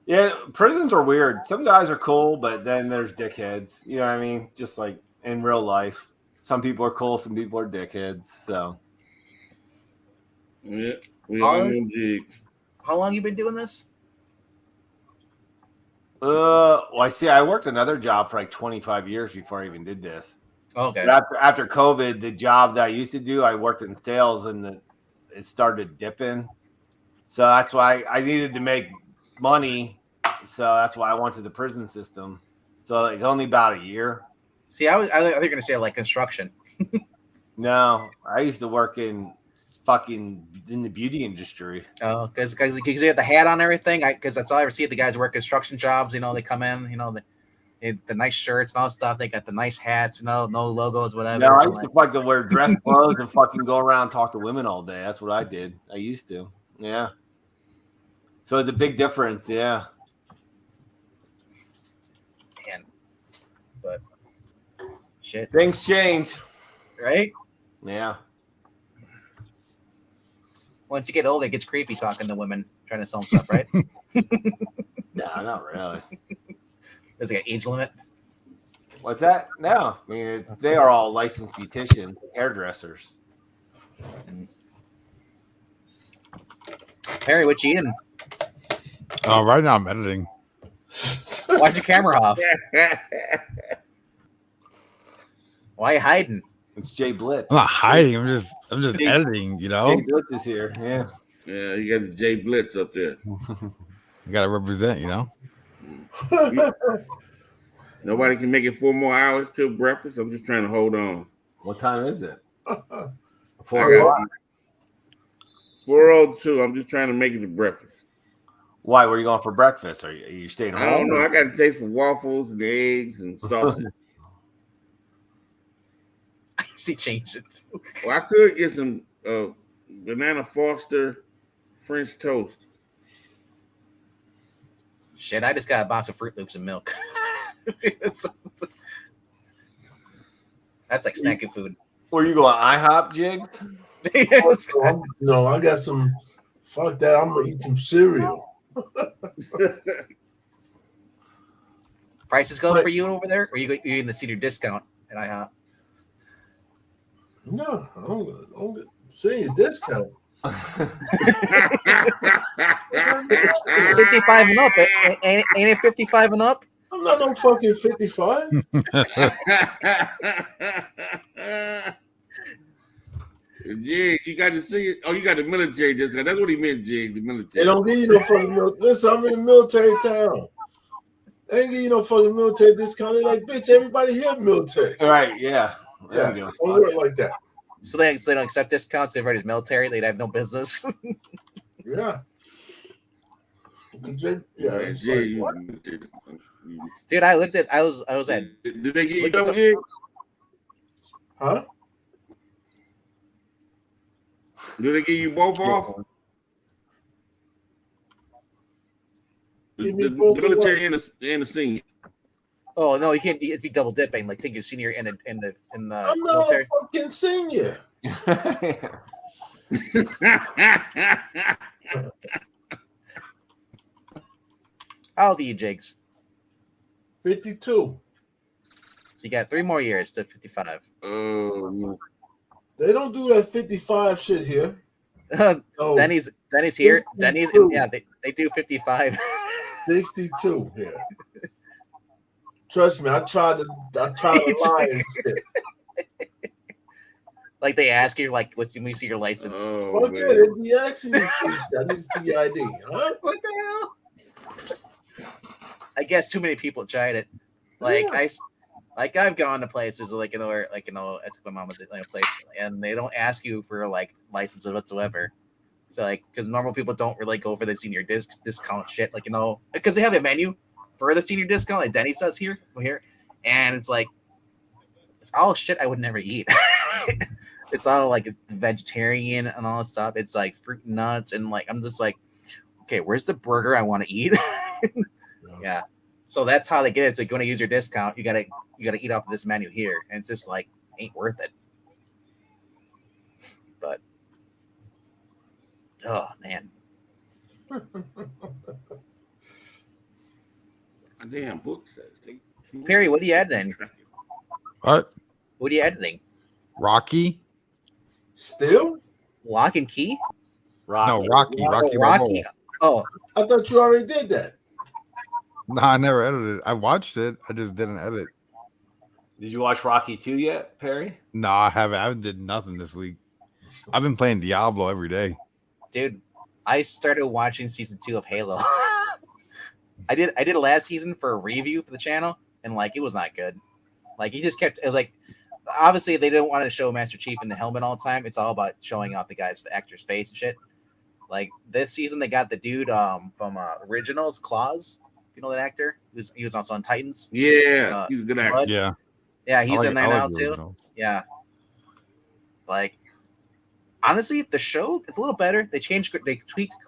yeah, prisons are weird. Some guys are cool, but then there's dickheads. You know what I mean? Just like in real life, some people are cool, some people are dickheads. So yeah, we all know jigs. How long you been doing this? Well, I worked another job for like 25 years before I even did this. Okay. But after COVID, the job that I used to do, I worked in sales, and it started dipping. So that's why I needed to make money. So that's why I went to the prison system. So like only about a year. See, I thought you were gonna say like construction. No, I used to work in the beauty industry. Oh, because you have the hat on and everything. Because that's all I ever see. The guys who work construction jobs, they come in, the nice shirts and all that stuff. They got the nice hats, no logos, whatever. No, I used to fucking wear dress clothes and fucking go around and talk to women all day. That's what I did. I used to. Yeah. So it's a big difference. Yeah. Man. But shit. Things change. Right? Yeah. Once you get older, it gets creepy talking to women trying to sell them stuff, right? No, not really. There's like an age limit. What's that? No, I mean they are all licensed beauticians, hairdressers. Harry, what you eating? Right now I'm editing. Why's your camera off? Why are you hiding? It's Jay Blitz. I'm not hiding. I'm just editing. Jay Blitz is here. Yeah. Yeah, you got the Jay Blitz up there. You gotta represent. Nobody can make it 4 more hours till breakfast. I'm just trying to hold on. What time is it? 4:02. I'm just trying to make it to breakfast. Why? Where are you going for breakfast? Are you staying home? I don't know. I got to take some waffles and eggs and sausage. I see changes. Well, I could get some banana Foster French toast. Shit, I just got a box of Fruit Loops and milk. That's like snacking food. Where you going? IHOP, Jigs? No, I got some. Fuck that! I'm gonna eat some cereal. Prices go for you over there, or you in the senior discount at IHOP? No, I don't see a discount. It's 55 and up. Ain't it 55 and up? I'm not no fucking 55. Jigs, you got to see it. Oh, you got the military discount. That's what he meant, Jigs, the military. They don't give you no fucking military. Listen, I'm in a military town. They ain't give you no fucking military discount. They're like, bitch, everybody here military. Right, yeah. Yeah, don't work like that. So they don't accept discounts. Everybody's military. They'd have no business. Yeah. Yeah. Dude, I looked at. I was at. Did they get you double Jigs? Huh? Do they give you both off? The military and the senior. Oh no, you can't. It'd be double dipping. Like take your senior in the I'm not military. a fucking senior. How old are you, Jigs? 52. So you got 3 more years to 55. Oh, They don't do that 55 shit here. Oh, Denny's here. 62. Denny's, yeah, they do 55. 62 here. Trust me, I tried to lie and shit. Like they ask you, like, when you see your license. Oh, Okay, they be asking you for shit. I need to see your ID. Huh? What the hell? I guess too many people tried it. Like I've gone to places I took my mom to a place, and they don't ask you for like licenses whatsoever. So like, because normal people don't really go for the senior discount shit, because they have a menu for the senior discount, like Denny's does here, and it's like it's all shit I would never eat. It's all like vegetarian and all that stuff. It's like fruit and nuts, and like I'm just like, okay, where's the burger I want to eat? Yeah. So that's how they get it. So if you want to use your discount, you gotta eat off of this menu here, and it's just like ain't worth it. But oh man, a damn book says. Perry, what are you editing? What? What are you editing? Rocky? Still? Lock and Key? No, Rocky. Rocky. Rocky. Oh, I thought you already did that. No, I never edited it. I watched it. I just didn't edit. Did you watch Rocky 2 yet, Perry? No, I haven't. I did nothing this week. I've been playing Diablo every day. dude, I started watching season 2 of Halo. I did last season for a review for the channel, and like it was not good. Like he just kept, it was like, obviously they didn't want to show Master Chief in the helmet all the time. It's all about showing off the actor's face and shit. Like this season, they got the dude from Originals, Claus. You know that actor? He was also on Titans. Yeah, he's a good actor. Yeah, yeah, he's like, in there now the too. Originals. Yeah, like honestly, the show it's a little better. They tweaked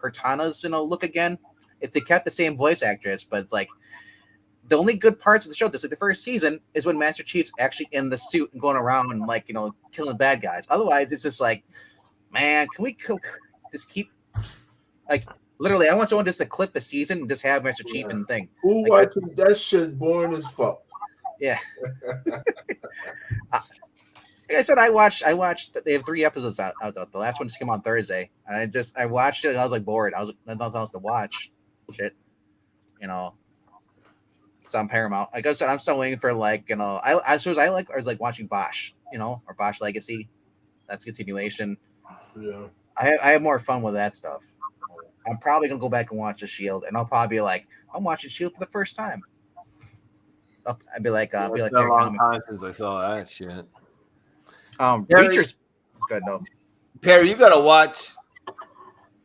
Cortana's look again. They kept the same voice actress, but it's like the only good parts of the show. This like the first season is when Master Chief's actually in the suit and going around and like killing bad guys. Otherwise, it's just like, man, can we just keep like literally? I want someone just to clip the season and just have Master Chief in the thing. Who like, watching that shit boring as fuck? Yeah. Like I said, I watched. They have 3 episodes out. The last one just came on Thursday, and I watched it. And I was like bored. I was nothing else to watch. Shit, it's on Paramount. Like I said, I'm still waiting for I was watching Bosch, or Bosch Legacy. That's continuation. Yeah. I have more fun with that stuff. I'm probably gonna go back and watch The Shield, and I'll probably be like, I'm watching Shield for the first time. I'd be like, It's been a long time since I saw that shit. Reachers. Good, no. Perry, you gotta watch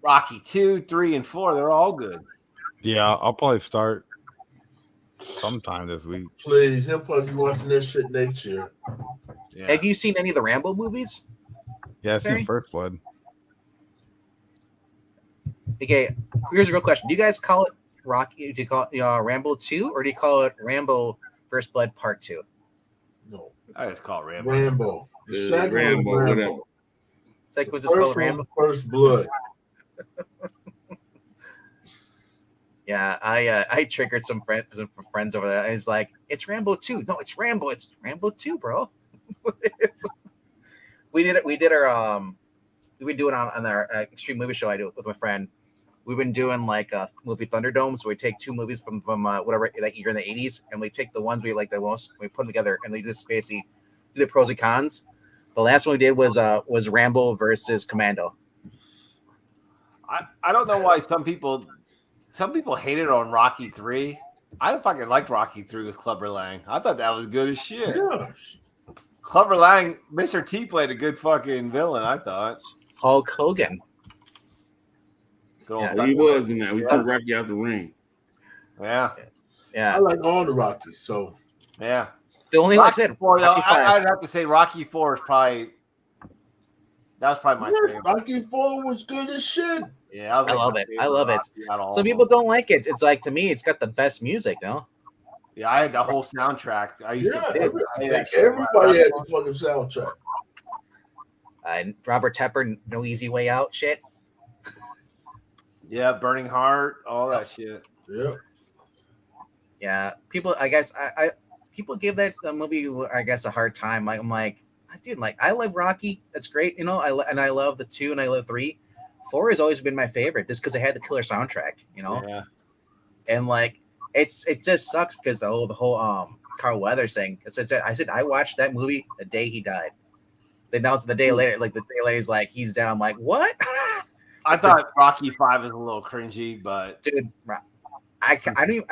Rocky 2, 3, and 4. They're all good. Yeah, I'll probably start sometime this week. Please, he'll probably be watching that shit next year. Yeah. Have you seen any of the Rambo movies? Yeah, I've Barry? seen First Blood. Okay, here's a real question: do you guys call it Rocky? Do you call it Rambo 2, or do you call it Rambo First Blood Part 2? No, I just call it Rambo. Rambo. The second Rambo, one, whatever. Second was just called First one, Rambo. First Blood. Yeah, I triggered some friends over there. And it's like, it's Rambo 2. No, it's Rambo. It's Rambo 2, bro. We did it. We've been doing on our extreme movie show I do with my friend. We've been doing like a movie Thunderdome. So we take 2 movies from whatever that year in the 80s, and we take the ones we like the most, we put them together, and we just basically do the pros and cons. The last one we did was Rambo versus Commando. I don't know why some people hated on Rocky 3. I fucking liked Rocky 3 with Clubber Lang. I thought that was good as shit. Yeah. Clubber Lang, Mr. T played a good fucking villain, I thought. Hulk Hogan. Good old Yeah, he was in that. We took Rocky out the ring. Yeah. Yeah. I like all the Rockies, so Yeah. The only like I said, Rocky 4, though, Rocky 5. I'd have to say Rocky 4 is probably my favorite. Rocky 4 was good as shit. Yeah, I love it. I love it. Some Some people don't like it. It's like, to me, it's got the best music, no? Yeah, I had the whole soundtrack. I used Yeah, to. everybody had the fucking soundtrack. Robert Tepper, No Easy Way Out shit. Yeah, Burning Heart, all that shit. Yeah. Yeah, people. I guess people give that movie, I guess, a hard time. Like I'm like, dude, like I love Rocky. That's great, you know. I love the 2 and I love 3. 4 has always been my favorite, just because it had the killer soundtrack, you know. Yeah. And like, it just sucks because the whole Carl Weathers thing. I said I watched that movie the day he died. They announced the day later, like the day later, he's like he's down. I'm like, what? I thought Rocky 5 was a little cringy, but dude, I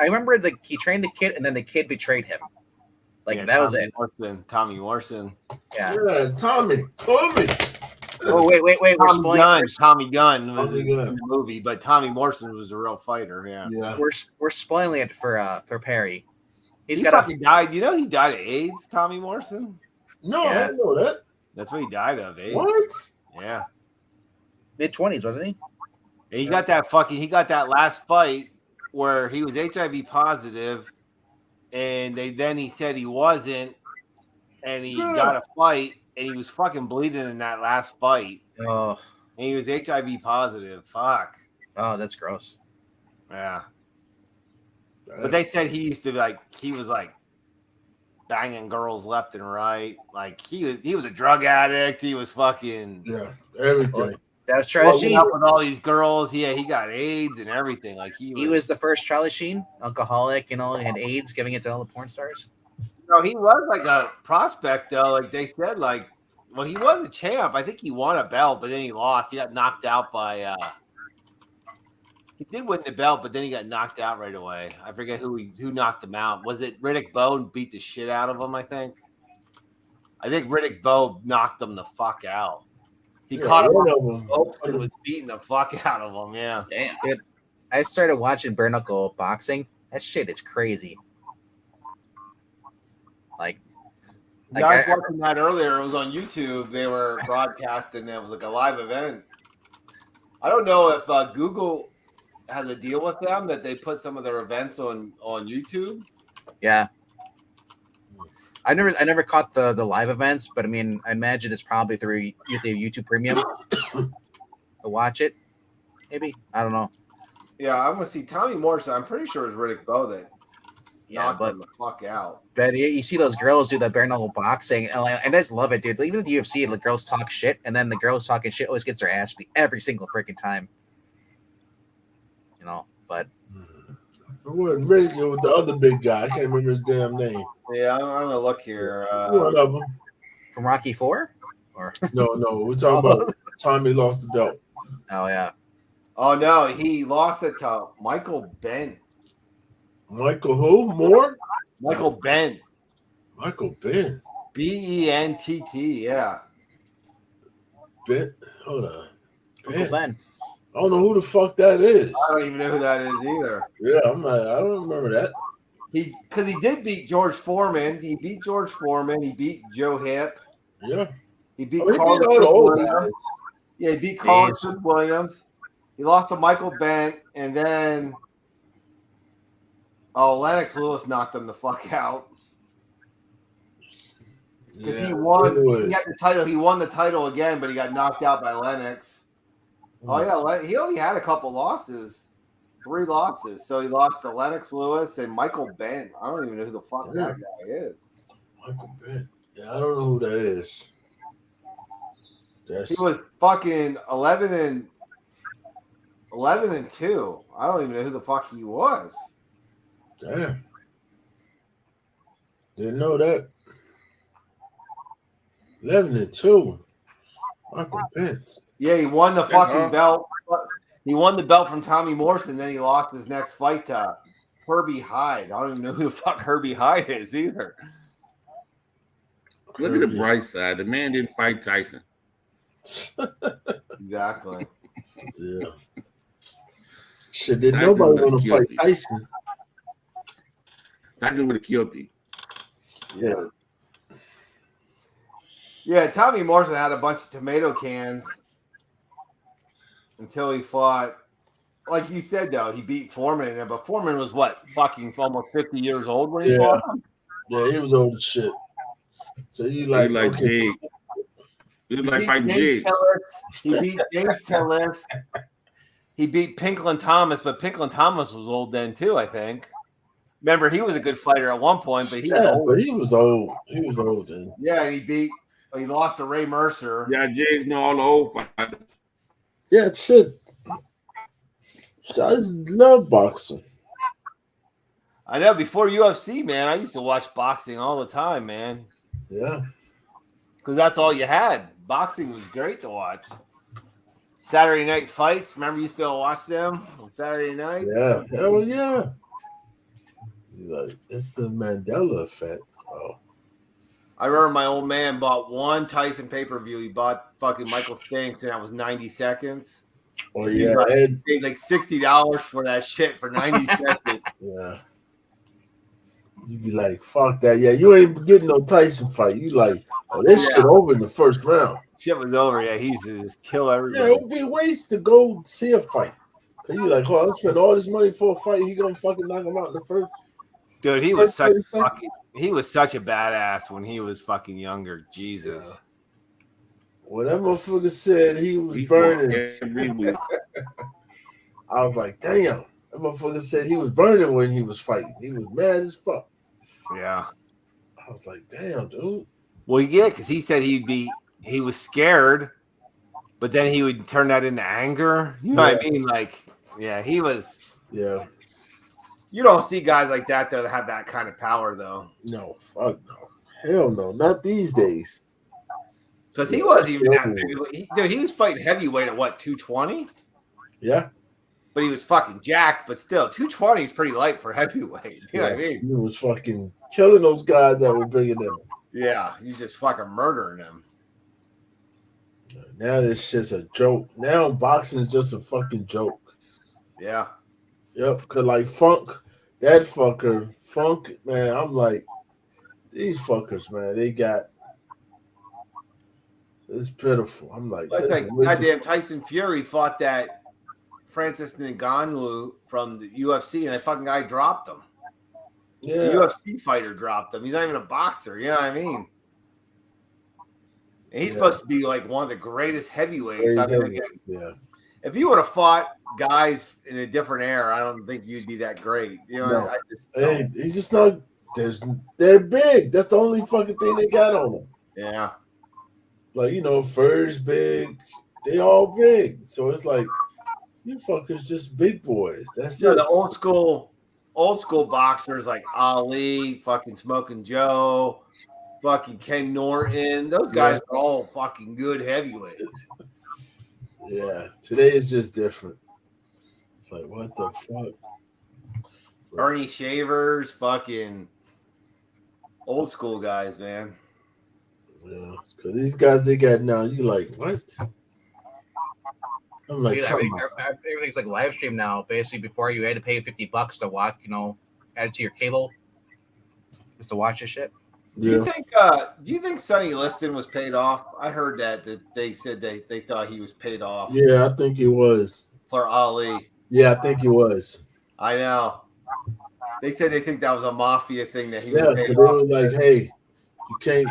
remember he trained the kid and then the kid betrayed him. Like yeah, that was Tommy it. Morrison, Tommy Morrison. Yeah. Tommy. Oh wait, we're spoiling. Tommy Gunn was in the movie, but Tommy Morrison was a real fighter. Yeah. We're spoiling it for Perry. He fucking died. You know he died of AIDS, Tommy Morrison? No, I didn't know that. That's what he died of, AIDS. What? Yeah. Mid-20s, wasn't he? And he got that last fight where he was HIV positive, and he said he wasn't, and he got a fight, and he was fucking bleeding in that last fight. Oh. And he was HIV positive. Fuck. Oh, that's gross. Yeah. But they said he used to he was banging girls left and right. Like he was a drug addict. He was fucking everything. That was Charlie Sheen up with all these girls. Yeah, he got AIDS and everything. Like he was the first Charlie Sheen, alcoholic, you know, he had AIDS, giving it to all the porn stars. No, he was like a prospect though. Like they said, he was a champ. I think he won a belt, but then he lost. He got knocked out by. He did win the belt, but then he got knocked out right away. I forget who knocked him out. Was it Riddick Bowe and beat the shit out of him? I think Riddick Bowe knocked him the fuck out. He caught him and was beating the fuck out of him. Yeah. Damn. Dude, I started watching bare knuckle boxing. That shit is crazy. I was watching that earlier. It was on YouTube. They were broadcasting. It was like a live event. I don't know if Google has a deal with them that they put some of their events on YouTube. Yeah. I never caught the live events, but I mean, I imagine it's probably through YouTube Premium to watch it. Maybe, I don't know. Yeah, I'm gonna see Tommy Morrison. I'm pretty sure it was Riddick Bowe that knocked him the fuck out. But you see those girls do the bare knuckle boxing, and I just love it, dude. Even with the UFC, the girls talk shit, and then the girls talking shit always gets their ass beat every single freaking time. You know, but it wasn't Riddick. It was the other big guy. I can't remember his damn name. Yeah, I'm gonna look here. One of them from Rocky 4, or no, we're talking about Tommy lost the belt. Oh yeah. Oh no, he lost it to Michael Benn. Michael who? Moore? Michael Benn. Michael Benn. Bent. Yeah. Ben. Hold on. Ben. I don't know who the fuck that is. I don't even know who that is either. Yeah, I don't remember that. Because he did beat George Foreman. He beat George Foreman. He beat Joe Hip. Yeah. He beat Carl Williams. Yeah, he beat Carl Williams. He lost to Michael Benn, and then Lennox Lewis knocked him the fuck out. Because he won. He got the title. He won the title again, but he got knocked out by Lennox. Oh yeah, he only had a couple losses, 3 losses. So he lost to Lennox Lewis and Michael Benn. I don't even know who the fuck that guy is. Michael Benn. Yeah, I don't know who that is. He was fucking 11-2. I don't even know who the fuck he was. Damn. Didn't know that. 11-2. Michael Benn. Yeah, he won the fucking belt. He won the belt from Tommy Morrison. Then he lost his next fight to Herbie Hyde. I don't even know who the fuck Herbie Hyde is either. Look at the bright side. The man didn't fight Tyson. Exactly. Yeah. Shit, did nobody want to fight Tyson? Tyson would have killed him. Yeah. Yeah, Tommy Morrison had a bunch of tomato cans until he fought. Like you said, though, he beat Foreman in there, but Foreman was what, fucking almost 50 years old when he fought him? Yeah, he was old as shit. So he's like, hey, It was He like beat fighting James jigs. Tillis. He beat James Tillis. He beat Pinklin Thomas, but Pinklin Thomas was old then too, I think. Remember, he was a good fighter at one point, but he was Yeah, old. but he was old. He was old then. Yeah, he lost to Ray Mercer. Yeah, jigs know all the old fighters. Yeah, shit. I just love boxing. I know. Before UFC, man, I used to watch boxing all the time, man. Yeah. Because that's all you had. Boxing was great to watch. Saturday night fights. Remember, you used to watch them on Saturday nights? Yeah. Hell yeah. Like, it's the Mandela effect. Oh. I remember my old man bought one Tyson pay-per-view. He bought fucking Michael Spinks, and that was 90 seconds. Oh, He yeah. paid like $60 for that shit for 90 seconds. Yeah. You be like, fuck that. Yeah, you ain't getting no Tyson fight. You like, oh, this shit over in the first round. Shit was over. Yeah, he used to just kill Yeah, everybody. it would be a waste to go see a fight. Cause you like, oh, I spent all this money for a fight. He gonna fucking knock him out in the first. Dude, he was such 30 seconds. he was such a badass when he was fucking younger. Jesus. When that motherfucker said he was burning, I was like, damn. That motherfucker said he was burning when he was fighting. He was mad as fuck. Yeah. I was like, damn, dude. Well, yeah, because he said he was scared, but then he would turn that into anger. You know what I mean? Like, yeah, he was. Yeah. You don't see guys like that that have that kind of power, though. No, fuck no. Hell no, not these days. Because he wasn't even that big. Dude, he was fighting heavyweight at what, 220? Yeah. But he was fucking jacked, but still, 220 is pretty light for heavyweight. You know what I mean? He was fucking killing those guys that were bigger than him. Yeah, he's just fucking murdering them. Now this shit's a joke. Now boxing is just a fucking joke. Yeah. Yep. Cause like Funk, man, I'm like, these fuckers, man, they got. It's pitiful. I'm like, It's like listen, goddamn Tyson Fury fought that Francis Ngannou from the UFC, and that fucking guy dropped him. yeah, The UFC fighter dropped him. He's not even a boxer. You know what I mean? And he's supposed to be like one of the greatest heavyweights. I'm thinking, yeah. if you would have fought guys in a different era, I don't think you'd be that great. You know, No. I just Hey, he's just not. They're big. That's the only fucking thing they got on them. yeah. Like, you know, Fur's big. They all big. So it's like, you fuckers just big boys. That's So it. the old school boxers like Ali, fucking Smoking Joe, fucking Ken Norton, those guys are all fucking good heavyweights. Yeah. Today is just different. It's like, what the fuck? Bernie Shavers, fucking old school guys, man. Yeah. Because these guys they got now, you like, what? I'm like, Dude, come on. everything's like live stream now. Basically, before you had to pay $50 to watch, add it to your cable just to watch this shit. Do you think Sonny Liston was paid off? I heard that they said they thought he was paid off Yeah, I think it was. for Ali. Yeah, I think it was. I know. They said they think that was a mafia thing that he Yeah, was because paid they off. were like, hey, you can't,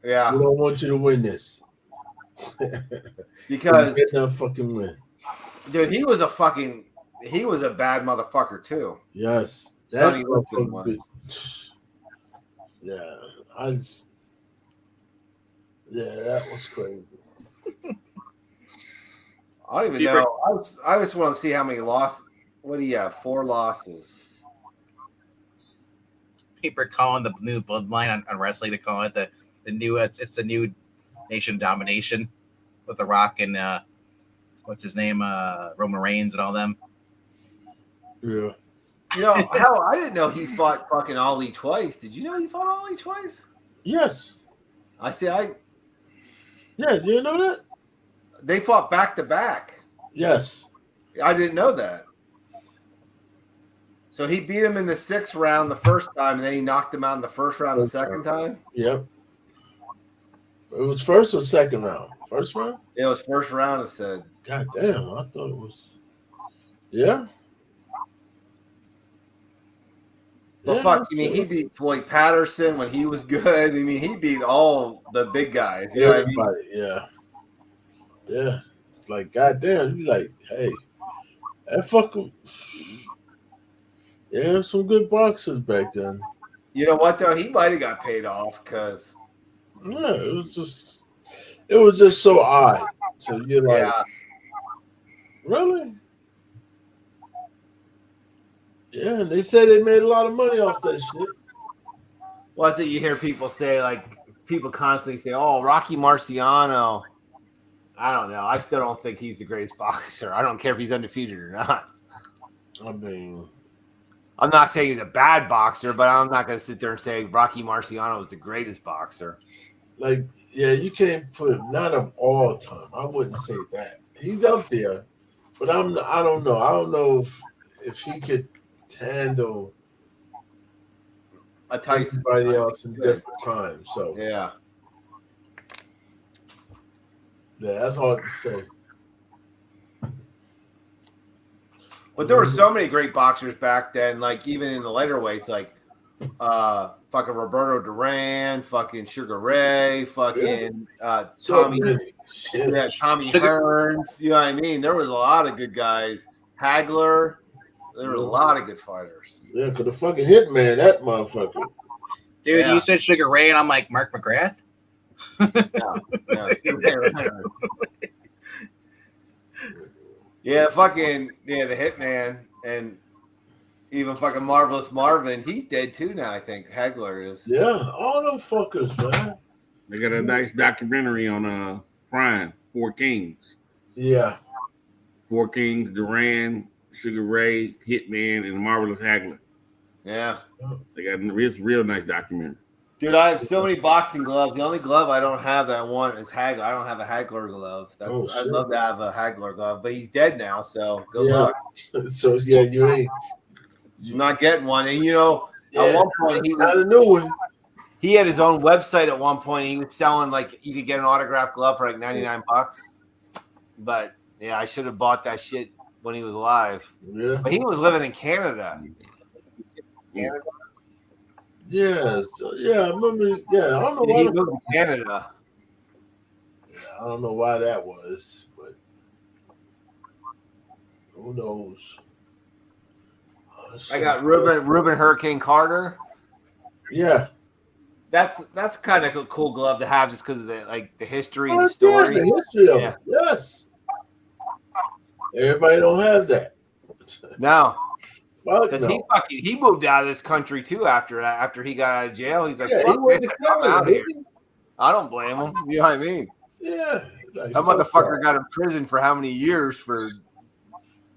Yeah. we don't want you to win this. Because you get that fucking win. dude, he was a bad motherfucker too. Yes. Sonny That Liston motherfucker. was. Yeah, that was crazy. I don't even know. I just want to see how many losses. What do you have? 4 losses. People are calling the new bloodline on wrestling to call it the new. It's the new Nation Domination with The Rock and what's his name, Roman Reigns and all them. Yeah. You know, hell, I didn't know he fought fucking Ali twice. Did you know he fought Ali twice? Yes. Yeah, you know that? They fought back to back. Yes. I didn't know that. So he beat him in the 6th round the first time, and then he knocked him out in the 1st round the second time? Yep. It was first or second round? First round? It was 1st round, it said. God damn, I thought it was. Yeah. But Yeah, fuck, I mean, he sure. beat Floyd Patterson when he was good. I mean, he beat all the big guys. You know what I mean? Everybody, yeah. Yeah. It's like, goddamn, you like, hey, that fucking. Yeah, there's some good boxers back then. You know what though? He might have got paid off because Yeah, it was just so odd. So you're like, yeah, really? Yeah, they said they made a lot of money off that shit. well, I think you hear people say like people constantly say, "Oh, Rocky Marciano." I don't know. I still don't think he's the greatest boxer. I don't care if he's undefeated or not. I mean, I'm not saying he's a bad boxer, but I'm not going to sit there and say Rocky Marciano is the greatest boxer. like, yeah, you can't put him, not of all time. I wouldn't say that. He's up there, but I don't know. I don't know if he could handle A Tyson. everybody else in different times. So Yeah. yeah, that's hard to say. But there were so many great boxers back then, like even in the lighter weights, like fucking Roberto Duran, fucking Sugar Ray, fucking So Tommy, many. Shit. yeah, Tommy Hearns. You know what I mean? There was a lot of good guys. Hagler. There were a lot of good fighters. Yeah, cause the fucking hitman, that motherfucker. Dude, Yeah. you said Sugar Ray, and I'm like Mark McGrath. Yeah, fucking the Hitman and even fucking Marvelous Marvin. He's dead too now. I think Hagler is. Yeah, all them fuckers, man. They got a nice documentary on Prime, Four Kings. Yeah. Four Kings, Duran, Sugar Ray, Hitman, and Marvelous Hagler. Yeah. They got a real nice documentary. Dude, I have so many boxing gloves. The only glove I don't have that I want is Hagler. I don't have a Hagler glove. I'd shit. love to have a Hagler glove, but he's dead now, so good Yeah. luck. So yeah, you ain't You're not getting one. And you know, at one point he got a new one. He had his own website at one point. He was selling like you could get an autographed glove for like $99. But yeah, I should have bought that shit when he was alive. Yeah. But he was living in Canada. Yeah, so, yeah, I remember. Yeah, I don't know why. He moved to Canada. Yeah, I don't know why that was, but who knows? I got Ruben Hurricane Carter. Yeah, that's kind of a cool glove to have just because of the history and Oh, the story. yeah, the history of Yeah. it. Yes. Everybody don't have that. No. Fuck Because no. he moved out of this country too after that. After he got out of jail, he's like, Yeah, he "Fuck went this, to I'm Canada, out here." didn't I don't blame him. You know what I mean? Yeah. Like, That fuck motherfucker y'all. got in prison for how many years for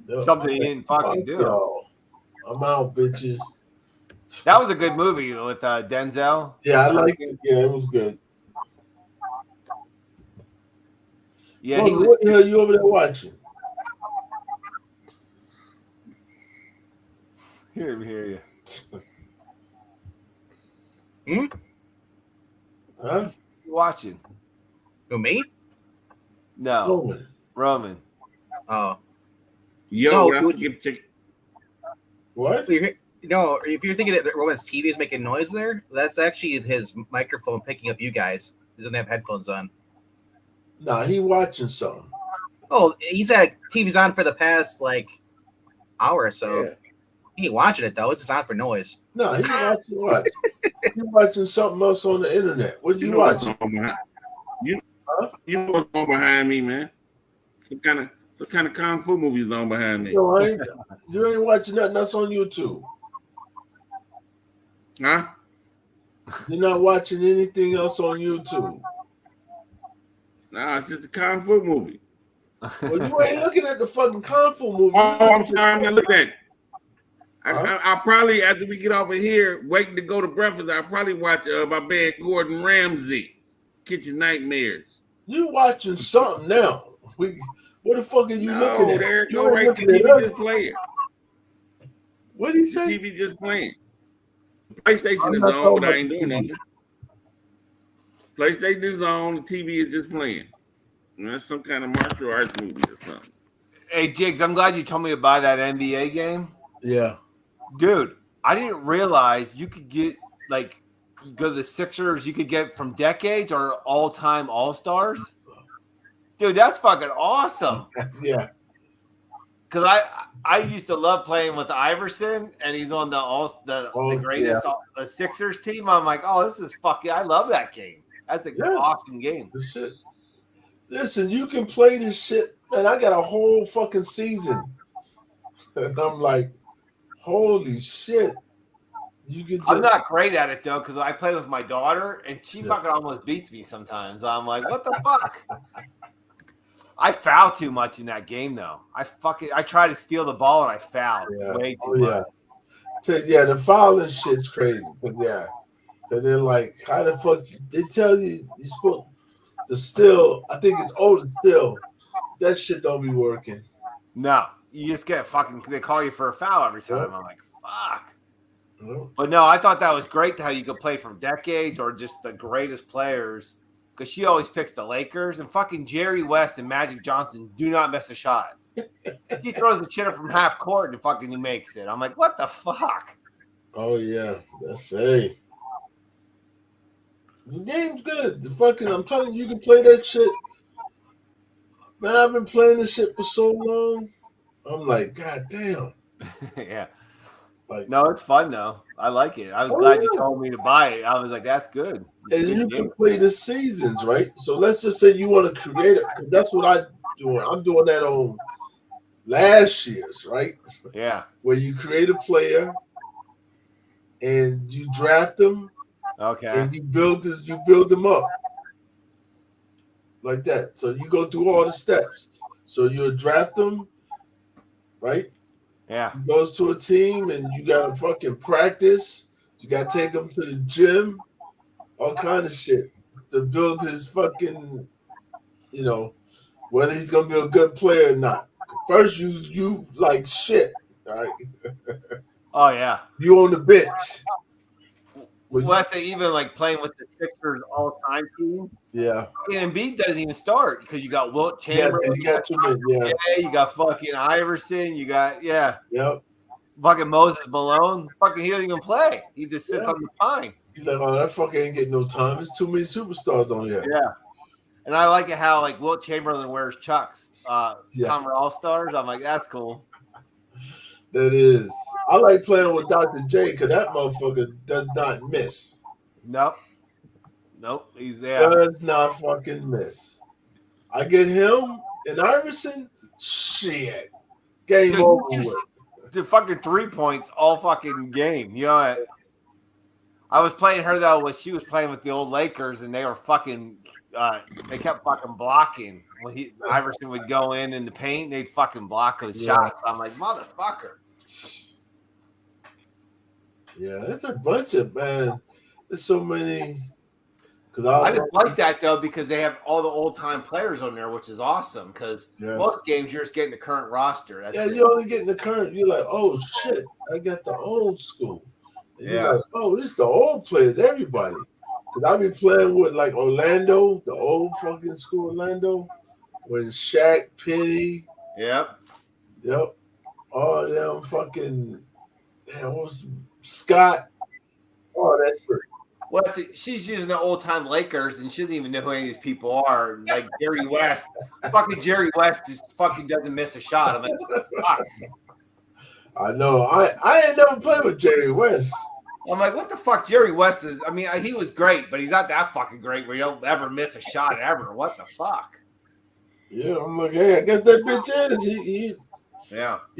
No, something he didn't fucking fuck do. y'all. I'm out, bitches. That was a good movie with Denzel. Yeah, I liked it. Yeah, it was good. Yeah, Well, he was. what the hell you over there watching? Hear you. Huh? You watching? Who, me? No, Roman. Oh. Yo, No, that's dude. get chick- What? No, if you're thinking that Roman's TV is making noise there, that's actually his microphone picking up you guys. He doesn't have headphones on. Nah, he watching something. Oh, he's had TV's on for the past hour or so. Yeah. He ain't watching it though. It's just on for noise. No, he watching what? He watching something else on the internet. What you know what's watching? going behind- You know what's on behind me, man? Some kind of kung fu movies on behind me. No, you ain't watching nothing else on YouTube. Huh? You're not watching anything else on YouTube. Nah, it's just a kung fu movie. Well, you ain't looking at the fucking kung fu movie. Oh, I'm sorry, I'm not looking at it. I'll probably, after we get off of here, waiting to go to breakfast, I'll probably watch my man Gordon Ramsay, Kitchen Nightmares. You watching something now. What the fuck are you looking at? There it You go, ain't right? The looking at TV us. just playing. What did he The say? TV just playing. PlayStation I'm is not on, talking but I about ain't the doing TV. nothing. PlayStation is on, the TV is just playing. And that's some kind of martial arts movie or something. Hey, Jigs, I'm glad you told me to buy that NBA game. Yeah. Dude, I didn't realize you could get like you go to the Sixers, you could get from decades or all-time all-stars. Dude, that's fucking awesome. Yeah. Because I used to love playing with Iverson, and he's on the greatest the Sixers team. I'm like, oh, this is fucking. I love that game. That's an awesome game. This shit. Listen, you can play this shit, man. I got a whole fucking season, and I'm like, holy shit. You can. I'm not great at it though, because I play with my daughter, and she fucking almost beats me sometimes. I'm like, what the fuck? I foul too much in that game, though. I try to steal the ball and I foul way too much. Yeah, the fouling shit's crazy, but and then like, how the fuck they tell you supposed to steal? I think it's to steal. That shit don't be working. No, you just get fucking. They call you for a foul every time. I'm like, fuck. But no, I thought that was great how you could play from decades or just the greatest players. Because she always picks the Lakers, and fucking Jerry West and Magic Johnson do not miss a shot. He throws the chitter from half court and fucking he makes it. I'm like, what the fuck? Oh yeah, that's The game's good. I'm telling you, you can play that shit. Man, I've been playing this shit for so long. I'm like, god damn. Yeah. No, it's fun though. I like it. I was glad you told me to buy it. I was like, that's good. And you can play the seasons, right? So let's just say you want to create it. Because that's what I'm doing. I'm doing that on last year's, right? Yeah. Where you create a player and you draft them. Okay. And you build them up. Like that. So you go through all the steps. So you'll draft them, right? Yeah. He goes to a team and you gotta fucking practice. You gotta take him to the gym, all kind of shit to build his fucking, whether he's gonna be a good player or not. First, you like shit, all right? Oh yeah. You on the bench. Well, I say even like playing with the Sixers all-time team. Yeah. And Embiid doesn't even start because you got Wilt Chamberlain. You got too many. Yeah. You got fucking Iverson. You got Yep. Fucking Moses Malone. Fucking he doesn't even play. He just sits on the pine. He's like, oh, that fucker ain't getting no time. There's too many superstars on here. Yeah. And I like it how like Wilt Chamberlain wears Chucks. Converse All-Stars. I'm like, that's cool. That is. I like playing with Dr. J because that motherfucker does not miss. Nope. He's there. Does not fucking miss. I get him and Iverson. Shit. Game over with. The fucking 3 points all fucking game. You know, I was playing her though when she was playing with the old Lakers and they were fucking they kept fucking blocking. When Iverson would go in the paint, they'd fucking block his shots. I'm like, motherfucker. Yeah, there's a bunch of, man. There's so many. I just like that though because they have all the old time players on there, which is awesome. Because most games you're just getting the current roster. That's it. You're only getting the current. You're like, oh shit, I got the old school. And you're like, oh, this is the old players, everybody. Because I be playing with like Orlando, the old fucking school Orlando, when Shaq, Penny. Yep. All them fucking. Damn, what was Scott? Oh, that's great. Well, she's using the old time Lakers, and she doesn't even know who any of these people are. Like Jerry West, fucking Jerry West just fucking doesn't miss a shot. I'm like, what the fuck? I know. I ain't never played with Jerry West. I'm like, what the fuck? Jerry West is. I mean, he was great, but he's not that fucking great where you don't ever miss a shot ever. What the fuck? Yeah, I'm like, hey, I guess that bitch is he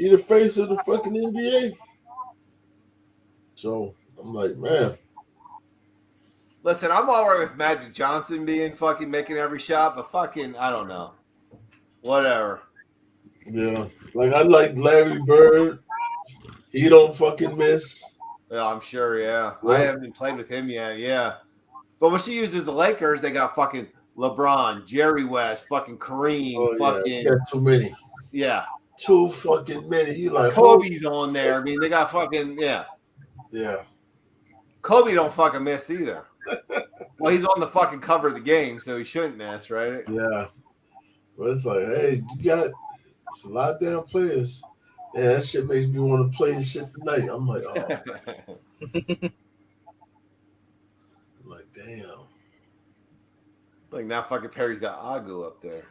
the face of the fucking NBA. So I'm like, man. Listen, I'm all right with Magic Johnson being fucking making every shot, but fucking, I don't know. Whatever. Yeah. Like, I like Larry Bird. He don't fucking miss. Yeah, I'm sure, yeah. I haven't played with him yet, yeah. But when she uses the Lakers, they got fucking LeBron, Jerry West, fucking Kareem, fucking. Yeah, got too many. Yeah. Too fucking many. You like Kobe's on there. I mean, they got fucking, Yeah. Kobe don't fucking miss either. Well, he's on the fucking cover of the game, so he shouldn't miss, right? Yeah. But it's like, hey, you got a lot of damn players. Yeah, that shit makes me want to play this shit tonight. I'm like, oh. I'm like, damn. Like now, fucking Perry's got Agu up there.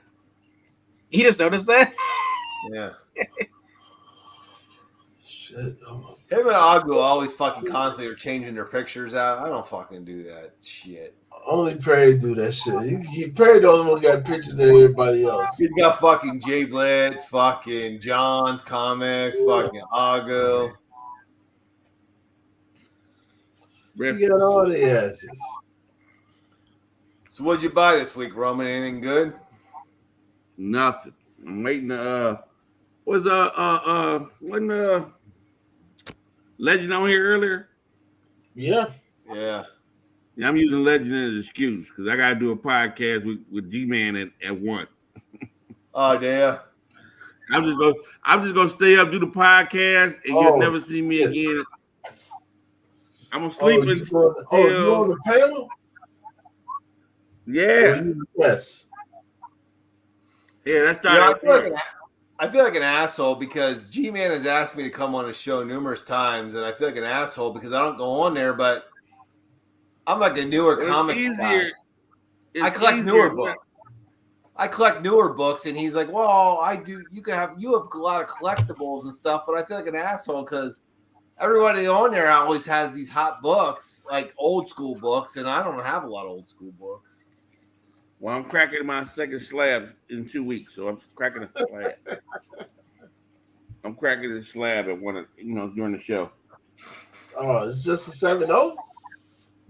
You just noticed that? Yeah. Shit. Him and Agu always fucking constantly are changing their pictures out. I don't fucking do that shit. Only Perry do that shit. Perry the only one got pictures of everybody else. He's got fucking Jay Blitz, fucking John's Comics, fucking Agu. You got all the asses. So what'd you buy this week, Roman? Anything good? Nothing. I'm waiting to wasn't Legend on here earlier? Yeah. Yeah. Yeah, I'm using Legend as an excuse because I gotta do a podcast with G-Man at 1. Oh yeah. I'm just gonna stay up, do the podcast, and you'll never see me again. I'm gonna sleep until you on the panel? Yeah. Yes. Yeah, that's You know, not I feel like an asshole because G-Man has asked me to come on his show numerous times, and I feel like an asshole because I don't go on there, but I'm like a newer comic guy. I collect newer books. I collect newer books, and he's like, "Well, I do. You have a lot of collectibles and stuff," but I feel like an asshole because everybody on there always has these hot books, like old school books, and I don't have a lot of old school books. Well, I'm cracking my second slab in 2 weeks, so I'm cracking a slab. I'm cracking the slab at during the show. Oh, it's just a 7-0?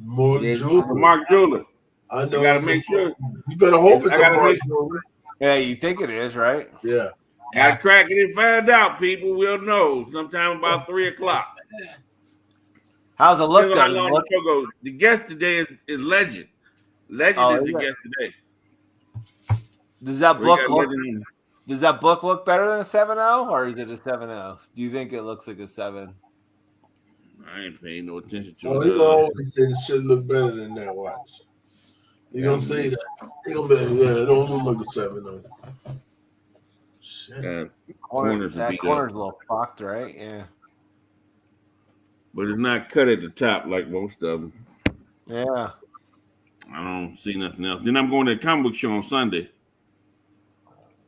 Mark Jeweler. Mark Jeweler. I know. You gotta make sure. You better hope it's a Mark Jeweler. Yeah, you think it is, right? Yeah. Gotta crack it and find out, people. We'll know sometime about 3:00. How's it look, Depends on how though? long the show goes. The guest today is Legend. Legend is the guest today. Does that We book got look? Legend. Does that book look better than a 7-0, or is it a 7-0? Do you think it looks like a 7? I ain't paying no attention to Oh, it. he gonna always say it should look better than that. Watch. He gonna say that. He gonna be it don't look like a 7-0. Shit. Corners that beat corner's up. a little fucked, right? Yeah. But it's not cut at the top like most of them. Yeah. I don't see nothing else. Then I'm going to the comic book show on Sunday.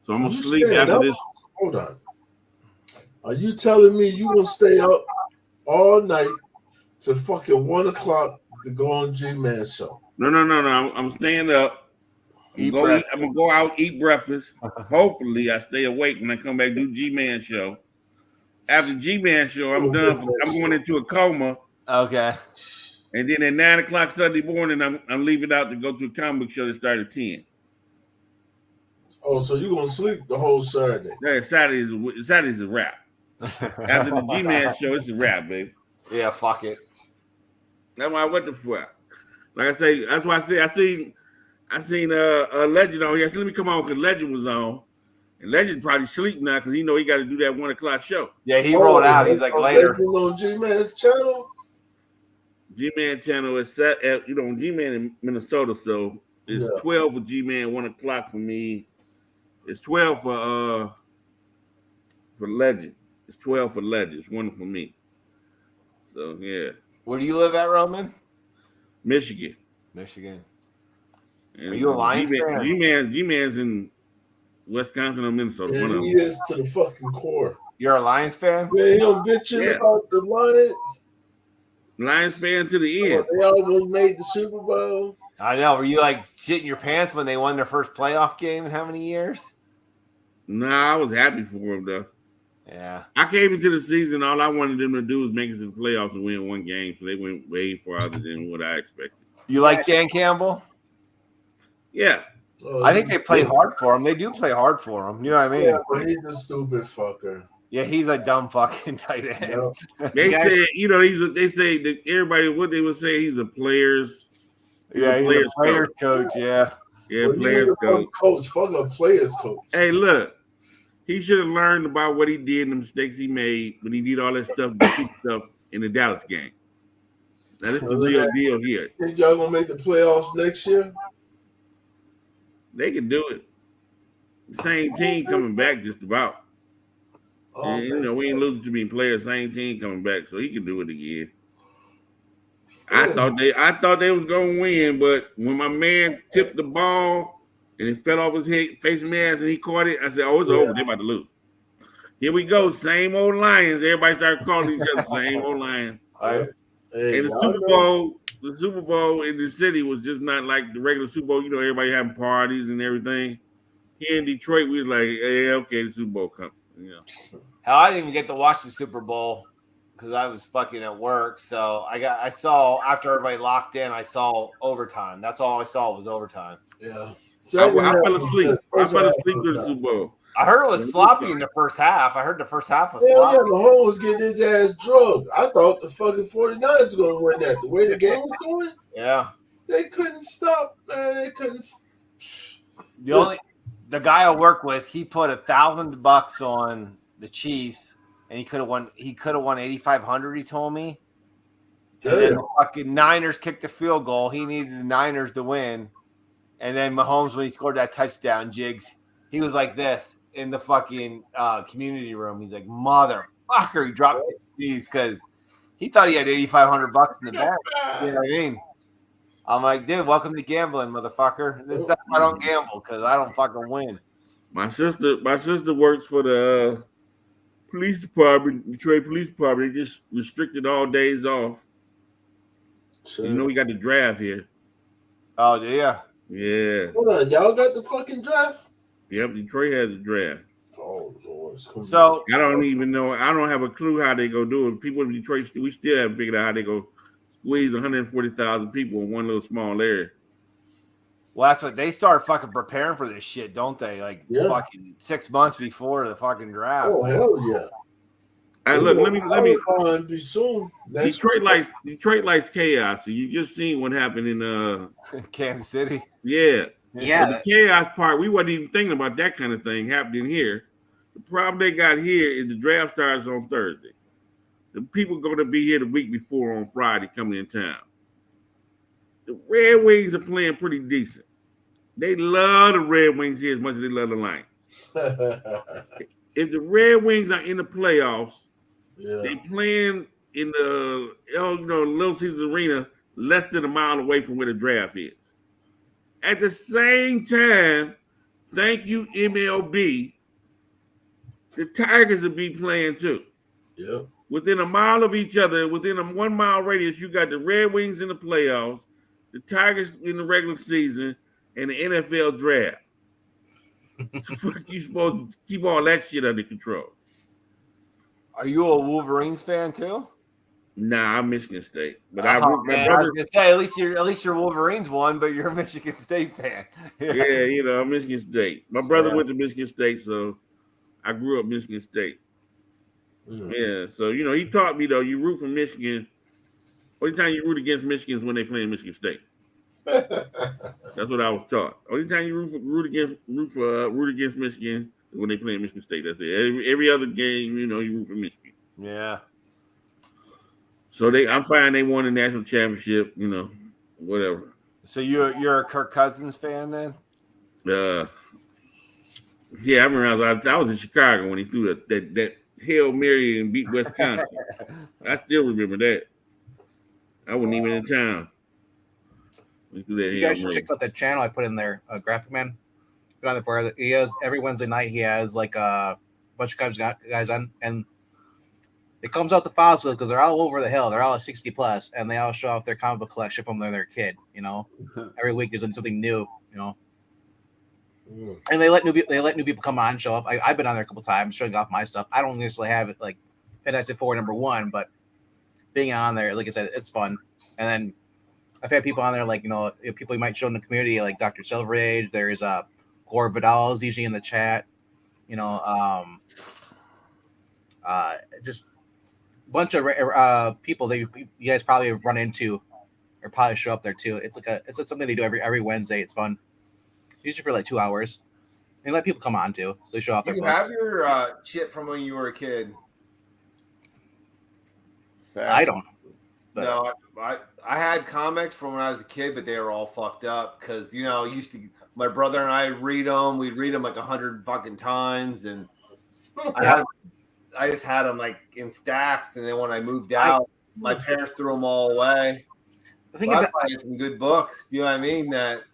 So I'm gonna You sleep staying after up? this. Hold on. Are you telling me you gonna stay up all night to fucking 1 o'clock to go on G-Man show? No. I'm staying up. I'm gonna go out, eat breakfast. Hopefully, I stay awake when I come back do G-Man show. After G-Man show, I'm done. I'm going into a coma. Okay. And then at 9 o'clock Sunday morning, I'm leaving out to go to a comic book show that start at 10. Oh, so you gonna sleep the whole Saturday? Yeah, Saturday's a wrap. After the G-Man show, it's a wrap, baby. Yeah, fuck it. That's why I went to fuck. Like I say, that's why I say I seen Legend on here. I said, let me come on because Legend was on. And Legend probably sleep now because he got to do that 1 o'clock show. Yeah, he rolled out. He's like later. On G-Man's channel. G-Man channel is set at G-Man in Minnesota, so it's 12 for G-Man, 1 o'clock for me. It's 12 for Legend. It's 12 for Legend. It's 1 for me. So yeah. Where do you live at, Roman? Michigan. Michigan. And Are you a Lions fan? G-Man's in Wisconsin or Minnesota. Yeah, one of he them. is to the fucking core. You're a Lions fan? Man, he don't bitching about the Lions. Lions fan to the end. They almost made the Super Bowl. I know. Were you like shitting your pants when they won their first playoff game in how many years? Nah, I was happy for them though. Yeah. I came into the season, all I wanted them to do was make it to the playoffs and win 1 game, so they went way farther than what I expected. You like Dan Campbell? Yeah. I think they play hard for him. They do play hard for him. You know what I mean? Yeah, but he's a stupid fucker. Yeah, he's a dumb fucking tight end. They say, they say that everybody, what they would say, he's a players. He's a players coach. Yeah. Yeah, Well, players coach. Fuck a players coach. Hey, look, he should have learned about what he did and the mistakes he made when he did all that stuff, stuff in the Dallas game. Now, this is the real deal here. Think y'all gonna make the playoffs next year? They can do it. The same team coming back just about. And, you know, we ain't losing too many players. Same team coming back, so he can do it again. I thought they was gonna win, but when my man tipped the ball and it fell off his head, face mask, and he caught it, I said, "Oh, it's over. They're about to lose." Here we go, same old Lions. Everybody started calling each other same old Lions. Hey, And the Super Bowl in the city was just not like the regular Super Bowl. You know, everybody having parties and everything. Here in Detroit, we was like, "Hey, okay, the Super Bowl coming." You know. Hell, I didn't even get to watch the Super Bowl because I was fucking at work. So I saw after everybody locked in, I saw overtime. That's all I saw was overtime. Yeah. I fell asleep. I fell asleep during the Super Bowl. I heard it was sloppy in the first half. I heard the first half was Yeah, sloppy. Mahomes was getting his ass drugged. I thought the fucking 49ers were going to win that. The way the game was going, Yeah. they couldn't stop, man. They couldn't. The guy I work with, he put $1,000 on the Chiefs, and he could have won. He could have won 8,500. He told me. And then the fucking Niners kicked the field goal. He needed the Niners to win, and then Mahomes, when he scored that touchdown, Jigs, he was like this in the fucking community room. He's like, "Motherfucker!" He dropped these because he thought he had $8,500 in the bag. You know what I mean? I'm like, dude, welcome to gambling, motherfucker. This time I don't gamble because I don't fucking win. My sister works for the police department, Detroit Police Department. They just restricted all days off. Sure. You know we got the draft here. Oh, yeah. Yeah. Hold on, y'all got the fucking draft? Yep, Detroit has a draft. Oh, Lord. So I don't even know. I don't have a clue how they go do it. People in Detroit, we still haven't figured out how they go squeeze 140,000 people in one little small area. Well, that's what they start fucking preparing for this shit, don't they? Like fucking 6 months before the fucking draft. Oh, hell yeah. Hey, look, let me be soon. Detroit likes chaos. So you just seen what happened in Kansas City. Yeah. Yeah. But the chaos part, we wasn't even thinking about that kind of thing happening here. The problem they got here is the draft starts on Thursday. The people going to be here the week before on Friday coming in town. The Red Wings are playing pretty decent. They love the Red Wings here as much as they love the Lions. If the Red Wings are in the playoffs, they playing in the Little Caesars Arena less than a mile away from where the draft is. At the same time, thank you, MLB, the Tigers will be playing too. Yeah. Within a mile of each other, within a 1 mile radius, you got the Red Wings in the playoffs, the Tigers in the regular season, and the NFL draft. Fuck, you supposed to keep all that shit under control. Are you a Wolverines fan too? Nah, I'm Michigan State. But I was brother, gonna say at least your Wolverines won, but you're a Michigan State fan. yeah, I'm Michigan State. My brother went to Michigan State, so I grew up Michigan State. Yeah, so he taught me though. You root for Michigan. Only time you root against Michigan is when they play in Michigan State. That's what I was taught. Only time you root against Michigan is when they play in Michigan State. That's it. Every other game, you root for Michigan. Yeah. So I'm fine. They won the national championship. Whatever. So you're a Kirk Cousins fan then? Yeah, I remember I was in Chicago when he threw that Hail Mary and beat Wisconsin. I still remember that. I wasn't even in town. You guys should check out that channel I put in there, Graphic Man. Put on there for he has every Wednesday night. He has like a bunch of guys on, and it comes out the fossils because they're all over the hill. They're all 60 plus, and they all show off their comic book collection from when they're a kid. Every week there's something new. And they let new people come on and show up. I've been on there a couple times showing off my stuff. I don't necessarily have it like Fantastic Four #1, but being on there, like I said, it's fun. And then I've had people on there like people you might show in the community, like Dr. Silver Age. There's Gore Vidal is usually in the chat. Just a bunch of people that you guys probably run into or probably show up there too. It's something they do every Wednesday. It's fun. Usually for like 2 hours. And let people come on too. So they show off their You books. have your chip from when you were a kid? I don't. But. No, I had comics from when I was a kid, but they were all fucked up because my brother and I read them. We'd read them like 100 fucking times, and I just had them like in stacks, and then when I moved out, my parents threw them all away. The thing Well, is, that's why I had some good books. You know what I mean? That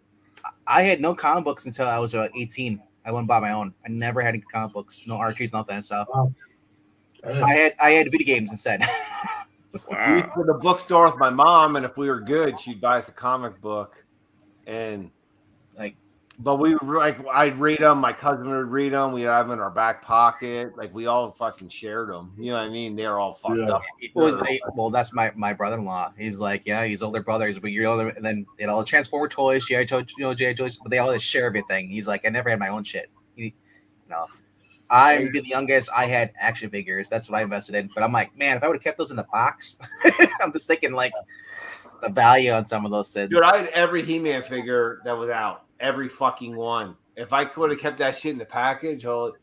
I had no comic books until I was 18. I went and bought my own. I never had any comic books, no Archies, nothing and stuff. I had video games instead. we used to go to the bookstore with my mom, and if we were good, she'd buy us a comic book, and but we like I'd read them. My cousin would read them. We'd have them in our back pocket. Like we all fucking shared them. You know what I mean? They were all fucked up. Well, that's my brother-in-law. He's like, yeah, he's older brothers, but you're older. And then they had all the Transformer toys, G.I. Joes, but they all share everything. He's like, I never had my own shit. I'm the youngest. I had action figures. That's what I invested in. But I'm like, man, if I would have kept those in the box, I'm just thinking like the value on some of those things. Dude, I had every He-Man figure that was out. Every fucking one. If I could have kept that shit in the package, but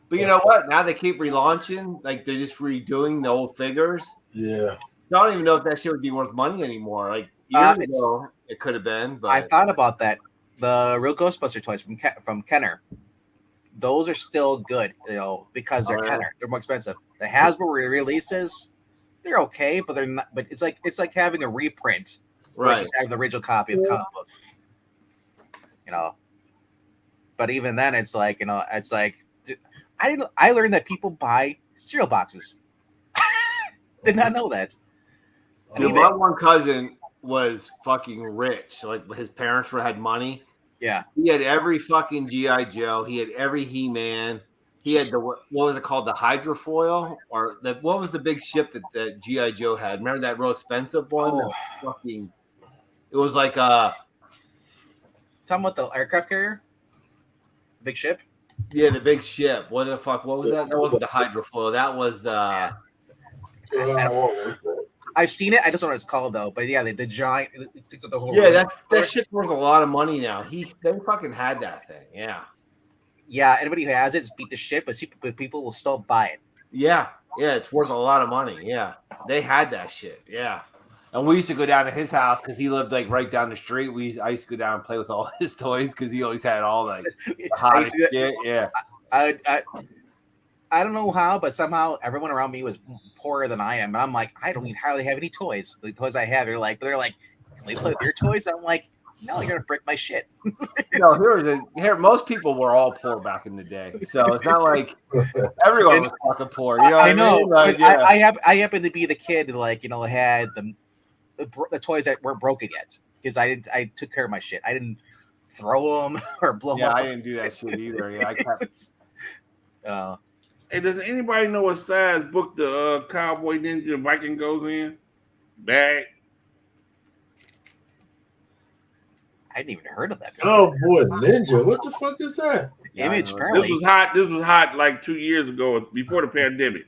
you know what? Now they keep relaunching, like they're just redoing the old figures. Yeah. So I don't even know if that shit would be worth money anymore. Like years ago, it could have been. But I thought about that. The real Ghostbuster toys from Kenner, those are still good, because they're Kenner. They're more expensive. The Hasbro releases, they're okay, but they're not. But it's like having a reprint versus having the original copy of comic book. But even then, it's like I learned that people buy cereal boxes. Did not know that. Dude, my one cousin was fucking rich. Like his parents had money. Yeah, he had every fucking G.I. Joe. He had every He-Man. He had what was it called? The hydrofoil, or what was the big ship that G.I. Joe had? Remember that real expensive one? Oh. It was like talking about the aircraft carrier, the big ship. Yeah, the big ship. What the fuck? What was that? That wasn't the hydrofoil. That was the. I've seen it. I just don't know what it's called though. But yeah, the giant. The whole that shit's worth a lot of money now. They fucking had that thing. Yeah. Yeah. Anybody who has it beat the shit, but people will still buy it. Yeah. Yeah, it's worth a lot of money. Yeah, they had that shit. Yeah. And we used to go down to his house because he lived like right down the street. I used to go down and play with all his toys because he always had all the hottest shit. Yeah. I don't know how, but somehow everyone around me was poorer than I am. And I'm like, I don't even hardly have any toys. The toys I have, they're like, can we play with your toys? I'm like, no, you're gonna break my shit. Here, most people were all poor back in the day, so it's not like everyone was fucking poor. You know what I know. mean? Like, I happen to be the kid who had the toys that weren't broken yet because I took care of my shit. I didn't throw them or blow them. Yeah, I didn't do that shit either. Yeah, I kept. Hey, does anybody know what size book the Cowboy Ninja Viking goes in? Bag. I hadn't even heard of that. Cowboy Ninja. What the fuck is that? Image. This was hot like 2 years ago before the pandemic.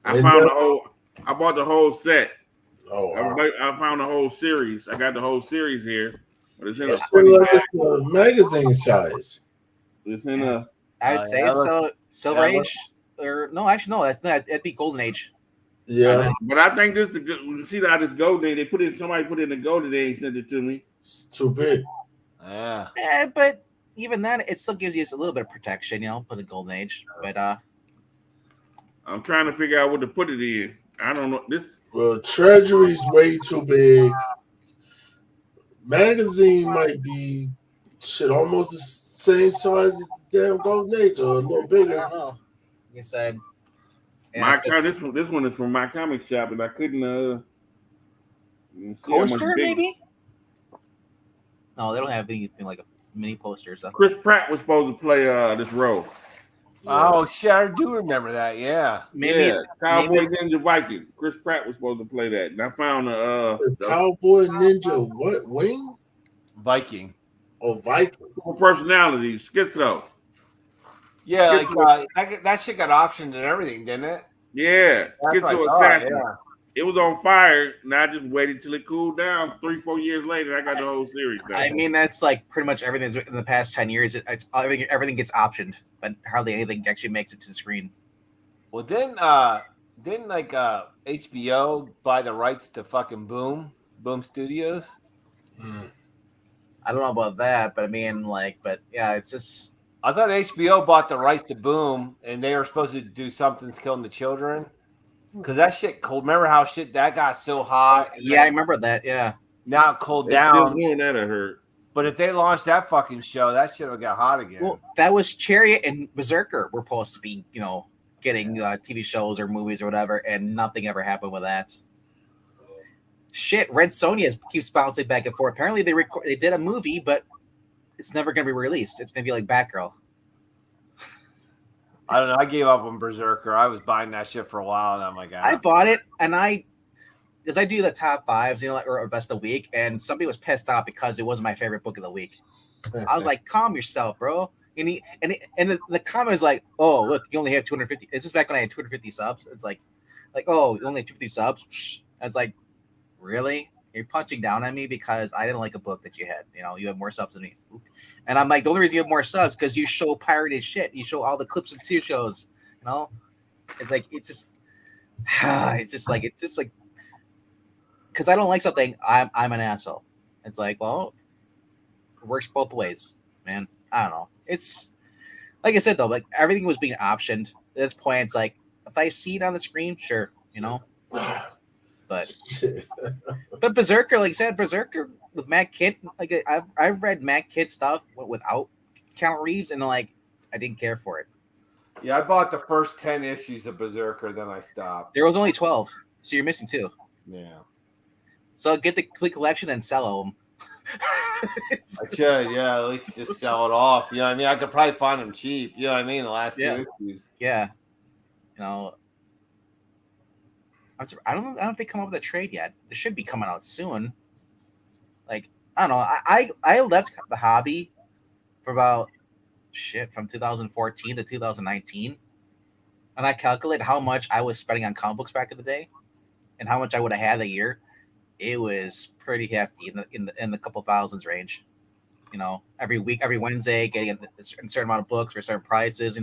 I bought the whole set. Oh, wow. I found the whole series. I got the whole series here, but it's in a magazine size. It's in a. I'd say it's Silver Age, or no, actually no, that'd be Golden Age. Yeah, but I think this you see how this Golden Age. Somebody put it in the Golden Age and sent it to me. It's too big. Yeah. But even then, it still gives you a little bit of protection, for the Golden Age. But I'm trying to figure out what to put it in. I don't know this. Well, Treasury's way too big. Magazine might be almost the same size as the damn Golden Age, or a little bigger. I don't know. You said this one is from my comic shop, and I couldn't. Poster maybe. No, they don't have anything like a mini poster or stuff. Chris Pratt was supposed to play this role. Yeah. Oh shit, I do remember that. Yeah, maybe it's Cowboy Ninja Viking. Chris Pratt was supposed to play that, and I found Cowboy Ninja what wing Viking. Oh, Viking. Personality, schizo. Yeah, that shit got optioned and everything, didn't it? Yeah, schizo assassin. Yeah. It was on fire, and I just waited till it cooled down. 3-4 years later, I got the whole series done. I mean, that's like pretty much everything in the past 10 years. Everything gets optioned, but hardly anything actually makes it to the screen. Well, didn't HBO buy the rights to fucking Boom Studios? I don't know about that, but I mean, but yeah, it's just I thought HBO bought the rights to Boom, and they were supposed to do Something's Killing the Children. Because that shit cold. Remember how shit that got so hot? Yeah, I remember that. Yeah. Now it cooled They still down. doing that, I heard. But if they launched that fucking show, that shit will get hot again. Well, that was Chariot and Berserker were supposed to be, getting TV shows or movies or whatever, and nothing ever happened with that. Shit, Red Sonja keeps bouncing back and forth. Apparently, they did a movie, but it's never going to be released. It's going to be like Batgirl. I don't know. I gave up on Berserker. I was buying that shit for a while, and I'm like, I bought it, and because I do the top fives, or best of the week, and somebody was pissed off because it wasn't my favorite book of the week. I was like, calm yourself, bro. And the comment is like, oh, look, you only have 250. It's just back when I had 250 subs. It's like, oh, you only have 250 subs. I was like, really? You're punching down on me because I didn't like a book that you had. You have more subs than me. And I'm like, the only reason you have more subs because you show pirated shit. You show all the clips of 2 shows. It's like it's just like because I don't like something, I'm an asshole. It's like, well, it works both ways, man. I don't know. It's like I said though, like everything was being optioned. At this point, it's like if I see it on the screen, sure, But Berserker, like I said, Berserker with Matt Kidd, like I've read Matt Kidd stuff without Keanu Reeves, and like I didn't care for it. Yeah, I bought the first 10 issues of Berserker, then I stopped. There was only 12, so you're missing 2. Yeah. So get the complete collection and sell them. I should, yeah, at least just sell it off. You know what I mean? I could probably find them cheap. You know what I mean? The last 2 issues. Yeah. I don't know if they come up with a trade yet. They should be coming out soon. Like, I don't know. I left the hobby for about from 2014 to 2019. And I calculate how much I was spending on comic books back in the day and how much I would have had a year. It was pretty hefty in the couple thousands range. Every week, every Wednesday, getting a certain amount of books for certain prices,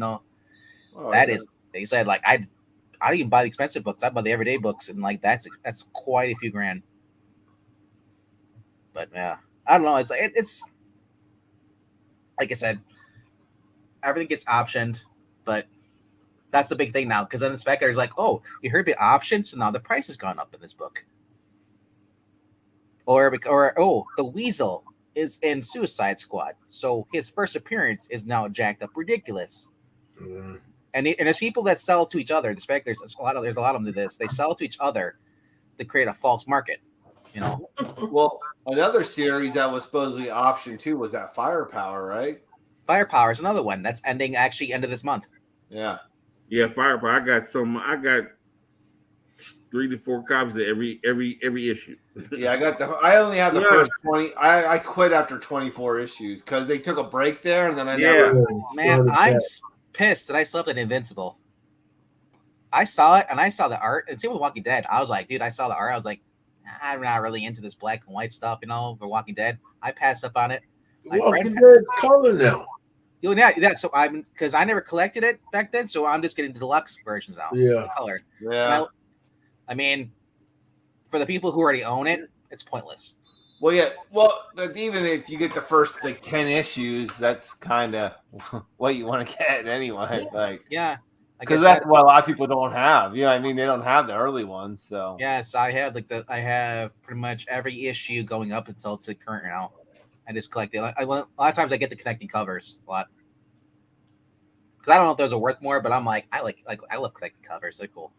they said like I didn't even buy the expensive books. I buy the everyday books, and like that's quite a few grand. But yeah, I don't know. It's like I said, everything gets optioned, but that's the big thing now because then the speculator's like, oh, you heard about options, so now the price has gone up in this book. Or the Weasel is in Suicide Squad, so his first appearance is now jacked up ridiculous. Mm. And there's people that sell to each other. The speculators, there's a lot of them do this. They sell to each other to create a false market. Well, another series that was supposedly optioned too was that Firepower, right? Firepower is another one that's ending end of this month. Yeah. Yeah, Firepower. I got 3 to 4 copies of every issue. Yeah, I only had the first 20. I quit after 24 issues because they took a break there, and then I never. Man, I'm pissed that I slept in Invincible. I saw it and I saw the art, and same with Walking Dead. I was like, dude, I saw the art. I was like, I'm not really into this black and white stuff, for Walking Dead. I passed up on it. Walking Dead's color now. Yeah. So because I never collected it back then, so I'm just getting the deluxe versions now. Yeah, color. Yeah. I mean, for the people who already own it, it's pointless. Well, yeah. Well, even if you get the first 10 issues, that's kind of what you want to get anyway. Like, yeah, because that's what a lot of people don't have. You know what I mean? They don't have the early ones. So yes, I have I have pretty much every issue going up until to current now. I just collect it. A lot of times I get the connecting covers a lot because I don't know if those are worth more, but I'm like I love connecting covers. They're cool.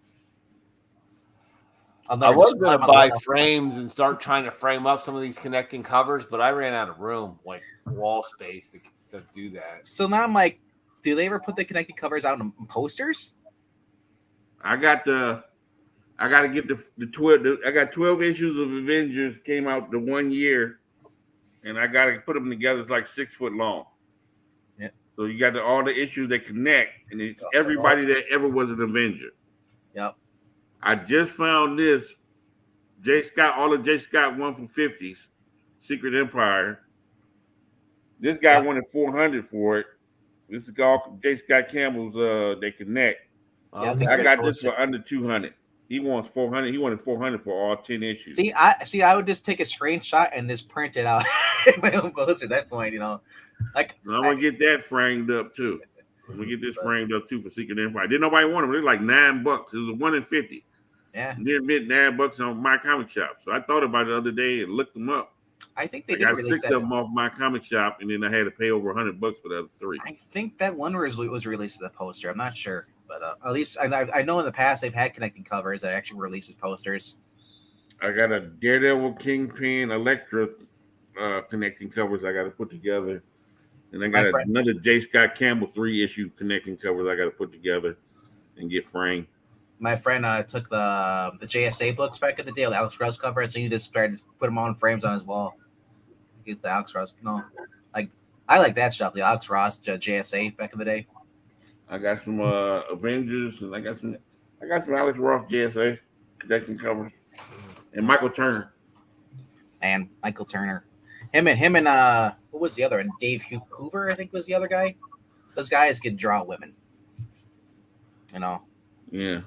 I was going to buy frames and start trying to frame up some of these connecting covers, but I ran out of room, like wall space to do that. So now I'm like, do they ever put the connecting covers out in posters? I got to get the 12. I got 12 issues of Avengers came out the 1 year, and I got to put them together. It's like 6 foot long. Yeah. So you got all the issues that connect, and it's everybody that ever was an Avenger. Yep. I just found this all of J. Scott 1 from 50s, Secret Empire. This guy wanted 400 for it. This is all J. Scott Campbell's They Connect. Yeah, I got this for under 200. He wants 400. He wanted 400 for all 10 issues. See, I would just take a screenshot and just print it out in my own poster at that point, Like So I'm gonna get that framed up too. I'm gonna get this framed up too for Secret Empire. Didn't nobody want them. It was like $9. It was a 1 in 50. Yeah. Didn't bid $9 on My Comic Shop. So I thought about it the other day and looked them up. I think they I did got release 6 that. of them off My Comic Shop, and then I had to pay over $100 for the other 3. I think that one was released as a poster. I'm not sure, but at least I know in the past they've had connecting covers that actually releases posters. I got a Daredevil, Kingpin, Elektra connecting covers I got to put together. And I got another J. Scott Campbell 3-issue connecting covers I got to put together and get framed. My friend took the JSA books back in the day, the Alex Ross covers, so he just started to put them on frames on his wall. He's the Alex Ross. I like that stuff, the Alex Ross JSA back in the day. I got some Avengers, and I got some Alex Ross JSA connecting covers, and Michael Turner. And Michael Turner, him and what was the other? And Dave Hoover, I think, was the other guy. Those guys can draw women. Yeah.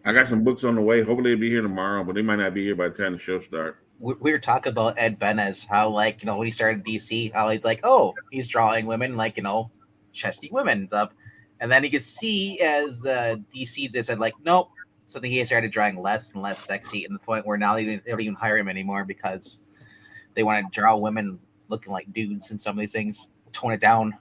I got some books on the way. Hopefully they'll be here tomorrow, but they might not be here by the time the show starts. We were talking about Ed Benes, how when he started DC, how he's like, oh, he's drawing women, chesty women and stuff. And then he could see as DC just said, nope. So then he started drawing less and less sexy, and the point where now they don't even hire him anymore because they want to draw women looking like dudes and some of these things, tone it down.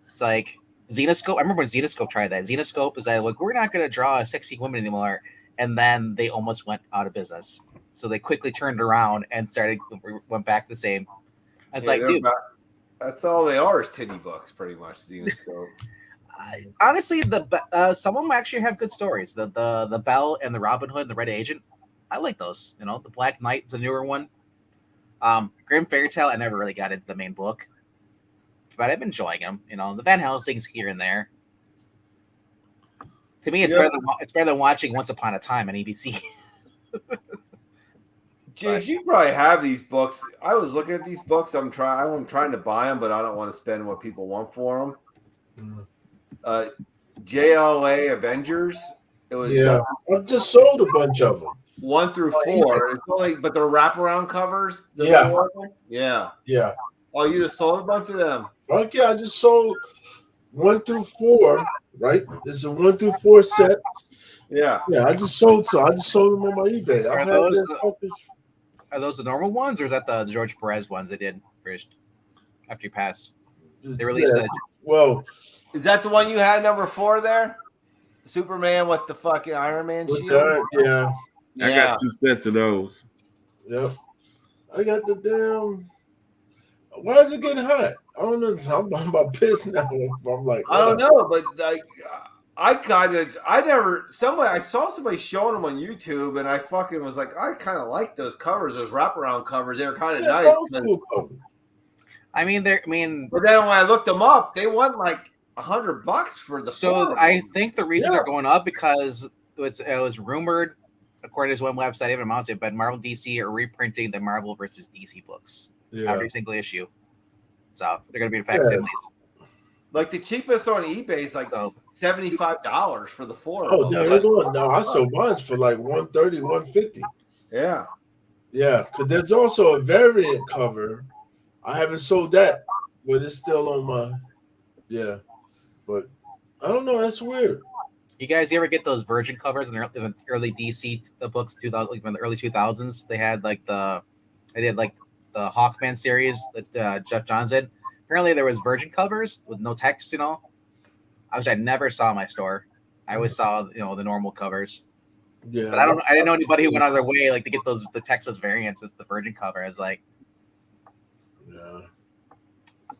It's like Zenoscope. I remember when Zenoscope tried that. Zenoscope is that we're not going to draw a sexy woman anymore, and then they almost went out of business. So they quickly turned around and went back to the same. It's dude, that's all they are is titty books, pretty much. Zenoscope. Honestly, some of them actually have good stories. The Belle and the Robin Hood and the Red Agent, I like those. The Black Knight is a newer one. Grim Fairy Tale, I never really got into the main book, but I've been enjoying them. The Van Helsing's here and there. To me, it's better than watching Once Upon a Time on ABC. James, you probably have these books. I was looking at these books. I'm trying to buy them, but I don't want to spend what people want for them. JLA Avengers. It was I've just sold a bunch of them. 1 through 4. It's only, but they're wraparound covers. Yeah. Oh, you just sold a bunch of them. Fuck yeah, I just sold 1 through 4. Right, this is a 1 through 4 set. Yeah. I just sold some. I just sold them on my eBay. Are those the normal ones, or is that the George Perez ones they did first after you passed? They released it. Well, is that the one you had number 4 there? Superman with the fucking Iron Man shield? Yeah. I got 2 sets of those. Yep. I got the damn. Why is it getting hot? I don't know. I'm about pissed now. I'm like, I don't know, but I saw somebody showing them on YouTube, and I fucking was like, I kind of like those covers, those wraparound covers. They were kind of nice. Cool. But then when I looked them up, they want like $100 for the. So I think the reason they're going up because it was rumored, according to his one website, even announced it, but Marvel DC are reprinting the Marvel versus DC books every single issue. So they're going to be facsimiles. Like the cheapest on eBay is like $75 for the 4. Oh, no, they're going. No, I sold mine for like $130, $150. Yeah. Because there's also a variant cover. I haven't sold that, but it's still on my. Yeah, but I don't know. That's weird. You guys ever get those Virgin covers in the early DC books, 2000, like in the early 2000s? They had the Hawkman series that Jeff Johns did. Apparently, there was Virgin covers with no text, which I never saw in my store. I always saw the normal covers. Yeah, but I didn't know anybody who went out of their way to get the Texas variants as the Virgin cover. I was like, yeah.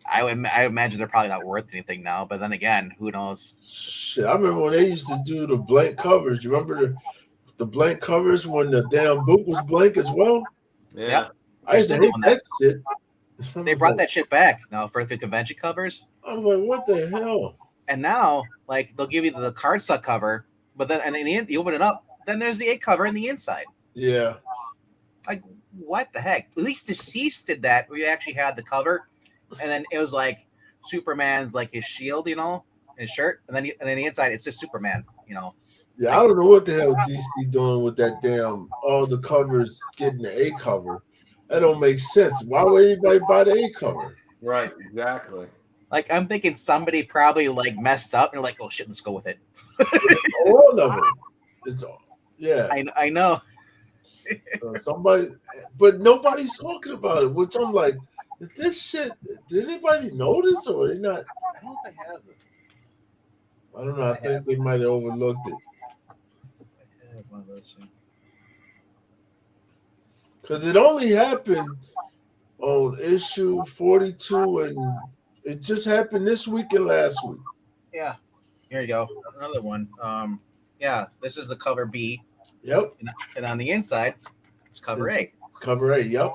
I imagine they're probably not worth anything now. But then again, who knows? Shit, I remember when they used to do the blank covers. You remember the blank covers when the damn book was blank as well? Yeah. I used to hate that shit. They brought that shit back now for the convention covers. I was like, what the hell? And now, they'll give you the cardstock cover, but then in the end, you open it up, then there's the 8 cover in the inside. Yeah. Like, what the heck? At least Deceased did that, where you actually had the cover, and then it was like Superman's his shield, his shirt, and then the inside it's just Superman, Yeah, I don't know what the hell DC doing with that damn all the covers getting the A cover. That don't make sense. Why would anybody buy the A cover? Right, exactly. Like I'm thinking somebody probably like messed up and like, oh shit, let's go with it. All of them. It's yeah. I know. Somebody, but nobody's talking about it. Which I'm like, is this shit? Did anybody notice or they not? I don't know if I have it. I don't know. I think they might have overlooked it. I have one of those things. Because it only happened on issue 42, and it just happened this week and last week. Yeah. Here you go. Another one. Yeah, this is the cover B. Yep. And on the inside, it's cover A. It's cover A. Yep.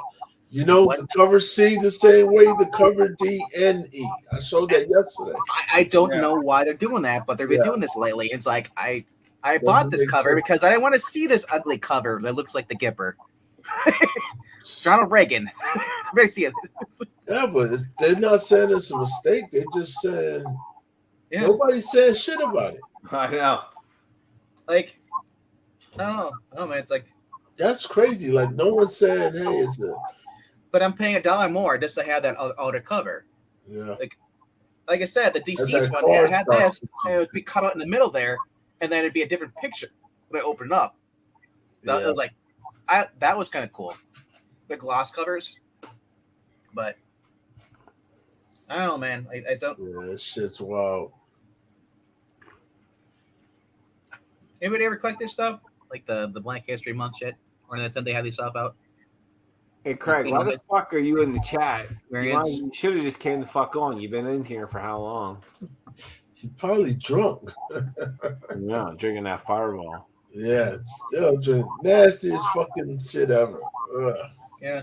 You know, the cover C the same way the cover D and E. I showed that yesterday. I don't know why they're doing that, but they've been doing this lately. It's like I bought this cover because I didn't want to see this ugly cover that looks like the Gipper. Ronald Reagan. Ready to see it. Yeah, but they're not saying it's a mistake. They're just saying nobody said shit about it. I know. Like, I don't know, man. It's like that's crazy. Like no one's saying, "Hey, it's a." But I'm paying $1 more just to have that outer cover. Yeah. Like I said, the DC's one had this, and it would be cut out in the middle there, and then it'd be a different picture when I open it up. It was like, that was kind of cool. The gloss covers, but I don't know, man. I don't. Yeah, that shit's wild. Anybody ever collect this stuff? Like the Black History Month shit? Or the time they have these stuff out? Hey, Craig, why the fuck are you in the chat? Variants? You should have just came the fuck on. You've been in here for how long? You're probably drunk. Yeah, drinking that Fireball. Yeah, still drinking. Nastiest fucking shit ever. Ugh. Yeah.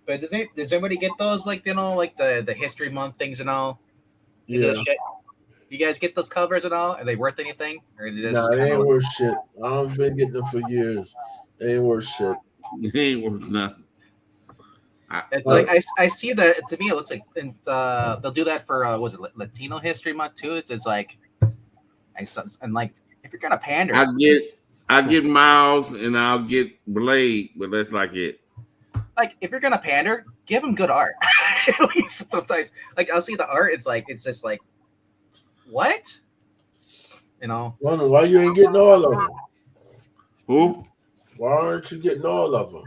But does anybody get those, like, you know, like the History Month things and all? Yeah. Shit? You guys get those covers and all? Are they worth anything? Or is it just Nah, it ain't worth shit. I've been getting them for years. It ain't worth shit. It ain't worth nothing. It's like I see that. To me, it looks like they'll do that for was it Latino History Month too? It's like, and like if you're gonna pander, I get Miles and I'll get Blade, but that's like it. Like if you're gonna pander, give them good art. At least sometimes, like I'll see the art. It's just like, what? You know? Wonder why you ain't getting all of them. Who? Why aren't you getting all of them?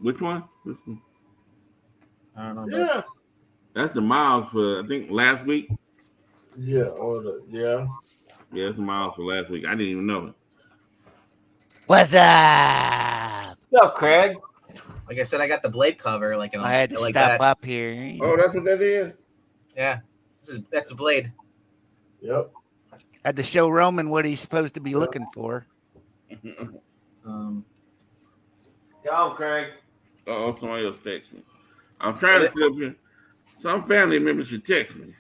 Which one? I don't know. Yeah. That's the Miles for I think last week. Yeah. Yeah, that's the Miles for last week. I didn't even know it. What's up? What's up, Craig? Like I said, I got the Blade cover. Like I had to like stop that. up here. Oh, that's what that is? Yeah. That's a Blade. Yep. Had to show Roman what he's supposed to be looking for. Go, Craig. Oh, somebody else text me. I'm trying to sit up here. Some family members should text me.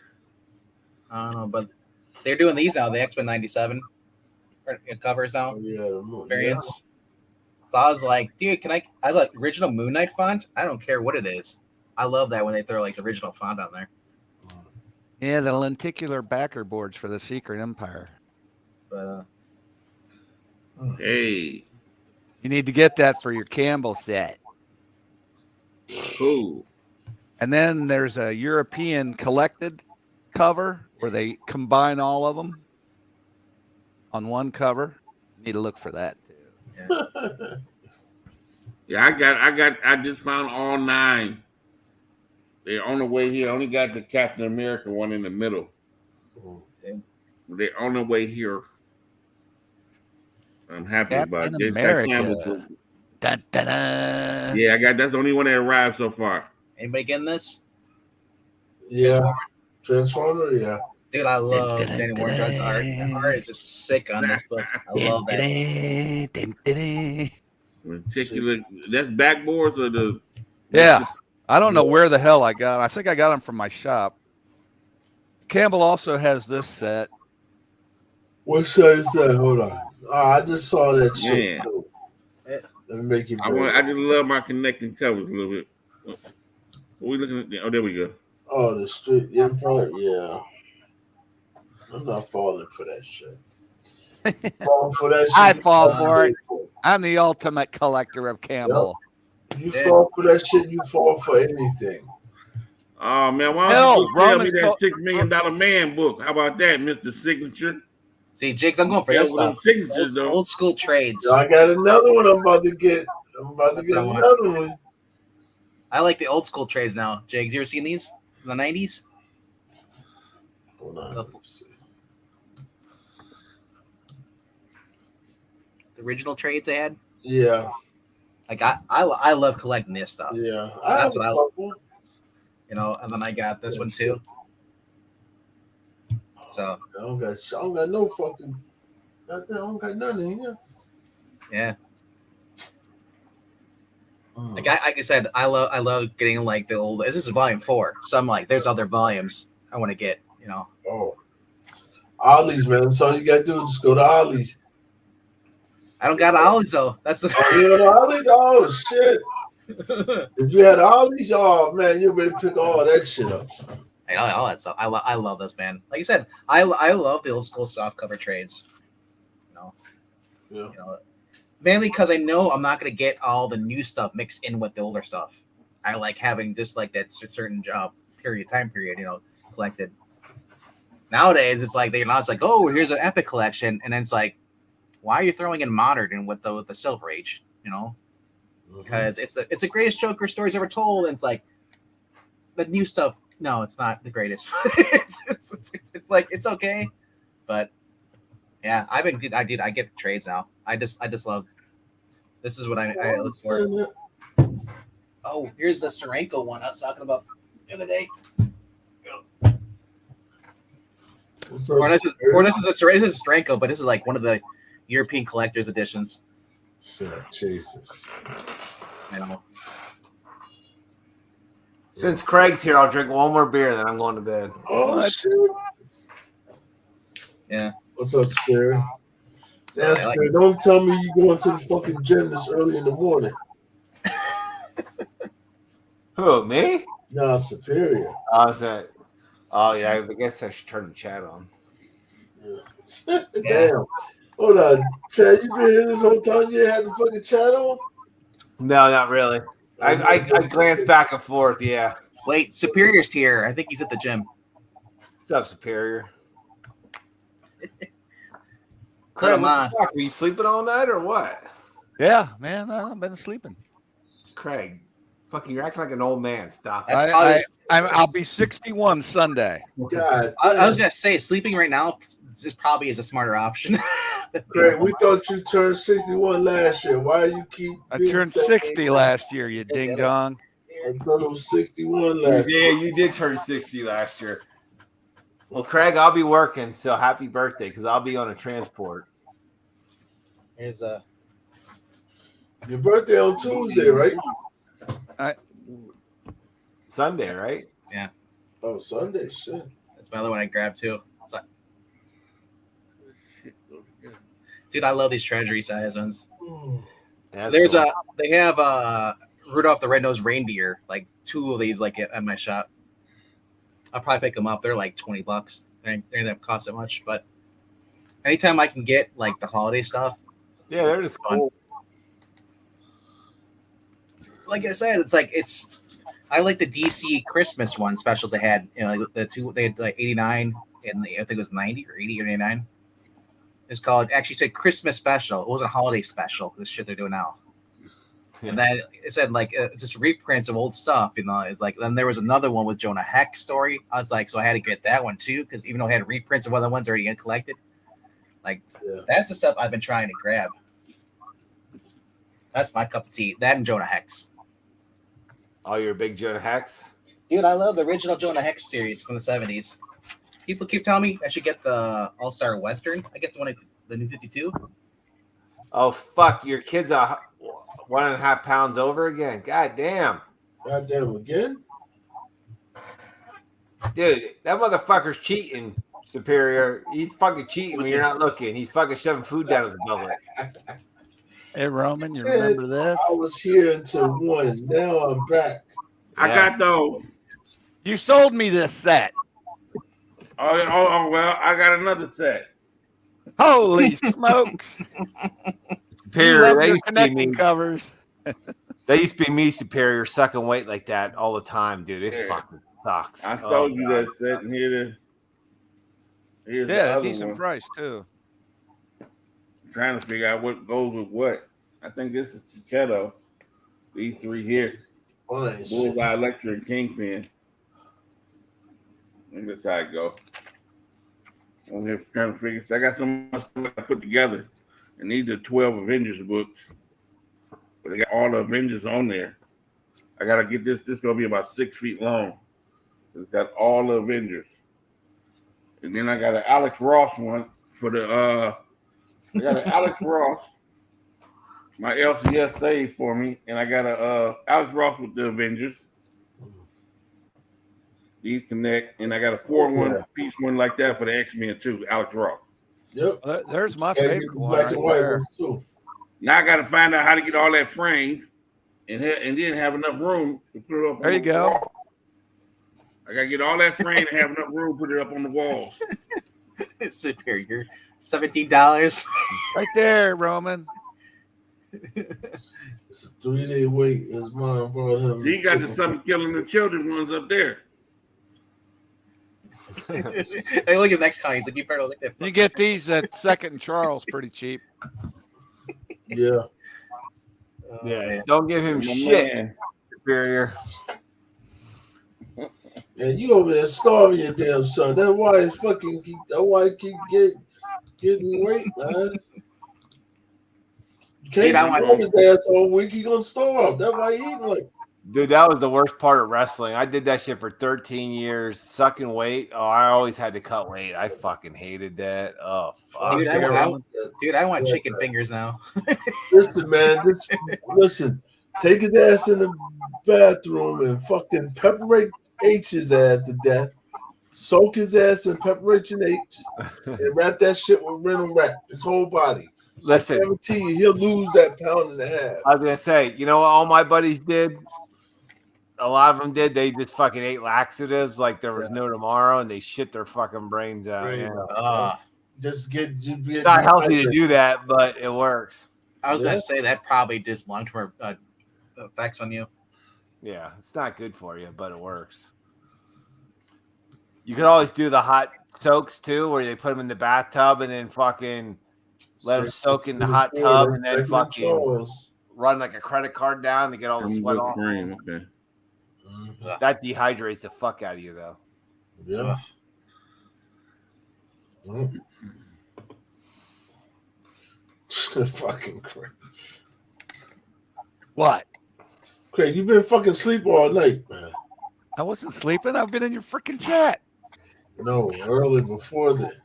I don't know, but they're doing these now. The X-Men 97 covers now. Variants. So I was like, dude, I like original Moon Knight font? I don't care what it is. I love that when they throw like the original font on there. Yeah, the lenticular backer boards for the Secret Empire. But hey, you need to get that for your Campbell set. Cool. And then there's a European collected cover where they combine all of them on one cover. You need to look for that too. Yeah, I just found all 9. They're on the way here. I only got the Captain America one in the middle. They're on the way here. I'm happy about Captain this. America. Dun, dun, dun. Yeah, that's the only one that arrived so far. Anybody getting this? Yeah. Transformer, yeah. Dude, I love Danny Warren's art. The art is just sick on this book. I love that. Particular, that's backboards or the. Yeah. I don't know where the hell I got. I think I got them from my shop. Campbell also has this set. What set is that? Hold on. I just saw that shit. Yeah. Let me make it. I just love my connecting covers a little bit. What are we looking at? Oh, there we go. Oh, the Street Empire, yeah. I'm not falling for that shit. Fall for that shit. I you fall fall for it. I'm the ultimate collector of Campbell. You fall for that shit, you fall for anything. Oh man, why don't you go sell me that $6 million man book? How about that, Mr. Signature? See, Jigs, I'm going for Yeah, this with them stuff. signatures, though. Old school trades. I got another one I'm about to get. I'm about to get what I want. another one. I like the old school trades now. Jigs, you ever seen these in the 90s? Hold on. The original trades they had? Yeah. Like I love collecting this stuff. Yeah. That's what I love. You know, and then I got this one too. So I don't got no fucking. I don't got nothing here. yeah. Like I said, I love getting like the old. This is volume 4, so I'm like, there's other volumes I want to get. You know. Oh, Ollie's, man. That's all you gotta do. Just go to Ollie's. I don't got Ollie's though. That's the. Oh, you know Ollie's? Oh shit! If you had Ollie's, oh man, you better pick all that shit up. I know all that stuff. I love this, man. Like I said, I love the old school soft cover trades. You know. Yeah. You know, mainly because I know I'm not gonna get all the new stuff mixed in with the older stuff. I like having just like that certain time period, you know, collected. Nowadays, it's like they're not. It's like, oh, here's an epic collection, and then it's like, why are you throwing in modern and with the Silver Age? You know, because it's the greatest Joker stories ever told, and it's like the new stuff. No, it's not the greatest. it's like it's okay, but yeah, I get the trades now. I just love. This is what I look for. Oh, here's the Steranko one I was talking about the other day. Or this is a Steranko, but this is like one of the European collector's editions. Shit, Jesus. I know. Since Craig's here, I'll drink one more beer, then I'm going to bed. Oh shit! Yeah. What's up, Spirit? Yeah, Spirit, don't tell me you going to the fucking gym this early in the morning. Who, me? No, Superior. Oh, is that? Oh yeah, I guess I should turn the chat on. Yeah. Damn. Hold on, Chad. You been here this whole time? You ain't had the fucking chat on? No, not really. I glance back and forth. Yeah. Wait, Superior's here. I think he's at the gym. What's up, Superior? Craig, are you sleeping all night or what? Yeah, man, I've been sleeping. Craig, fucking, you're acting like an old man. Stop. I'll be 61 Sunday. God, I was gonna say sleeping right now is a smarter option. Craig, we thought you turned 61 last year. Why you keep? I turned 60 last year. You ding dong. I thought it was 61 last year. Yeah, you did turn 60 last year. Well, Craig, I'll be working, so happy birthday, because I'll be on a transport. Here's your birthday on Tuesday, right? Sunday, right? Yeah. Oh, Sunday, shit. That's my other one I grabbed too. Dude, I love these treasury size ones. That's cool. They have Rudolph the Red-Nosed Reindeer, like 2 of these, like at my shop. I'll probably pick them up. They're like $20. They don't cost that much, but anytime I can get like the holiday stuff, yeah, they're just cool. Like I said, I like the DC Christmas one specials they had. You know, like the 2 they had like 89 and I think it was 90 or 80 or 89. It's called actually said Christmas special. It wasn't a holiday special. This shit they're doing now. And then it said like just reprints of old stuff. You know, it's like then there was another one with Jonah Heck story. I was like, so I had to get that one too because even though it had reprints of other ones already collected, like that's the stuff I've been trying to grab. That's my cup of tea. That and Jonah Hex. Oh, you're a big Jonah Hex? Dude, I love the original Jonah Hex series from the 70s. People keep telling me I should get the All-Star Western. I guess the new 52. Oh, fuck. Your kid's 1.5 pounds over again. God damn. God damn again? Dude, that motherfucker's cheating, Superior. He's fucking cheating when you're not looking. He's fucking shoving food down his belly. Hey, Roman, you remember this? I was here until 1. Now I'm back. I got those. You sold me this set. Well, I got another set. Holy smokes! Superior. You love They your used to be connecting me. covers. They used to be me, Superior, sucking weight like that all the time, dude. It Yeah. fucking sucks. I Oh, sold you God. that set, and here's the Yeah, a other decent one. price too. I'm trying to figure out what goes with what. I think this is Chichetto. These three here. Nice. Bullseye, Electra, and Kingpin. And that's how it go. I'm here trying to figure. I got some stuff I put together, and these are 12 Avengers books. But they got all the Avengers on there. I gotta get this. This is gonna be about 6 feet long. It's got all the Avengers. And then I got an Alex Ross one for the I got an Alex Ross. My LCS saves for me, and I got a Alex Ross with the Avengers. These connect, and I got a 4-1 piece one like that for the X-Men too, Alex Ross. Yep. There's my Gotta get favorite the one black right and white there. ones, too. Now I got to find out how to get all that framed, and then have enough room to put it up. There on you the go. wall. I got to get all that framed and have enough room to put it up on the walls. Superior. $17. Right there, Roman. It's a 3-day wait. His mom brought him. So you got the Something Killing the Children ones up there. Hey, look at his next comment. He's like, you better look at that. You get these at Second and Charles pretty cheap. Yeah. Yeah. Don't give him My shit, man. Superior. And you over there starving your damn son. That's why it's fucking. That's why he keep getting weight, man. You Dude, I can't want- his ass all week. He gonna starve. That's why he eating like. Dude, that was the worst part of wrestling. I did that shit for 13 years, sucking weight. Oh, I always had to cut weight. I fucking hated that. Oh, fuck. Dude, I want chicken fingers now. Listen, man. Listen. Take his ass in the bathroom and fucking pepper H's ass to death. Soak his ass in pepper H and H and wrap that shit with rental wrap. His whole body. Listen, I guarantee you, he'll lose that pound and a half. I was gonna say, you know what all my buddies did? A lot of them did. They just fucking ate laxatives like there was no tomorrow, and they shit their fucking brains out. Right. Yeah. Just get. It's not healthy to do that, but it works. I was gonna say that probably just long-term effects on you. Yeah, it's not good for you, but it works. You could always do the hot soaks too, where they put them in the bathtub and then fucking let them soak in the hot tub and then fucking run like a credit card down to get all the sweat off. Cream, okay. That dehydrates the fuck out of you, though. Yeah. Fucking Craig. What? Craig, you've been fucking sleep all night, man. I wasn't sleeping. I've been in your freaking chat. No, early before that.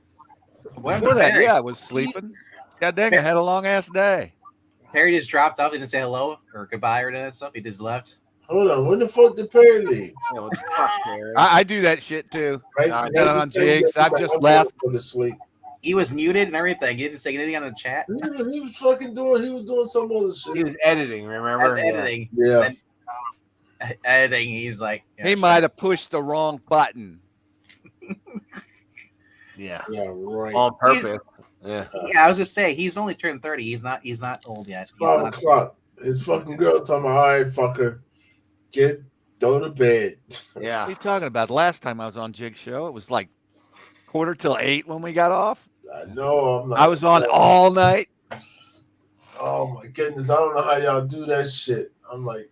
Before that, yeah, I was sleeping. God dang, I had a long ass day. Perry just dropped off. He didn't say hello or goodbye or that stuff. He just left. Hold on. When the fuck did Perry leave? Yeah, what the fuck, Perry? I do that shit too. Right? I've done it on jigs. I've just left. Go to sleep. He was muted and everything. He didn't say anything on the chat. He was fucking doing. He was doing some other shit. He was editing, remember? That's editing. Yeah. And editing. He's like, yeah, He might have pushed the wrong button. Yeah. Yeah, right. On purpose. Yeah. Yeah, I was just saying he's only turned 30. He's not old yet. It's He's 5 not- o'clock. His fucking girl talking about, all right, fucker, go to bed. Yeah. What are you talking about? Last time I was on Jig Show, it was like 7:45 when we got off. I know. I'm not. I was on all night. Oh my goodness, I don't know how y'all do that shit. I'm like,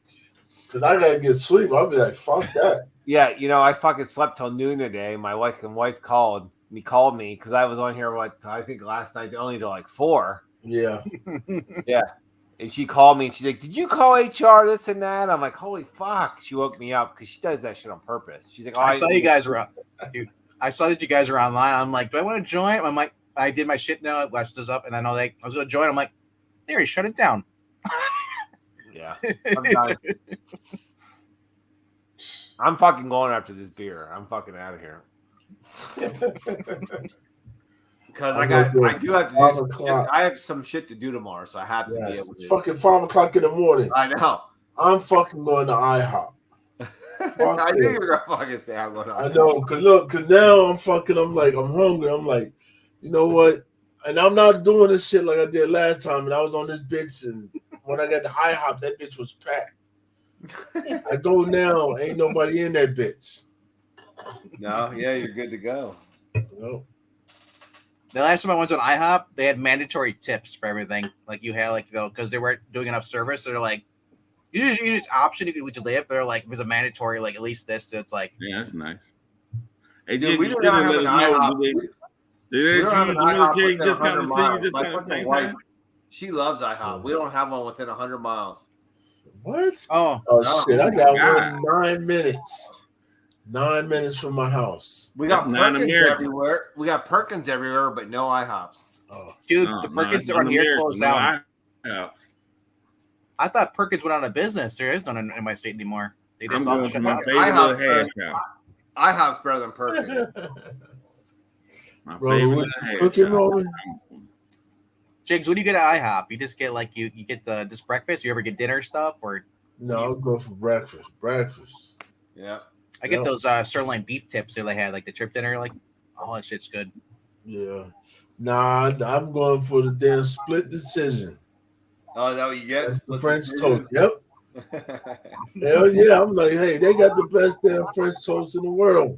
because I gotta get sleep. I'll be like, fuck that. Yeah, you know, I fucking slept till noon today. My wife called. And he called me because I was on here, I think last night only till like 4. Yeah. Yeah. And she called me and she's like, did you call HR, this and that? I'm like, holy fuck. She woke me up because she does that shit on purpose. She's like, oh, I saw you guys were, dude. I saw that you guys were online. I'm like, do I want to join? I'm like, I did my shit now. I watched this up, and I know I was going to join. I'm like, they already shut it down. Yeah. I'm fucking going after this beer. I'm fucking out of here. Because I do have to do 5 some o'clock. shit. I have some shit to do tomorrow, so I have to be Yes, able it's to. fucking 5 o'clock in the morning. I know. I'm fucking going to IHOP. I knew you were gonna fucking say I'm going I know, cause now I'm hungry. I'm like, you know what? And I'm not doing this shit like I did last time. And I was on this bitch, and when I got the IHOP, that bitch was packed. I go now, ain't nobody in that bitch. No, yeah, you're good to go. No. The last time I went to an IHOP, they had mandatory tips for everything. Like you had because they weren't doing enough service. So they're like, it's option if you would live, but they're like, it was a mandatory, like at least this. So it's like, Yeah, that's nice. Hey, Dude, Jim, we you do still not have let an us know, IHOP. do they- We do they don't have an use the IHOP military within discount 100 to see you miles. just My kind of fucking same wife, time? she loves IHOP. We don't have one within 100 miles. What? Oh shit! I got God. one 9 minutes. 9 minutes from my house. We got That's not Perkins American. everywhere. We got Perkins everywhere, but no IHOPs. dude, No, the no, Perkins that's around here un-American. closed No, down. yeah. I thought Perkins went out of business. There is none in my state anymore. They just I'm all going to shut my down. favorite little hash house. IHOP's better than Perkins. My Bro, favorite what little you hash cooking, house. Roman? Jigs, what do you get at IHOP? You just get you get just breakfast. You ever get dinner stuff or? No, I'll go for breakfast. Breakfast. Yeah. I get those sirloin beef tips that they had, like the trip dinner. Like, oh, that shit's good. Yeah. Nah, I'm going for the damn split decision. Oh, is that what you get? That's the Split French decision? toast. Yep. Hell yeah. I'm like, hey, they got the best damn French toast in the world.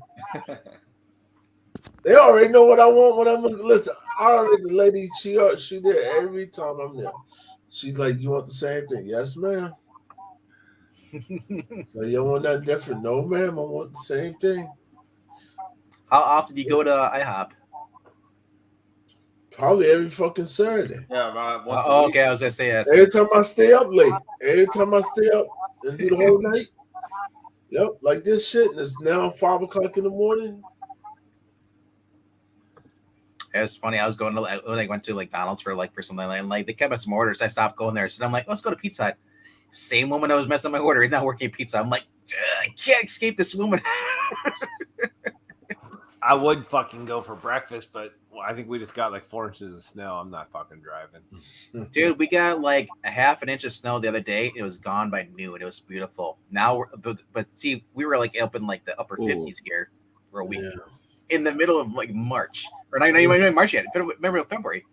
They already know what I want when I'm listen. I already the lady, she there every time I'm there. She's like, you want the same thing? Yes, ma'am. So you don't want nothing different? No, ma'am. I want the same thing. How often do you go to IHOP? Probably every fucking Saturday. Yeah, about once a Oh, week. okay. I was gonna say yes. Every time I stay up late. Every time I stay up and do the whole night. Yep, like this shit. And it's now 5 o'clock in the morning. It was funny. I was going to when I went to McDonald's for something, and they kept us some orders. I stopped going there, so I'm like, let's go to Pizza Hut. Same woman I was messing up my order is not working at Pizza. I'm like, I can't escape this woman. I would fucking go for breakfast, but I think we just got like 4 inches of snow. I'm not fucking driving. Dude, we got like a half an inch of snow the other day. It was gone by noon. It was beautiful. Now, but see, we were like up in like the upper 50s here for a week in the middle of like March, or not even March yet. Remember February?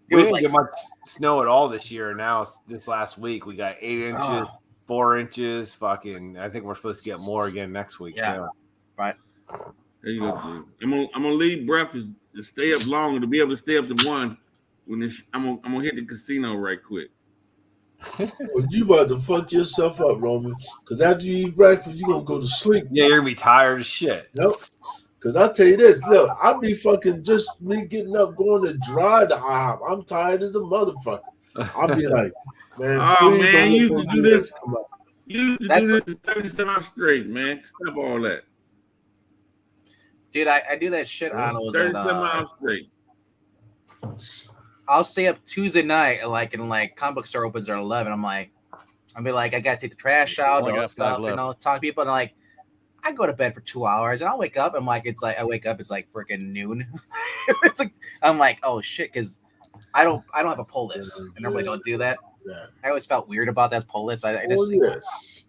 It We was didn't like get much snow at all this year. Now this last week we got 8 inches, 4 inches. Fucking, I think we're supposed to get more again next week. Yeah. Right. There you go, dude. I'm gonna leave breakfast to stay up longer to be able to stay up to 1. When I'm gonna hit the casino right quick. Well, you about to fuck yourself up, Roman. Because after you eat breakfast, you're gonna go to sleep. Yeah, you're gonna be tired as shit. Nope. Because I tell you this, look, I'll be fucking just me getting up, going to drive to IHOP. I'm tired as a motherfucker. I'll be like, man, Oh please man, don't you let used them to do do this. that. Come on. You used to do this 37 hours straight, man. Stop all that. Dude, I do that shit on those. 37 hours straight. I'll stay up Tuesday night, and comic book store opens at 11. I'll be like, I gotta take the trash out, Only all got that stuff, 5 left. talk to people, and I go to bed for 2 hours, and I'll wake up. I wake up, it's like freaking noon. It's like I'm like, oh shit, because I don't have a pull list. I normally don't do that. Yeah. I always felt weird about that pull list. I Oh, just yes.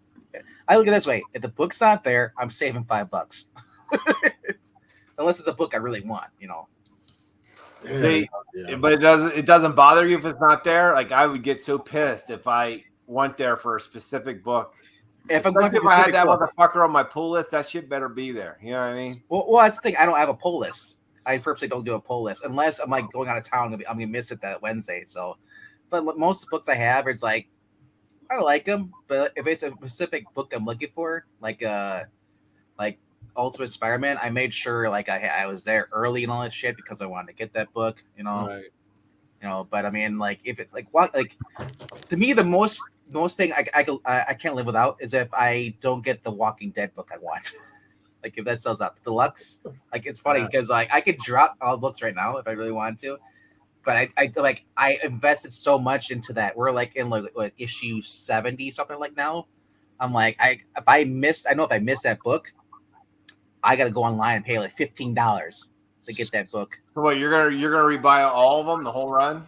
I look at it this way: if the book's not there, I'm saving $5. Unless it's a book I really want, See, but it doesn't bother you if it's not there. Like I would get so pissed if I went there for a specific book. If I I'm going for a had specific that book. motherfucker on my pull list, that shit better be there. You know what I mean? Well, that's the thing. I don't have a poll list. I purposely don't do a poll list unless I'm going out of town. I'm gonna miss it that Wednesday. So, but most of the books I have, it's like I like them, but if it's a specific book I'm looking for, like Ultimate Spider-Man, I made sure I was there early and all that shit because I wanted to get that book. Right. But I mean, if it's to me, the most thing I can't live without is if I don't get the Walking Dead book I want. If that sells out deluxe, it's funny because I could drop all books right now if I really wanted to, but I invested so much into that. We're in issue 70 something now. I'm if I miss that book, I gotta go online and pay $15 to get that book. So what you're gonna rebuy all of them, the whole run?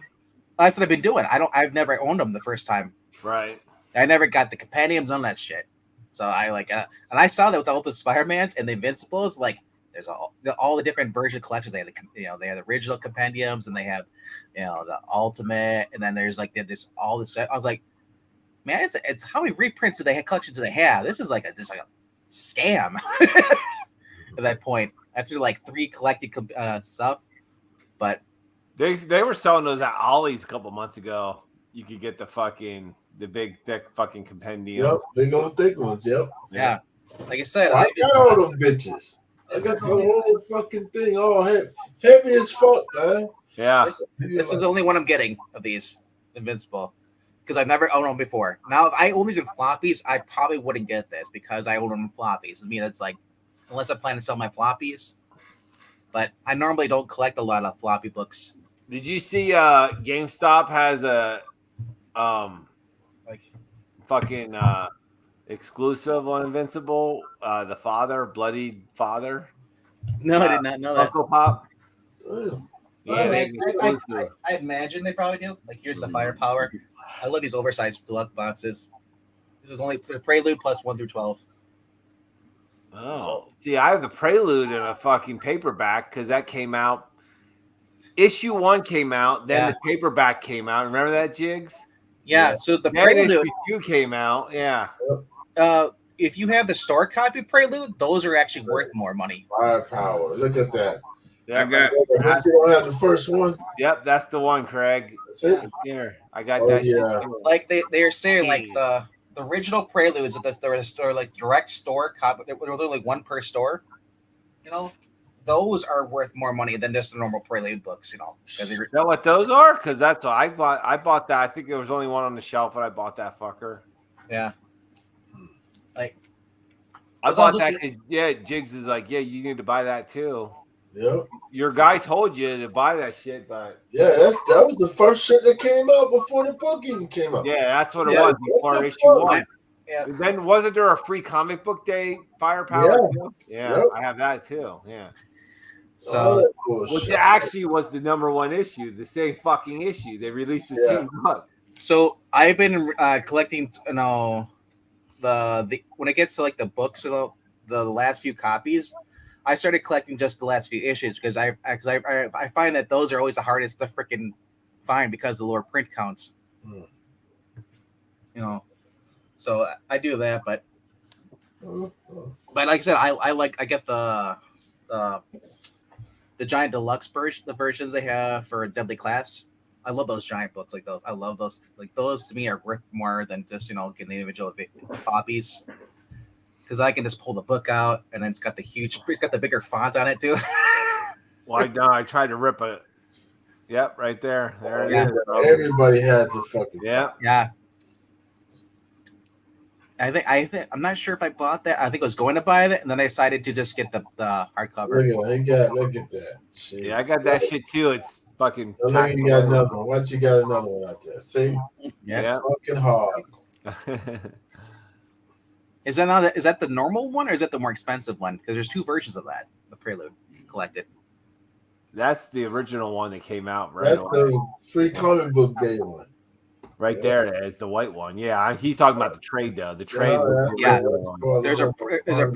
That's what I've been doing. I've never owned them the first time. Right. I never got the compendiums on that shit. So I like, and I saw that with the Ultimate Spider-Mans and the Invincibles. Like, there's all the different version collections. They have they have the original compendiums, and they have, the Ultimate, and then there's all this stuff. I was like, man, it's how many reprints do they have? Collections do they have? This is just like a scam. At that point, after like 3 collected stuff, but they were selling those at Ollie's a couple months ago. You could get the big thick fucking compendium. Yep, big old thick ones. Yep. Yeah. Like I said, I got all those bitches. I got the whole fucking thing all heavy as fuck, man. Yeah. This is the only one I'm getting of these Invincible, because I've never owned them before. Now, if I own these in floppies, I probably wouldn't get this because I own them in floppies. I mean, it's like, unless I plan to sell my floppies, but I normally don't collect a lot of floppy books. Did you see GameStop has a fucking exclusive on Invincible, the Bloody Father? No, I did not know that. Funko Pop. Yeah, I imagine they probably do. Like, here's the Firepower. I love these oversized deluxe boxes. This is only the Prelude plus 1 through 12. Oh, see, I have the Prelude in a fucking paperback because that came out. Issue 1 came out, then the paperback came out. Remember that, Jigs? Yeah. So the then Prelude issue 2 came out. Yeah. If you have the store copy of Prelude, those are actually worth more money. Firepower. Look at that. Yeah, You don't have the first one. Yep, that's the one, Craig. That's it. Here, I got that. Yeah. Shit. Like they are saying, like the original Preludes at the store, like direct store copy, there was only like 1 per store. Those are worth more money than just the normal Prelude books. You know what those are? Because that's what I bought. I bought that. I think there was only one on the shelf, and I bought that fucker. Yeah. Like, I bought that because Jigs is like, you need to buy that too. Yep. Your guy told you to buy that shit, but that was the first shit that came out before the book even came out. yeah, that's what it was before issue 1. Yeah. Then wasn't there a free comic book day Firepower? Yeah, Yep. I have that too. Yeah. So, which actually was the #1 issue, the same fucking issue. They released the same book. So I've been collecting, the when it gets to like the books, the last few copies, I started collecting just the last few issues because I find that those are always the hardest to freaking find because of the lower print counts. So I do that, but like I said, I get the giant deluxe version, the versions they have for Deadly Class. I love those giant books like those. I love those. Like, those to me are worth more than just getting the individual copies, because I can just pull the book out and then it's got the bigger font on it too. Why not? I tried to rip it. Yep, right there. There it is. Everybody had the fucking. Yeah. I think I'm not sure if I bought that. I think I was going to buy that, and then I decided to just get the hardcover. Look at that. Jeez. Yeah, I got that shit too. It's fucking. Look, you got another one. Once you got another one out there, see? Yeah. Fucking hard. Is that the normal one, or is that the more expensive one? Because there's 2 versions of that. The Prelude collected. That's the original one that came out, right? That's the free comic book day one. Right there it is, the white one. Yeah, he's talking about the trade though. The trade. There's a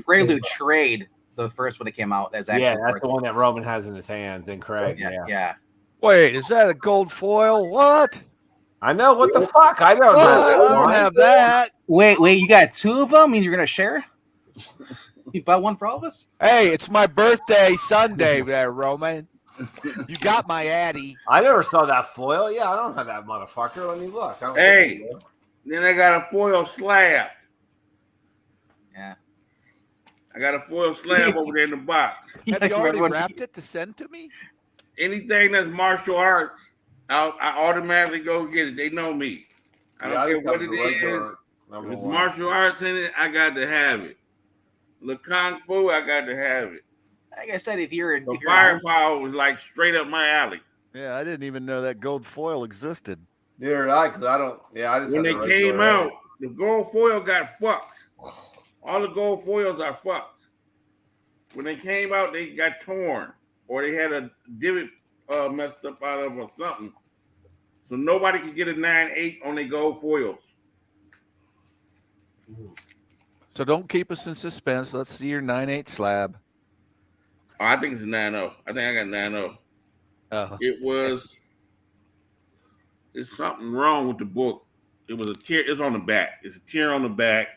Prelude trade. The first one that came out. That's the one that Roman has in his hands. And Craig. Yeah. Wait, is that a gold foil? What? I know. What the fuck? I don't know. I don't have that. Wait, you got 2 of them? And you're gonna share? You bought one for all of us? Hey, it's my birthday Sunday there, Roman. You got my Addy. I never saw that foil. Yeah, I don't have that motherfucker. Let me look. Hey, then I got a foil slab. Yeah. I got a foil slab over there in the box. Have you already wrapped it to send to me? Anything that's martial arts, I automatically go get it. They know me. I don't care what it is. If it's martial arts in it, I got to have it. The Kung Fu, I got to have it. Like I said, if you're Firepower was like straight up my alley. Yeah, I didn't even know that gold foil existed. Neither did I, because I don't. Yeah, I just. When they came out, the gold foil got fucked. All the gold foils are fucked. When they came out, they got torn, or they had a divot messed up out of or something. So nobody could get a 9.8 on their gold foils. So don't keep us in suspense. Let's see your 9.8 slab. Oh, I think it's a 9.0. I think I got 9.0. Oh. It's something wrong with the book. It was a tear. It's on the back. It's a tear on the back.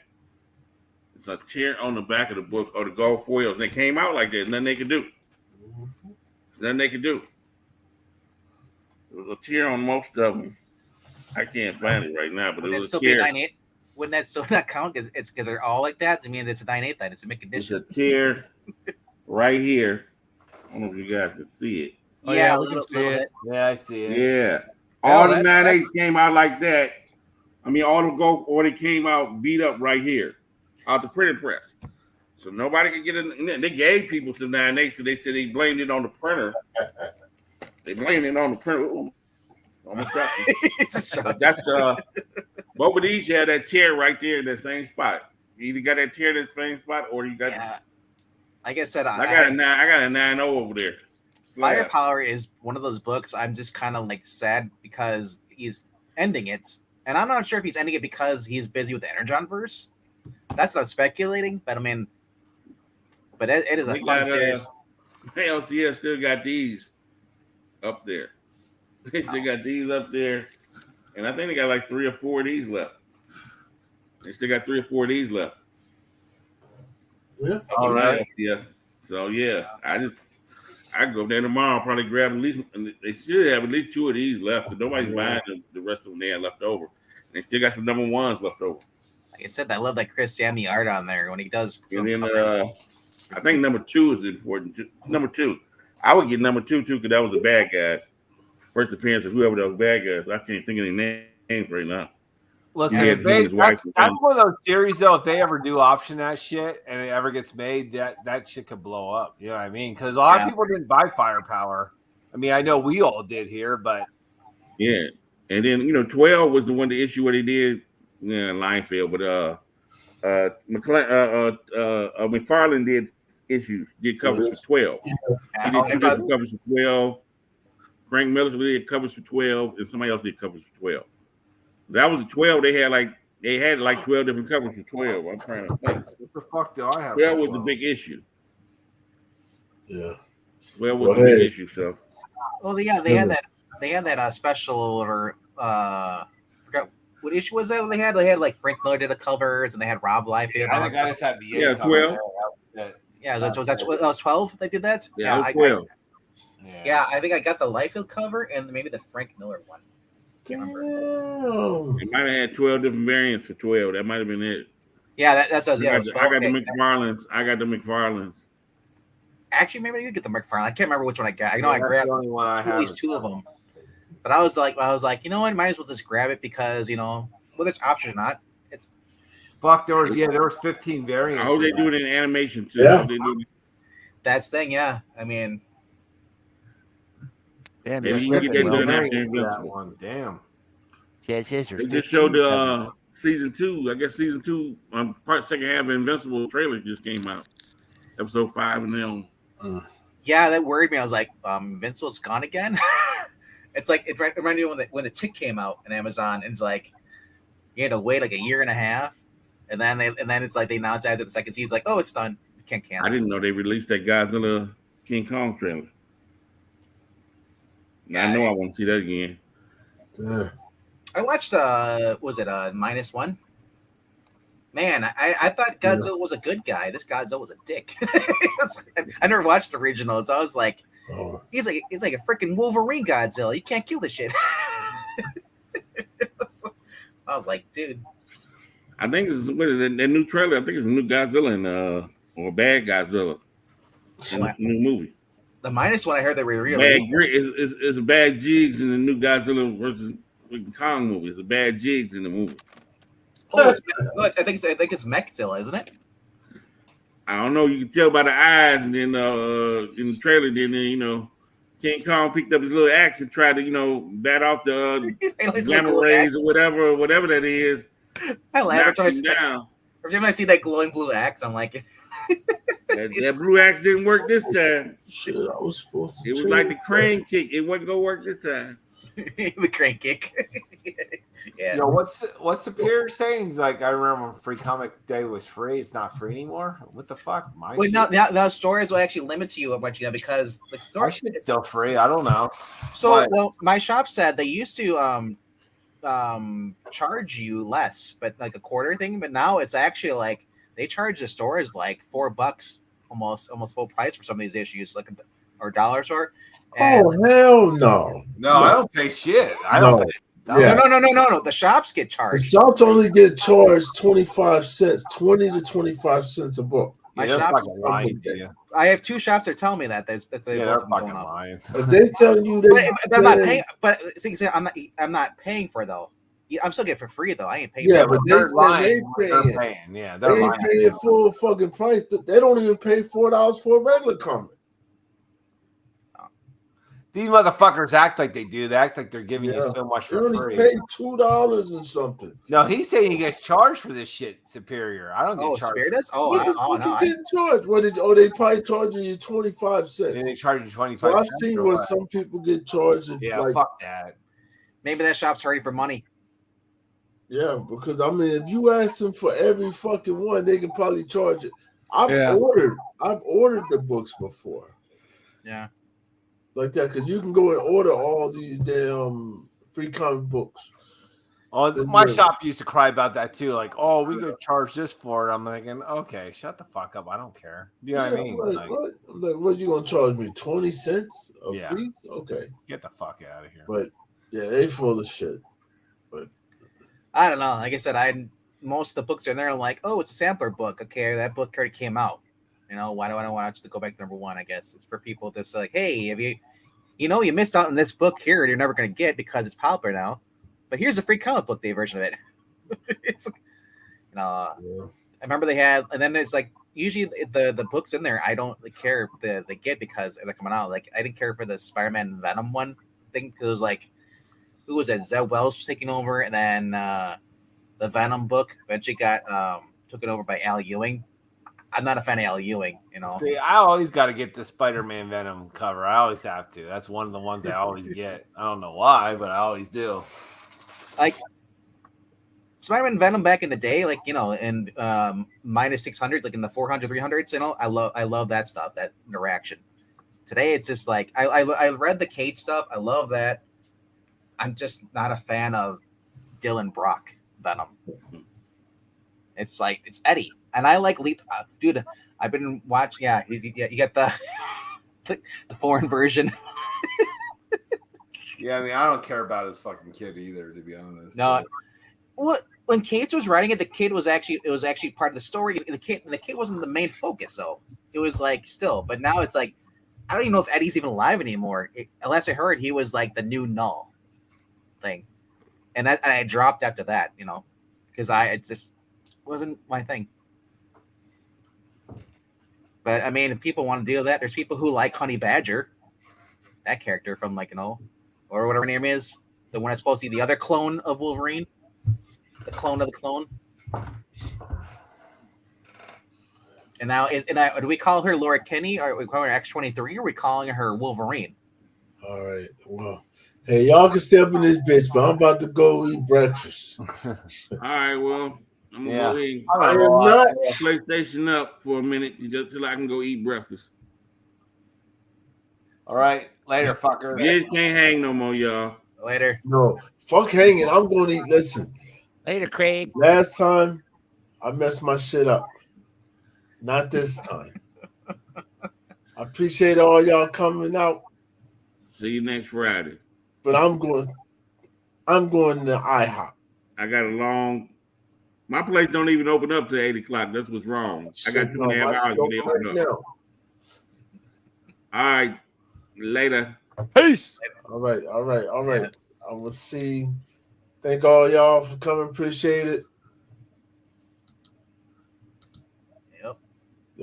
It's a tear on the back of the book or the gold foils. And they came out like that. Nothing they could do. Nothing they could do. There was a tear on most of them. I can't find it right now, but Wouldn't it that was still a be a tear. 9.8? Wouldn't that still not count? It's because they're all like that. I mean, it's a 9.8 then. It's a mint It's condition. a tear right here. I don't know if you guys can see it. Oh, yeah, a we can little, see little it. bit. Yeah, I see it. Yeah. Hell, All the that- 9.8s came out like that. I mean, all the gold, or they came out beat up right here out the printing press. So nobody could get in. They gave people some 9.8s because they said they blamed it on the printer. They blamed it on the printer. Ooh, almost got me. But that's both of these had that tear right there in that same spot. You either got that tear in that same spot, or you got. Yeah. Like I said, I got a 9.0 over there. Firepower is one of those books I'm just kind of like sad because he's ending it. And I'm not sure if he's ending it because he's busy with the Energon verse. That's what I'm speculating. But I mean, but it is a We fun got, series. LCS still got these up there. They still got these up there. And I think they got like 3 or 4 of these left. They still got 3 or 4 of these left. Yeah. All right. Yeah. So yeah, I go there tomorrow, probably grab at least. They should have at least 2 of these left, but nobody's buying the rest of them. They had left over. They still got some number 1s left over. Like I said, I love that Chris Sammy art on there when he does. And then I think number 2 is important. Number 2, I would get number 2 too because that was the bad guys. First appearance of whoever those bad guys. I can't think of any names right now. Listen, Yeah, if they, his wife that's one of those series though. If they ever do option that shit and it ever gets made, that shit could blow up. You know what I mean? Because a lot of people didn't buy Firepower. I mean, I know we all did here, but yeah. And then 12 was the one the issue where they did Linefield, but McFarlane did covers for 12. He did 2 different covers for 12. Frank Miller did covers for 12, and somebody else did covers for 12. That was the 12. They had like 12 different covers for 12. I'm trying to think. what the fuck do I have? 12 was the big issue. Yeah. 12 was the big issue. So. Oh yeah, they had that special or forgot what issue was that? They had like Frank Miller did a covers and they had Rob Liefeld. I think I just had the 12. Yeah, that was 12. They did that. Yeah, 12. Yeah, I think I got the Liefeld cover and maybe the Frank Miller one. Can't remember. They might have had 12 different variants for 12. That might have been it. Yeah, that's I got the McFarlanes. I got the McFarlanes. Actually, maybe I did get the McFarlane. I can't remember which one I got. I know I grabbed the only one I at least 2 of them. But I was like, you know what? Might as well just grab it because whether it's option or not, it's fuck. There was 15 variants. I hope they do it in animation too. Yeah. That's thing. Yeah, I mean. Damn, Maybe you can get that done after that Invincible. one. Damn. They They just showed the season 2. I guess season 2 second half of Invincible trailer just came out. Episode 5 and then. Yeah, that worried me. I was like, Invincible's gone again. It's like it reminded me when the Tick came out on Amazon, and it's like you had to wait like a year and a half, and then it's like they announced after the second season, it's like, oh, it's done. You can't cancel. I didn't know they released that Godzilla King Kong trailer. Now I know I want to see that again. Yeah. I watched was it -1? Man, I thought Godzilla was a good guy. This Godzilla was a dick. I never watched the originals. I was like, he's like a freaking Wolverine Godzilla. You can't kill this shit. I was like, dude. I think it's that new trailer. I think it's a new Godzilla or bad Godzilla in the new movie. The -1, I heard they were really It's a bad jigs in the new Godzilla versus Kong movie. It's a bad jigs in the movie. I think it's Mechzilla, isn't it? I don't know. You can tell by the eyes, and then in the trailer, then King Kong picked up his little axe and tried to bat off the gamma rays or whatever that is. I laugh every time I see that glowing blue axe. I'm like, that blue axe didn't work this time. Shit, I was supposed to. It was like the crane kick. It wasn't gonna work this time. The crane kick. Yeah. Yo, what's Superior saying? He's like, I remember when Free Comic Day was free. It's not free anymore. What the fuck? My Wait, shit, now stores will actually limit to you a bunch, because the my store. shit's still free. I don't know. So, But- well, my shop said they used to charge you less, but like a quarter thing. But now it's actually like they charge the stores like $4, almost full price for some of these issues, like or dollar store. And Oh hell no! No, I don't pay shit. I don't. Pay, Yeah. No. The shops get The charged. shops only get charged 25 cents, 20 to 25 cents a book. My they're shops. fucking lying to you. I have 2 shops that tell me that they Yeah, both they're of them fucking going up. lying. If they tell you they, But I'm not paying. But see, I'm not paying for it, though. I'm still getting it for free though. I ain't paying. yeah, for but it. they They're said lying. they They're paying. paying. Yeah, They they're ain't lying. paying full fucking price. They don't even pay $4 for a regular comic. These motherfuckers act like they do. They act like they're giving you so much You for only free. pay $2 and something. No, he's saying he gets charged for this shit. Superior. I don't get charged. Superior does? Oh, What the fuck you getting charged? What is? Oh, they probably charging you 25 cents. And they charge you 25 So I've cents seen or where what? some people get charged. If, Yeah, like, fuck that. Maybe that shop's hurting for money. yeah, because I mean, if you ask them for every fucking one, they can probably charge it. I've Yeah. ordered the books before. Yeah. Like that, because you can go and order all these damn free comic books. Oh, my shop used to cry about that too. Like, oh, we could charge this for it. I'm thinking, okay, shut the fuck up. I don't care. You know what I mean? Like, What you gonna charge me? 20 cents a Yeah. piece? Okay, get the fuck out of here. but yeah, they full of shit. But I don't know. Like I said, most of the books are in there. I'm like, oh, it's a sampler book. Okay, that book already came out. You know, why do I want to go back to number 1? I guess it's for people that's like, hey, if you missed out on this book here, you're never going to get because it's popular now. But here's a free comic book day version of it. It's, I remember they had, and then there's like usually the books in there. I don't care if they get because they're coming out. Like I didn't care for the Spider-Man Venom one thing because it was like, who was that? Zed Wells was taking over, and then the Venom book eventually got taken over by Al Ewing. I'm not a fan of Al Ewing, you know. See, I always got to get the Spider-Man Venom cover. I always have to. That's one of the ones I always get. I don't know why, but I always do. Like Spider-Man Venom back in the day, like, you know, in minus 600, like in the 400, 300s, you know, I love that stuff, that interaction. Today, it's just like, I read the Kate stuff. I love that. I'm just not a fan of Dylan Brock Venom. It's like, it's Eddie. And I like dude, I've been watching, you got the the foreign version. Yeah, I mean, I don't care about his fucking kid either, to be honest. No, what when Cates was writing it, it was actually part of the story. The kid wasn't the main focus, though. It was like still, but now it's like I don't even know if Eddie's even alive anymore. Unless I heard he was like the new Null thing, and I dropped after that, you know, because it just wasn't my thing. But I mean, if people want to deal with that, there's people who like Honey Badger, that character from like, you know, or whatever her name is, the one that's supposed to be the other clone of Wolverine, the clone of the clone. And now, do we call her Laura Kinney, or we call her X-23, or are we calling her Wolverine? all right, well, hey, y'all can step in this bitch, but I'm about to go eat breakfast. All right, well, I'm gonna Yeah. go ahead I am and not. PlayStation up for a minute till I can go eat breakfast. All right, later, fucker. You just can't hang no more, y'all. Later. No, fuck hanging. I'm going to eat. Listen, Later, Craig. last time I messed my shit up. Not this time. I appreciate all y'all coming out, See you next Friday. but I'm going to IHOP. I got a long. My place don't even open up till 8 o'clock. That's what's wrong. I got 2.5 hours to get open up. now. All right, later. Peace. All right. I will see. Thank all y'all for coming. Appreciate it.